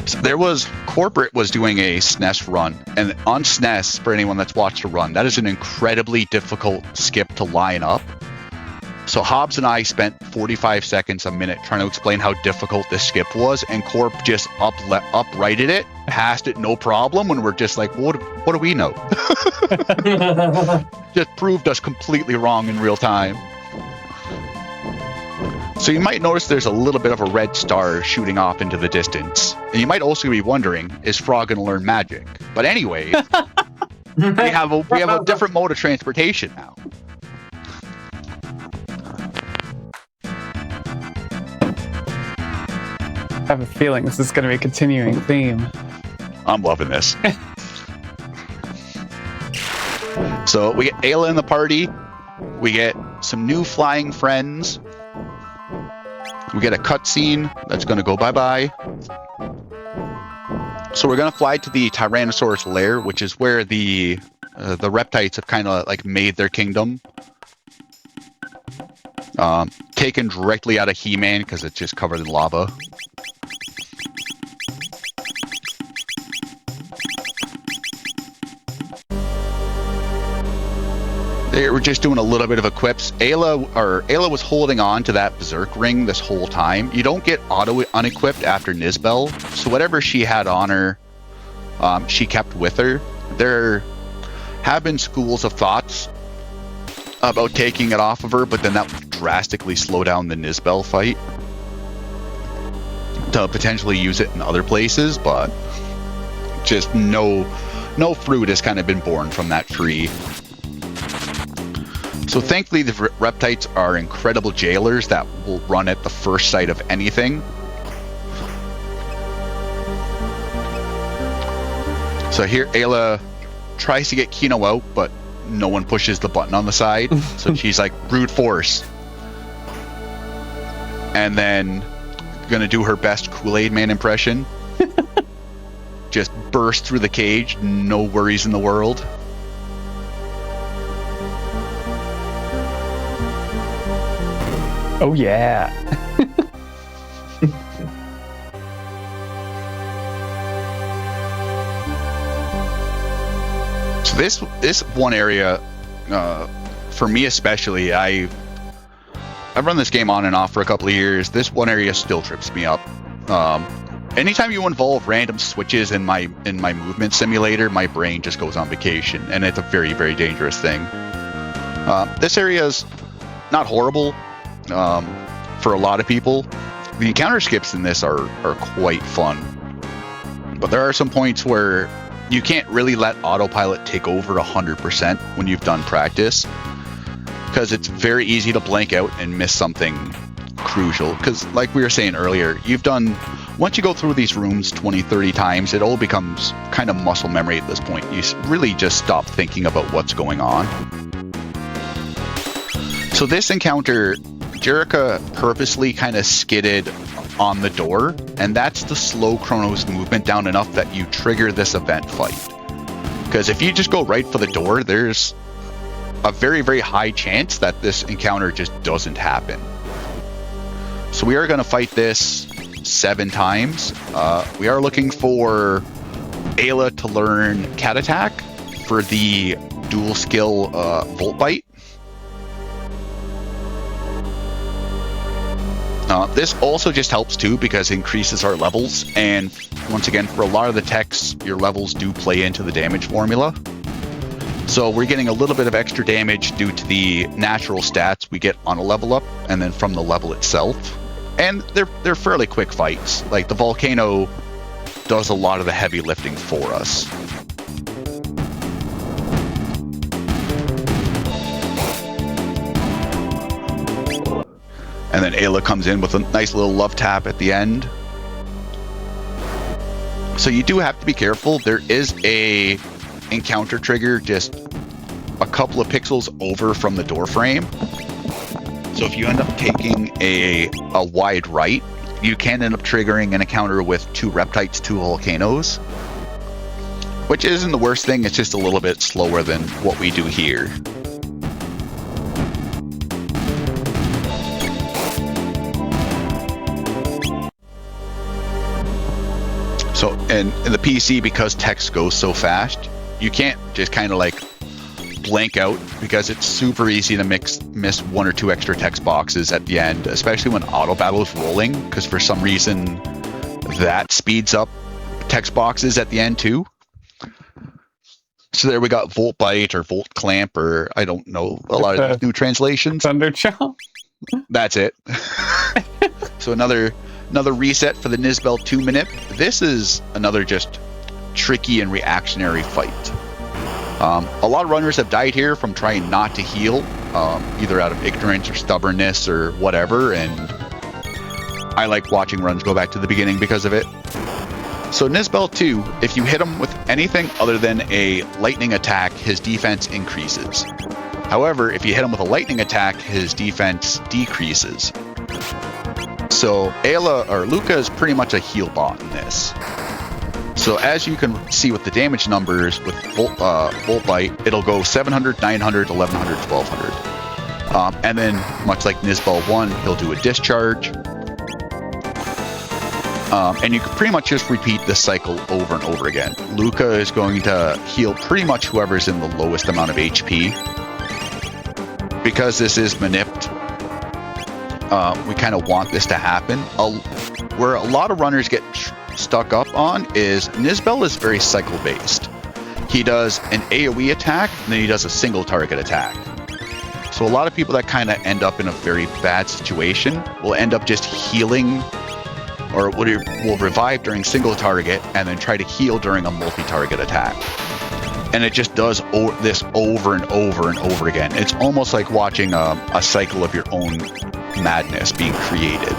So Corporate was doing a SNES run, and on SNES, for anyone that's watched a run, that is an incredibly difficult skip to line up. So Hobbs and I spent 45 seconds a minute trying to explain how difficult this skip was, and Corp just uprighted it, passed it no problem, and we're just like, what do we know? Just proved us completely wrong in real time. So you might notice there's a little bit of a red star shooting off into the distance. And you might also be wondering, is Frog going to learn magic? But anyways, we have a different mode of transportation now. I have a feeling this is going to be a continuing theme. I'm loving this. So we get Ayla in the party. We get some new flying friends. We get a cutscene that's going to go bye-bye. So we're going to fly to the Tyrannosaurus lair, which is where the reptites have kind of like made their kingdom. Taken directly out of He-Man because it's just covered in lava. They were just doing a little bit of equips. Ayla was holding on to that berserk ring this whole time. You don't get auto unequipped after Nizbel, so whatever she had on her, she kept with her. There have been schools of thoughts about taking it off of her, but then that would drastically slow down the Nizbel fight to potentially use it in other places, but just no fruit has kind of been born from that tree. So thankfully the reptites are incredible jailers that will run at the first sight of anything. So here Ayla tries to get Kino out, but no one pushes the button on the side. So she's like, brute force. And then gonna do her best Kool-Aid Man impression. Just burst through the cage, no worries in the world. Oh yeah. So this one area, for me especially, I've run this game on and off for a couple of years. This one area still trips me up. Anytime you involve random switches in my movement simulator, my brain just goes on vacation, and it's a very, very dangerous thing. This area is not horrible. For a lot of people, the encounter skips in this are quite fun, but there are some points where you can't really let autopilot take over 100% when you've done practice, because it's very easy to blank out and miss something crucial. Because like we were saying earlier, once you go through these rooms 20-30 times, it all becomes kind of muscle memory at this point. You really just stop thinking about what's going on. So this encounter, Jerica purposely kind of skidded on the door, and that's to slow Chrono's movement down enough that you trigger this event fight. Because if you just go right for the door, there's a very, very high chance that this encounter just doesn't happen. So we are going to fight this 7 times. We are looking for Ayla to learn Cat Attack for the dual skill Volt Bite. This also just helps too because it increases our levels, and once again, for a lot of the techs, your levels do play into the damage formula. So we're getting a little bit of extra damage due to the natural stats we get on a level up, and then from the level itself. And they're fairly quick fights. Like the volcano does a lot of the heavy lifting for us. And then Ayla comes in with a nice little love tap at the end. So you do have to be careful. There is a encounter trigger just a couple of pixels over from the door frame. So if you end up taking a wide right, you can end up triggering an encounter with 2 reptites, 2 volcanoes. Which isn't the worst thing, it's just a little bit slower than what we do here. So, and in the PC, because text goes so fast, you can't just kind of like just blank out because it's super easy to miss 1 or 2 extra text boxes at the end, especially when auto battle is rolling, because for some reason that speeds up text boxes at the end too. So there we got Volt Bite or Volt Clamp, or I don't know a lot of new translations. Thunder Chomp. That's it. So another reset for the Nizbel 2 minute. This is another just tricky and reactionary fight. A lot of runners have died here from trying not to heal, either out of ignorance or stubbornness or whatever, and I like watching runs go back to the beginning because of it. So Nizbel 2, if you hit him with anything other than a lightning attack, his defense increases. However, if you hit him with a lightning attack, his defense decreases. So Ayla or Luca is pretty much a heal bot in this. So as you can see with the damage numbers with Volt Bite, it'll go 700, 900, 1100, 1200. And then, much like Nizbel 1, he'll do a discharge. And you can pretty much just repeat this cycle over and over again. Luca is going to heal pretty much whoever's in the lowest amount of HP. Because this is manipped, we kind of want this to happen. Where a lot of runners get stuck up on is Nizbel is very cycle based. He does an AoE attack, and then he does a single target attack. So a lot of people that kind of end up in a very bad situation will end up just healing, or will revive during single target and then try to heal during a multi-target attack. And it just does this over and over and over again. It's almost like watching a cycle of your own madness being created.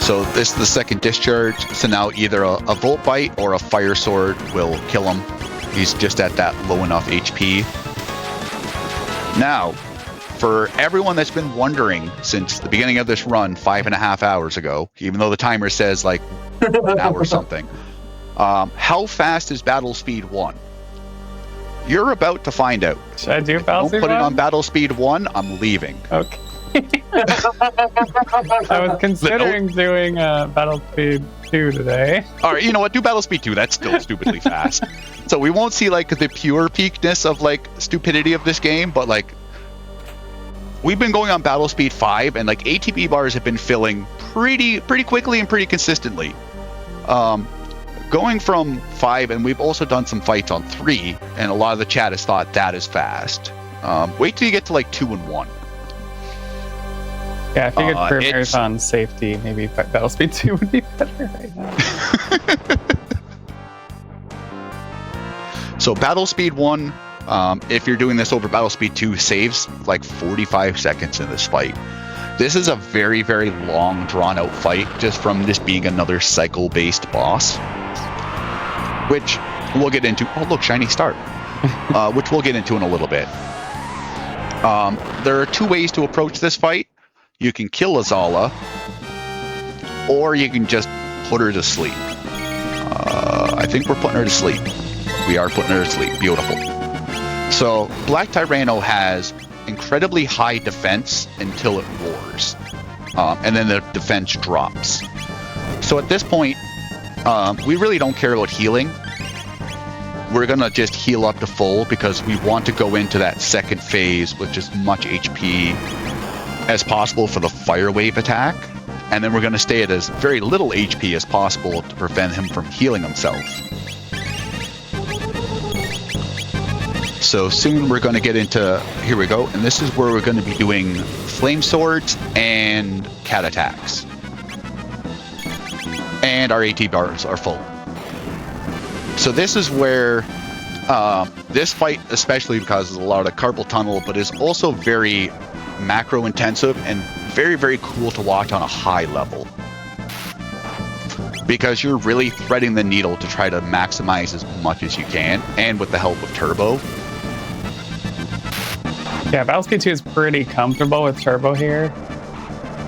So this is the second discharge. So now either a Volt Bite or a Fire Sword will kill him. He's just at that low enough HP. Now, for everyone that's been wondering since the beginning of this run 5.5 hours ago, even though the timer says like an hour or something, how fast is Battle Speed 1? You're about to find out. Should I do Battle Speed 1? Don't put it on Battle Speed 1, I'm leaving. Okay. I was considering doing Battle Speed 2 today. Alright, you know what? Do Battle Speed 2. That's still stupidly fast. So we won't see like the pure peakness of like stupidity of this game, but like we've been going on Battle Speed 5, and like ATB bars have been filling pretty quickly and pretty consistently. Going from 5, and we've also done some fights on 3, and a lot of the chat has thought that is fast. Wait till you get to like 2 and 1. Yeah, I figured for marathon safety, maybe Battle Speed 2 would be better right now. So Battle Speed 1, if you're doing this over Battle Speed 2, saves like 45 seconds in this fight. This is a very, very long, drawn-out fight just from this being another cycle-based boss, which we'll get into. Oh, look, shiny star. Which we'll get into in a little bit. There are 2 ways to approach this fight. You can kill Azala, or you can just put her to sleep. I think we're putting her to sleep. We are putting her to sleep. Beautiful. So Black Tyranno has incredibly high defense until it roars, and then the defense drops. So at this point, we really don't care about healing. We're gonna just heal up to full because we want to go into that second phase with as much HP as possible for the Fire Wave attack, and then we're gonna stay at as very little HP as possible to prevent him from healing himself. So soon we're going to get into, here we go, and this is where we're going to be doing flame swords and cat attacks. And our AT bars are full. So this is where this fight, especially because there's a lot of carpal tunnel, but is also very macro intensive and very, very cool to watch on a high level. Because you're really threading the needle to try to maximize as much as you can, and with the help of Turbo. Yeah, Battle Speed 2 is pretty comfortable with Turbo here.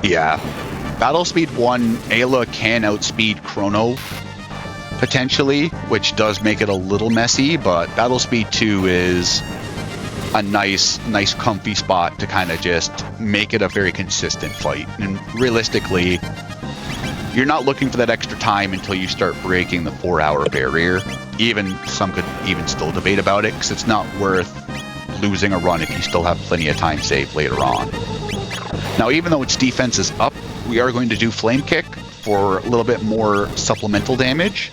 Yeah. Battle Speed 1, Ayla can outspeed Chrono, potentially, which does make it a little messy, but Battle Speed 2 is a nice comfy spot to kind of just make it a very consistent fight. And realistically, you're not looking for that extra time until you start breaking the 4-hour barrier. Even some could even still debate about it, because it's not worth losing a run if you still have plenty of time saved later on. Now, even though its defense is up, we are going to do Flame Kick for a little bit more supplemental damage.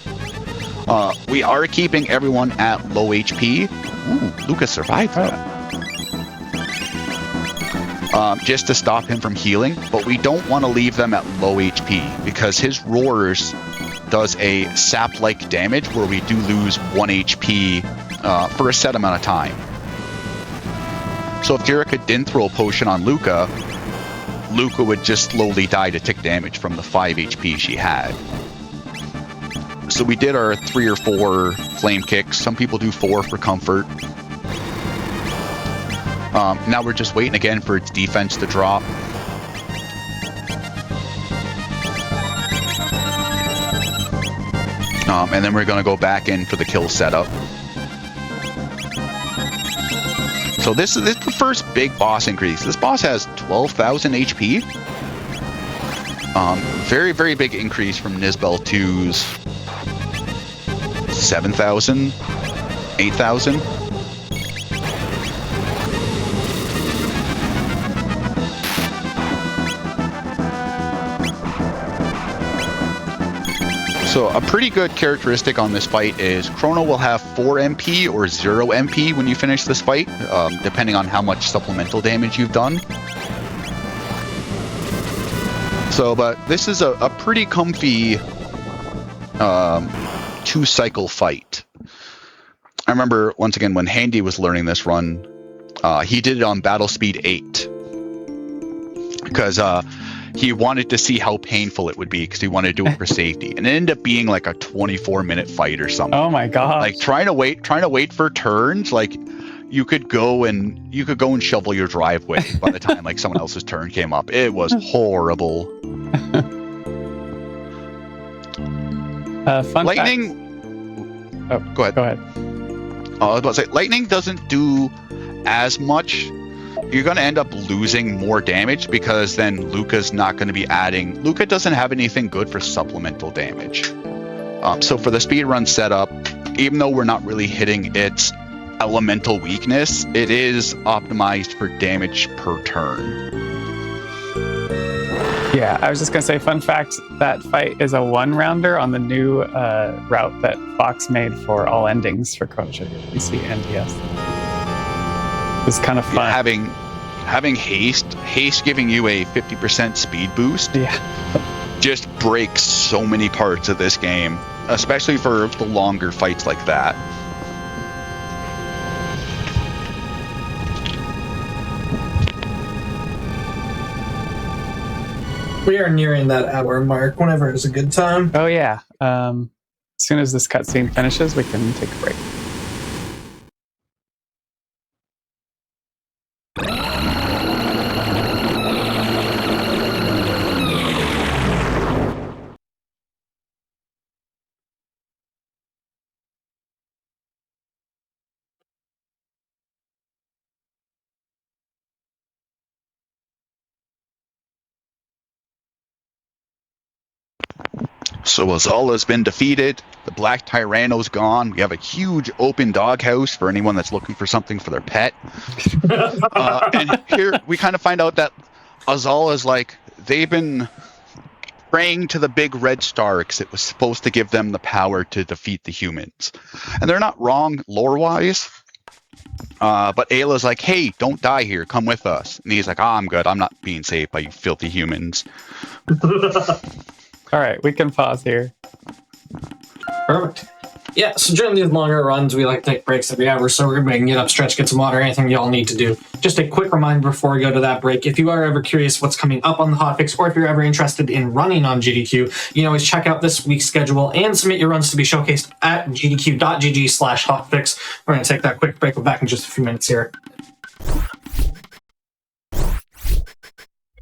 We are keeping everyone at low HP. Ooh, Lucas survived that. Just to stop him from healing, but we don't want to leave them at low HP because his roars does a sap-like damage where we do lose 1 HP for a set amount of time. So if Jerica didn't throw a potion on Luca, Luca would just slowly die to tick damage from the 5 HP she had. So we did our 3 or 4 flame kicks. Some people do 4 for comfort. Now we're just waiting again for its defense to drop. And then we're going to go back in for the kill setup. So this is the first big boss increase. This boss has 12,000 HP. Very, very big increase from Nisbel 2's 7,000, 8,000. So a pretty good characteristic on this fight is Chrono will have 4 MP or 0 MP when you finish this fight, depending on how much supplemental damage you've done. So, but this is a pretty comfy 2-cycle fight. I remember, once again, when Handy was learning this run, he did it on battle speed 8. Because he wanted to see how painful it would be because he wanted to do it for safety, and it ended up being like a 24-minute fight or something. Oh my god! Like trying to wait for turns. Like you could go and shovel your driveway by the time like someone else's turn came up. It was horrible. Lightning. Oh, go ahead. Go ahead. I was about to say lightning doesn't do as much. You're going to end up losing more damage because then Luca's not going to be adding. Luca doesn't have anything good for supplemental damage. So for the speedrun setup, even though we're not really hitting its elemental weakness, it is optimized for damage per turn. Yeah, I was just going to say, fun fact, that fight is a 1-rounder on the new route that Fox made for all endings for Chrono Trigger, PC and DS. It's kind of fun. Yeah, having haste giving you a 50% speed boost. Yeah. Just breaks so many parts of this game, especially for the longer fights like that. We are nearing that hour mark. Whenever is a good time. Oh yeah. As soon as this cutscene finishes, we can take a break. So Azala's been defeated. The Black Tyranno's gone. We have a huge open doghouse for anyone that's looking for something for their pet. And here we kind of find out that Azala's like, they've been praying to the big red star because it was supposed to give them the power to defeat the humans. And they're not wrong lore-wise. But Ayla's like, hey, don't die here. Come with us. And he's like, I'm good. I'm not being saved by you filthy humans. All right, we can pause here. Perfect. Yeah, so during these longer runs, we like to take breaks every hour, so we're going to get up, stretch, get some water, anything y'all need to do. Just a quick reminder before we go to that break, if you are ever curious what's coming up on the hotfix, or if you're ever interested in running on GDQ, you can always check out this week's schedule and submit your runs to be showcased at gdq.gg/hotfix. We're going to take that quick break. We'll be back in just a few minutes here.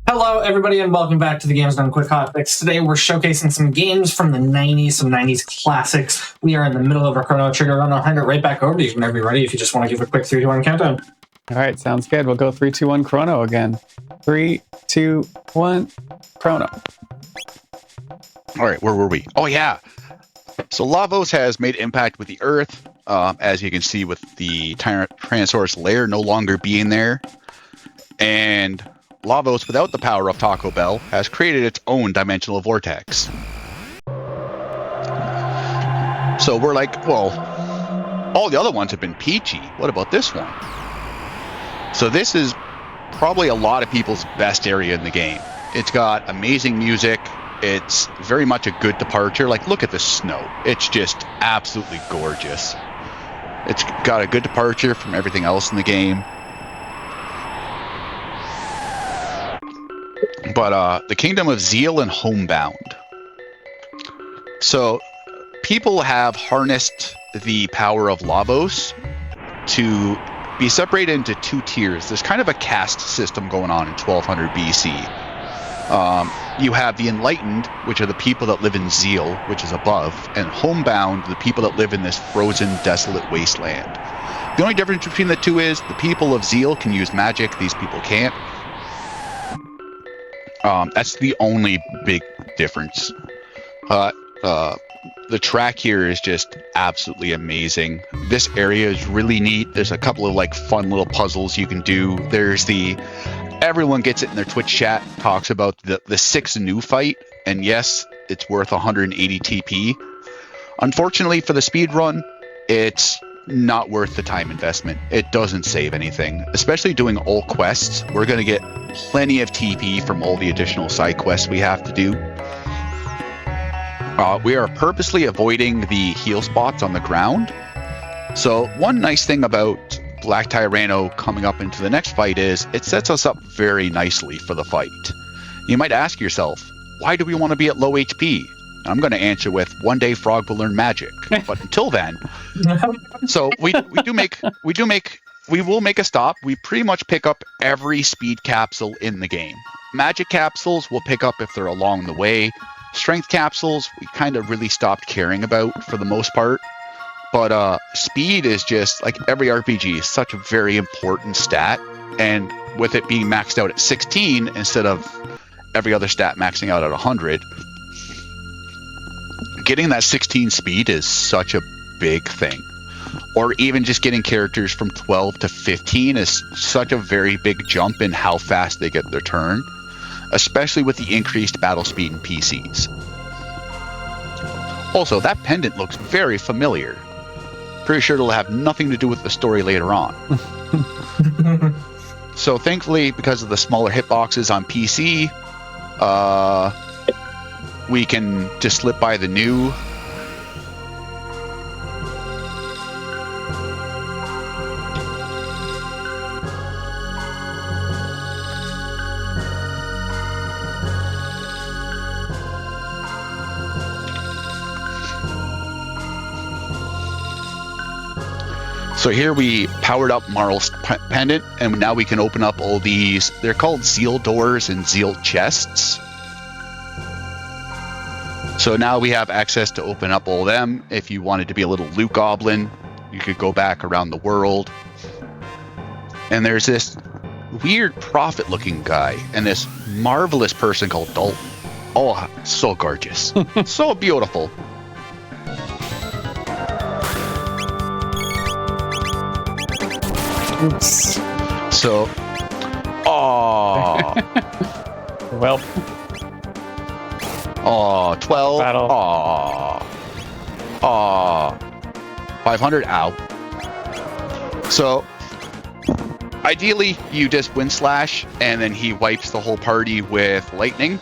Hello, everybody, and welcome back to the Games Done Quick Hotfix. Today, we're showcasing some games from the 90s, some 90s classics. We are in the middle of our Chrono Trigger run. I'll hand it right back over to you whenever you're ready, if you just want to give a quick 3, 2, 1 countdown. All right, sounds good. We'll go 3, 2, 1 Chrono again. 3, 2, 1 Chrono. All right, where were we? Oh yeah. So Lavos has made impact with the Earth, as you can see with the Tyrannosaurus lair no longer being there. And Lavos, without the power of Taco Bell, has created its own dimensional vortex. So we're like, well, all the other ones have been peachy. What about this one? So this is probably a lot of people's best area in the game. It's got amazing music. It's very much a good departure. Like, look at the snow. It's just absolutely gorgeous. It's got a good departure from everything else in the game. But the Kingdom of Zeal and Homebound. So people have harnessed the power of Lavos to be separated into two tiers. There's kind of a caste system going on in 1200 BC. You have the Enlightened, which are the people that live in Zeal, which is above, and Homebound, the people that live in this frozen, desolate wasteland. The only difference between the two is the people of Zeal can use magic, these people can't. That's the only big difference. The track here is just absolutely amazing. This area is really neat. There's a couple of like fun little puzzles you can do. There's the everyone gets it in their Twitch chat, talks about the 6 new fight, and yes, it's worth 180 TP. Unfortunately for the speed run, it's not worth the time investment. It doesn't save anything, especially doing all quests. We're going to get plenty of TP from all the additional side quests we have to do. We are purposely avoiding the heal spots on the ground. So one nice thing about Black Tyranno coming up into the next fight is it sets us up very nicely for the fight. You might ask yourself, why do we want to be at low HP? And I'm going to answer with, one day Frog will learn magic. But until then, so we will make a stop. We pretty much pick up every speed capsule in the game. Magic capsules we'll pick up if they're along the way. Strength capsules we kind of really stopped caring about for the most part. But speed is just, like every RPG, is such a very important stat. And with it being maxed out at 16 instead of every other stat maxing out at 100, getting that 16 speed is such a big thing. Or even just getting characters from 12 to 15 is such a very big jump in how fast they get their turn, especially with the increased battle speed in PCs. Also, that pendant looks very familiar. Pretty sure it'll have nothing to do with the story later on. So thankfully, because of the smaller hitboxes on PC, we can just slip by the new. So here we powered up Marl's pendant, and now we can open up all these. They're called Zeal doors and Zeal chests. So now we have access to open up all them. If you wanted to be a little loot goblin, you could go back around the world. And there's this weird prophet-looking guy and this marvelous person called Dalton. Oh, so gorgeous. So beautiful. Oops. So, Well. 12. Battle. 500. Ow. So, ideally, you just win slash, and then he wipes the whole party with lightning.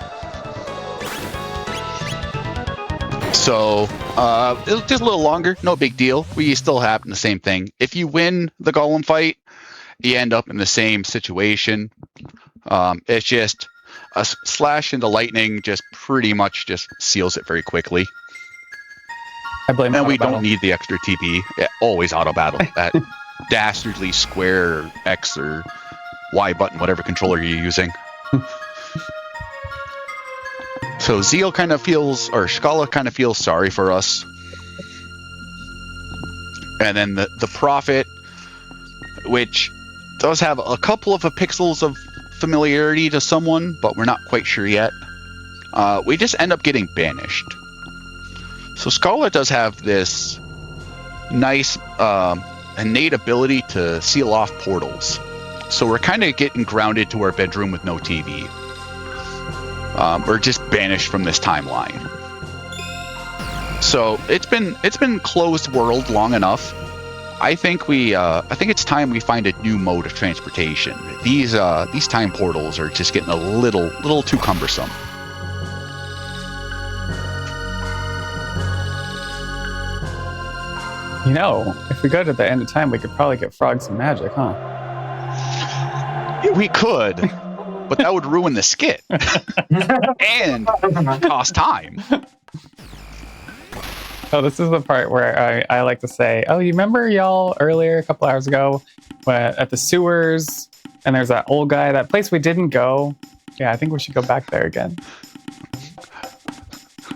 So, it's just a little longer. No big deal. We still happen the same thing. If you win the golem fight, you end up in the same situation. It's just a slash into lightning just pretty much just seals it very quickly. I blame And we auto-battle. don't need the extra TP. Yeah, always auto battle. That dastardly square or X or Y button, whatever controller you're using. So Zeal kind of feels, or Skala kind of feels sorry for us. And then the Prophet, which does have a couple of pixels of familiarity to someone, but we're not quite sure yet. we just end up getting banished. So Scala does have this nice innate ability to seal off portals. So we're kind of getting grounded to our bedroom with no TV. We're just banished from this timeline. So it's been closed world long enough. I think it's time we find a new mode of transportation. These time portals are just getting a little too cumbersome. You know, if we go to the end of time, we could probably get Frog some magic, huh? We could, but that would ruin the skit and cost time. So this is the part where I like to say, oh, you remember y'all earlier, a couple hours ago, at the sewers, and there's that old guy, that place we didn't go. Yeah, I think we should go back there again.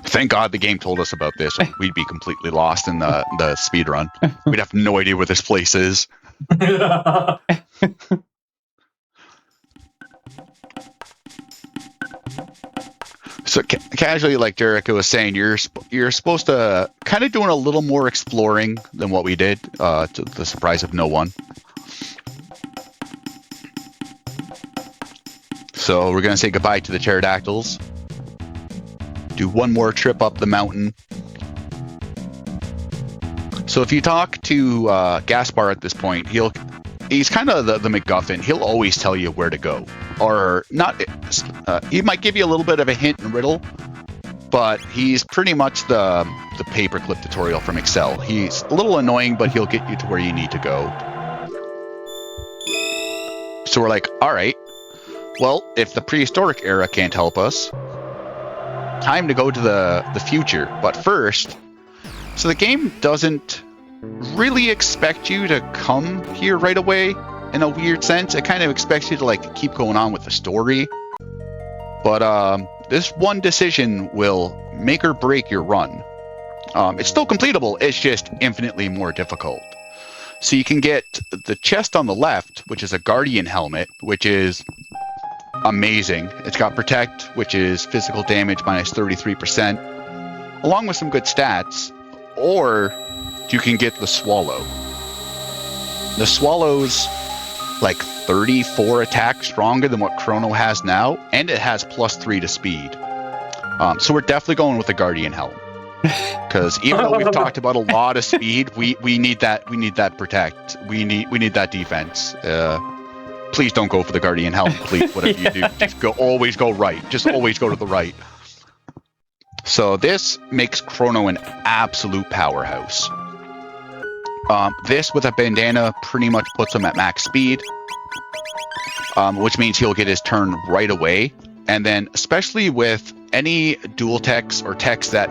Thank God the game told us about this. We'd be completely lost in the speed run. We'd have no idea where this place is. So casually, like Jericho was saying, you're supposed to kind of doing a little more exploring than what we did, to the surprise of no one. So we're gonna say goodbye to the pterodactyls. Do one more trip up the mountain. So if you talk to Gaspar at this point, he's kind of the MacGuffin. He'll always tell you where to go, or not. He might give you a little bit of a hint and riddle, but he's pretty much the paperclip tutorial from Excel. He's a little annoying, but he'll get you to where you need to go. So we're like, all right, well, if the prehistoric era can't help us, time to go to the future. But first, so the game doesn't really expect you to come here right away in a weird sense. It kind of expects you to like keep going on with the story. But this one decision will make or break your run. It's still completable, it's just infinitely more difficult. So you can get the chest on the left, which is a Guardian helmet, which is amazing. It's got Protect, which is physical damage minus 33%, along with some good stats. Or you can get the Swallow. The Swallow's like 34 attack stronger than what Chrono has now, and it has +3 to speed. So we're definitely going with the Guardian helmet. Because even though we've talked about a lot of speed, we need that Protect. We need that defense. Please don't go for the Guardian helmet, please. Whatever you do, just always go right. Just always go to the right. So this makes Chrono an absolute powerhouse. This with a bandana pretty much puts him at max speed, which means he'll get his turn right away. And then especially with any dual techs or techs that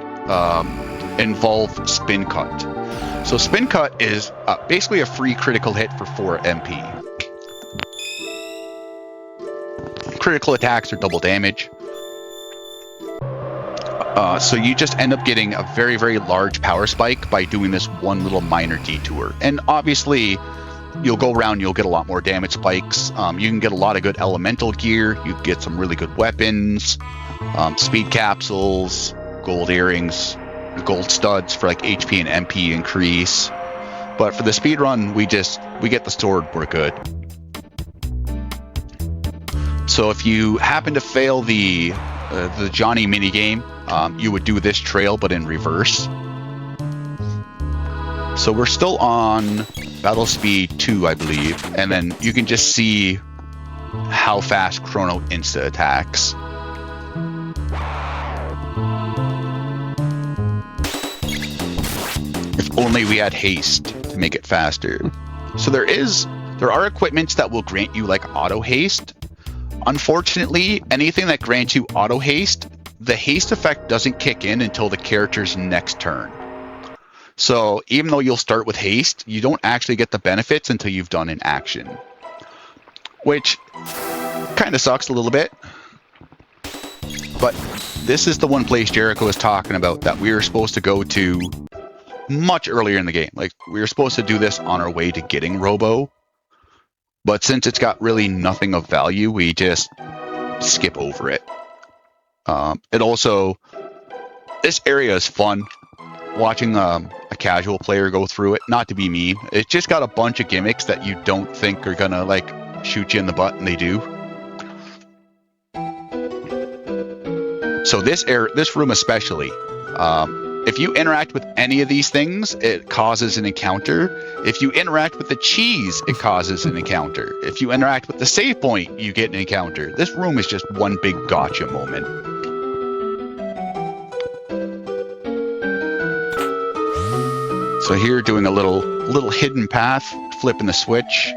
involve Spin Cut. So Spin Cut is basically a free critical hit for 4 MP. Critical attacks are double damage. So you just end up getting a very, very large power spike by doing this one little minor detour. And obviously, you'll go around, you'll get a lot more damage spikes. You can get a lot of good elemental gear. You get some really good weapons, speed capsules, gold earrings, gold studs for like HP and MP increase. But for the speed run, we get the sword, we're good. So if you happen to fail the Johnny minigame, you would do this trail, but in reverse. So we're still on battle speed 2, I believe, and then you can just see how fast Chrono insta attacks. If only we had haste to make it faster. So there are equipments that will grant you like auto haste. Unfortunately, anything that grants you auto haste, the haste effect doesn't kick in until the character's next turn. So even though you'll start with haste, you don't actually get the benefits until you've done an action, which kind of sucks a little bit. But this is the one place Jericho was talking about that we were supposed to go to much earlier in the game. Like, we were supposed to do this on our way to getting Robo, but since it's got really nothing of value, we just skip over it. It also, this area is fun. Watching a casual player go through it, not to be mean, it just got a bunch of gimmicks that you don't think are gonna like shoot you in the butt, and they do. So this room especially, if you interact with any of these things, it causes an encounter. If you interact with the cheese, it causes an encounter. If you interact with the save point, you get an encounter. This room is just one big gotcha moment. So here, doing a little hidden path, flipping the switch.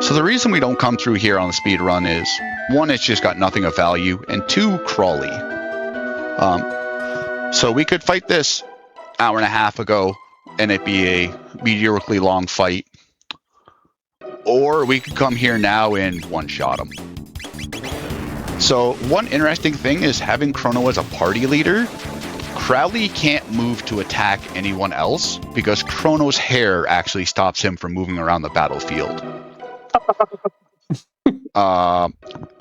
So the reason we don't come through here on the speed run is, one, it's just got nothing of value, and two, crawly. So we could fight this hour and a half ago, and it'd be a mediocrely long fight. Or we could come here now and one-shot him. So one interesting thing is having Chrono as a party leader. Crowley can't move to attack anyone else because Chrono's hair actually stops him from moving around the battlefield.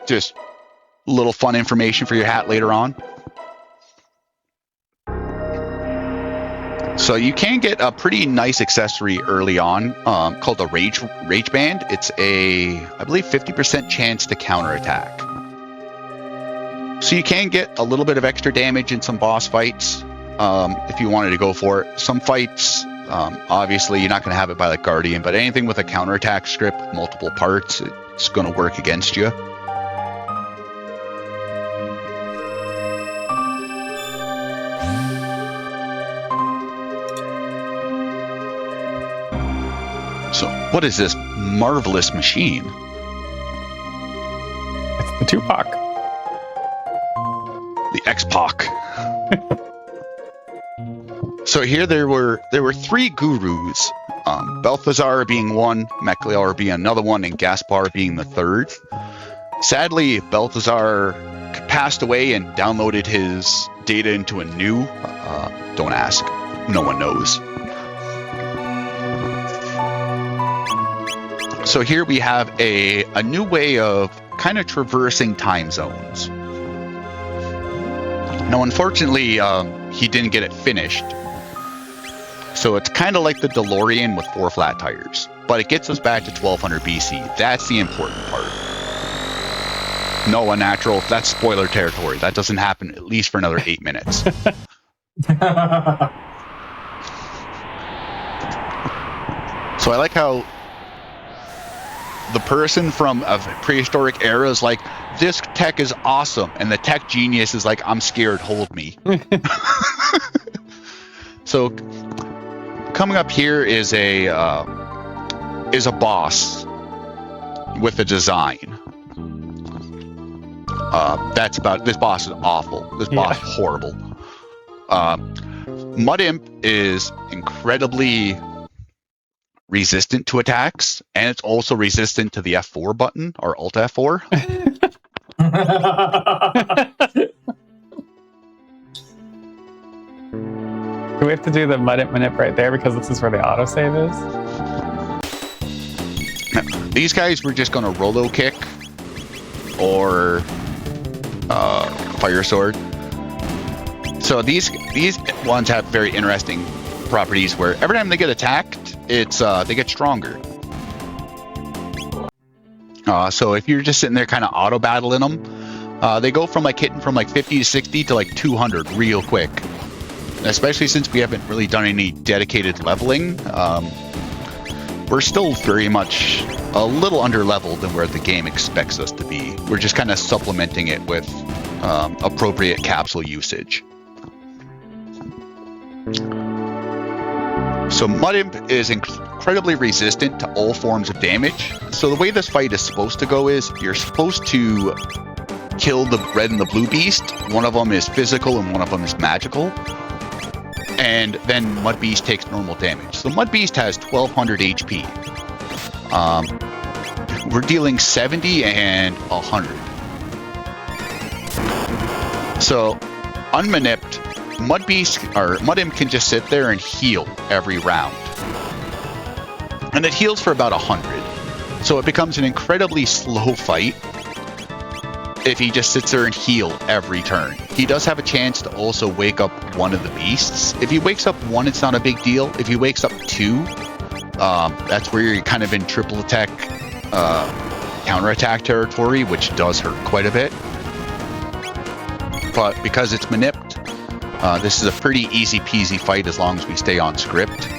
Just a little fun information for your hat later on. So you can get a pretty nice accessory early on called the Rage Band. It's a, I believe, 50% chance to counterattack. So you can get a little bit of extra damage in some boss fights if you wanted to go for it. Some fights, obviously, you're not going to have it by the Guardian, but anything with a counterattack script, multiple parts, it's going to work against you. So, what is this marvelous machine? It's the Tupac. The X-Pac. So here there were three gurus, Balthazar being one, Mechliar being another one, and Gaspar being the third. Sadly, Balthazar passed away and downloaded his data into a new, don't ask, no one knows. So here we have a new way of kind of traversing time zones. Now, unfortunately, he didn't get it finished. So it's kind of like the DeLorean with 4 flat tires. But it gets us back to 1200 BC. That's the important part. No, unnatural. That's spoiler territory. That doesn't happen at least for another 8 minutes. So I like how the person from a prehistoric era is like, this tech is awesome. And the tech genius is like, I'm scared, hold me. So coming up here is a boss with a design. That's about, this boss is awful. This boss is horrible. Mud Imp is incredibly resistant to attacks, and it's also resistant to the F4 button, or Alt F4. Do we have to do the Mud Imp Manip right there because this is where the autosave is? These guys were just going to Rolo Kick or Fire Sword. So these ones have very interesting properties where every time they get attacked, it's they get stronger. So if you're just sitting there kind of auto battling them, they go from like hitting from like 50 to 60 to like 200 real quick. Especially since we haven't really done any dedicated leveling, we're still very much a little under leveled than where the game expects us to be. We're just kind of supplementing it with appropriate capsule usage. So Mud Imp is incredibly resistant to all forms of damage. So the way this fight is supposed to go is you're supposed to kill the red and the blue beast. One of them is physical and one of them is magical. And then Mud Beast takes normal damage. So Mud Beast has 1200 HP. We're dealing 70 and 100. So unmanipped, Mud Imp can just sit there and heal every round. And it heals for about 100. So it becomes an incredibly slow fight. if he just sits there and heal every turn. He does have a chance to also wake up one of the beasts. If he wakes up one, it's not a big deal. If he wakes up two, that's where you're kind of in triple attack, counterattack territory, which does hurt quite a bit. But because it's manipped, this is a pretty easy peasy fight as long as we stay on script.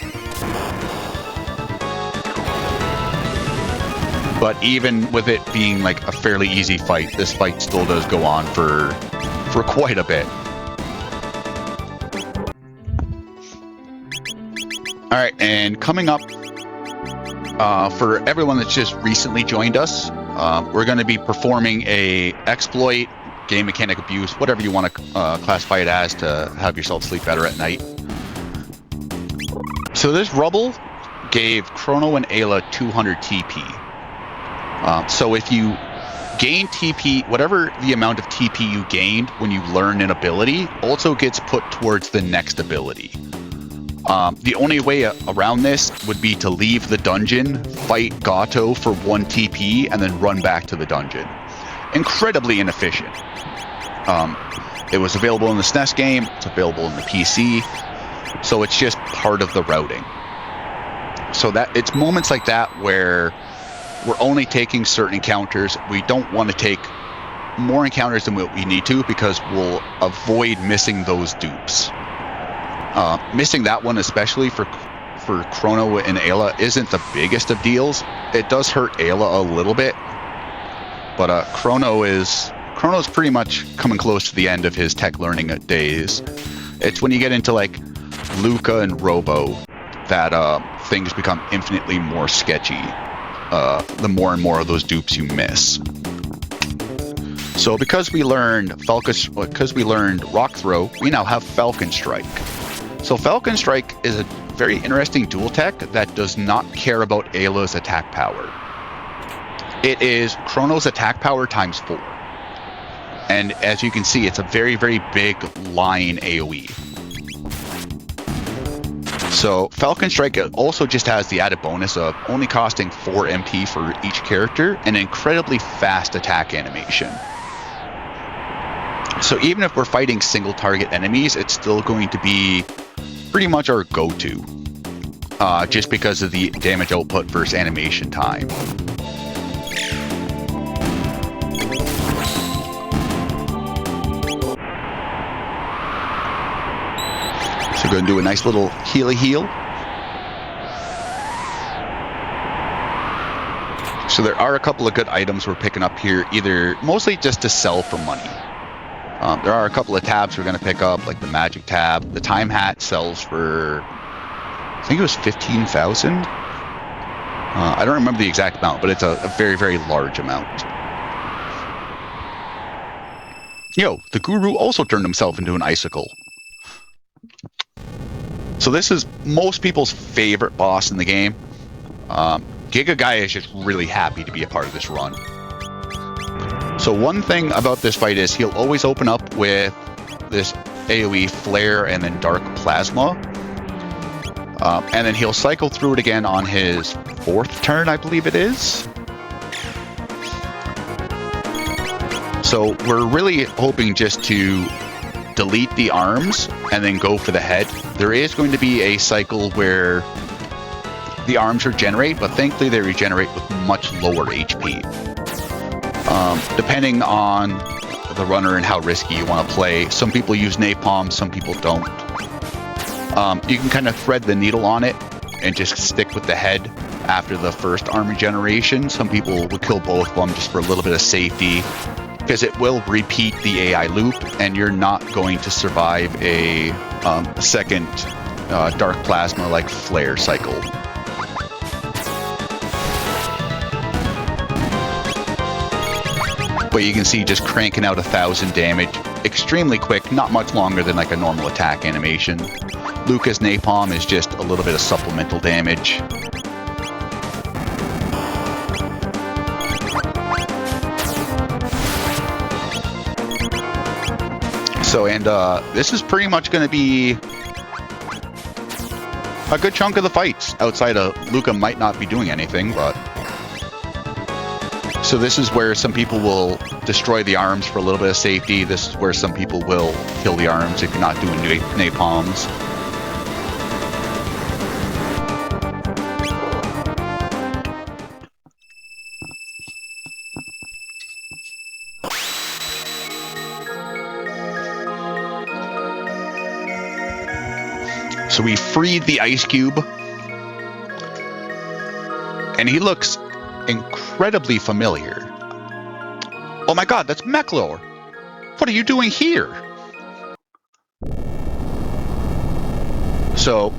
But even with it being like a fairly easy fight, this fight still does go on for quite a bit. All right, and coming up, for everyone that's just recently joined us, we're going to be performing a exploit, game mechanic abuse, whatever you want to classify it as to have yourself sleep better at night. So this rubble gave Chrono and Ayla 200 TP. So if you gain TP, whatever the amount of TP you gained when you learn an ability also gets put towards the next ability. The only way around this would be to leave the dungeon, fight Gato for 1 TP, and then run back to the dungeon. Incredibly inefficient. It was available in the SNES game, it's available in the PC, so it's just part of the routing. So that it's moments like that where we're only taking certain encounters. We don't want to take more encounters than what we need to because we'll avoid missing those dupes. Missing that one, especially for Chrono and Ayla, isn't the biggest of deals. It does hurt Ayla a little bit, but Chrono's pretty much coming close to the end of his tech learning days. It's when you get into like Luca and Robo that things become infinitely more sketchy. The more and more of those dupes you miss. So because we learned Rock Throw, we now have Falcon Strike. So Falcon Strike is a very interesting dual tech that does not care about Ayla's attack power. It is Chrono's attack power times 4. And as you can see, it's a very, very big line AoE. So Falcon Strike also just has the added bonus of only costing 4 MP for each character and an incredibly fast attack animation. So even if we're fighting single target enemies, it's still going to be pretty much our go-to, just because of the damage output versus animation time. So go and do a nice little heal. So there are a couple of good items we're picking up here, mostly just to sell for money. There are a couple of tabs we're going to pick up, like the magic tab. The time hat sells for, I think it was 15,000. I don't remember the exact amount, but it's a very, very large amount. Yo, the guru also turned himself into an icicle. So this is most people's favorite boss in the game. Giga Guy is just really happy to be a part of this run. So one thing about this fight is he'll always open up with this AoE Flare and then Dark Plasma. And then he'll cycle through it again on his 4th turn, I believe it is. So we're really hoping just to delete the arms and then go for the head. There is going to be a cycle where the arms regenerate, but thankfully they regenerate with much lower HP. Depending on the runner and how risky you want to play, some people use napalm, some people don't. You can kind of thread the needle on it and just stick with the head after the first arm regeneration. Some people would kill both of them just for a little bit of safety, because it will repeat the AI loop, and you're not going to survive a second Dark Plasma like Flare cycle. But you can see just cranking out 1,000 damage extremely quick, not much longer than like a normal attack animation. Lucas Napalm is just a little bit of supplemental damage. So, and this is pretty much going to be a good chunk of the fights. Outside of Luca might not be doing anything, but So this is where some people will destroy the arms for a little bit of safety. This is where some people will kill the arms if you're not doing napalms. So we freed the ice cube. And he looks incredibly familiar. Oh my god, that's Meklor! What are you doing here? So,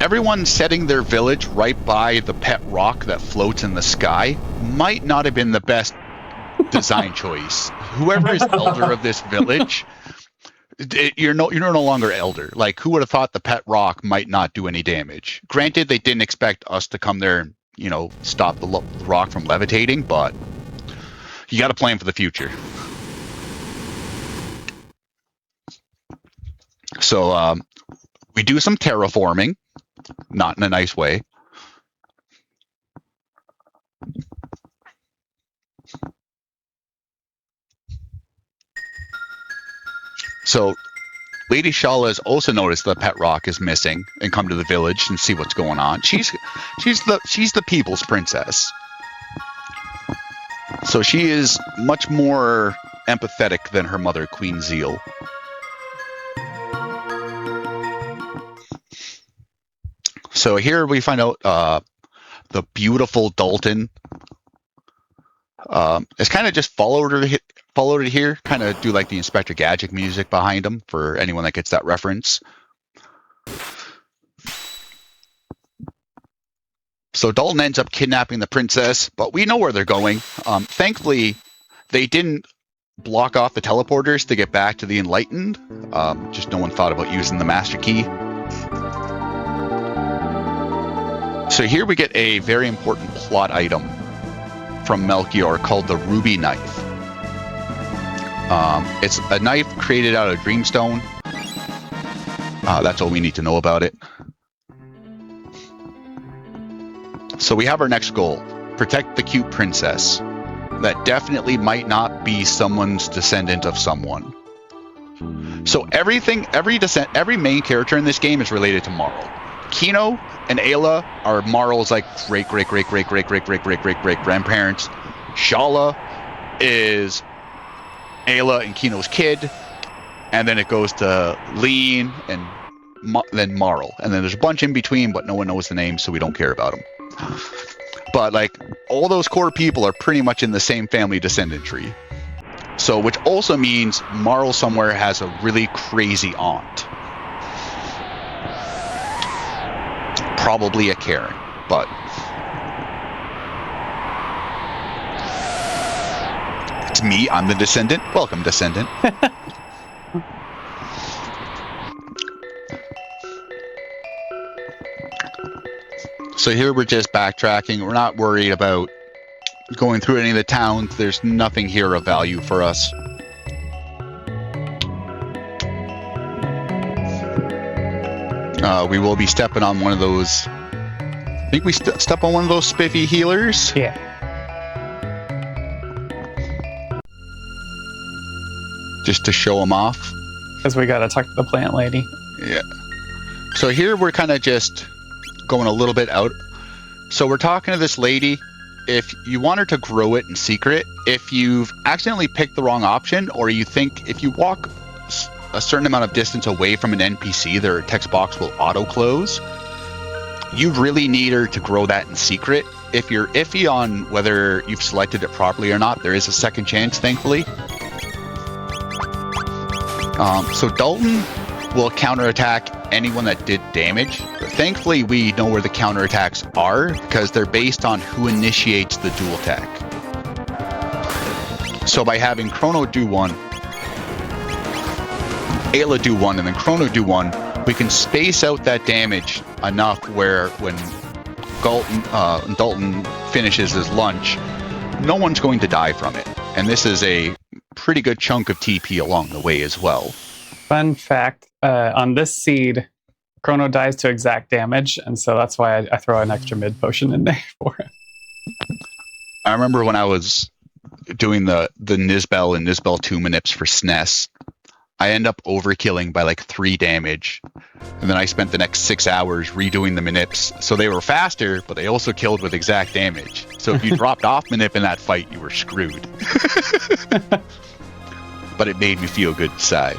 everyone setting their village right by the pet rock that floats in the sky might not have been the best design choice. Whoever is elder of this village, you're no longer elder. Like, who would have thought the pet rock might not do any damage? Granted, they didn't expect us to come there and, stop the rock from levitating, but you got to plan for the future. So we do some terraforming, not in a nice way. So Lady Shala has also noticed the pet rock is missing and come to the village and see what's going on. She's the people's princess. So she is much more empathetic than her mother, Queen Zeal. So here we find out the beautiful Dalton has kind of just followed it here, kind of do like the Inspector Gadget music behind him for anyone that gets that reference. So Dalton ends up kidnapping the princess, but we know where they're going. Thankfully, they didn't block off the teleporters to get back to the Enlightened. Just no one thought about using the Master Key. So here we get a very important plot item from Melchior called the Ruby Knife. It's a knife created out of Dreamstone. That's all we need to know about it. So we have our next goal. Protect the cute princess. That definitely might not be someone's descendant of someone. So every main character in this game is related to Marl. Kino and Ayla are Marl's like great grandparents. Shala is Ayla and Kino's kid, and then it goes to Lean and then Marl, and then there's a bunch in between, but no one knows the names, so we don't care about them. But like all those core people are pretty much in the same family descendant tree. So, which also means Marl somewhere has a really crazy aunt. Probably a Karen, but it's me. I'm the descendant. Welcome, descendant. So here we're just backtracking. We're not worried about going through any of the towns. There's nothing here of value for us. We will be stepping on one of those. I think we step on one of those spiffy healers. Yeah. Just to show them off. Because we gotta talk to the plant lady. Yeah. So here we're kind of just going a little bit out. So we're talking to this lady. If you want her to grow it in secret, if you've accidentally picked the wrong option, or you think if you walk a certain amount of distance away from an NPC, their text box will auto-close. You really need her to grow that in secret. If you're iffy on whether you've selected it properly or not, there is a second chance, thankfully. So Dalton will counterattack anyone that did damage. But thankfully, we know where the counterattacks are because they're based on who initiates the dual attack. So by having Chrono do one, Ayla do one, and then Chrono do one, we can space out that damage enough where when Dalton finishes his lunch, no one's going to die from it. And this is a pretty good chunk of TP along the way as well. Fun fact, on this seed, Chrono dies to exact damage, and so that's why I throw an extra mid potion in there for him. I remember when I was doing the Nisbel and Nisbel 2 manips for SNES, I end up overkilling by like 3 damage. And then I spent the next 6 hours redoing the manips. So they were faster, but they also killed with exact damage. So if you dropped off manip in that fight, you were screwed. But it made me feel good inside.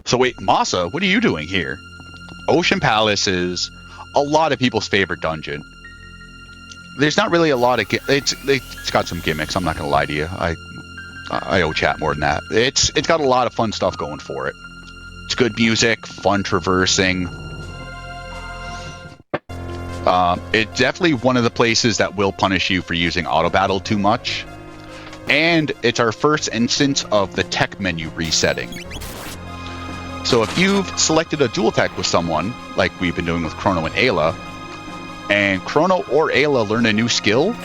So wait, Masa, what are you doing here? Ocean Palace is a lot of people's favorite dungeon. There's not really a lot of... It's got some gimmicks, I'm not going to lie to you. I owe chat more than that. It's got a lot of fun stuff going for it. It's good music, fun traversing. It's definitely one of the places that will punish you for using auto battle too much. And it's our first instance of the tech menu resetting. So if you've selected a dual tech with someone, like we've been doing with Chrono and Ayla, and Chrono or Ayla learn a new skill,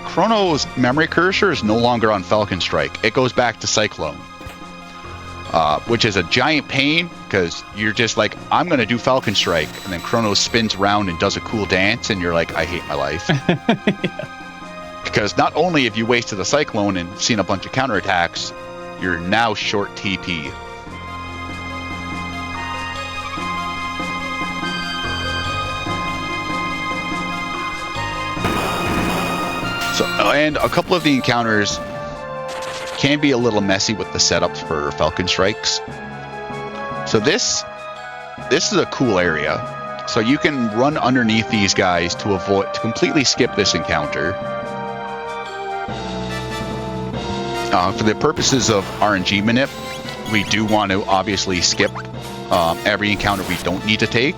Chrono's memory cursor is no longer on Falcon Strike. It goes back to Cyclone. Which is a giant pain, because you're just like, I'm going to do Falcon Strike, and then Chrono spins around and does a cool dance, and you're like, I hate my life. Yeah. Because not only have you wasted the Cyclone and seen a bunch of counterattacks, you're now short TP. So, and a couple of the encounters can be a little messy with the setups for Falcon Strikes. So this is a cool area. So you can run underneath these guys to completely skip this encounter. For the purposes of RNG manip, we do want to obviously skip every encounter we don't need to take.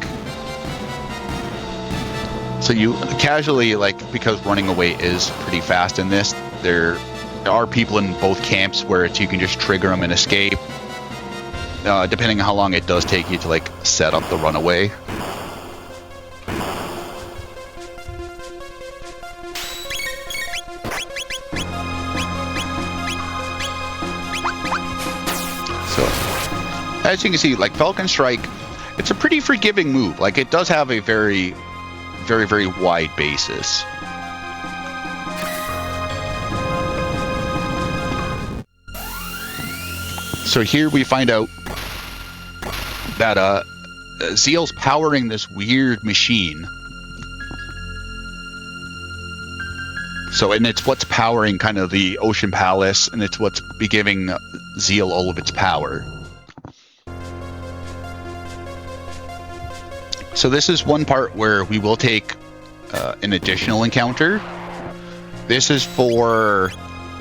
So you casually, because running away is pretty fast in this, there are people in both camps where you can just trigger them and escape, depending on how long it does take you to set up the runaway. So as you can see, Falcon Strike, it's a pretty forgiving move. It does have a very, very, very wide basis. So here we find out that Zeal's powering this weird machine. So, and it's what's powering kind of the Ocean Palace, and it's what's giving Zeal all of its power. So this is one part where we will take an additional encounter. This is for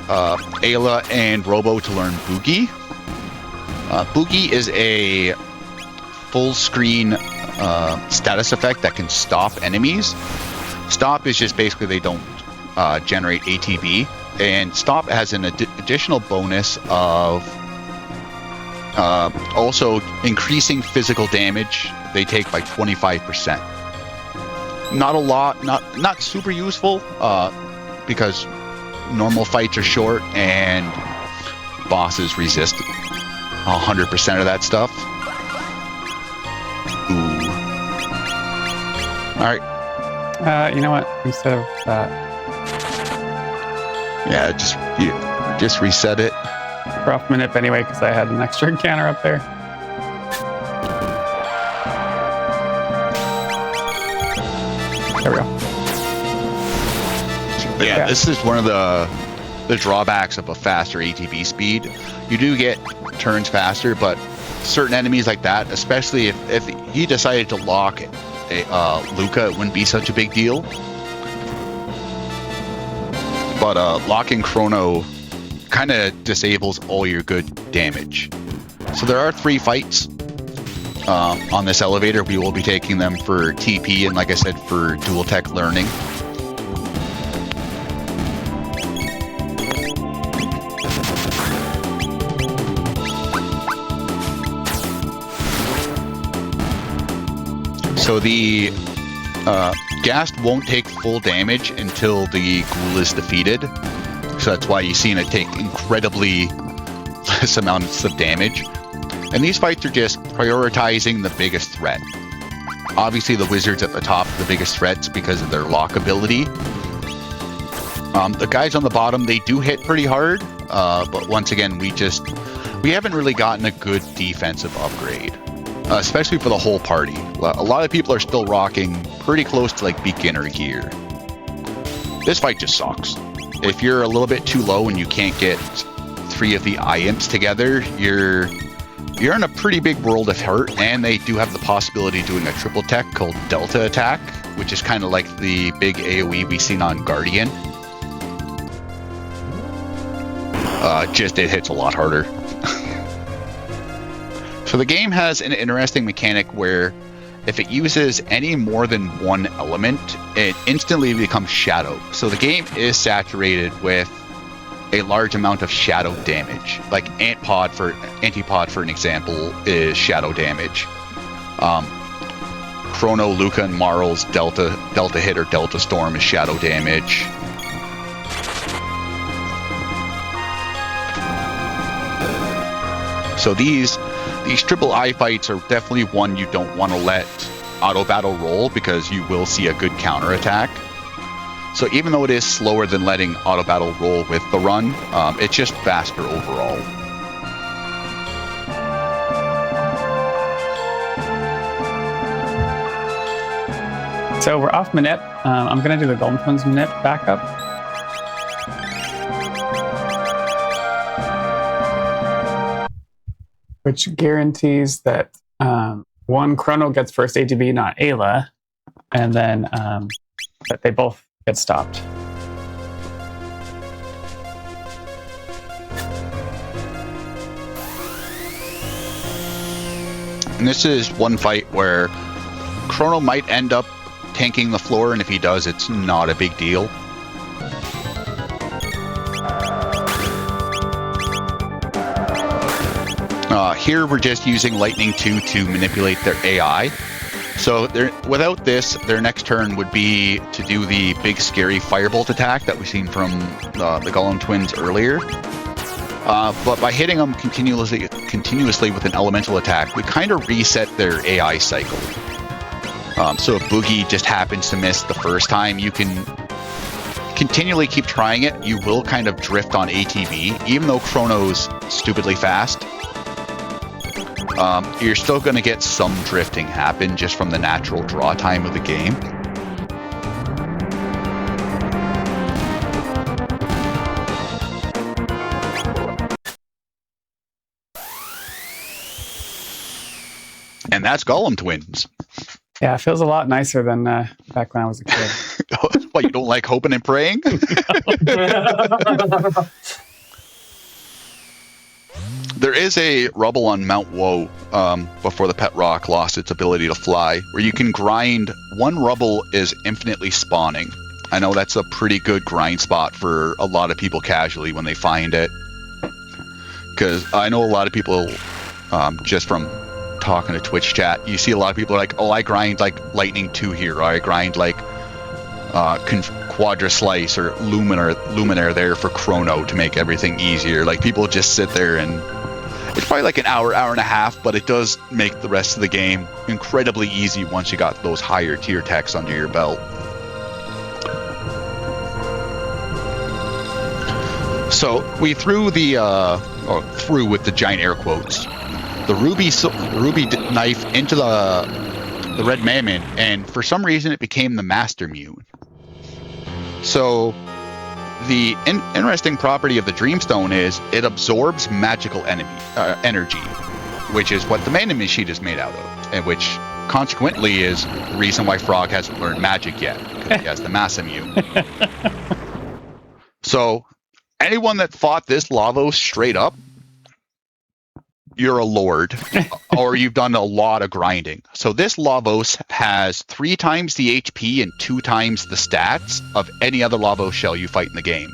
Ayla and Robo to learn Boogie. Boogie is a full screen status effect that can stop enemies. Stop is just basically they don't generate ATB, and stop has an additional bonus of also increasing physical damage they take by 25%. Not a lot, not super useful, because normal fights are short and bosses resist 100% of that stuff. Ooh. All right. You know what? Instead of that, yeah, just reset it. We're off manip anyway because I had an extra encounter up there. There we go. Yeah, this is one of the drawbacks of a faster ATB speed. You do get turns faster, but certain enemies like that, especially if he decided to lock Luca, it wouldn't be such a big deal. But locking Chrono kind of disables all your good damage. So there are 3 fights on this elevator. We will be taking them for TP and, like I said, for dual tech learning. So the Ghast won't take full damage until the Ghoul is defeated. So that's why you've seen it take incredibly less amounts of damage. And these fights are just prioritizing the biggest threat. Obviously the Wizard's at the top of the biggest threats because of their lock ability. The guys on the bottom, they do hit pretty hard, but once again, we haven't really gotten a good defensive upgrade, especially for the whole party. A lot of people are still rocking pretty close to like beginner gear. This fight just sucks. If you're a little bit too low and you can't get 3 of the imps together, you're in a pretty big world of hurt, and they do have the possibility of doing a triple tech called Delta Attack, which is kind of like the big AoE we've seen on Guardian. Just it hits a lot harder. So the game has an interesting mechanic where if it uses any more than one element, it instantly becomes shadow. So the game is saturated with a large amount of shadow damage. Like Antipod for an example is shadow damage. Chrono, Luca, and Marl's Delta Hit or Delta Storm is shadow damage. So these triple I fights are definitely one you don't want to let auto battle roll, because you will see a good counter attack. So even though it is slower than letting auto battle roll with the run, it's just faster overall. So we're off Manip. I'm going to do the Golden Twins Manip backup. Which guarantees that one Chrono gets first ATB, not Ayla, and then that they both get stopped. And this is one fight where Chrono might end up tanking the floor, and if he does, it's not a big deal. Here we're just using Lightning 2 to manipulate their AI. So without this, their next turn would be to do the big scary Firebolt attack that we've seen from the Golem Twins earlier. But by hitting them continuously with an elemental attack, we kind of reset their AI cycle. So if Boogie just happens to miss the first time, you can continually keep trying it. You will kind of drift on ATB, even though Chrono's stupidly fast. You're still going to get some drifting happen just from the natural draw time of the game. And that's Golem Twins. Yeah, it feels a lot nicer than back when I was a kid. What, you don't like hoping and praying? There is a rubble on Mount Woe before the pet rock lost its ability to fly, where you can grind. One rubble is infinitely spawning. I know that's a pretty good grind spot for a lot of people casually when they find it. Because I know a lot of people, just from talking to Twitch chat, you see a lot of people are like, oh, I grind like Lightning 2 here, or I grind like Quadra Slice or Luminaire there for Chrono to make everything easier. Like, people just sit there and it's probably like an hour and a half, but it does make the rest of the game incredibly easy once you got those higher tier techs under your belt. So we threw with the giant air quotes, the ruby knife into the red mammon, and for some reason it became the Master Mew. So the interesting property of the Dreamstone is it absorbs magical energy, which is what the Mana Machine is made out of, and which consequently is the reason why Frog hasn't learned magic yet, because he has the Massa Mew. So anyone that fought this Lavos straight up, you're a lord, or you've done a lot of grinding. So this Lavos has 3 times the HP and 2 times the stats of any other Lavos shell you fight in the game.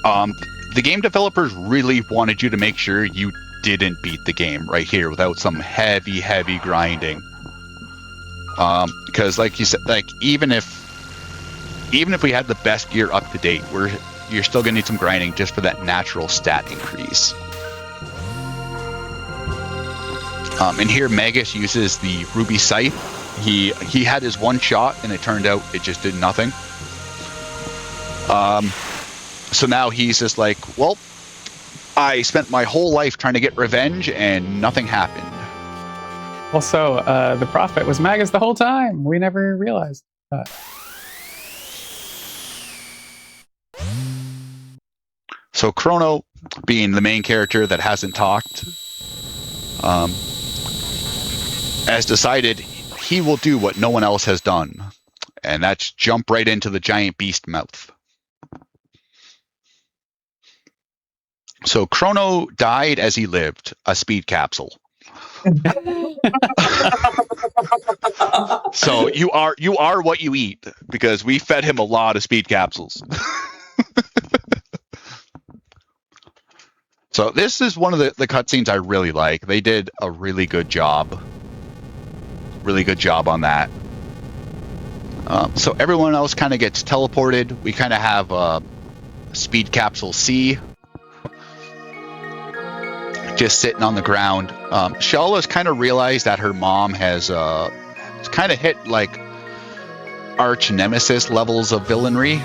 The game developers really wanted you to make sure you didn't beat the game right here without some heavy grinding. Because like you said, like even if we had the best gear up to date, you're still gonna need some grinding just for that natural stat increase. And here Magus uses the Ruby Scythe. He had his one shot and it turned out it just did nothing. So now he's just like, well, I spent my whole life trying to get revenge and nothing happened. Also, the prophet was Magus the whole time. We never realized that. So Chrono, being the main character that hasn't talked, has decided he will do what no one else has done, and that's jump right into the giant beast mouth. So Chrono died as he lived, a speed capsule. So you are what you eat, because we fed him a lot of speed capsules. So this is one of the cutscenes I really like. They did a really good job. Really good job on that. So everyone else kind of gets teleported. We kind of have speed capsule C just sitting on the ground. Shala's kind of realized that her mom has kind of hit like arch nemesis levels of villainy.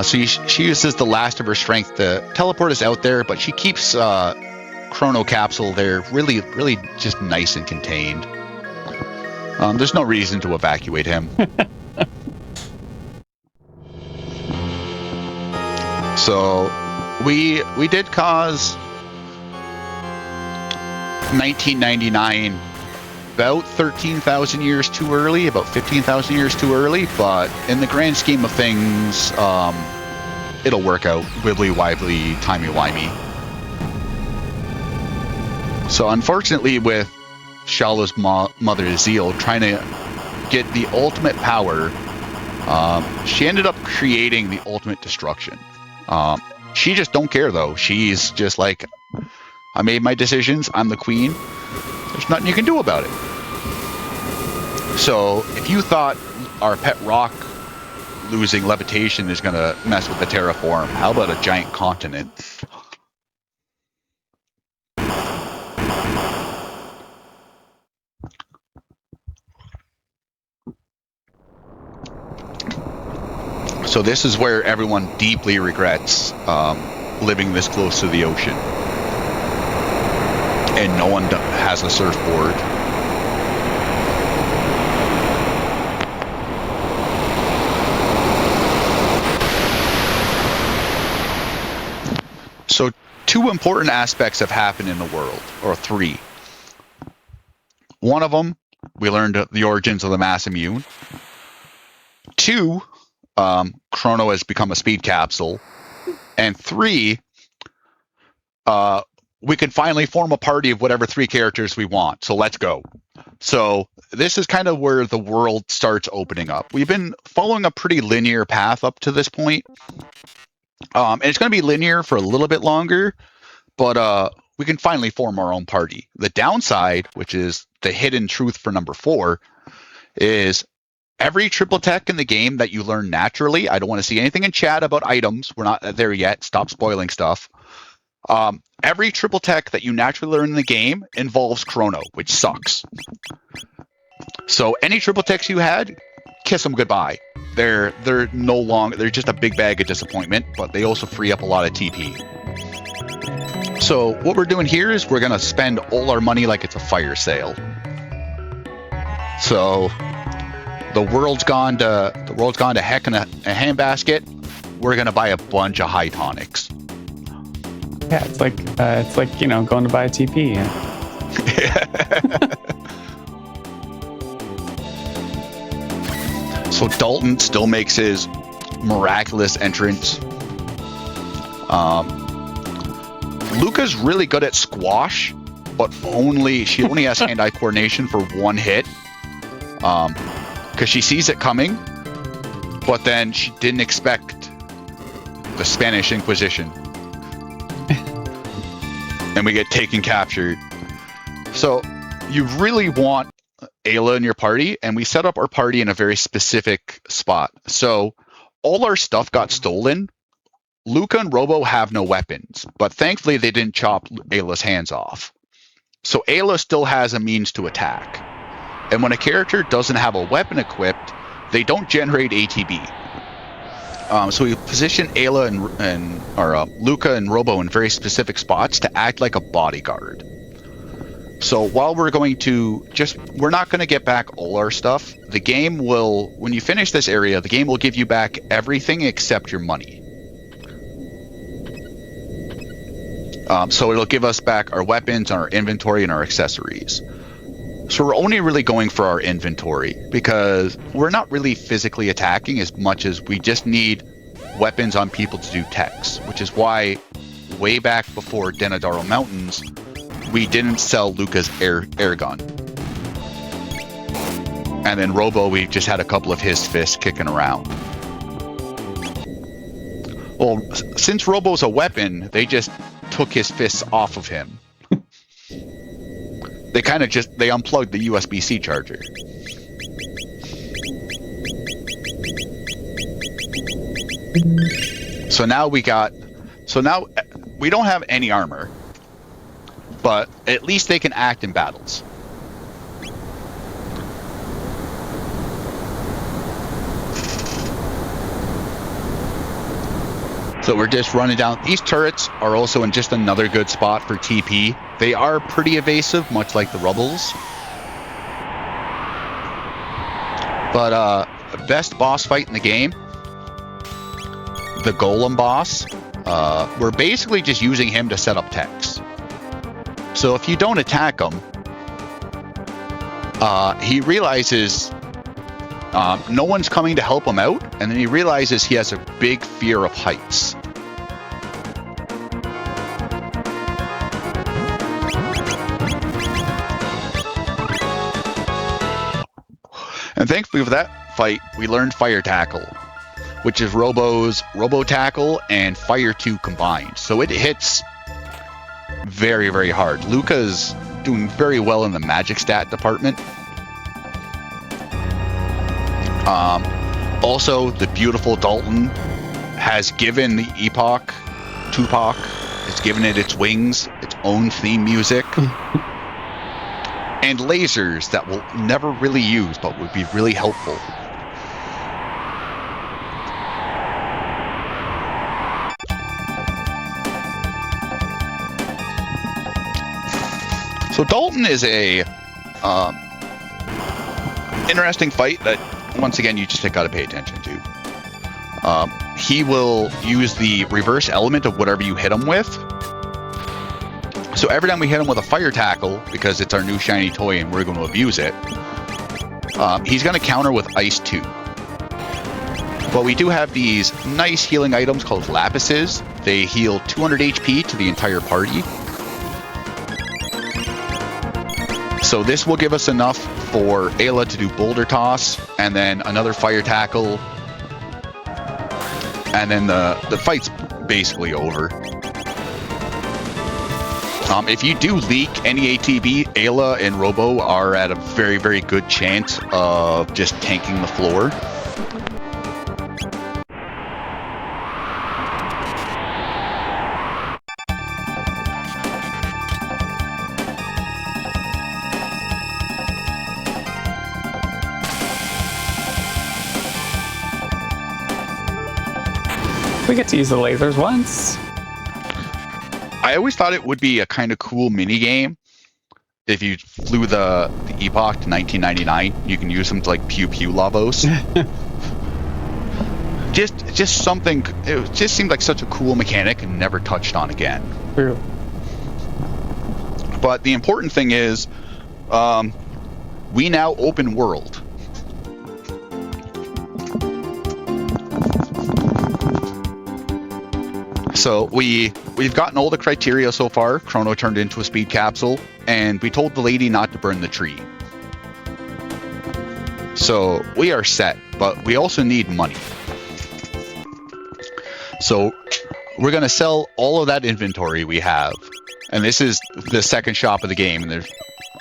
So she uses the last of her strength to teleport us out there, but she keeps Chrono Capsule there really, really just nice and contained. There's no reason to evacuate him. So we did cause 1999 about 13,000 years too early, about 15,000 years too early, but in the grand scheme of things, it'll work out. Wibbly wobbly, timey wimey. So unfortunately, with Shala's mother Zeal trying to get the ultimate power, she ended up creating the ultimate destruction. She just don't care though. She's just like, I made my decisions. I'm the queen. There's nothing you can do about it. So if you thought our pet rock losing levitation is going to mess with the terraform, how about a giant continent? So this is where everyone deeply regrets living this close to the ocean. And no one has a surfboard. So two important aspects have happened in the world, or three. One of them, we learned the origins of the mass immune. Two, Chrono has become a speed capsule. And three, we can finally form a party of whatever three characters we want. So let's go. So this is kind of where the world starts opening up. We've been following a pretty linear path up to this point. And it's going to be linear for a little bit longer, but we can finally form our own party. The downside, which is the hidden truth for number 4, is every triple tech in the game that you learn naturally. I don't want to see anything in chat about items. We're not there yet. Stop spoiling stuff. Every triple tech that you naturally learn in the game involves Chrono, which sucks. So any triple techs you had, kiss them goodbye. They're no longer, they're just a big bag of disappointment, but they also free up a lot of TP. So what we're doing here is we're gonna spend all our money like it's a fire sale. So the world's gone to heck in a handbasket. We're gonna buy a bunch of high tonics. Yeah, it's like going to buy a TP. So Dalton still makes his miraculous entrance. Luca's really good at squash, but she only has hand-eye coordination for one hit. Because she sees it coming, but then she didn't expect the Spanish Inquisition. And we get taken captured. So you really want Ayla in your party, and we set up our party in a very specific spot. So all our stuff got stolen. Luca and Robo have no weapons, but thankfully they didn't chop Ayla's hands off. So Ayla still has a means to attack. And when a character doesn't have a weapon equipped, they don't generate ATB. So we position Ayla and Luca and Robo in very specific spots to act like a bodyguard. So while we're not going to get back all our stuff. The game will, when you finish this area, the game will give you back everything except your money. So it'll give us back our weapons, our inventory, and our accessories. So we're only really going for our inventory because we're not really physically attacking as much as we just need weapons on people to do techs, which is why way back before Denadaro Mountains, we didn't sell Luca's air gun. And then Robo, we just had a couple of his fists kicking around. Well, since Robo's a weapon, they just took his fists off of him. They unplugged the USB-C charger. So now we don't have any armor, but at least they can act in battles. So we're just running down. These turrets are also in just another good spot for TP. They are pretty evasive, much like the Rubbles. But best boss fight in the game, the Golem boss, we're basically just using him to set up techs. So if you don't attack him, he realizes no one's coming to help him out, and then he realizes he has a big fear of heights. And thankfully for that fight, we learned Fire Tackle, which is Robo's Robo Tackle and Fire 2 combined. So it hits very, very hard. Luca's doing very well in the magic stat department. Also, the beautiful Dalton has given the Tupac, has given it its wings, its own theme music, and lasers that we'll never really use, but would be really helpful. So Dalton is a interesting fight that, once again, you just got to pay attention to. He will use the reverse element of whatever you hit him with. So every time we hit him with a Fire Tackle, because it's our new shiny toy and we're going to abuse it, he's going to counter with Ice 2. But we do have these nice healing items called Lapises. They heal 200 HP to the entire party. So this will give us enough for Ayla to do Boulder Toss, and then another Fire Tackle, and then the fight's basically over. If you do leak any ATB, Ayla and Robo are at a very, very good chance of just tanking the floor. We get to use the lasers once. I always thought it would be a kind of cool mini game. If you flew the Epoch to 1999, you can use them to like pew pew lavos. just something. It just seemed like such a cool mechanic and never touched on again. True. But the important thing is, we now open world. So we've gotten all the criteria so far. Chrono turned into a speed capsule, and we told the lady not to burn the tree. So we are set, but we also need money. So we're going to sell all of that inventory we have. And this is the second shop of the game. And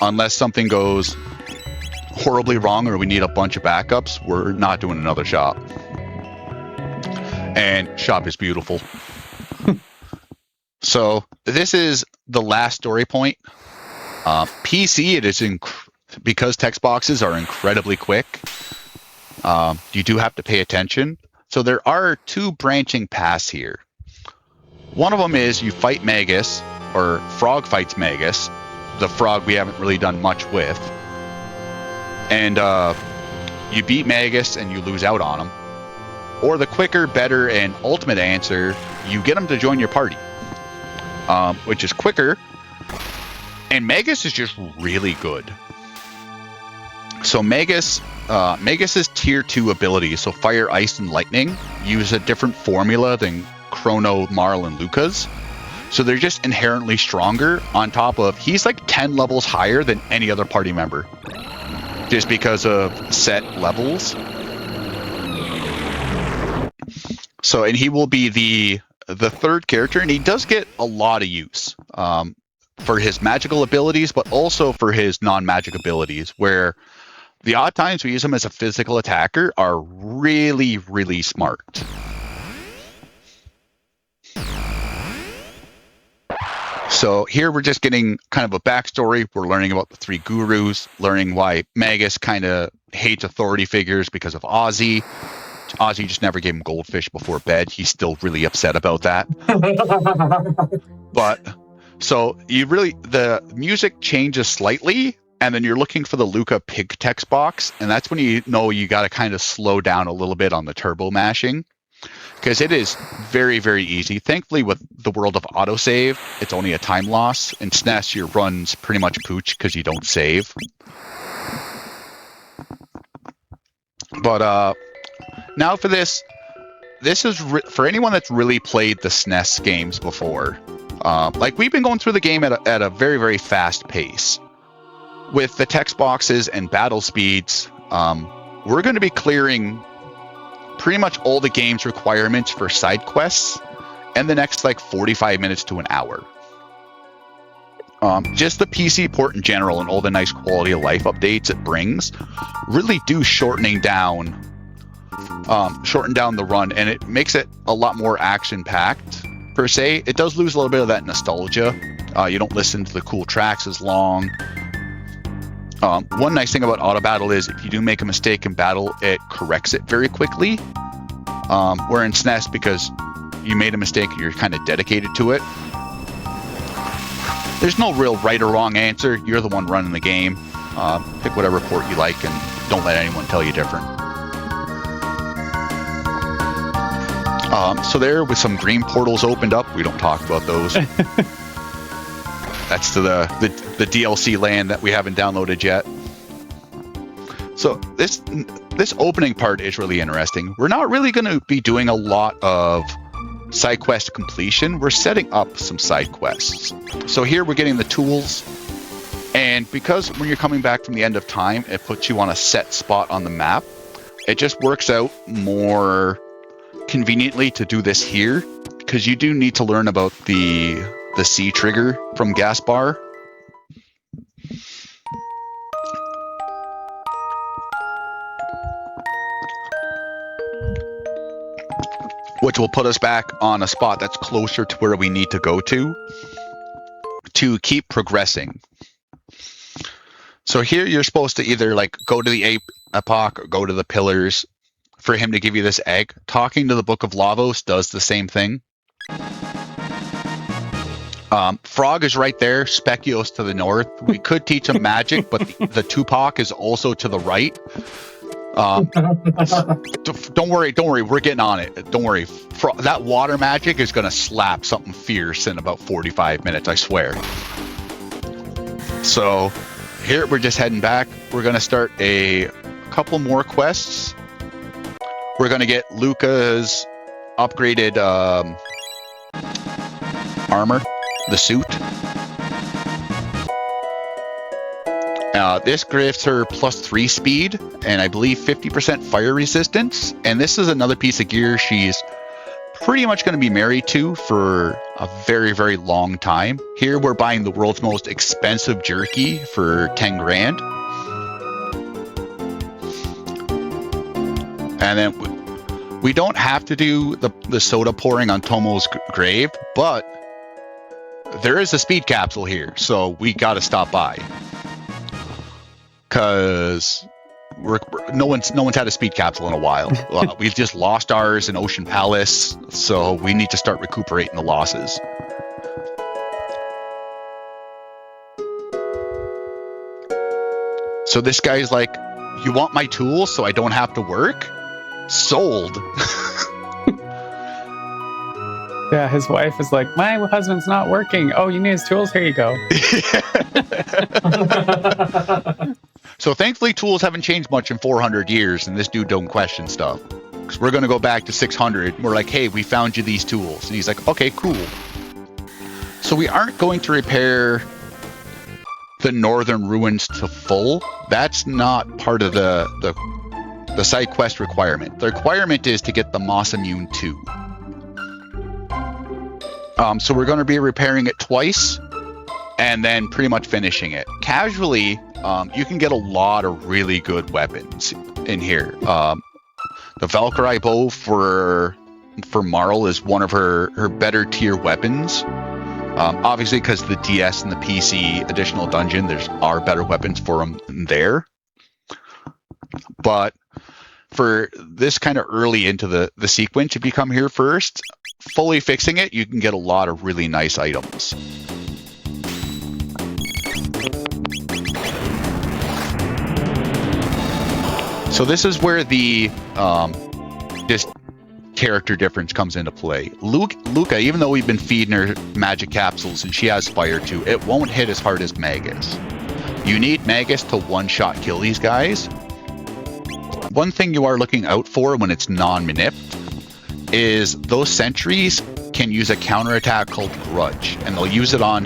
unless something goes horribly wrong or we need a bunch of backups, we're not doing another shop. And shop is beautiful. So this is the last story point. PC, it is because text boxes are incredibly quick. you do have to pay attention. So there are 2 branching paths here. One of them is you fight Magus, or Frog fights Magus, the frog we haven't really done much with. And you beat Magus and you lose out on him. Or the quicker, better, and ultimate answer, you get him to join your party, which is quicker. And Magus is just really good. So Magus's tier 2 abilities, so Fire, Ice, and Lightning, use a different formula than Chrono, Marl, and Luca's. So they're just inherently stronger, on top of, he's like 10 levels higher than any other party member. Just because of set levels. So, and he will be the 3rd character, and he does get a lot of use. For his magical abilities, but also for his non-magic abilities, where the odd times we use him as a physical attacker are really, really smart. So here we're just getting kind of a backstory. We're learning about the 3 gurus, learning why Magus kind of hates authority figures because of Ozzy. Ozzy just never gave him goldfish before bed. He's still really upset about that. But... so the music changes slightly, and then you're looking for the Luca pig text box, and that's when you know you got to kind of slow down a little bit on the turbo mashing, because it is very, very easy. Thankfully, with the world of autosave, it's only a time loss. In SNES, your run's pretty much pooch because you don't save. But now for this is for anyone that's really played the SNES games before. Like, we've been going through the game at a very, very fast pace. With the text boxes and battle speeds, we're going to be clearing pretty much all the game's requirements for side quests in the next, like, 45 minutes to an hour. Just the PC port in general and all the nice quality of life updates it brings really do shorten down the run, and it makes it a lot more action-packed. Per se, it does lose a little bit of that nostalgia. You don't listen to the cool tracks as long. One nice thing about auto battle is if you do make a mistake in battle, it corrects it very quickly. Where in SNES, because you made a mistake, you're kind of dedicated to it. There's no real right or wrong answer. You're the one running the game. Pick whatever port you like, and don't let anyone tell you different. So there, with some green portals opened up, we don't talk about those. That's to the DLC land that we haven't downloaded yet. So this opening part is really interesting. We're not really going to be doing a lot of side quest completion. We're setting up some side quests. So here we're getting the tools, and because when you're coming back from the end of time, it puts you on a set spot on the map. It just works out more conveniently to do this here, because you do need to learn about the C trigger from Gaspar. Which will put us back on a spot that's closer to where we need to go to keep progressing. So here you're supposed to either like go to the epoch or go to the pillars for him to give you this egg. Talking to the Book of Lavos does the same thing. Frog is right there. Speculo's to the north. We could teach him magic, but the Tupac is also to the right. Don't worry. We're getting on it. Don't worry. That water magic is going to slap something fierce in about 45 minutes, I swear. So here we're just heading back. We're going to start a couple more quests. We're going to get Luca's upgraded armor, the suit. This gives her +3 speed and I believe 50% fire resistance. And this is another piece of gear she's pretty much going to be married to for a very, very long time. Here we're buying the world's most expensive jerky for 10 grand. And then we don't have to do the soda pouring on Tomo's grave, but there is a speed capsule here, so we got to stop by. Because no one's had a speed capsule in a while. We've just lost ours in Ocean Palace, so we need to start recuperating the losses. So this guy's like, you want my tools so I don't have to work? Sold. Yeah, his wife is like, my husband's not working. Oh, you need his tools? Here you go. So thankfully, tools haven't changed much in 400 years, and this dude don't question stuff. Because we're going to go back to 600. We're like, hey, we found you these tools. And he's like, okay, cool. So we aren't going to repair the northern ruins to full. That's not part of the side quest requirement. The requirement is to get the Moss Immune 2. So we're going to be repairing it twice and then pretty much finishing it. Casually, you can get a lot of really good weapons in here. The Valkyrie bow for Marl is one of her better tier weapons. Obviously, because the DS and the PC additional dungeon, there are better weapons for them there. But for this kind of early into the sequence, if you come here first, fully fixing it, you can get a lot of really nice items. So this is where the just character difference comes into play. Luca, even though we've been feeding her magic capsules and she has fire too, it won't hit as hard as Magus. You need Magus to one-shot kill these guys. One thing you are looking out for when it's non-manipped is those sentries can use a counterattack called Grudge, and they'll use it on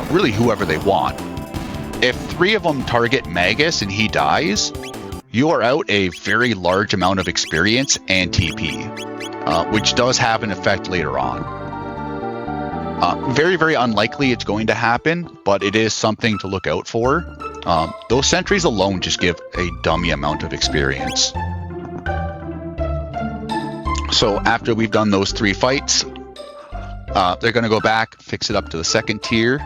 really whoever they want. If 3 of them target Magus and he dies, you are out a very large amount of experience and TP, which does have an effect later on. Very, very unlikely it's going to happen, but it is something to look out for. Those sentries alone just give a dummy amount of experience. So after we've done those 3 fights, they're going to go back, fix it up to the 2nd tier.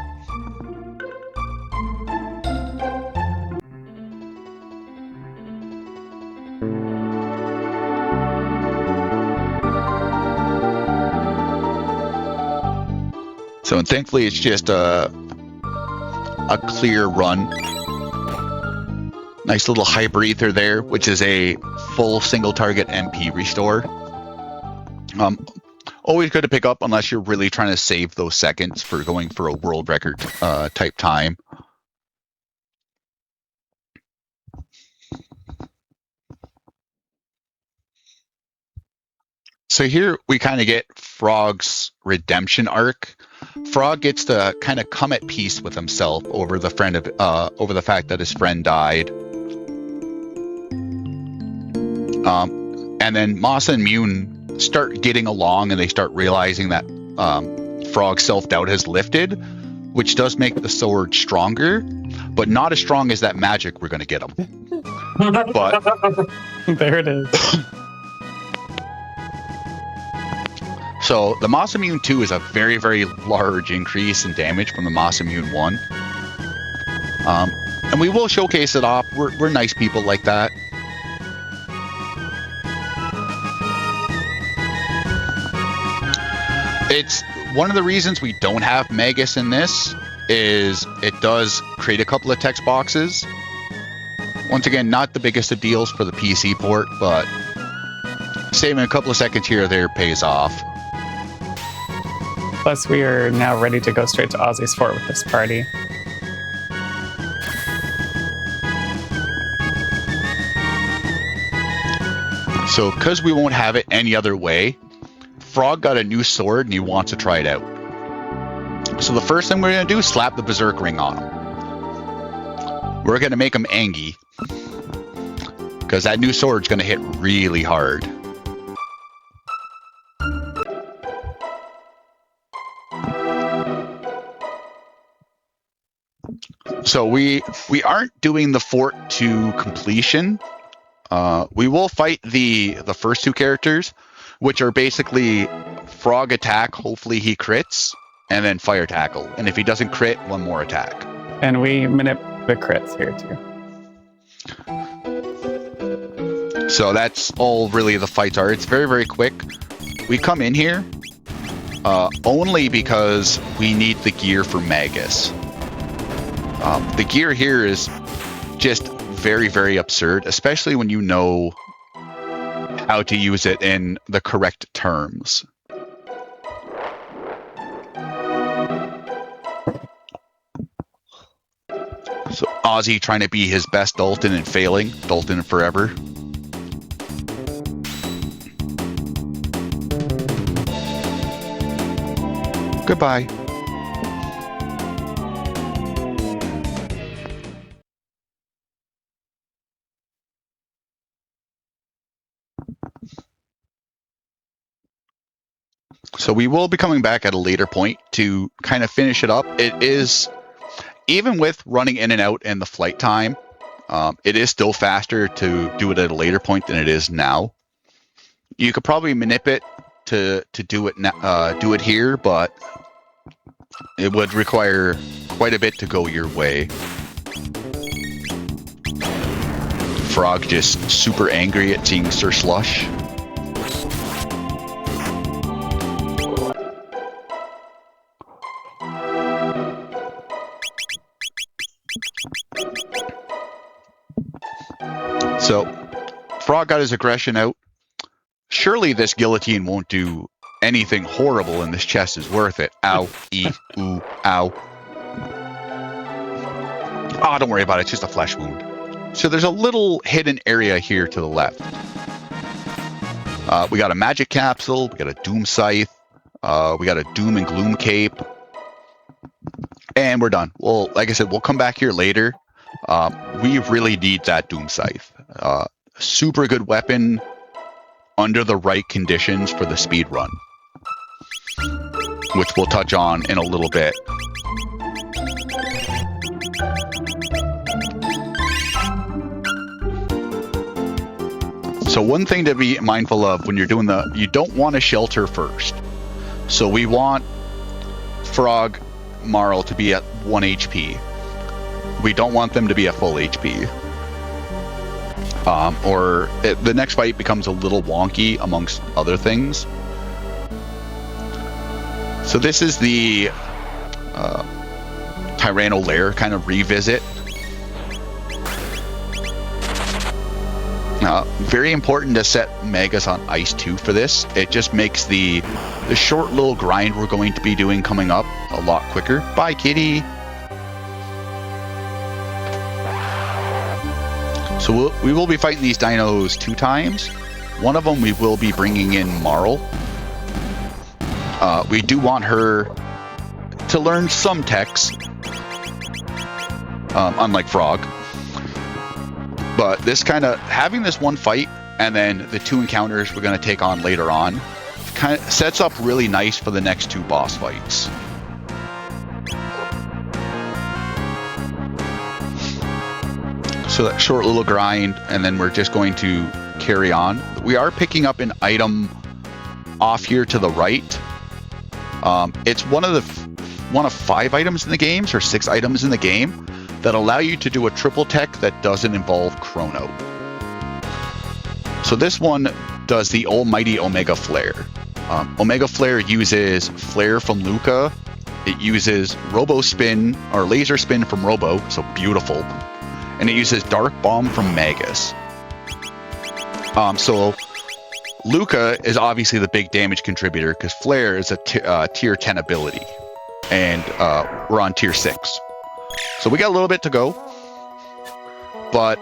So thankfully it's just a clear run. Nice little Hyper Ether there, which is a full single target MP restore. Always good to pick up unless you're really trying to save those seconds for going for a world record type time. So here we kind of get Frog's redemption arc. Frog gets to kind of come at peace with himself over the fact that his friend died. And then Moss and Mune start getting along, and they start realizing that Frog's self-doubt has lifted, which does make the sword stronger, but not as strong as that magic we're going to get him. But there it is. So the Moss Immune 2 is a very, very large increase in damage from the Moss Immune 1. And we will showcase it off. We're nice people like that. It's one of the reasons we don't have Magus in this is it does create a couple of text boxes. Once again, not the biggest of deals for the PC port, but saving a couple of seconds here or there pays off. Plus, we are now ready to go straight to Ozzy's fort with this party. So, because we won't have it any other way, Frog got a new sword and he wants to try it out. So the first thing we're going to do is slap the Berserk Ring on him. We're going to make him angry, because that new sword's going to hit really hard. So we aren't doing the fort to completion. We will fight the first 2 characters, which are basically Frog attack, hopefully he crits, and then Fire Tackle. And if he doesn't crit, 1 more attack. And we manip the crits here too. So that's all really the fights are. It's very, very quick. We come in here only because we need the gear for Magus. The gear here is just very, very absurd, especially when you know how to use it in the correct terms. So Ozzy trying to be his best Dalton and failing. Dalton forever. Goodbye. So we will be coming back at a later point to kind of finish it up. It is, even with running in and out and the flight time, it is still faster to do it at a later point than it is now. You could probably manipulate to do it here, but it would require quite a bit to go your way. Frog just super angry at seeing Sir Slush. So, Frog got his aggression out. Surely this guillotine won't do anything horrible, and this chest is worth it. Ow, ooh, ow. Oh, don't worry about it. It's just a flesh wound. So there's a little hidden area here to the left. We got a magic capsule. We got a doom scythe. We got a doom and gloom cape. And we're done. Well, like I said, we'll come back here later. We really need that doom scythe. Super good weapon under the right conditions for the speed run, which we'll touch on in a little bit. So one thing to be mindful of when you're doing you don't want to shelter first. So we want Frog, Marl to be at 1 HP. We don't want them to be at full HP. The next fight becomes a little wonky amongst other things. So this is the Tyranno Lair kind of revisit. Very important to set Magus on Ice 2 for this. It just makes the short little grind we're going to be doing coming up a lot quicker. Bye, kitty! So we will be fighting these dinos 2 times. One of them we will be bringing in Marl. We do want her to learn some techs, unlike Frog. But this having this one fight and then the 2 encounters we're going to take on later on kind of sets up really nice for the next 2 boss fights. So that short little grind, and then we're just going to carry on. We are picking up an item off here to the right. It's one of 5 items in the games, or 6 items in the game, that allow you to do a triple tech that doesn't involve Chrono. So this one does the almighty Omega Flare. Omega Flare uses Flare from Luca. It uses Robo Spin, or Laser Spin from Robo, so beautiful. And it uses Dark Bomb from Magus. So Luca is obviously the big damage contributor, because Flare is a tier 10 ability. And we're on tier 6. So we got a little bit to go. But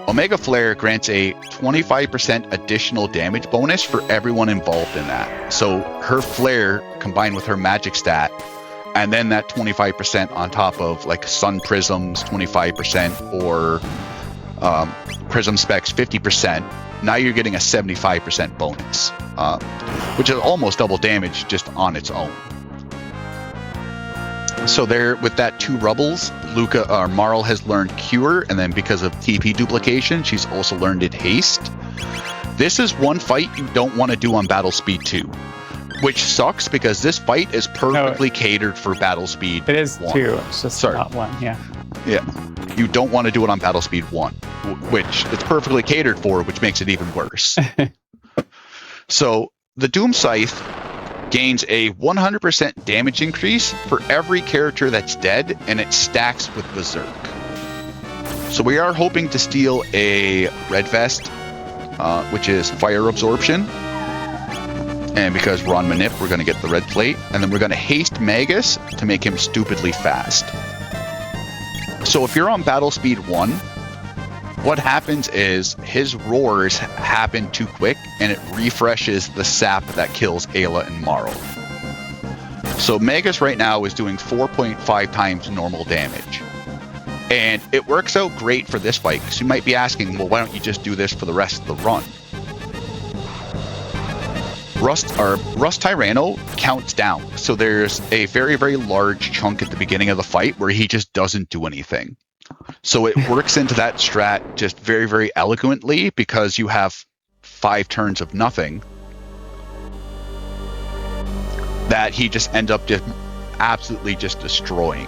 Omega Flare grants a 25% additional damage bonus for everyone involved in that. So her Flare combined with her magic stat, and then that 25% on top of like Sun Prisms 25% or Prism Specs 50%. Now you're getting a 75% bonus, which is almost double damage just on its own. So there, with that 2 Rubbles, Marl has learned Cure, and then because of TP duplication, she's also learned it Haste. This is one fight you don't want to do on Battle Speed 2, which sucks because this fight is perfectly catered for Battle Speed 1. It is 2, it's just not 1, yeah. Yeah, you don't want to do it on Battle Speed 1. which it's perfectly catered for, which makes it even worse. So the Doom Scythe gains a 100% damage increase for every character that's dead, and it stacks with Berserk. So we are hoping to steal a Red Vest, which is Fire Absorption. And because we're on Manip, we're going to get the red plate. And then we're going to haste Magus to make him stupidly fast. So if you're on Battle Speed 1, what happens is his roars happen too quick, and it refreshes the sap that kills Ayla and Marl. So Magus right now is doing 4.5 times normal damage. And it works out great for this fight, because you might be asking, well, why don't you just do this for the rest of the run? Rust Tyranno counts down, so there's a very, very large chunk at the beginning of the fight where he just doesn't do anything. So it works into that strat just very, very eloquently, because you have 5 turns of nothing that he just ends up just absolutely just destroying.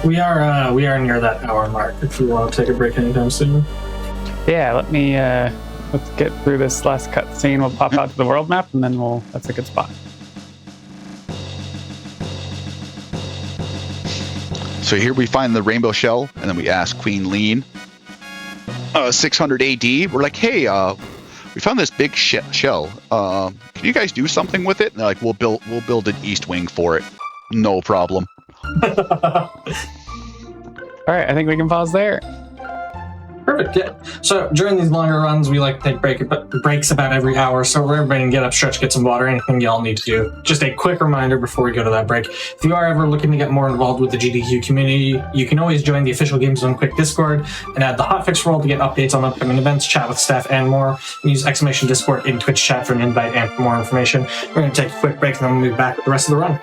We are near that hour mark. If we want to take a break anytime soon. Yeah, let's get through this last cutscene. We'll pop out to the world map, and then that's a good spot. So here we find the rainbow shell, and then we ask Queen Lean, 600 AD. We're like, hey, we found this big shell. Can you guys do something with it? And they're like, we'll build an east wing for it. No problem. All right, I think we can pause there. Perfect, yeah. So during these longer runs, we like to take breaks about every hour, so where everybody can get up, stretch, get some water, anything y'all need to do. Just a quick reminder before we go to that break. If you are ever looking to get more involved with the GDQ community, you can always join the official Games Done Quick Discord and add the Hotfix role to get updates on upcoming events, chat with staff, and more. And use !Discord in Twitch chat for an invite and for more information. We're going to take a quick break, and then we'll move back with the rest of the run.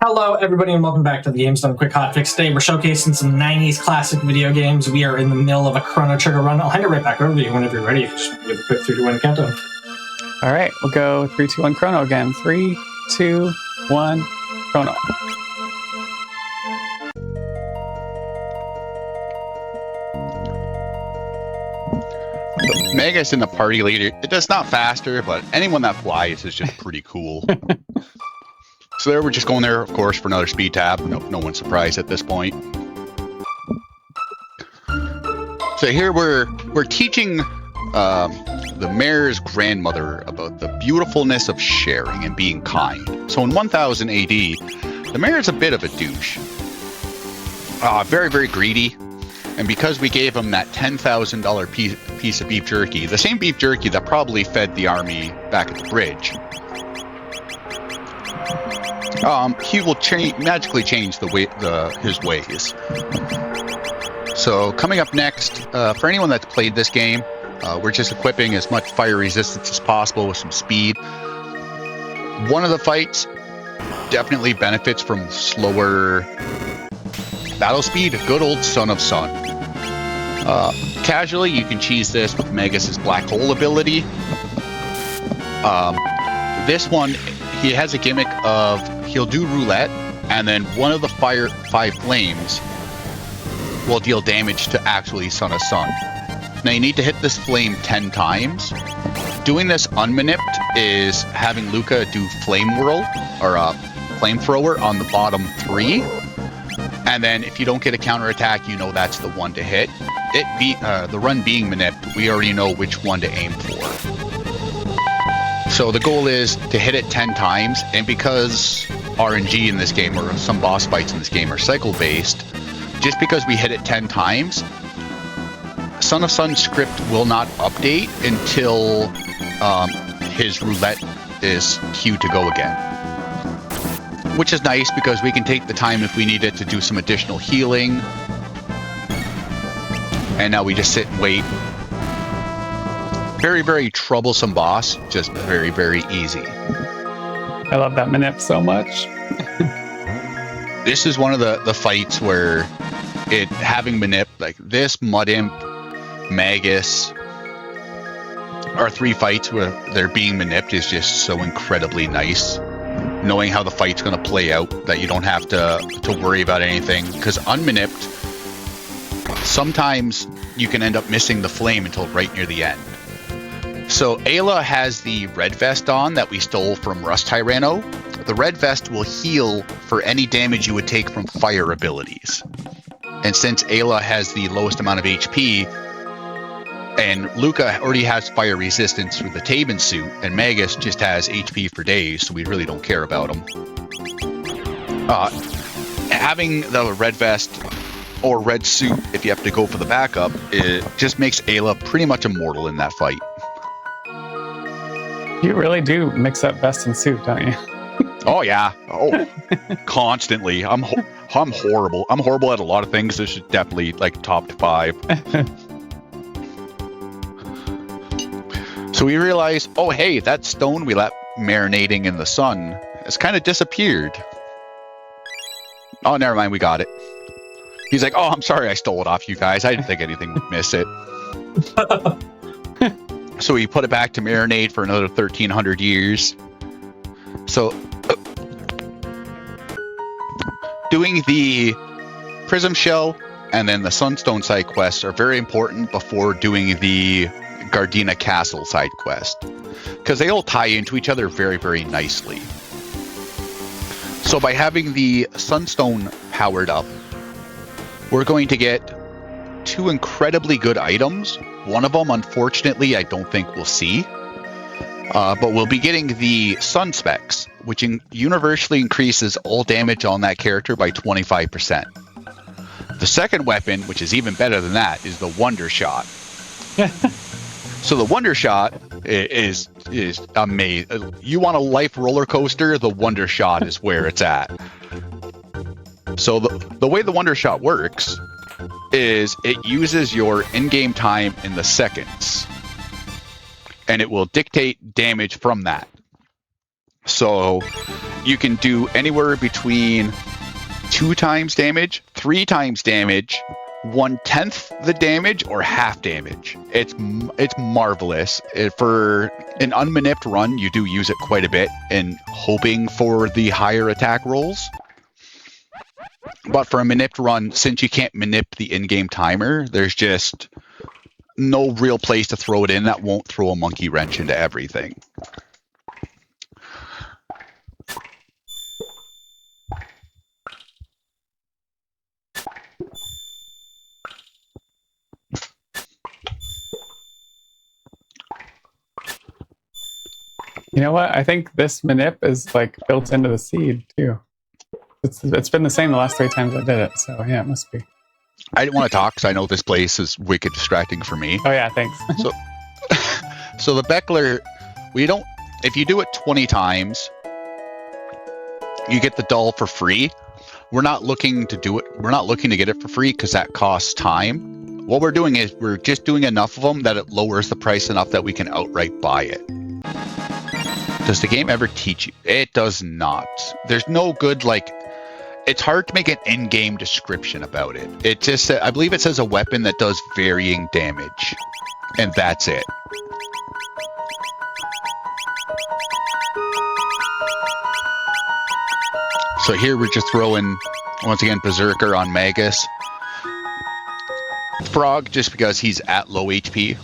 Hello, everybody, and welcome back to the Games Done Quick Hotfix. Today, we're showcasing some 90s classic video games. We are in the middle of a Chrono Trigger run. I'll hand it right back over to you whenever you're ready. Just give a quick 3, 2, 1 countdown. All right, we'll go 3, 2, 1 Chrono again. 3, 2, 1 Chrono. Magus in the party leader, it's not faster, but anyone that flies is just pretty cool. So there, we're just going there, of course, for another speed tab. No one's surprised at this point. So here we're teaching the mayor's grandmother about the beautifulness of sharing and being kind. So in 1000 AD, the mayor's a bit of a douche. Very, very greedy. And because we gave him that $10,000 piece of beef jerky, the same beef jerky that probably fed the army back at the bridge, he will magically change his ways. So coming up next, for anyone that's played this game, we're just equipping as much fire resistance as possible with some speed. One of the fights definitely benefits from slower battle speed. Good old Son of Sun. Casually, you can cheese this with Magus's Black Hole ability. This one, he has a gimmick of he'll do roulette, and then one of the 5 flames will deal damage to actually Son of Sun. Now you need to hit this flame 10 times. Doing this unmanipped is having Luca do Flame Whirl, or Flamethrower on the bottom 3. And then if you don't get a counterattack, you know that's the one to hit. The run being manipped, we already know which one to aim for. So the goal is to hit it 10 times, and because RNG in this game, or some boss fights in this game, are cycle-based, just because we hit it 10 times, Son of Sun script will not update until his roulette is queued to go again. Which is nice, because we can take the time if we need it to do some additional healing. And now we just sit and wait. Very, very troublesome boss, just very, very easy. I love that manip so much. This is one of the fights where having manip, like this, Mud Imp, Magus, our 3 fights where they're being manipped is just so incredibly nice. knowing how the fight's going to play out, that you don't have to worry about anything. Because unmanipped, sometimes you can end up missing the flame until right near the end. So Ayla has the red vest on that we stole from Rust Tyranno. The red vest will heal for any damage you would take from fire abilities. And since Ayla has the lowest amount of HP, and Luca already has fire resistance through the Taban suit, and Magus just has HP for days, so we really don't care about him. Having the red vest or red suit, if you have to go for the backup, it just makes Ayla pretty much immortal in that fight. You really do mix up vest and suit, don't you? Oh yeah. Oh, constantly. I'm horrible. I'm horrible at a lot of things. This is definitely like top 5. So we realize, oh hey, that stone we left marinating in the sun has kind of disappeared. Oh, never mind, we got it. He's like, oh, I'm sorry I stole it off you guys. I didn't think anything would miss it. So we put it back to marinate for another 1,300 years. So doing the Prism Shell and then the Sunstone side quests are very important before doing the Gardena Castle side quest, because they all tie into each other very, very nicely. So by having the Sunstone powered up, we're going to get 2 incredibly good items. One of them, unfortunately, I don't think we'll see. But we'll be getting the Sun Specs, which universally increases all damage on that character by 25%. The second weapon, which is even better than that, is the Wonder Shot. So the Wonder Shot is amazing. You want a life roller coaster? The Wonder Shot is where it's at. So the way the Wonder Shot works is it uses your in-game time in the seconds, and it will dictate damage from that. So you can do anywhere between 2 times damage, 3 times damage, 1/10 the damage, or half damage. It's marvelous. For an unmanipped run, you do use it quite a bit in hoping for the higher attack rolls. But for a manipped run, since you can't manip the in-game timer, there's just no real place to throw it in that won't throw a monkey wrench into everything. You know what? I think this manip is like built into the seed too. It's been the same the last 3 times I did it, so yeah, it must be. I didn't want to talk because I know this place is wicked distracting for me. Oh yeah, thanks. So the Beckler, if you do it 20 times, you get the doll for free. We're not looking to do it. We're not looking to get it for free because that costs time. What we're doing is we're just doing enough of them that it lowers the price enough that we can outright buy it. Does the game ever teach you? It does not. There's no good, it's hard to make an in-game description about it. It just, I believe it says a weapon that does varying damage, and that's it. So here we're just throwing, once again, Berserker on Magus. Frog, just because he's at low HP.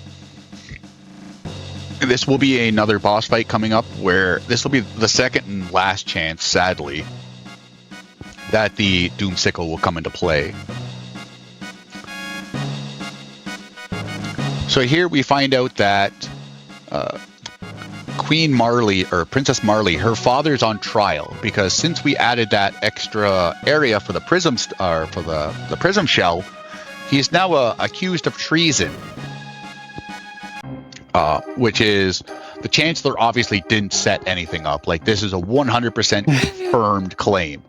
This will be another boss fight coming up where this will be the second and last chance, sadly, that the Doom Sickle will come into play. So here we find out that Queen Marley, or Princess Marley, her father's on trial because since we added that extra area for the prism for the prism shell, he is now accused of treason. Which is, the Chancellor obviously didn't set anything up. This is a 100% confirmed claim.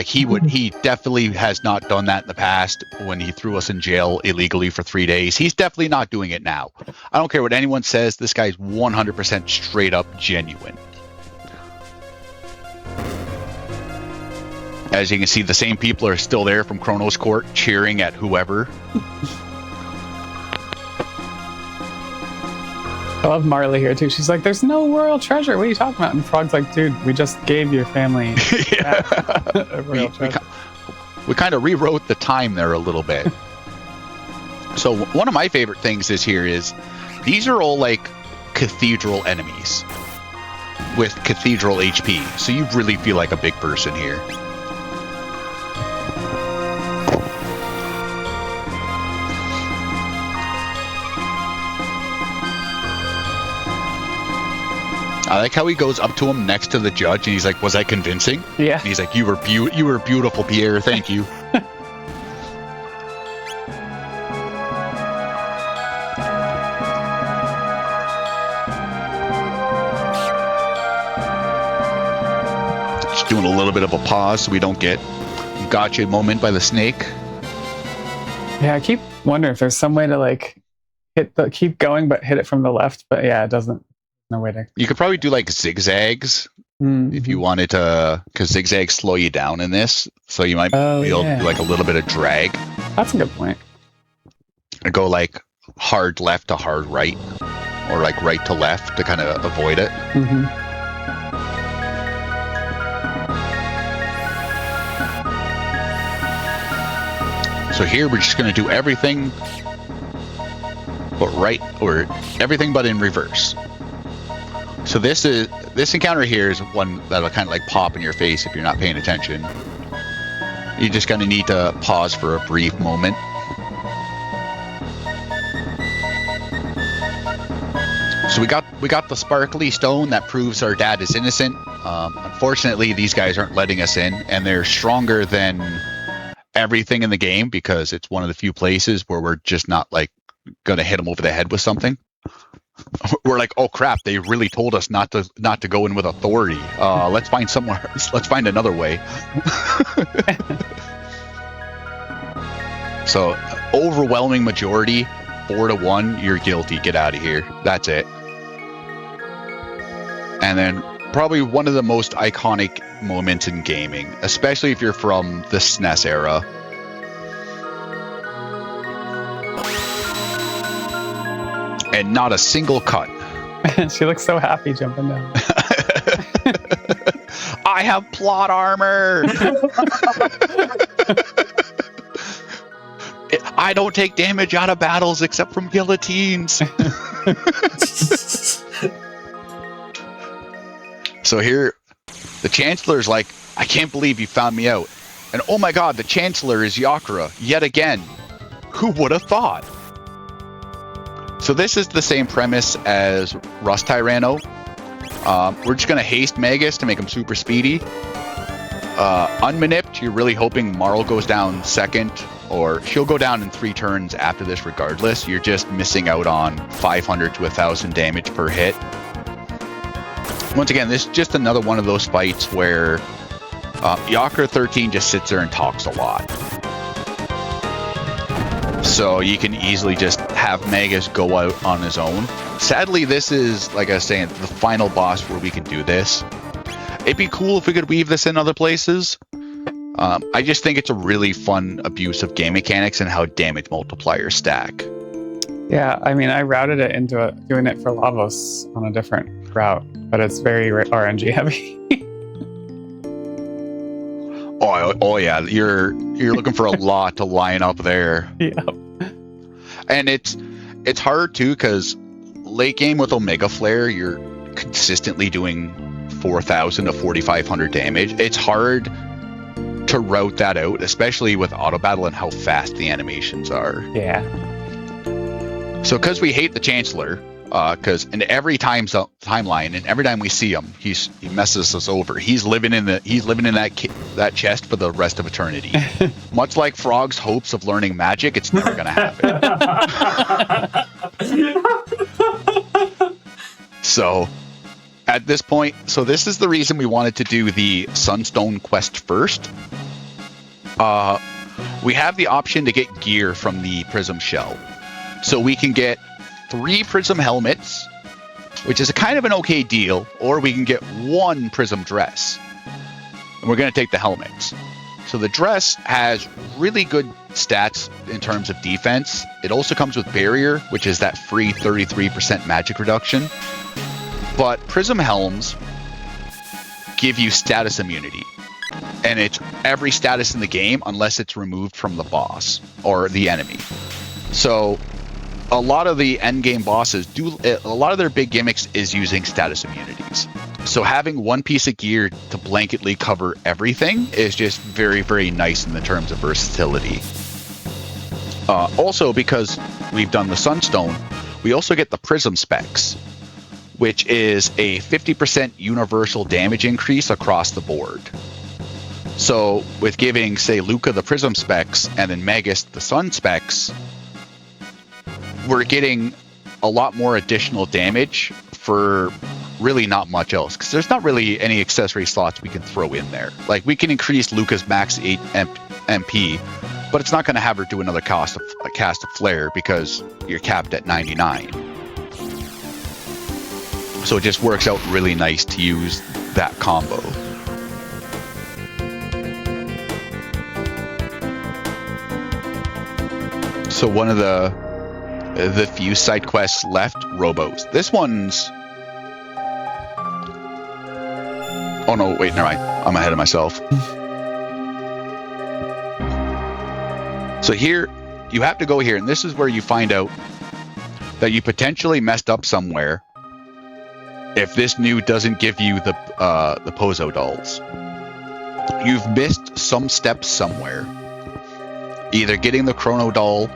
He definitely has not done that in the past when he threw us in jail illegally for 3 days. He's definitely not doing it now. I don't care what anyone says, this guy's 100% straight up genuine. As you can see, the same people are still there from Chrono's Court cheering at whoever. I love Marley here too. She's like, "There's no royal treasure. What are you talking about?" And Frog's like, "Dude, we just gave your family a royal treasure." We kind of rewrote the time there a little bit. So one of my favorite things is these are all like cathedral enemies with cathedral HP. So you really feel like a big person here. I like how he goes up to him next to the judge and he's like, "Was I convincing?" Yeah. And he's like, you were beautiful, Pierre. Thank you." Just doing a little bit of a pause so we don't get gotcha moment by the snake. Yeah, I keep wondering if there's some way to like keep going but hit it from the left, but yeah, it doesn't. No way to. You could probably do like zigzags if you wanted to, because zigzags slow you down in this, so you might feel like a little bit of drag. That's a good point. And go like hard left to hard right, or like right to left to kind of avoid it. Mm-hmm. So here we're just going to do everything but everything but in reverse. So this encounter here is one that'll kind of like pop in your face if you're not paying attention. You're just going to need to pause for a brief moment. So we got the sparkly stone that proves our dad is innocent. Unfortunately, these guys aren't letting us in, and they're stronger than everything in the game because it's one of the few places where we're just not like going to hit them over the head with something. We're like, oh crap, they really told us not to go in with authority. Let's find somewhere. Let's find another way. So overwhelming majority, 4-1, you're guilty. Get out of here. That's it. And then probably one of the most iconic moments in gaming, especially if you're from the SNES era. And not a single cut. She looks so happy jumping down. I have plot armor. I don't take damage out of battles except from guillotines. So here, the Chancellor's like, I can't believe you found me out. And oh my god, the Chancellor is Yakura, yet again. Who would have thought? So this is the same premise as Rust Tyranno. We're just going to haste Magus to make him super speedy. Unmanipped, you're really hoping Marl goes down second, or she'll go down in 3 turns after this regardless. You're just missing out on 500 to 1,000 damage per hit. Once again, this is just another one of those fights where Yakura 13 just sits there and talks a lot. So you can easily just have Magus go out on his own. Sadly, this is, like I was saying, the final boss where we can do this. It'd be cool if we could weave this in other places. I just think it's a really fun abuse of game mechanics and how damage multipliers stack. Yeah, I mean, I routed it into doing it for Lavos on a different route, but it's very RNG heavy. Oh yeah, you're looking for a lot to line up there. Yeah. And it's hard too because late game with Omega Flare, you're consistently doing 4,000 to 4,500 damage. It's hard to route that out, especially with auto battle and how fast the animations are. Yeah. So because we hate the Chancellor, because in every timeline and every time we see him, he messes us over. He's living in that chest for the rest of eternity. Much like Frog's hopes of learning magic, it's never going to happen. So at this point, so this is the reason we wanted to do the Sunstone quest first. We have the option to get gear from the Prism Shell. So we can get 3 Prism helmets, which is a kind of an okay deal, or we can get 1 Prism dress. And we're going to take the helmets. So the dress has really good stats in terms of defense. It also comes with barrier, which is that free 33% magic reduction. But prism helms give you status immunity. And it's every status in the game unless it's removed from the boss or the enemy. So a lot of the endgame bosses a lot of their big gimmicks is using status immunities. So having one piece of gear to blanketly cover everything is just very, very nice in the terms of versatility. Also, because we've done the Sunstone, we also get the Prism specs, which is a 50% universal damage increase across the board. So with giving, say, Luca the Prism specs and then Magus the Sun specs, we're getting a lot more additional damage for really not much else, because there's not really any accessory slots we can throw in there. Like, we can increase Luca's max 8 MP, but it's not going to have her do another cast of flare because you're capped at 99. So it just works out really nice to use that combo. So one of the few side quests left, Robos. This one's... Oh no, wait, never mind. I'm ahead of myself. So here, you have to go here, and this is where you find out that you potentially messed up somewhere if this new doesn't give you the Pozo dolls. You've missed some steps somewhere. Either getting the Chrono doll,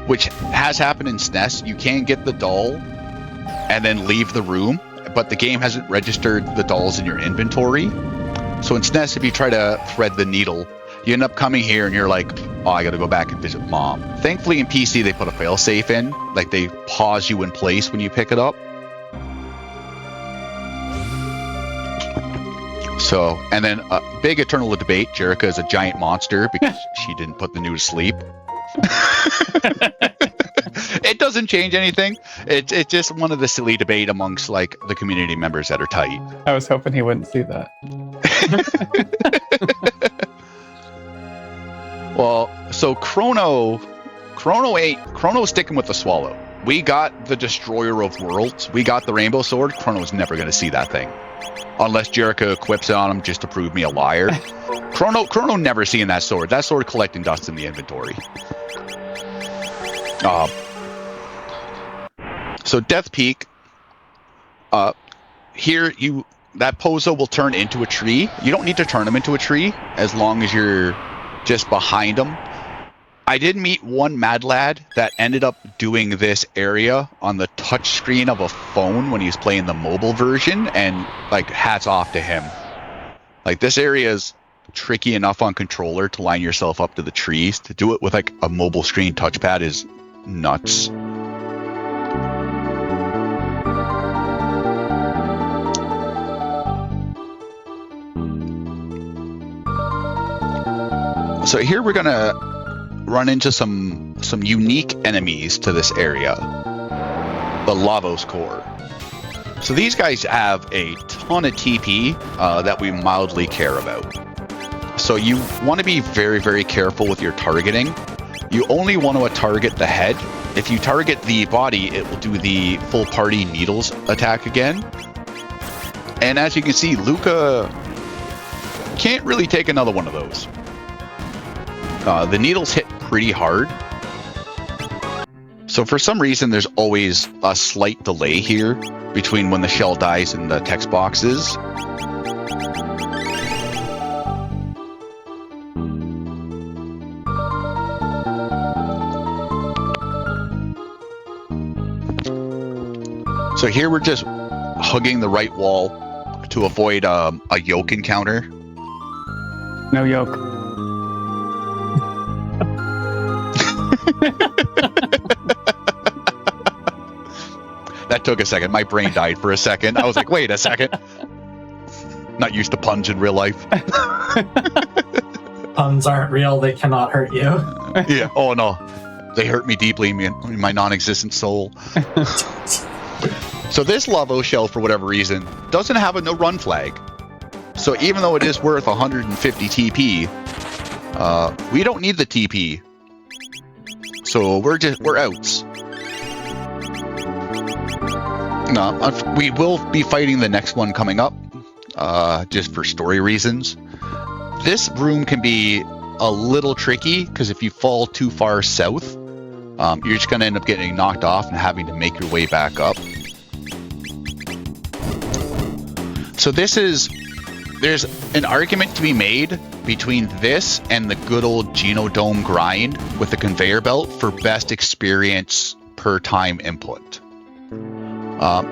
which has happened in SNES. You can get the doll and then leave the room, but the game hasn't registered the dolls in your inventory. So in SNES, if you try to thread the needle, you end up coming here and you're like, oh, I gotta go back and visit mom. Thankfully in PC, they put a failsafe in, like they pause you in place when you pick it up. So, and then a big eternal debate, Jerica is a giant monster because she didn't put the new to sleep. It doesn't change anything. It's just one of the silly debate amongst like the community members that are tight. I was hoping he wouldn't see that. Well, so Chrono's sticking with the Swallow. We got the Destroyer of Worlds. We got the Rainbow Sword. Chrono's never going to see that thing. Unless Jerica equips it on him just to prove me a liar. Chrono never seeing that sword. That sword collecting dust in the inventory. So Death Peak. Here that Pozo will turn into a tree. You don't need to turn him into a tree as long as you're just behind him. I did meet one mad lad that ended up doing this area on the touch screen of a phone when he was playing the mobile version, and like hats off to him. Like, this area is tricky enough on controller to line yourself up to the trees. To do it with like a mobile screen touchpad is nuts. So here we're gonna run into some unique enemies to this area. The Lavos Core. So these guys have a ton of TP that we mildly care about. So you want to be very, very careful with your targeting. You only want to target the head. If you target the body, it will do the full party needles attack again. And as you can see, Luca can't really take another one of those. The needles hit pretty hard. So for some reason, there's always a slight delay here between when the shell dies and the text boxes. So here we're just hugging the right wall to avoid a yoke encounter. No yoke. That took a second. My brain died for a second. I was like, wait a second. Not used to puns in real life. Puns aren't real. They cannot hurt you. Yeah. Oh, no. They hurt me deeply in my non-existent soul. So this Lavo shell, for whatever reason, doesn't have a no-run flag. So even though it is worth 150 TP, We don't need the TP, so we're outs. No, we will be fighting the next one coming up, just for story reasons. This room can be a little tricky because if you fall too far south, you're just going to end up getting knocked off and having to make your way back up. So there's an argument to be made between this and the good old Genodome grind with the conveyor belt for best experience per time input.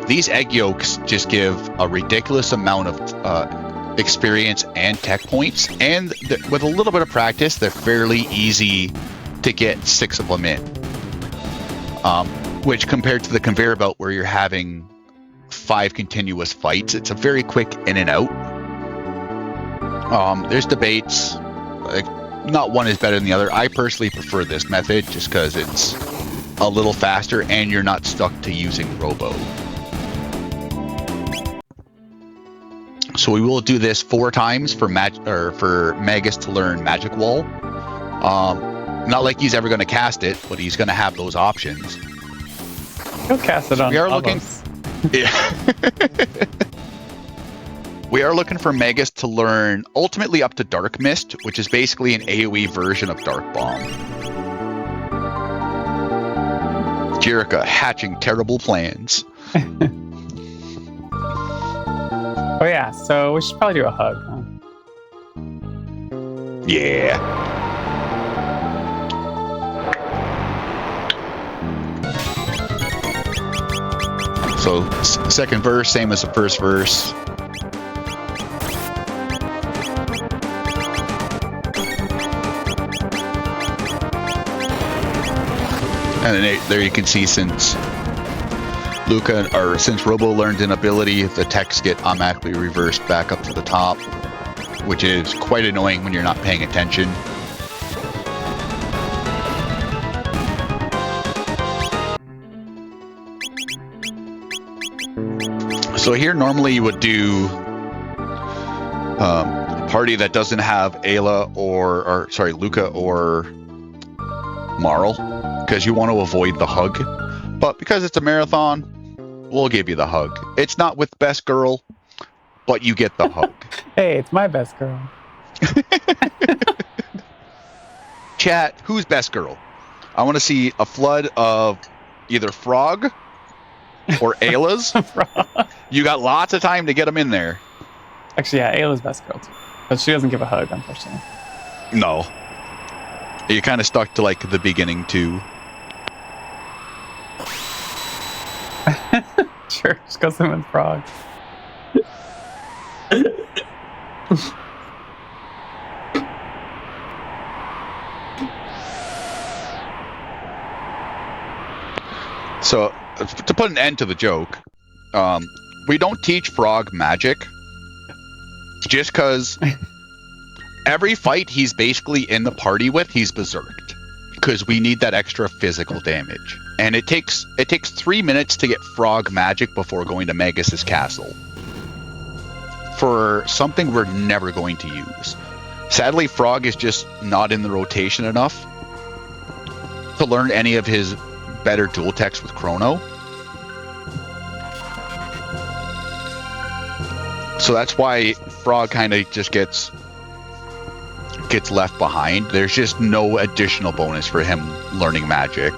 These egg yolks just give a ridiculous amount of experience and tech points, and with a little bit of practice, they're fairly easy to get 6 of them in. Which compared to the conveyor belt where you're having 5 continuous fights, it's a very quick in and out. There's debates, like, not one is better than the other. I personally prefer this method just because it's a little faster and you're not stuck to using Robo. So we will do this 4 times for Magus to learn Magic Wall. Not like he's ever going to cast it, but he's going to have those options. He'll cast it on. We are looking. Yeah. We are looking for Magus to learn ultimately up to Dark Mist, which is basically an AoE version of Dark Bomb. Jerica hatching terrible plans. Oh yeah, so we should probably do a hug, huh? Yeah. So second verse, same as the first verse. And then there you can see since Robo learned an ability, the text get automatically reversed back up to the top, which is quite annoying when you're not paying attention. So here normally you would do a party that doesn't have Ayla or Luca or Marl, because you want to avoid the hug. But because it's a marathon, we'll give you the hug. It's not with best girl, but you get the hug. Hey, it's my best girl. Chat, who's best girl? I want to see a flood of either Frog or Ayla's. You got lots of time to get them in there. Actually, yeah, Ayla's best girl too. But she doesn't give a hug, unfortunately. No. You're kind of stuck to like the beginning too. Sure, just go swim with Frog. So, to put an end to the joke, we don't teach Frog magic just because every fight he's basically in the party with, he's berserked. Because we need that extra physical damage. And it takes 3 minutes to get Frog magic before going to Magus's castle. For something we're never going to use. Sadly, Frog is just not in the rotation enough to learn any of his better dual techs with Chrono. So that's why Frog kind of just gets left behind. There's just no additional bonus for him learning magic.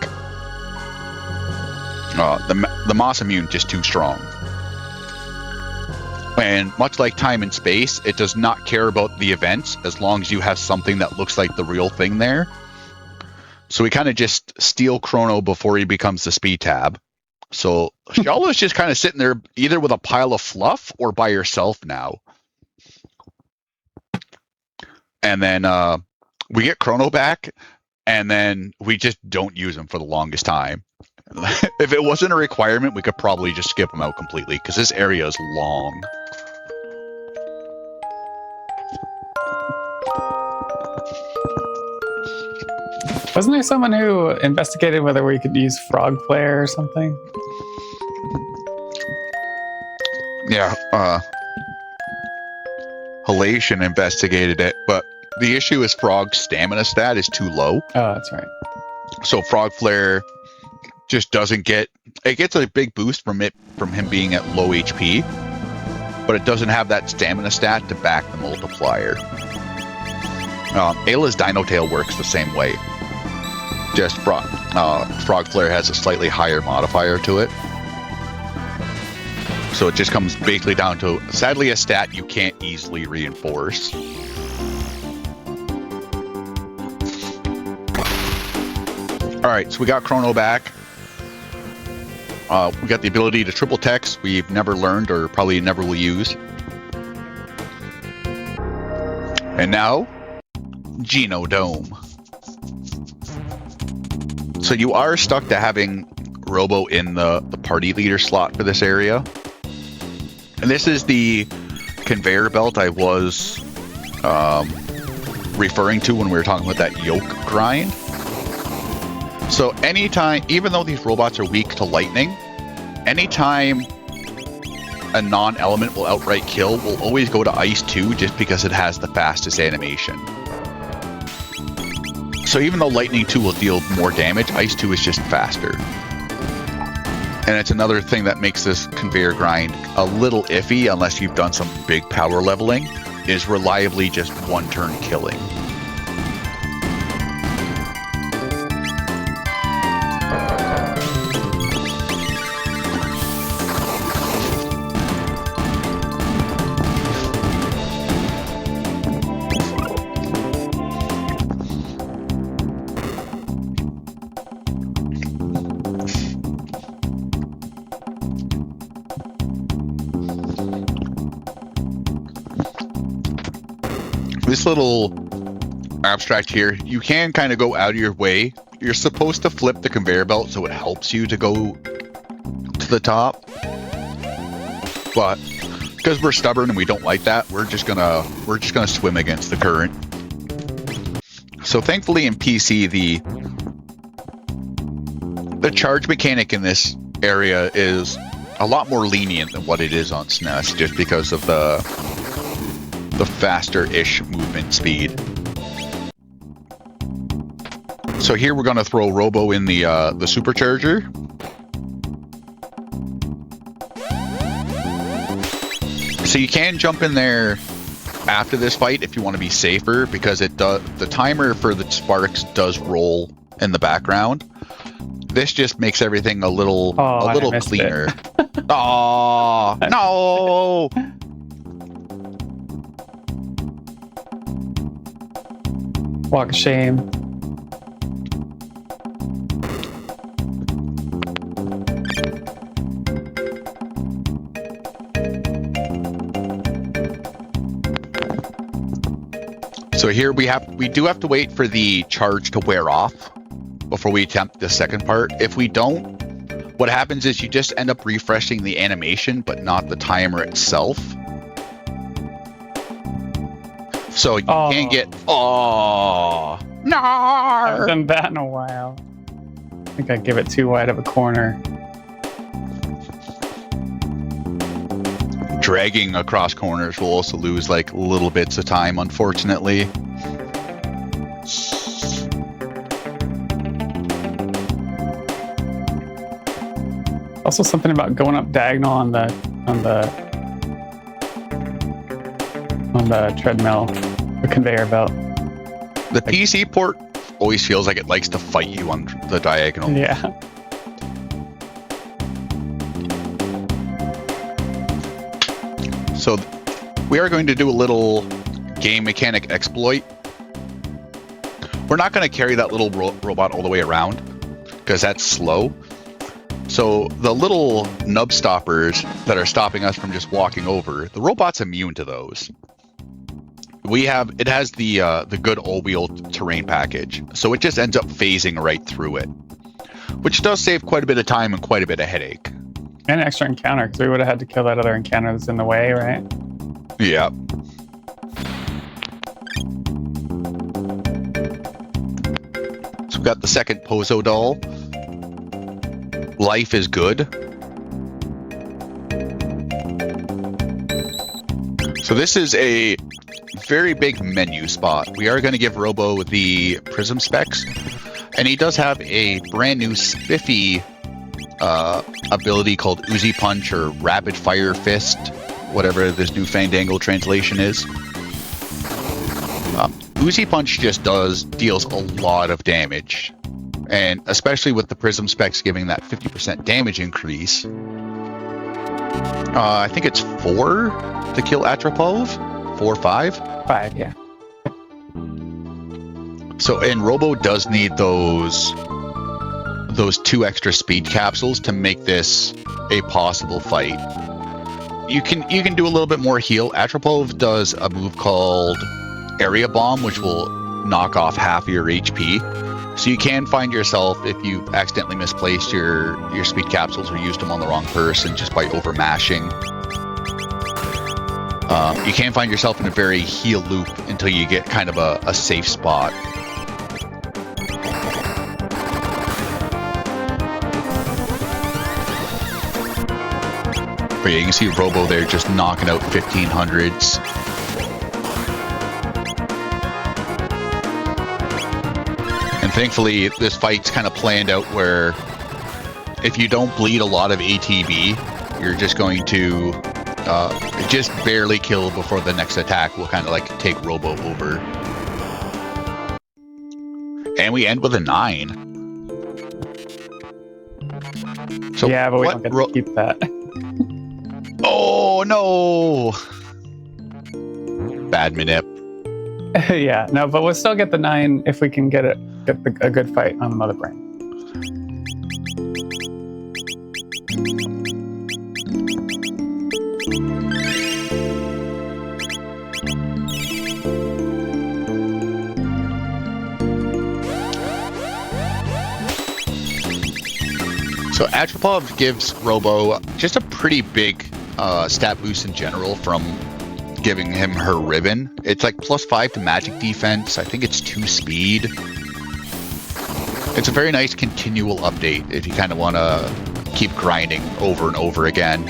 The Moss Immune just too strong. And much like time and space, it does not care about the events as long as you have something that looks like the real thing there. So we kind of just steal Chrono before he becomes the speed tab. So Shallo's just kind of sitting there either with a pile of fluff or by herself now. And then we get Chrono back, and then we just don't use him for the longest time. If it wasn't a requirement, we could probably just skip him out completely, because this area is long. Wasn't there someone who investigated whether we could use Frog Flare or something? Yeah, Halation investigated it, but The issue is Frog's stamina stat is too low. Oh, that's right. So Frog Flare just doesn't get... It gets a big boost from him being at low HP, but it doesn't have that stamina stat to back the multiplier. Ayla's Dino Tail works the same way. Just Frog Flare has a slightly higher modifier to it. So it just comes basically down to, sadly, a stat you can't easily reinforce. Alright, so we got Chrono back. We got the ability to triple text we've never learned or probably never will use. And now, Genodome. So you are stuck to having Robo in the party leader slot for this area. And this is the conveyor belt I was referring to when we were talking about that yoke grind. So anytime, even though these robots are weak to lightning, anytime a non-element will outright kill, we'll always go to Ice 2 just because it has the fastest animation. So even though Lightning 2 will deal more damage, Ice 2 is just faster. And it's another thing that makes this conveyor grind a little iffy unless you've done some big power leveling, is reliably just one turn killing. This little abstract here, you can kind of go out of your way. You're supposed to flip the conveyor belt so it helps you to go to the top. But because we're stubborn and we don't like that, we're just gonna swim against the current. So thankfully in PC, the charge mechanic in this area is a lot more lenient than what it is on SNES, just because of the faster-ish movement speed. So here we're going to throw Robo in the supercharger. So you can jump in there after this fight if you want to be safer, because the timer for the sparks does roll in the background. This just makes everything a little cleaner. Oh no! Walk of shame. So here we do have to wait for the charge to wear off before we attempt the second part. If we don't, what happens is you just end up refreshing the animation, but not the timer itself. So you can't get... Oh, no! I haven't done that in a while. I think I give it too wide of a corner. Dragging across corners will also lose like little bits of time, unfortunately. Also something about going up diagonal on the treadmill, the conveyor belt. The PC port always feels like it likes to fight you on the diagonal. Yeah. So we are going to do a little game mechanic exploit. We're not going to carry that little robot all the way around because that's slow. So the little nub stoppers that are stopping us from just walking over, the robot's immune to those. It has the good all-wheel terrain package, so it just ends up phasing right through it, which does save quite a bit of time and quite a bit of headache. And an extra encounter, because we would have had to kill that other encounter that's in the way, right? Yeah. So we've got the second Pozo doll. Life is good. So this is a very big menu spot. We are going to give Robo the prism specs, and he does have a brand new spiffy ability called Uzi Punch or Rapid Fire Fist, whatever this new Fandango translation is. Uzi Punch just deals a lot of damage, and especially with the prism specs giving that 50% damage increase. I think it's 4 to kill Atropov? 4 or 5? 5, yeah. So, and Robo does need those 2 extra speed capsules to make this a possible fight. You can do a little bit more heal. Atropov does a move called Area Bomb, which will knock off half your HP. So you can find yourself, if you accidentally misplaced your speed capsules or used them on the wrong person just by over mashing, you can find yourself in a very heal loop until you get kind of a safe spot. But yeah, you can see Robo there just knocking out 1500s. And thankfully, this fight's kind of planned out where if you don't bleed a lot of ATB, you're just going to just barely kill before the next attack will kind of like take Robo over. And we end with a 9. So yeah, but we don't get to keep that. Oh no! Bad manip. Yeah, no, but we'll still get the 9 if we can get a good fight on the Mother Brain. So Atropov gives Robo just a pretty big stat boost in general from giving him her ribbon. It's like +5 to magic defense. I think it's 2 speed. It's a very nice continual update if you kind of want to keep grinding over and over again.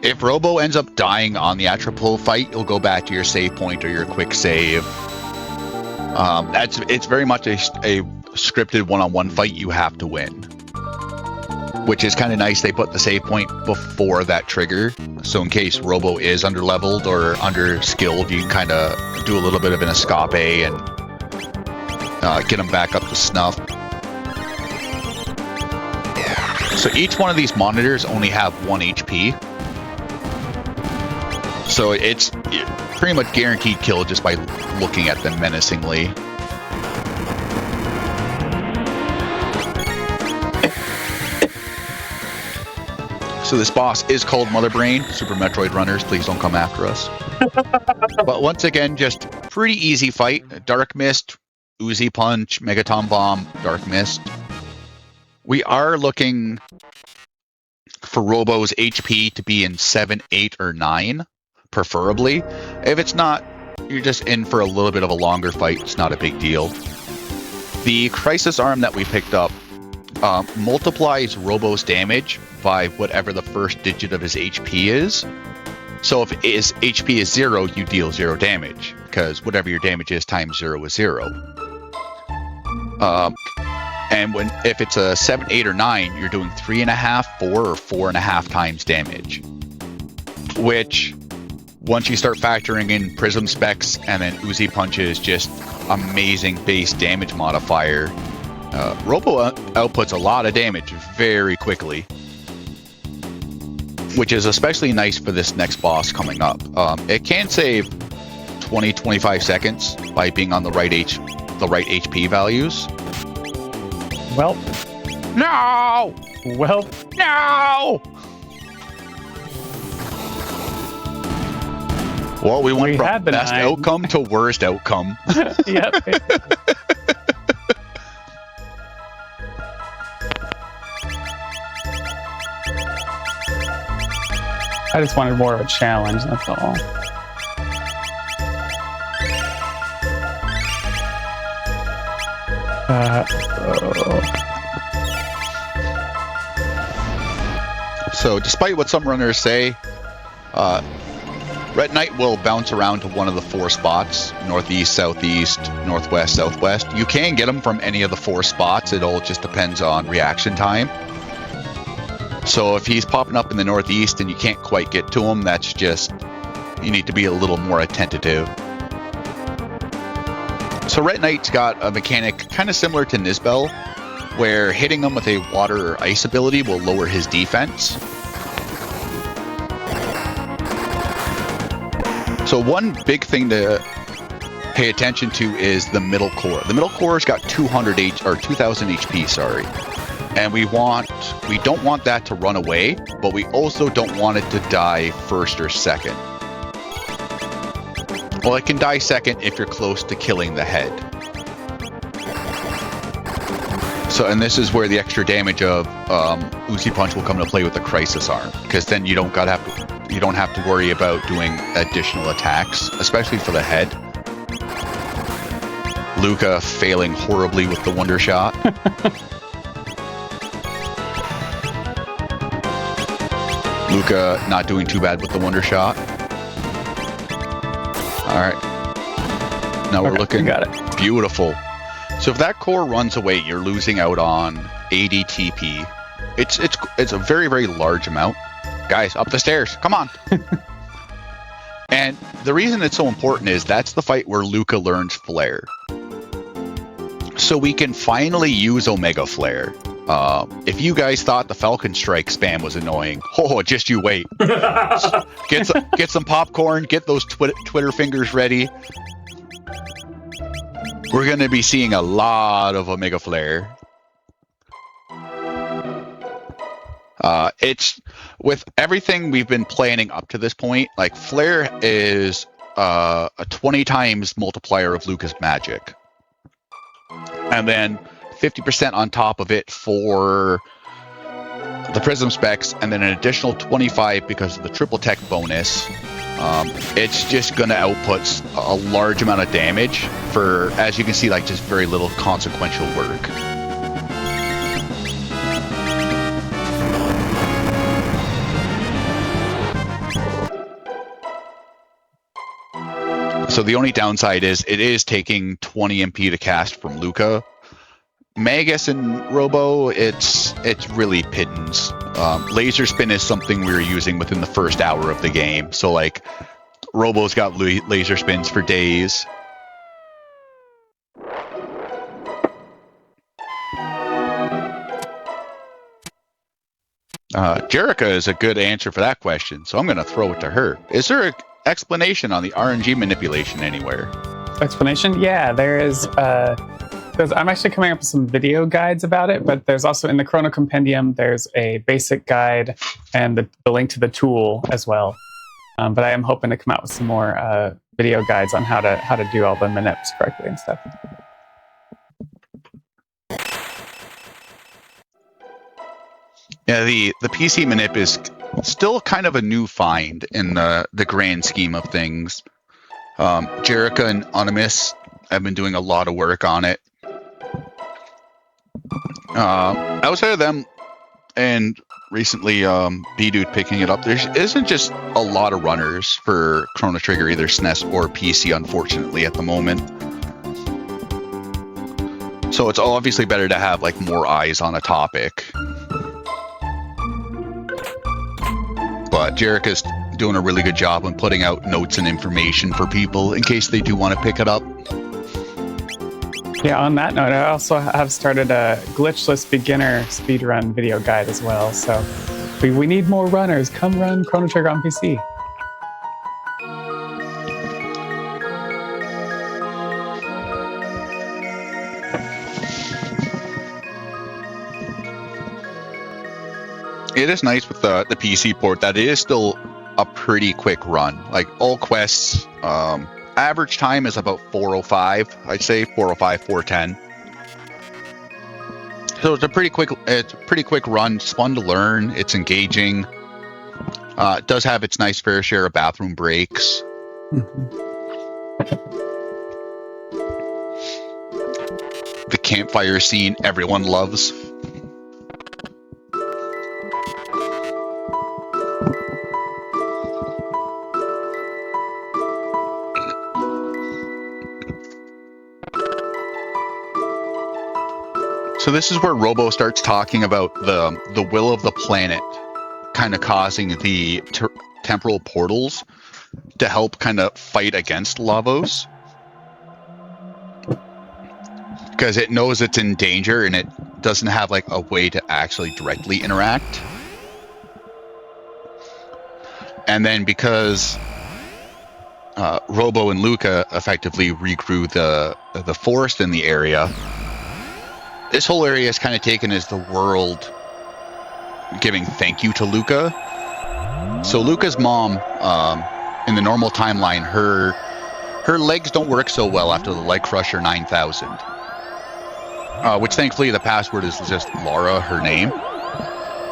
If Robo ends up dying on the Atropov fight, you'll go back to your save point or your quick save. It's very much a scripted one-on-one fight you have to win, which is kind of nice. They put the save point before that trigger, so in case Robo is under-leveled or under-skilled, you can kind of do a little bit of an escape and get him back up to snuff. So each one of these monitors only have 1 HP, so it's pretty much guaranteed kill just by looking at them menacingly. So this boss is called Mother Brain. Super Metroid runners, please don't come after us. But once again, just pretty easy fight. Dark Mist, Uzi Punch, Megaton Bomb, Dark Mist. We are looking for Robo's HP to be in 7, 8, or 9, preferably. If it's not, you're just in for a little bit of a longer fight. It's not a big deal. The Crisis Arm that we picked up multiplies Robo's damage by whatever the first digit of his HP is. So if his HP is 0, you deal 0 damage, because whatever your damage is times 0 is 0. And if it's a 7, 8, or 9, you're doing 3.5, 4, or 4.5 times damage. Which, once you start factoring in Prism specs and then Uzi Punch's just amazing base damage modifier, Robo outputs a lot of damage very quickly, which is especially nice for this next boss coming up. It can save 20-25 seconds by being on the right HP values. Well, no! Well, no! Well, we went from best outcome to worst outcome. Yep. I just wanted more of a challenge, that's all. So despite what some runners say, Red Knight will bounce around to one of the 4 spots, northeast, southeast, northwest, southwest. You can get him from any of the 4 spots. It all just depends on reaction time. So if he's popping up in the northeast and you can't quite get to him, that's just, you need to be a little more attentive. So Red Knight's got a mechanic kind of similar to Nizbel, where hitting him with a water or ice ability will lower his defense. So one big thing to pay attention to is the middle core. The middle core's got 2000 HP, sorry. And we don't want that to run away, but we also don't want it to die first or second. Well, it can die second if you're close to killing the head. So, and this is where the extra damage of Uzi Punch will come into play with the Crisis Arm, because then you don't have to worry about doing additional attacks, especially for the head. Luca failing horribly with the Wonder Shot. Luca not doing too bad with the Wonder Shot. All right. Now we're looking beautiful. So if that core runs away, you're losing out on 80 TP. It's a very, very large amount. Guys, up the stairs. Come on. And the reason it's so important is that's the fight where Luca learns Flare. So we can finally use Omega Flare. If you guys thought the Falcon Strike spam was annoying, just you wait. Get some popcorn, get those Twitter fingers ready. We're going to be seeing a lot of Omega Flare. It's with everything we've been planning up to this point, like Flare is a 20 times multiplier of Luca's magic. And then 50% on top of it for the Prism specs, and then an additional 25 because of the triple tech bonus. It's just going to output a large amount of damage for, as you can see, like just very little consequential work. So the only downside is it is taking 20 MP to cast from Luca. Magus and Robo, it's really pittance. Laser Spin is something we were using within the first hour of the game. So like, Robo's got laser spins for days. Jerica is a good answer for that question, so I'm going to throw it to her. Is there an explanation on the RNG manipulation anywhere? Explanation? Yeah, there is. I'm actually coming up with some video guides about it, but there's also in the Chrono Compendium, there's a basic guide and the link to the tool as well. But I am hoping to come out with some more video guides on how to do all the manips correctly and stuff. Yeah, the PC manip is still kind of a new find in the grand scheme of things. Jerica and Onimus have been doing a lot of work on it. Outside of them, and recently B-Dude picking it up, there isn't just a lot of runners for Chrono Trigger, either SNES or PC, unfortunately, at the moment. So it's obviously better to have like more eyes on a topic. But Jerica's doing a really good job on putting out notes and information for people in case they do want to pick it up. Yeah, on that note, I also have started a glitchless beginner speedrun video guide as well. So we need more runners. Come run Chrono Trigger on PC. It is nice with the PC port that it is still a pretty quick run. Like all quests, average time is about 4:05. I'd say 4:05, 4:10. So it's a pretty quick run. It's fun to learn. It's engaging. It does have its nice fair share of bathroom breaks. The campfire scene everyone loves. So this is where Robo starts talking about the will of the planet kind of causing the temporal portals to help kind of fight against Lavos. Because it knows it's in danger and it doesn't have like a way to actually directly interact. And then because Robo and Luca effectively regrew the forest in the area, this whole area is kind of taken as the world giving thank you to Luca. So Luca's mom, in the normal timeline, her legs don't work so well after the Leg Crusher 9000. Which thankfully the password is just Laura, her name.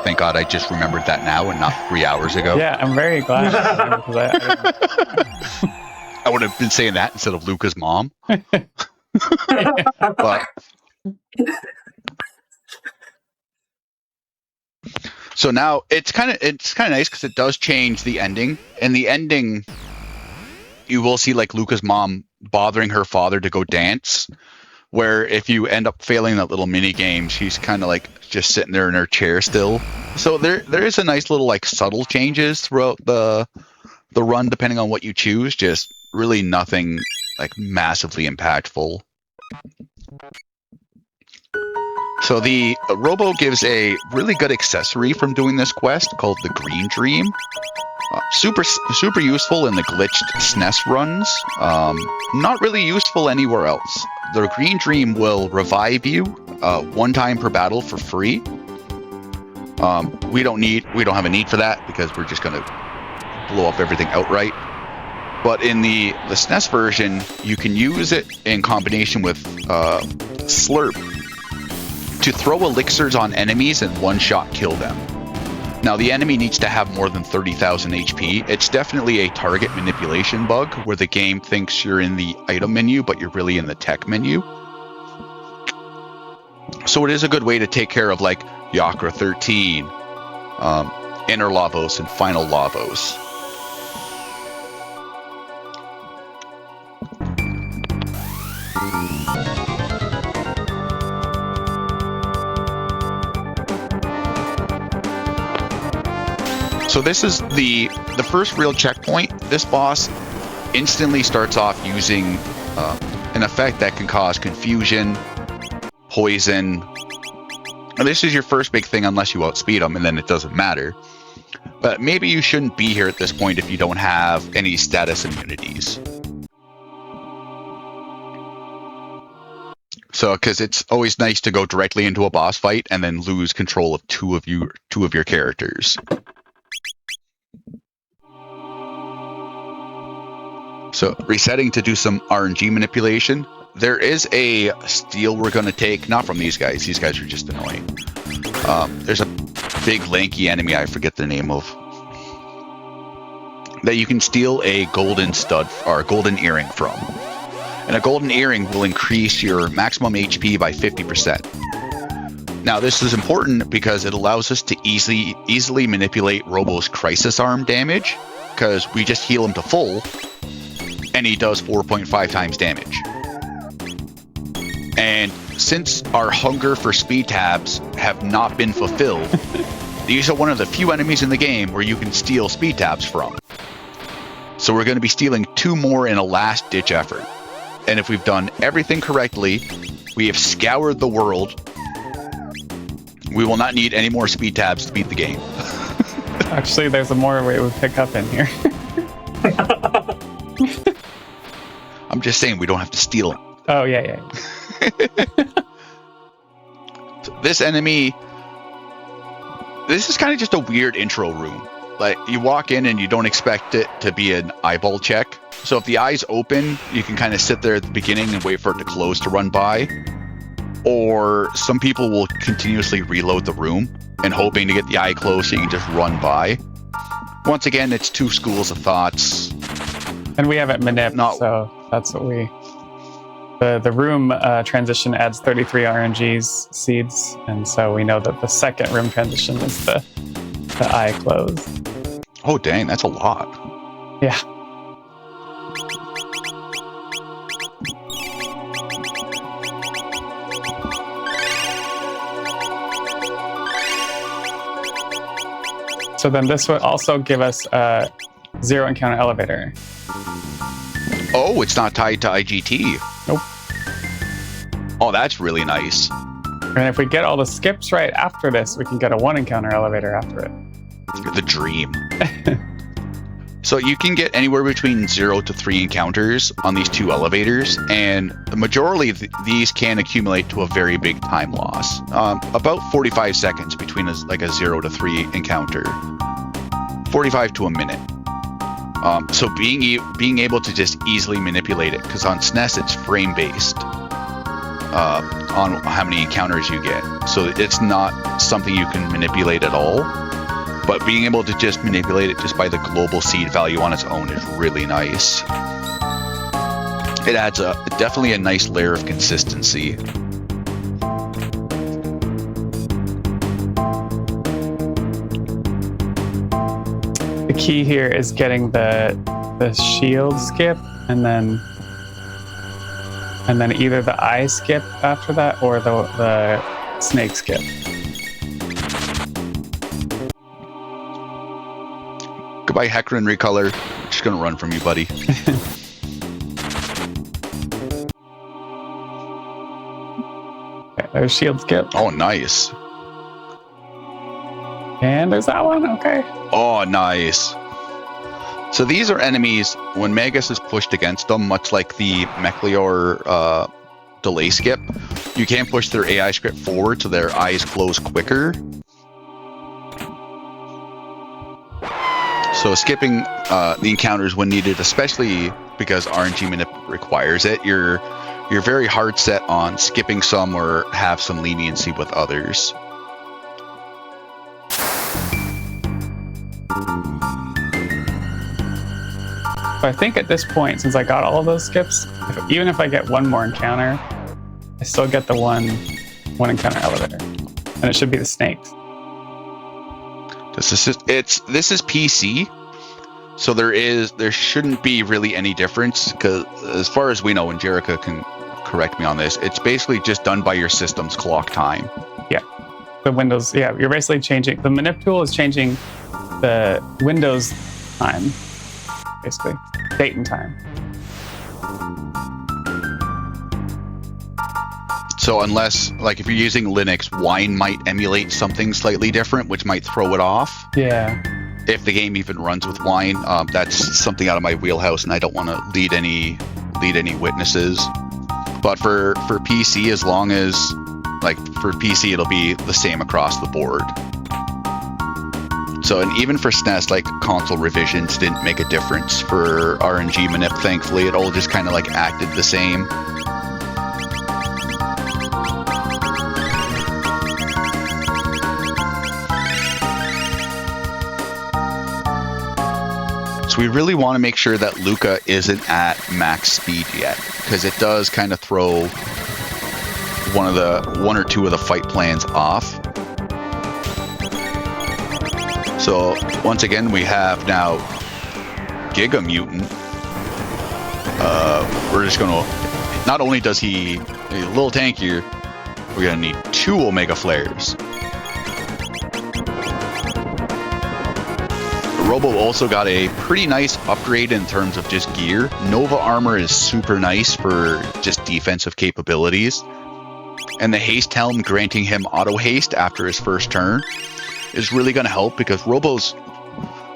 Thank God I just remembered that now and not 3 hours ago. Yeah, I'm very glad. Because I would have been saying that instead of Luca's mom. But so now it's kind of nice because it does change the ending. In the ending, you will see like Luca's mom bothering her father to go dance. Where if you end up failing that little mini game, she's kind of like just sitting there in her chair still. So there is a nice little like subtle changes throughout the run depending on what you choose. Just really nothing like massively impactful. So the Robo gives a really good accessory from doing this quest called the Green Dream. Super useful in the glitched SNES runs. Not really useful anywhere else. The Green Dream will revive you one time per battle for free. We don't have a need for that because we're just gonna blow up everything outright. But in the SNES version, you can use it in combination with Slurp to throw elixirs on enemies and one-shot kill them. Now, the enemy needs to have more than 30,000 HP. It's definitely a target manipulation bug where the game thinks you're in the item menu, but you're really in the tech menu. So it is a good way to take care of like Yakra 13, Inner Lavos, and Final Lavos. So this is the first real checkpoint. This boss instantly starts off using an effect that can cause confusion, poison. And this is your first big thing unless you outspeed them, and then it doesn't matter. But maybe you shouldn't be here at this point if you don't have any status immunities. So, because it's always nice to go directly into a boss fight and then lose control of two of your characters. So resetting to do some RNG manipulation. There is a steal we're going to take, not from these guys. These guys are just annoying. There's a big lanky enemy, I forget the name of, that you can steal a golden stud or a golden earring from. And a golden earring will increase your maximum HP by 50%. Now this is important because it allows us to easily manipulate Robo's crisis arm damage, because we just heal him to full and he does 4.5 times damage. And since our hunger for speed tabs have not been fulfilled, these are one of the few enemies in the game where you can steal speed tabs from. So we're going to be stealing 2 more in a last ditch effort. And if we've done everything correctly, we have scoured the world, we will not need any more speed tabs to beat the game. Actually, there's a more way we pick up in here. I'm just saying we don't have to steal them. Oh, yeah. So this enemy, this is kind of just a weird intro room. Like, you walk in and you don't expect it to be an eyeball check. So if the eye's open, you can kind of sit there at the beginning and wait for it to close to run by. Or some people will continuously reload the room and hoping to get the eye closed so you can just run by. Once again, it's 2 schools of thoughts. And we have it manip, so that's what we... The room transition adds 33 RNGs seeds, and so we know that the second room transition is the eye close. Oh dang, that's a lot. Yeah. So then this would also give us a 0 encounter elevator. Oh, it's not tied to IGT. Nope. Oh, that's really nice. And if we get all the skips right after this, we can get a 1 encounter elevator after it. The dream. So you can get anywhere between 0 to 3 encounters on these 2 elevators, and the majority of these can accumulate to a very big time loss. About 45 seconds between a 0 to 3 encounter. 45 to a minute. So being able to just easily manipulate it, because on SNES it's frame based on how many encounters you get. So it's not something you can manipulate at all. But being able to just manipulate it just by the global seed value on its own is really nice. It adds definitely a nice layer of consistency. The key here is getting the shield skip and then either the eye skip after that or the snake skip. Goodbye, Hecarim Recolor. Just gonna run from you, buddy. Okay, there's shield skip. Oh, nice. And there's that one. Okay. Oh, nice. So these are enemies, when Magus is pushed against them, much like the Mechlior delay skip, you can push their AI script forward so their eyes close quicker. So skipping the encounters when needed, especially because RNG manip requires it, you're very hard set on skipping some or have some leniency with others. So I think at this point, since I got all of those skips, even if I get one more encounter, I still get the one encounter elevator, and it should be the snakes. This is PC, so there shouldn't be really any difference, because as far as we know, and Jerica can correct me on this, it's basically just done by your system's clock time. Yeah, the Windows. Yeah, you're basically changing the manip tool is changing the Windows time, basically date and time. So unless, like, if you're using Linux, Wine might emulate something slightly different, which might throw it off. Yeah. If the game even runs with Wine, that's something out of my wheelhouse, and I don't want to lead any witnesses. But for PC, as long as, like, for PC, it'll be the same across the board. So, and even for SNES, like, console revisions didn't make a difference for RNG manip, thankfully. It all just kind of, like, acted the same. We really want to make sure that Luca isn't at max speed yet, because it does kind of throw one or two of the fight plans off. So once again, we have now Giga Mutant. We're just gonna, not only does he a little tankier, we're gonna need 2 Omega Flares. Robo also got a pretty nice upgrade in terms of just gear. Nova Armor is super nice for just defensive capabilities. And the Haste Helm granting him auto haste after his first turn is really going to help, because Robo's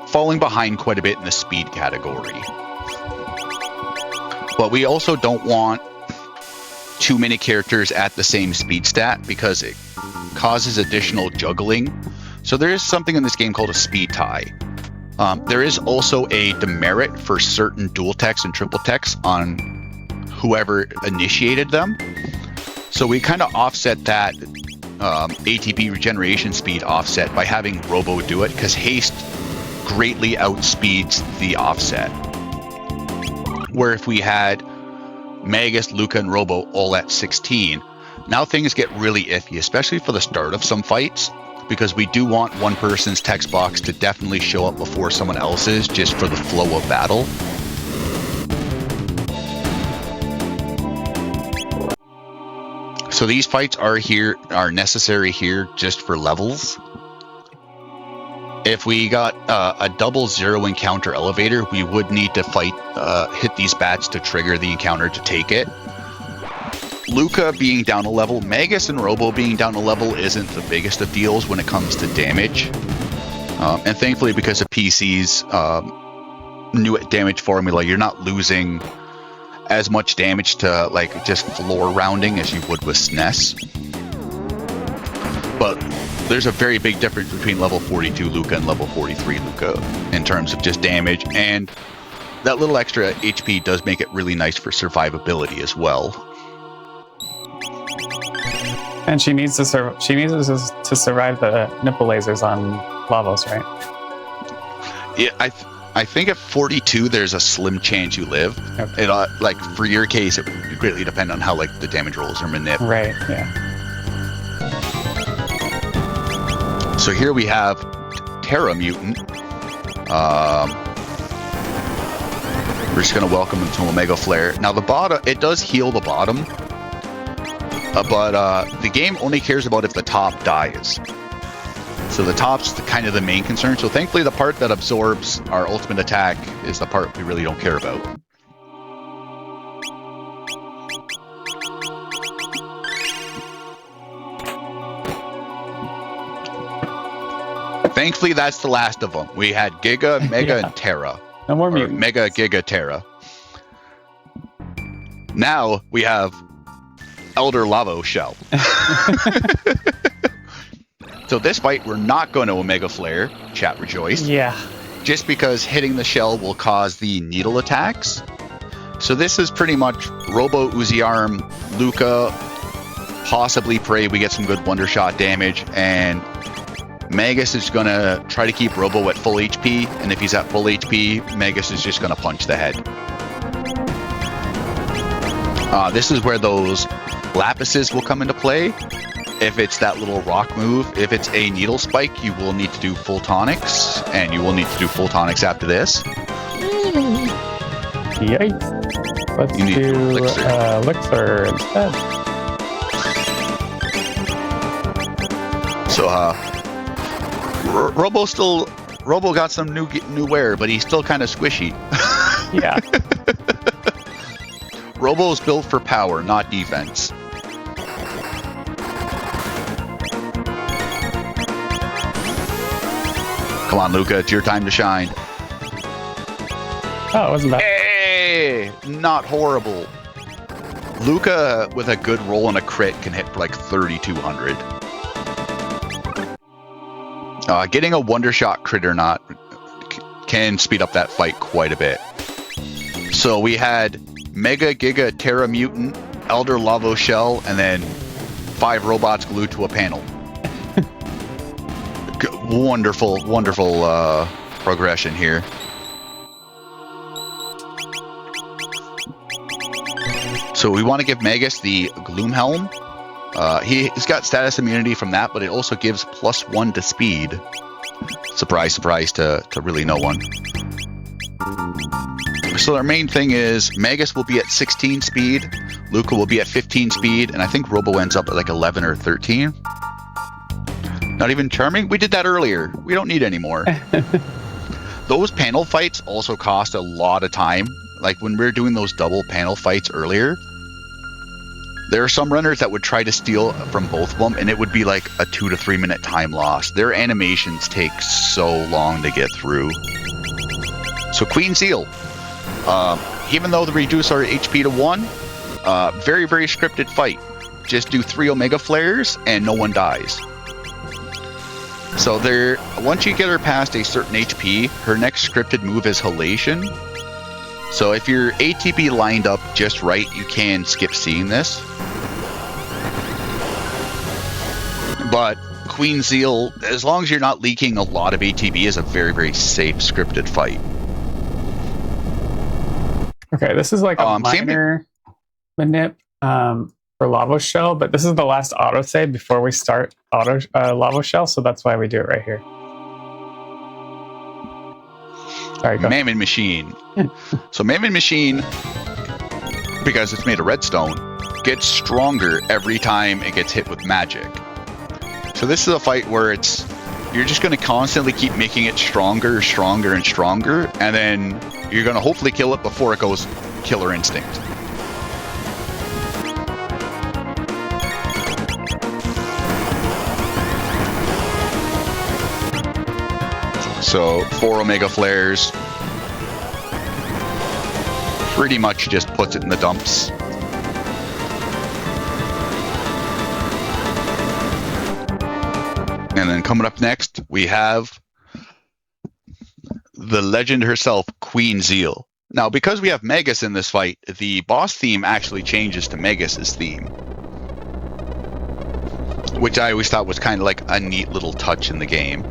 falling behind quite a bit in the speed category. But we also don't want too many characters at the same speed stat, because it causes additional juggling. So there is something in this game called a speed tie. There is also a demerit for certain dual techs and triple techs on whoever initiated them. So we kind of offset that ATB regeneration speed offset by having Robo do it, because haste greatly outspeeds the offset. Where if we had Magus, Luca, and Robo all at 16, now things get really iffy, especially for the start of some fights. Because we do want one person's text box to definitely show up before someone else's, just for the flow of battle. So these fights are necessary here just for levels. If we got a double zero encounter elevator, we would need to hit these bats to trigger the encounter to take it. Luca being down a level, Magus and Robo being down a level isn't the biggest of deals when it comes to damage. And thankfully, because of PC's new damage formula, you're not losing as much damage to like just floor rounding as you would with SNES. But there's a very big difference between level 42 Luca and level 43 Luca in terms of just damage, and that little extra HP does make it really nice for survivability as well. And she needs to survive the nipple lasers on Lavos, right? Yeah, I think at 42 there's a slim chance you live. Okay. It like for your case, it would greatly depend on how like the damage rolls are manipulated. Right. Yeah. So here we have Terra Mutant. We're just gonna welcome him to Omega Flare. Now the bottom, it does heal the bottom, but the game only cares about if the top dies. So the top's kind of the main concern. So thankfully the part that absorbs our ultimate attack is the part we really don't care about. Thankfully that's the last of them. We had Giga, Mega, and Terra. No more mutants. Mega, Giga, Terra. Now we have Elder Lavo Shell. So this fight, we're not going to Omega Flare, chat rejoice. Yeah. Just because hitting the shell will cause the needle attacks. So this is pretty much Robo, Uzi Arm, Luca, possibly Prey, we get some good Wonder Shot damage, and Magus is going to try to keep Robo at full HP, and if he's at full HP, Magus is just going to punch the head. This is where those Lapises will come into play. If it's that little rock move, if it's a needle spike, you will need to do full tonics, and you will need to do full tonics after this. Yikes. Let's do Elixir instead. So, Robo got some new wear, but he's still kind of squishy. Yeah. Robo's built for power, not defense. Come on, Luca, it's your time to shine. Oh, it wasn't bad. Hey, not horrible. Luca, with a good roll and a crit, can hit for like 3,200. Getting a Wonder Shot crit or not can speed up that fight quite a bit. So we had Mega, Giga, Terra Mutant, Elder Lavo Shell, and then 5 robots glued to a panel. Wonderful progression here. So we want to give Magus the Gloom Helm. He's got status immunity from that, but it also gives +1 to speed. Surprise, surprise to really no one. So our main thing is Magus will be at 16 speed, Luca will be at 15 speed, and I think Robo ends up at like 11 or 13. Not even Charming? We did that earlier. We don't need any more. Those panel fights also cost a lot of time. Like when we were doing those double panel fights earlier, there are some runners that would try to steal from both of them, and it would be like a 2 to 3 minute time loss. Their animations take so long to get through. So Queen Seal. Even though they reduce our HP to 1, very, very scripted fight. Just do 3 Omega Flares and no one dies. So once you get her past a certain HP, her next scripted move is Halation. So if your ATB lined up just right, you can skip seeing this. But Queen Zeal, as long as you're not leaking a lot of ATB, is a very, very safe scripted fight. Okay, this is like a minor manip for Lavo Shell, but this is the last autosave before we start Lavo Shell, so that's why we do it right here. Sorry, go Mammon Machine. So Mammon Machine, because it's made of redstone, gets stronger every time it gets hit with magic. So this is a fight where it's you're just going to constantly keep making it stronger, stronger, and stronger, and then you're going to hopefully kill it before it goes killer instinct. So 4 Omega Flares pretty much just puts it in the dumps. And then coming up next, we have the legend herself, Queen Zeal. Now, because we have Magus in this fight, the boss theme actually changes to Magus's theme, which I always thought was kind of like a neat little touch in the game.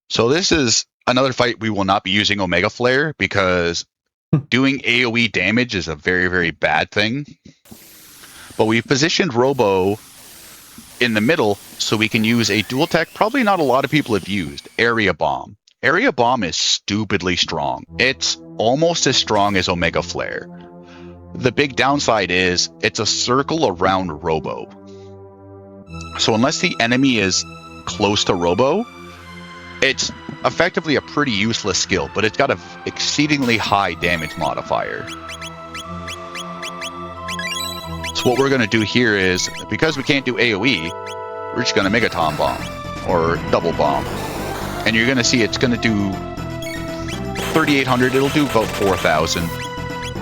So this is another fight we will not be using Omega Flare because doing AoE damage is a very, very bad thing. But we've positioned Robo in the middle so we can use a dual tech probably not a lot of people have used, Area Bomb. Area Bomb is stupidly strong. It's almost as strong as Omega Flare. The big downside is it's a circle around Robo. So unless the enemy is close to Robo, it's effectively a pretty useless skill, but it's got an exceedingly high damage modifier. So what we're going to do here is, because we can't do AoE, we're just going to Megaton Bomb, or Double Bomb. And you're going to see it's going to do 3,800, it'll do about 4,000.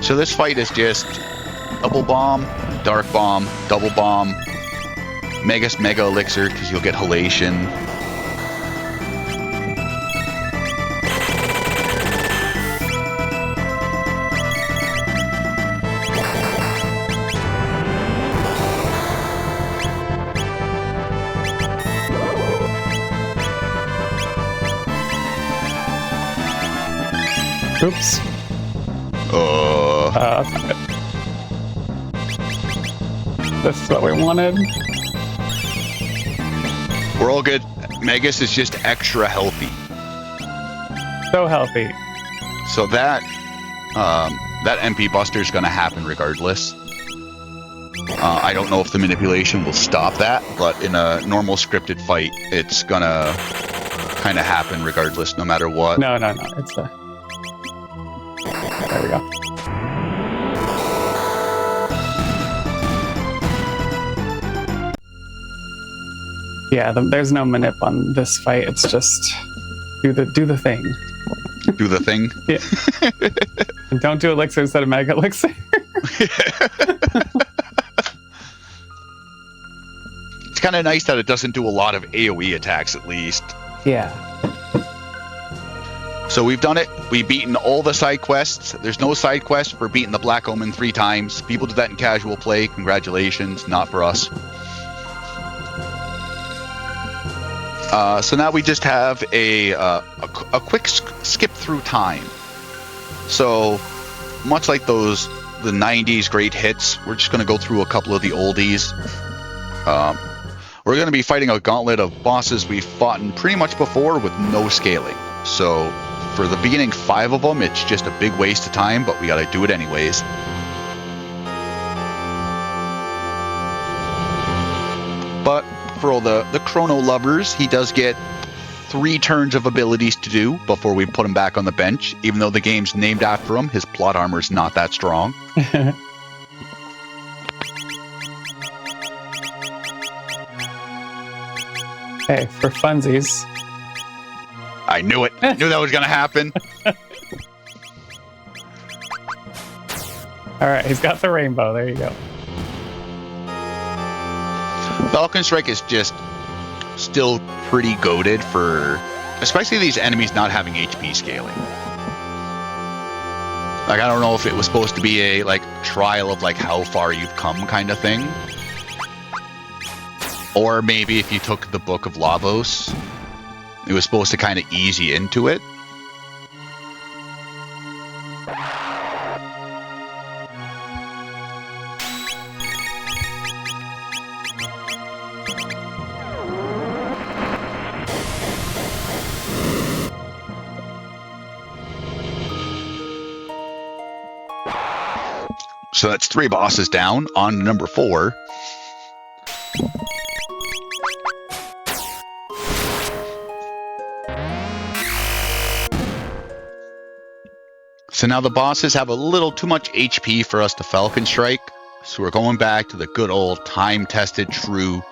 So this fight is just Double Bomb, Dark Bomb, Double Bomb, Megas Mega Elixir, because you'll get Halation. Oops. That's not good. This is what we wanted. We're all good. Magus is just extra healthy. So healthy. So that MP Buster is going to happen regardless. I don't know if the manipulation will stop that, but in a normal scripted fight, it's going to kind of happen regardless, no matter what. No. It's there we go. Yeah, there's no manip on this fight. It's just do the thing. Do the thing? Yeah. And don't do Elixir instead of Mega Elixir. It's kind of nice that it doesn't do a lot of AoE attacks, at least. Yeah. So we've done it. We've beaten all the side quests. There's no side quest for beating the Black Omen 3 times. People do that in casual play. Congratulations. Not for us. So now we just have a quick skip through time. So much like the 90s great hits, we're just going to go through a couple of the oldies. We're going to be fighting a gauntlet of bosses we've fought in pretty much before with no scaling. So for the beginning 5 of them, it's just a big waste of time, but we got to do it anyways. But for all the Chrono lovers, he does get 3 turns of abilities to do before we put him back on the bench. Even though the game's named after him, his plot armor's not that strong. Hey, for funsies. I knew it. Knew that was going to happen. All right, he's got the rainbow. There you go. Falcon Strike is just still pretty goated for, especially these enemies not having HP scaling. Like, I don't know if it was supposed to be a trial of how far you've come kind of thing, or maybe if you took the Book of Lavos, it was supposed to kind of ease you into it. So that's 3 bosses down. On to number 4. So now the bosses have a little too much HP for us to Falcon Strike, so we're going back to the good old time-tested true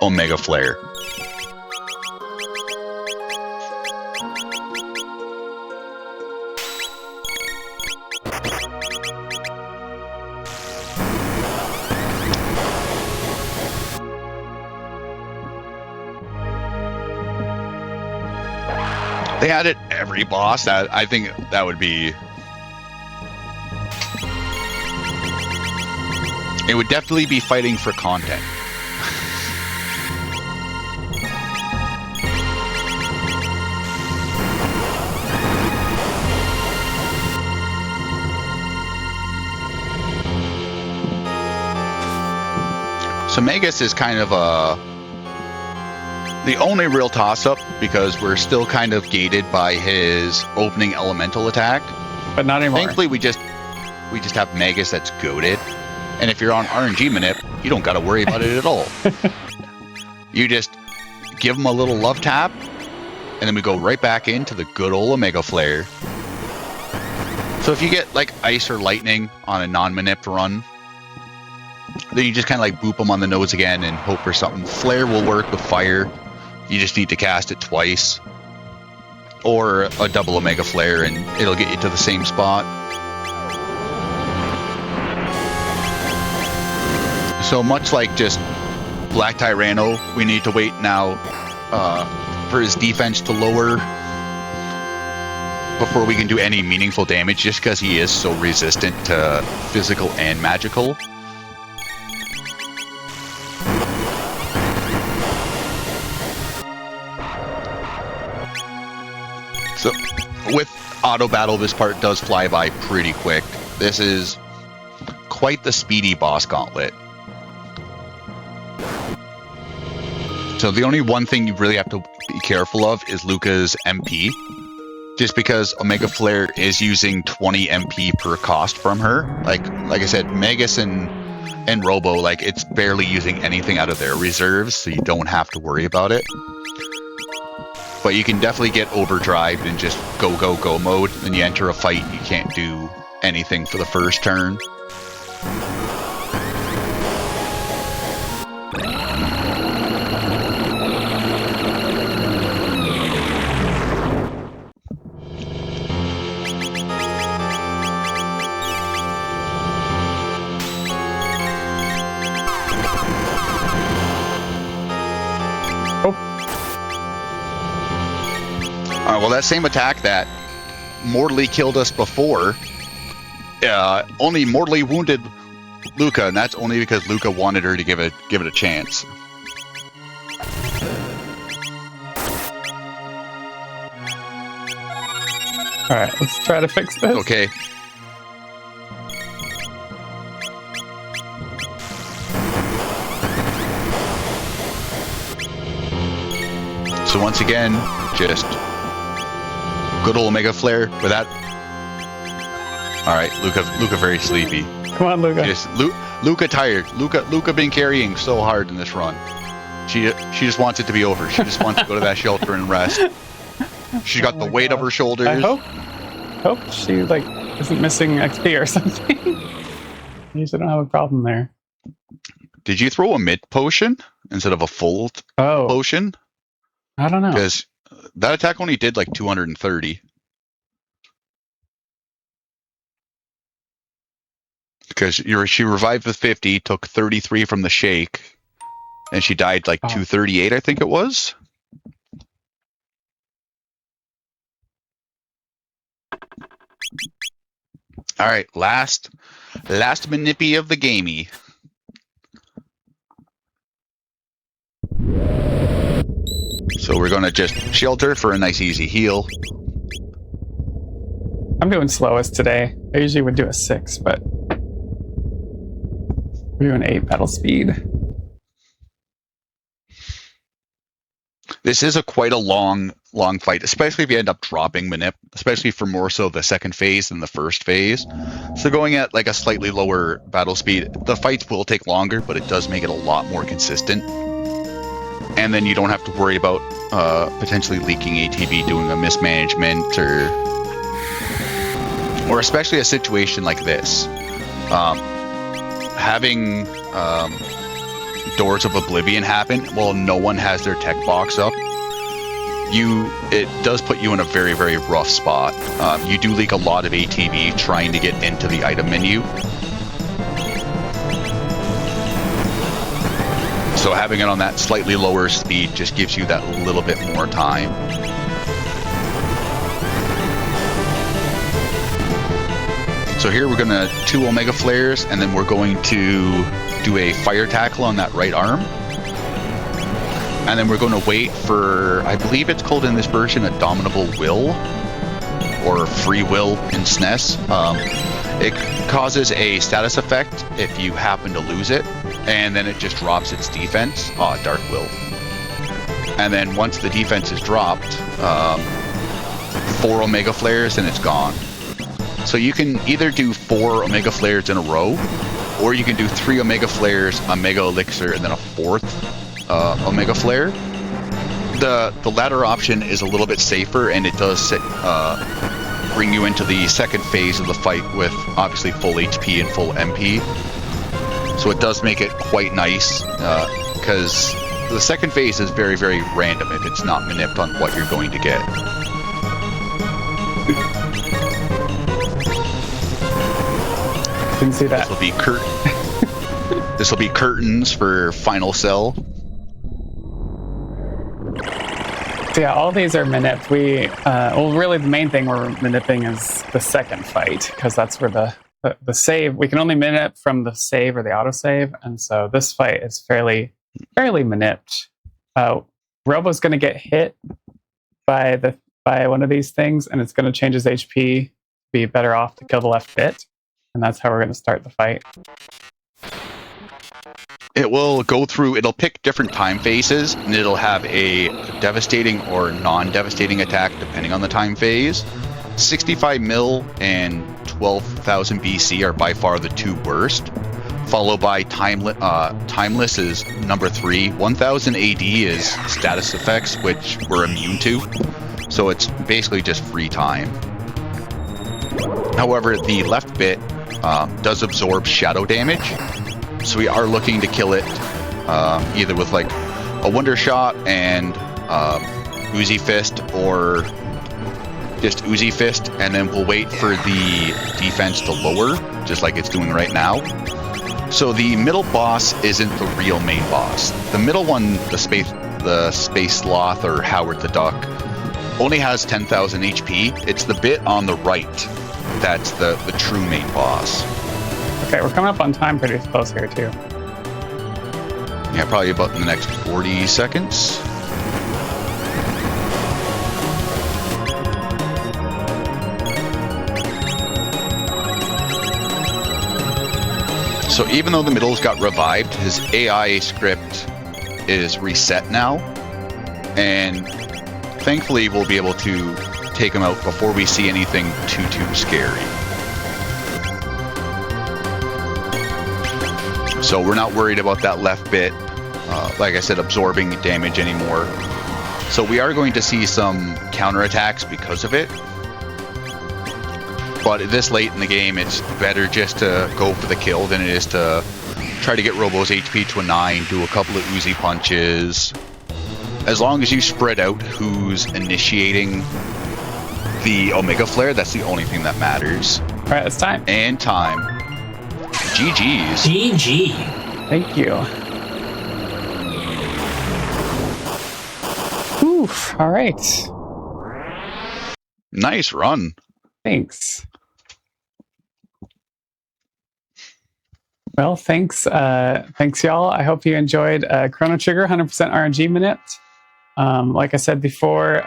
Omega Flare. They had it every boss. I think that would be... It would definitely be fighting for content. So Magus is kind of the only real toss-up because we're still kind of gated by his opening elemental attack. But not anymore. Thankfully, we just have Magus that's goated. And if you're on RNG manip, you don't got to worry about it at all. You just give him a little love tap, and then we go right back into the good old Omega Flare. So if you get like ice or lightning on a non-manip run, then you just kind of like boop them on the nose again and hope for something. Flare will work with fire. You just need to cast it twice. Or a double Omega Flare and it'll get you to the same spot. So much like just Black Tyranno, we need to wait now for his defense to lower before we can do any meaningful damage, just because he is so resistant to physical and magical. So with auto battle, this part does fly by pretty quick. This is quite the speedy boss gauntlet. So the only one thing you really have to be careful of is Luca's MP. Just because Omega Flare is using 20 MP per cost from her. Like I said, Magus and Robo, like it's barely using anything out of their reserves, so you don't have to worry about it. But you can definitely get overdrived and just go, go, go mode. Then you enter a fight, you can't do anything for the first turn. Well, that same attack that mortally killed us before only mortally wounded Luca, and that's only because Luca wanted her to give it a chance. All right, let's try to fix this. Okay. So once again, just good old Omega Flare with that. All right, Luca very sleepy. Come on, Luca. Luca tired. Luca been carrying so hard in this run. She just wants it to be over. She just wants to go to that shelter and rest. She's got the weight of her shoulders. I hope she like isn't missing XP or something. Usually don't have a problem there. Did you throw a mid potion instead of a full potion? I don't know. Because that attack only did like 230. Because she revived with 50, took 33 from the shake, and she died like 238, I think it was. All right, last manippy of the gamey. So we're gonna just shelter for a nice easy heal. I'm doing slowest today. I usually would do a 6, but we're doing 8 battle speed. This is quite a long fight, especially if you end up dropping manip, especially for more so the second phase than the first phase. So going at like a slightly lower battle speed, the fights will take longer, but it does make it a lot more consistent. And then you don't have to worry about potentially leaking ATB, doing a mismanagement, or or especially a situation like this. Having Doors of Oblivion happen while no one has their tech box up, it does put you in a very, very rough spot. You do leak a lot of ATB trying to get into the item menu. So having it on that slightly lower speed just gives you that little bit more time. So here we're going to 2 Omega Flares, and then we're going to do a fire tackle on that right arm. And then we're going to wait for, I believe it's called in this version, a Dominable Will, or Free Will in SNES. It causes a status effect if you happen to lose it, and then it just drops its defense, Dark Will. And then once the defense is dropped, 4 Omega Flares and it's gone. So you can either do 4 Omega Flares in a row, or you can do 3 Omega Flares, a Mega Elixir, and then a 4th Omega Flare. The latter option is a little bit safer, and it does bring you into the second phase of the fight with obviously full HP and full MP. So it does make it quite nice, because the second phase is very, very random if it's not manipped on what you're going to get. Didn't see that. This will be curtains for Final Cell. So yeah, all these are manipped. Well, really the main thing we're manipping is the second fight, because that's where the save, we can only manip from the save or the autosave, and so this fight is fairly manipped. Robo's going to get hit by one of these things, and it's going to change his HP, be better off to kill the left bit, and that's how we're going to start the fight. It will go through, it'll pick different time phases, and it'll have a devastating or non-devastating attack depending on the time phase. 65 mil and 12,000 BC are by far the 2 worst, followed by Timeless is number 3. 1000 AD is status effects, which we're immune to, so it's basically just free time. However, the left bit does absorb shadow damage, so we are looking to kill it either with like a Wonder Shot and Uzi Fist, or just Uzi Fist, and then we'll wait for the defense to lower, just like it's doing right now. So the middle boss isn't the real main boss. The middle one, the Space Sloth or Howard the Duck, only has 10,000 HP. It's the bit on the right that's the true main boss. Okay, we're coming up on time pretty close here too. Yeah, probably about in the next 40 seconds. So even though the middle's got revived, his AI script is reset now, and thankfully we'll be able to take him out before we see anything too scary. So we're not worried about that left bit, like I said, absorbing damage anymore. So we are going to see some counterattacks because of it. But this late in the game, it's better just to go for the kill than it is to try to get Robo's HP to a 9, do a couple of Uzi punches. As long as you spread out who's initiating the Omega Flare, that's the only thing that matters. All right, it's time. And time. GG's. GG. Thank you. Oof. All right. Nice run. Thanks. Well, thanks y'all. I hope you enjoyed Chrono Trigger 100% RNG manipped. Like I said before,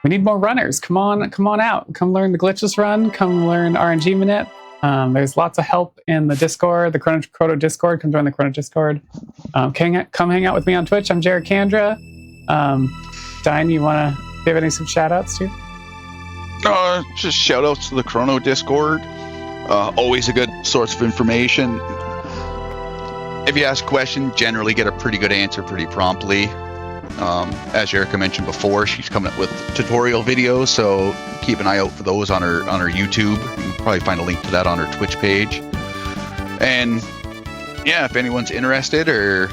we need more runners. Come on out. Come learn the glitchless run. Come learn RNG manip. There's lots of help in the Discord, the Chrono Discord. Come join the Chrono Discord. Come hang out with me on Twitch. I'm Jared Kandra. Dine, you want to give some shout outs too? Just shout outs to the Chrono Discord. Always a good source of information. If you ask a question, generally get a pretty good answer pretty promptly. As Erica mentioned before, she's coming up with tutorial videos, so keep an eye out for those on her YouTube. You can probably find a link to that on her Twitch page. And yeah, if anyone's interested, or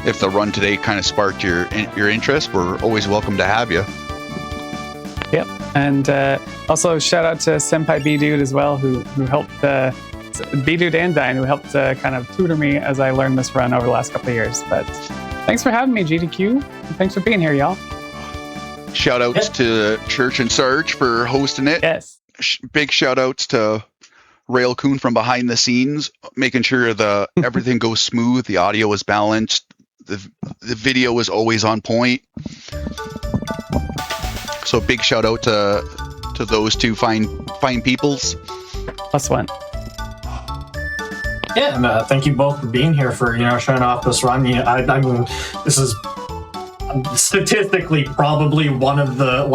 if the run today kind of sparked your interest, we're always welcome to have you. Yep, and also shout out to Senpai B-Dude as well, who helped B-Dude and Dine, who helped kind of tutor me as I learned this run over the last couple of years. But thanks for having me, GDQ. Thanks for being here, y'all. Shout outs to Church and Sarge for hosting it. Yes. Big shout outs to Railcoon from behind the scenes, making sure everything goes smooth, the audio is balanced, the video is always on point. So big shout out to those two fine peoples. +1. Yeah, and thank you both for being here, for showing off this run. I mean, this is statistically probably one of the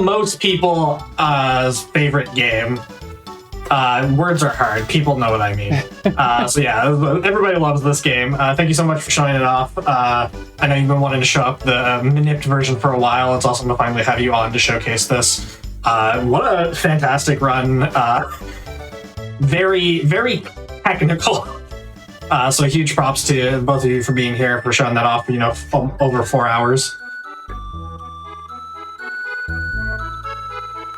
most people's favorite game. Words are hard. People know what I mean. So yeah, everybody loves this game. Thank you so much for showing it off. I know you've been wanting to show up the Manipped version for a while. It's awesome to finally have you on to showcase this. What a fantastic run. Very, very technical. So huge props to both of you for being here, for showing that off, over 4 hours.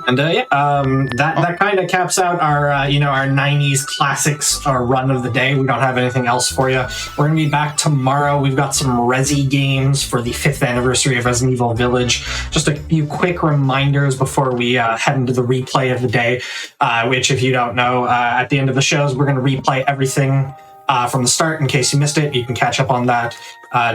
And that kind of caps out our our 90s classics, our run of the day. We don't have anything else for you. We're gonna be back tomorrow. We've got some Resi games for the 5th anniversary of Resident Evil Village. Just a few quick reminders before we head into the replay of the day, which, if you don't know, at the end of the shows, we're gonna replay everything from the start. In case you missed it, you can catch up on that.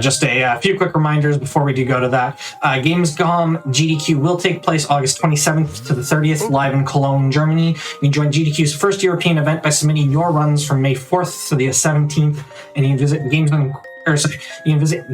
Just a few quick reminders before we do go to that. Gamescom GDQ will take place August 27th to the 30th, live in Cologne, Germany. You can join GDQ's first European event by submitting your runs from May 4th to the 17th, and you can visit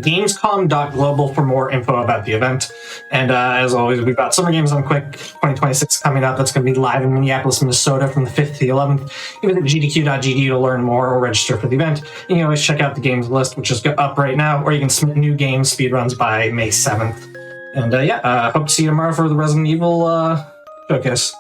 Gamescom.global for more info about the event. And as always, we've got Summer Games on Quick 2026 coming up. That's going to be live in Minneapolis, Minnesota from the 5th to the 11th. You can visit gdq.gd to learn more or register for the event. You can always check out the games list, which is up right now, or you can submit new games speedruns by May 7th. And hope to see you tomorrow for the Resident Evil showcase.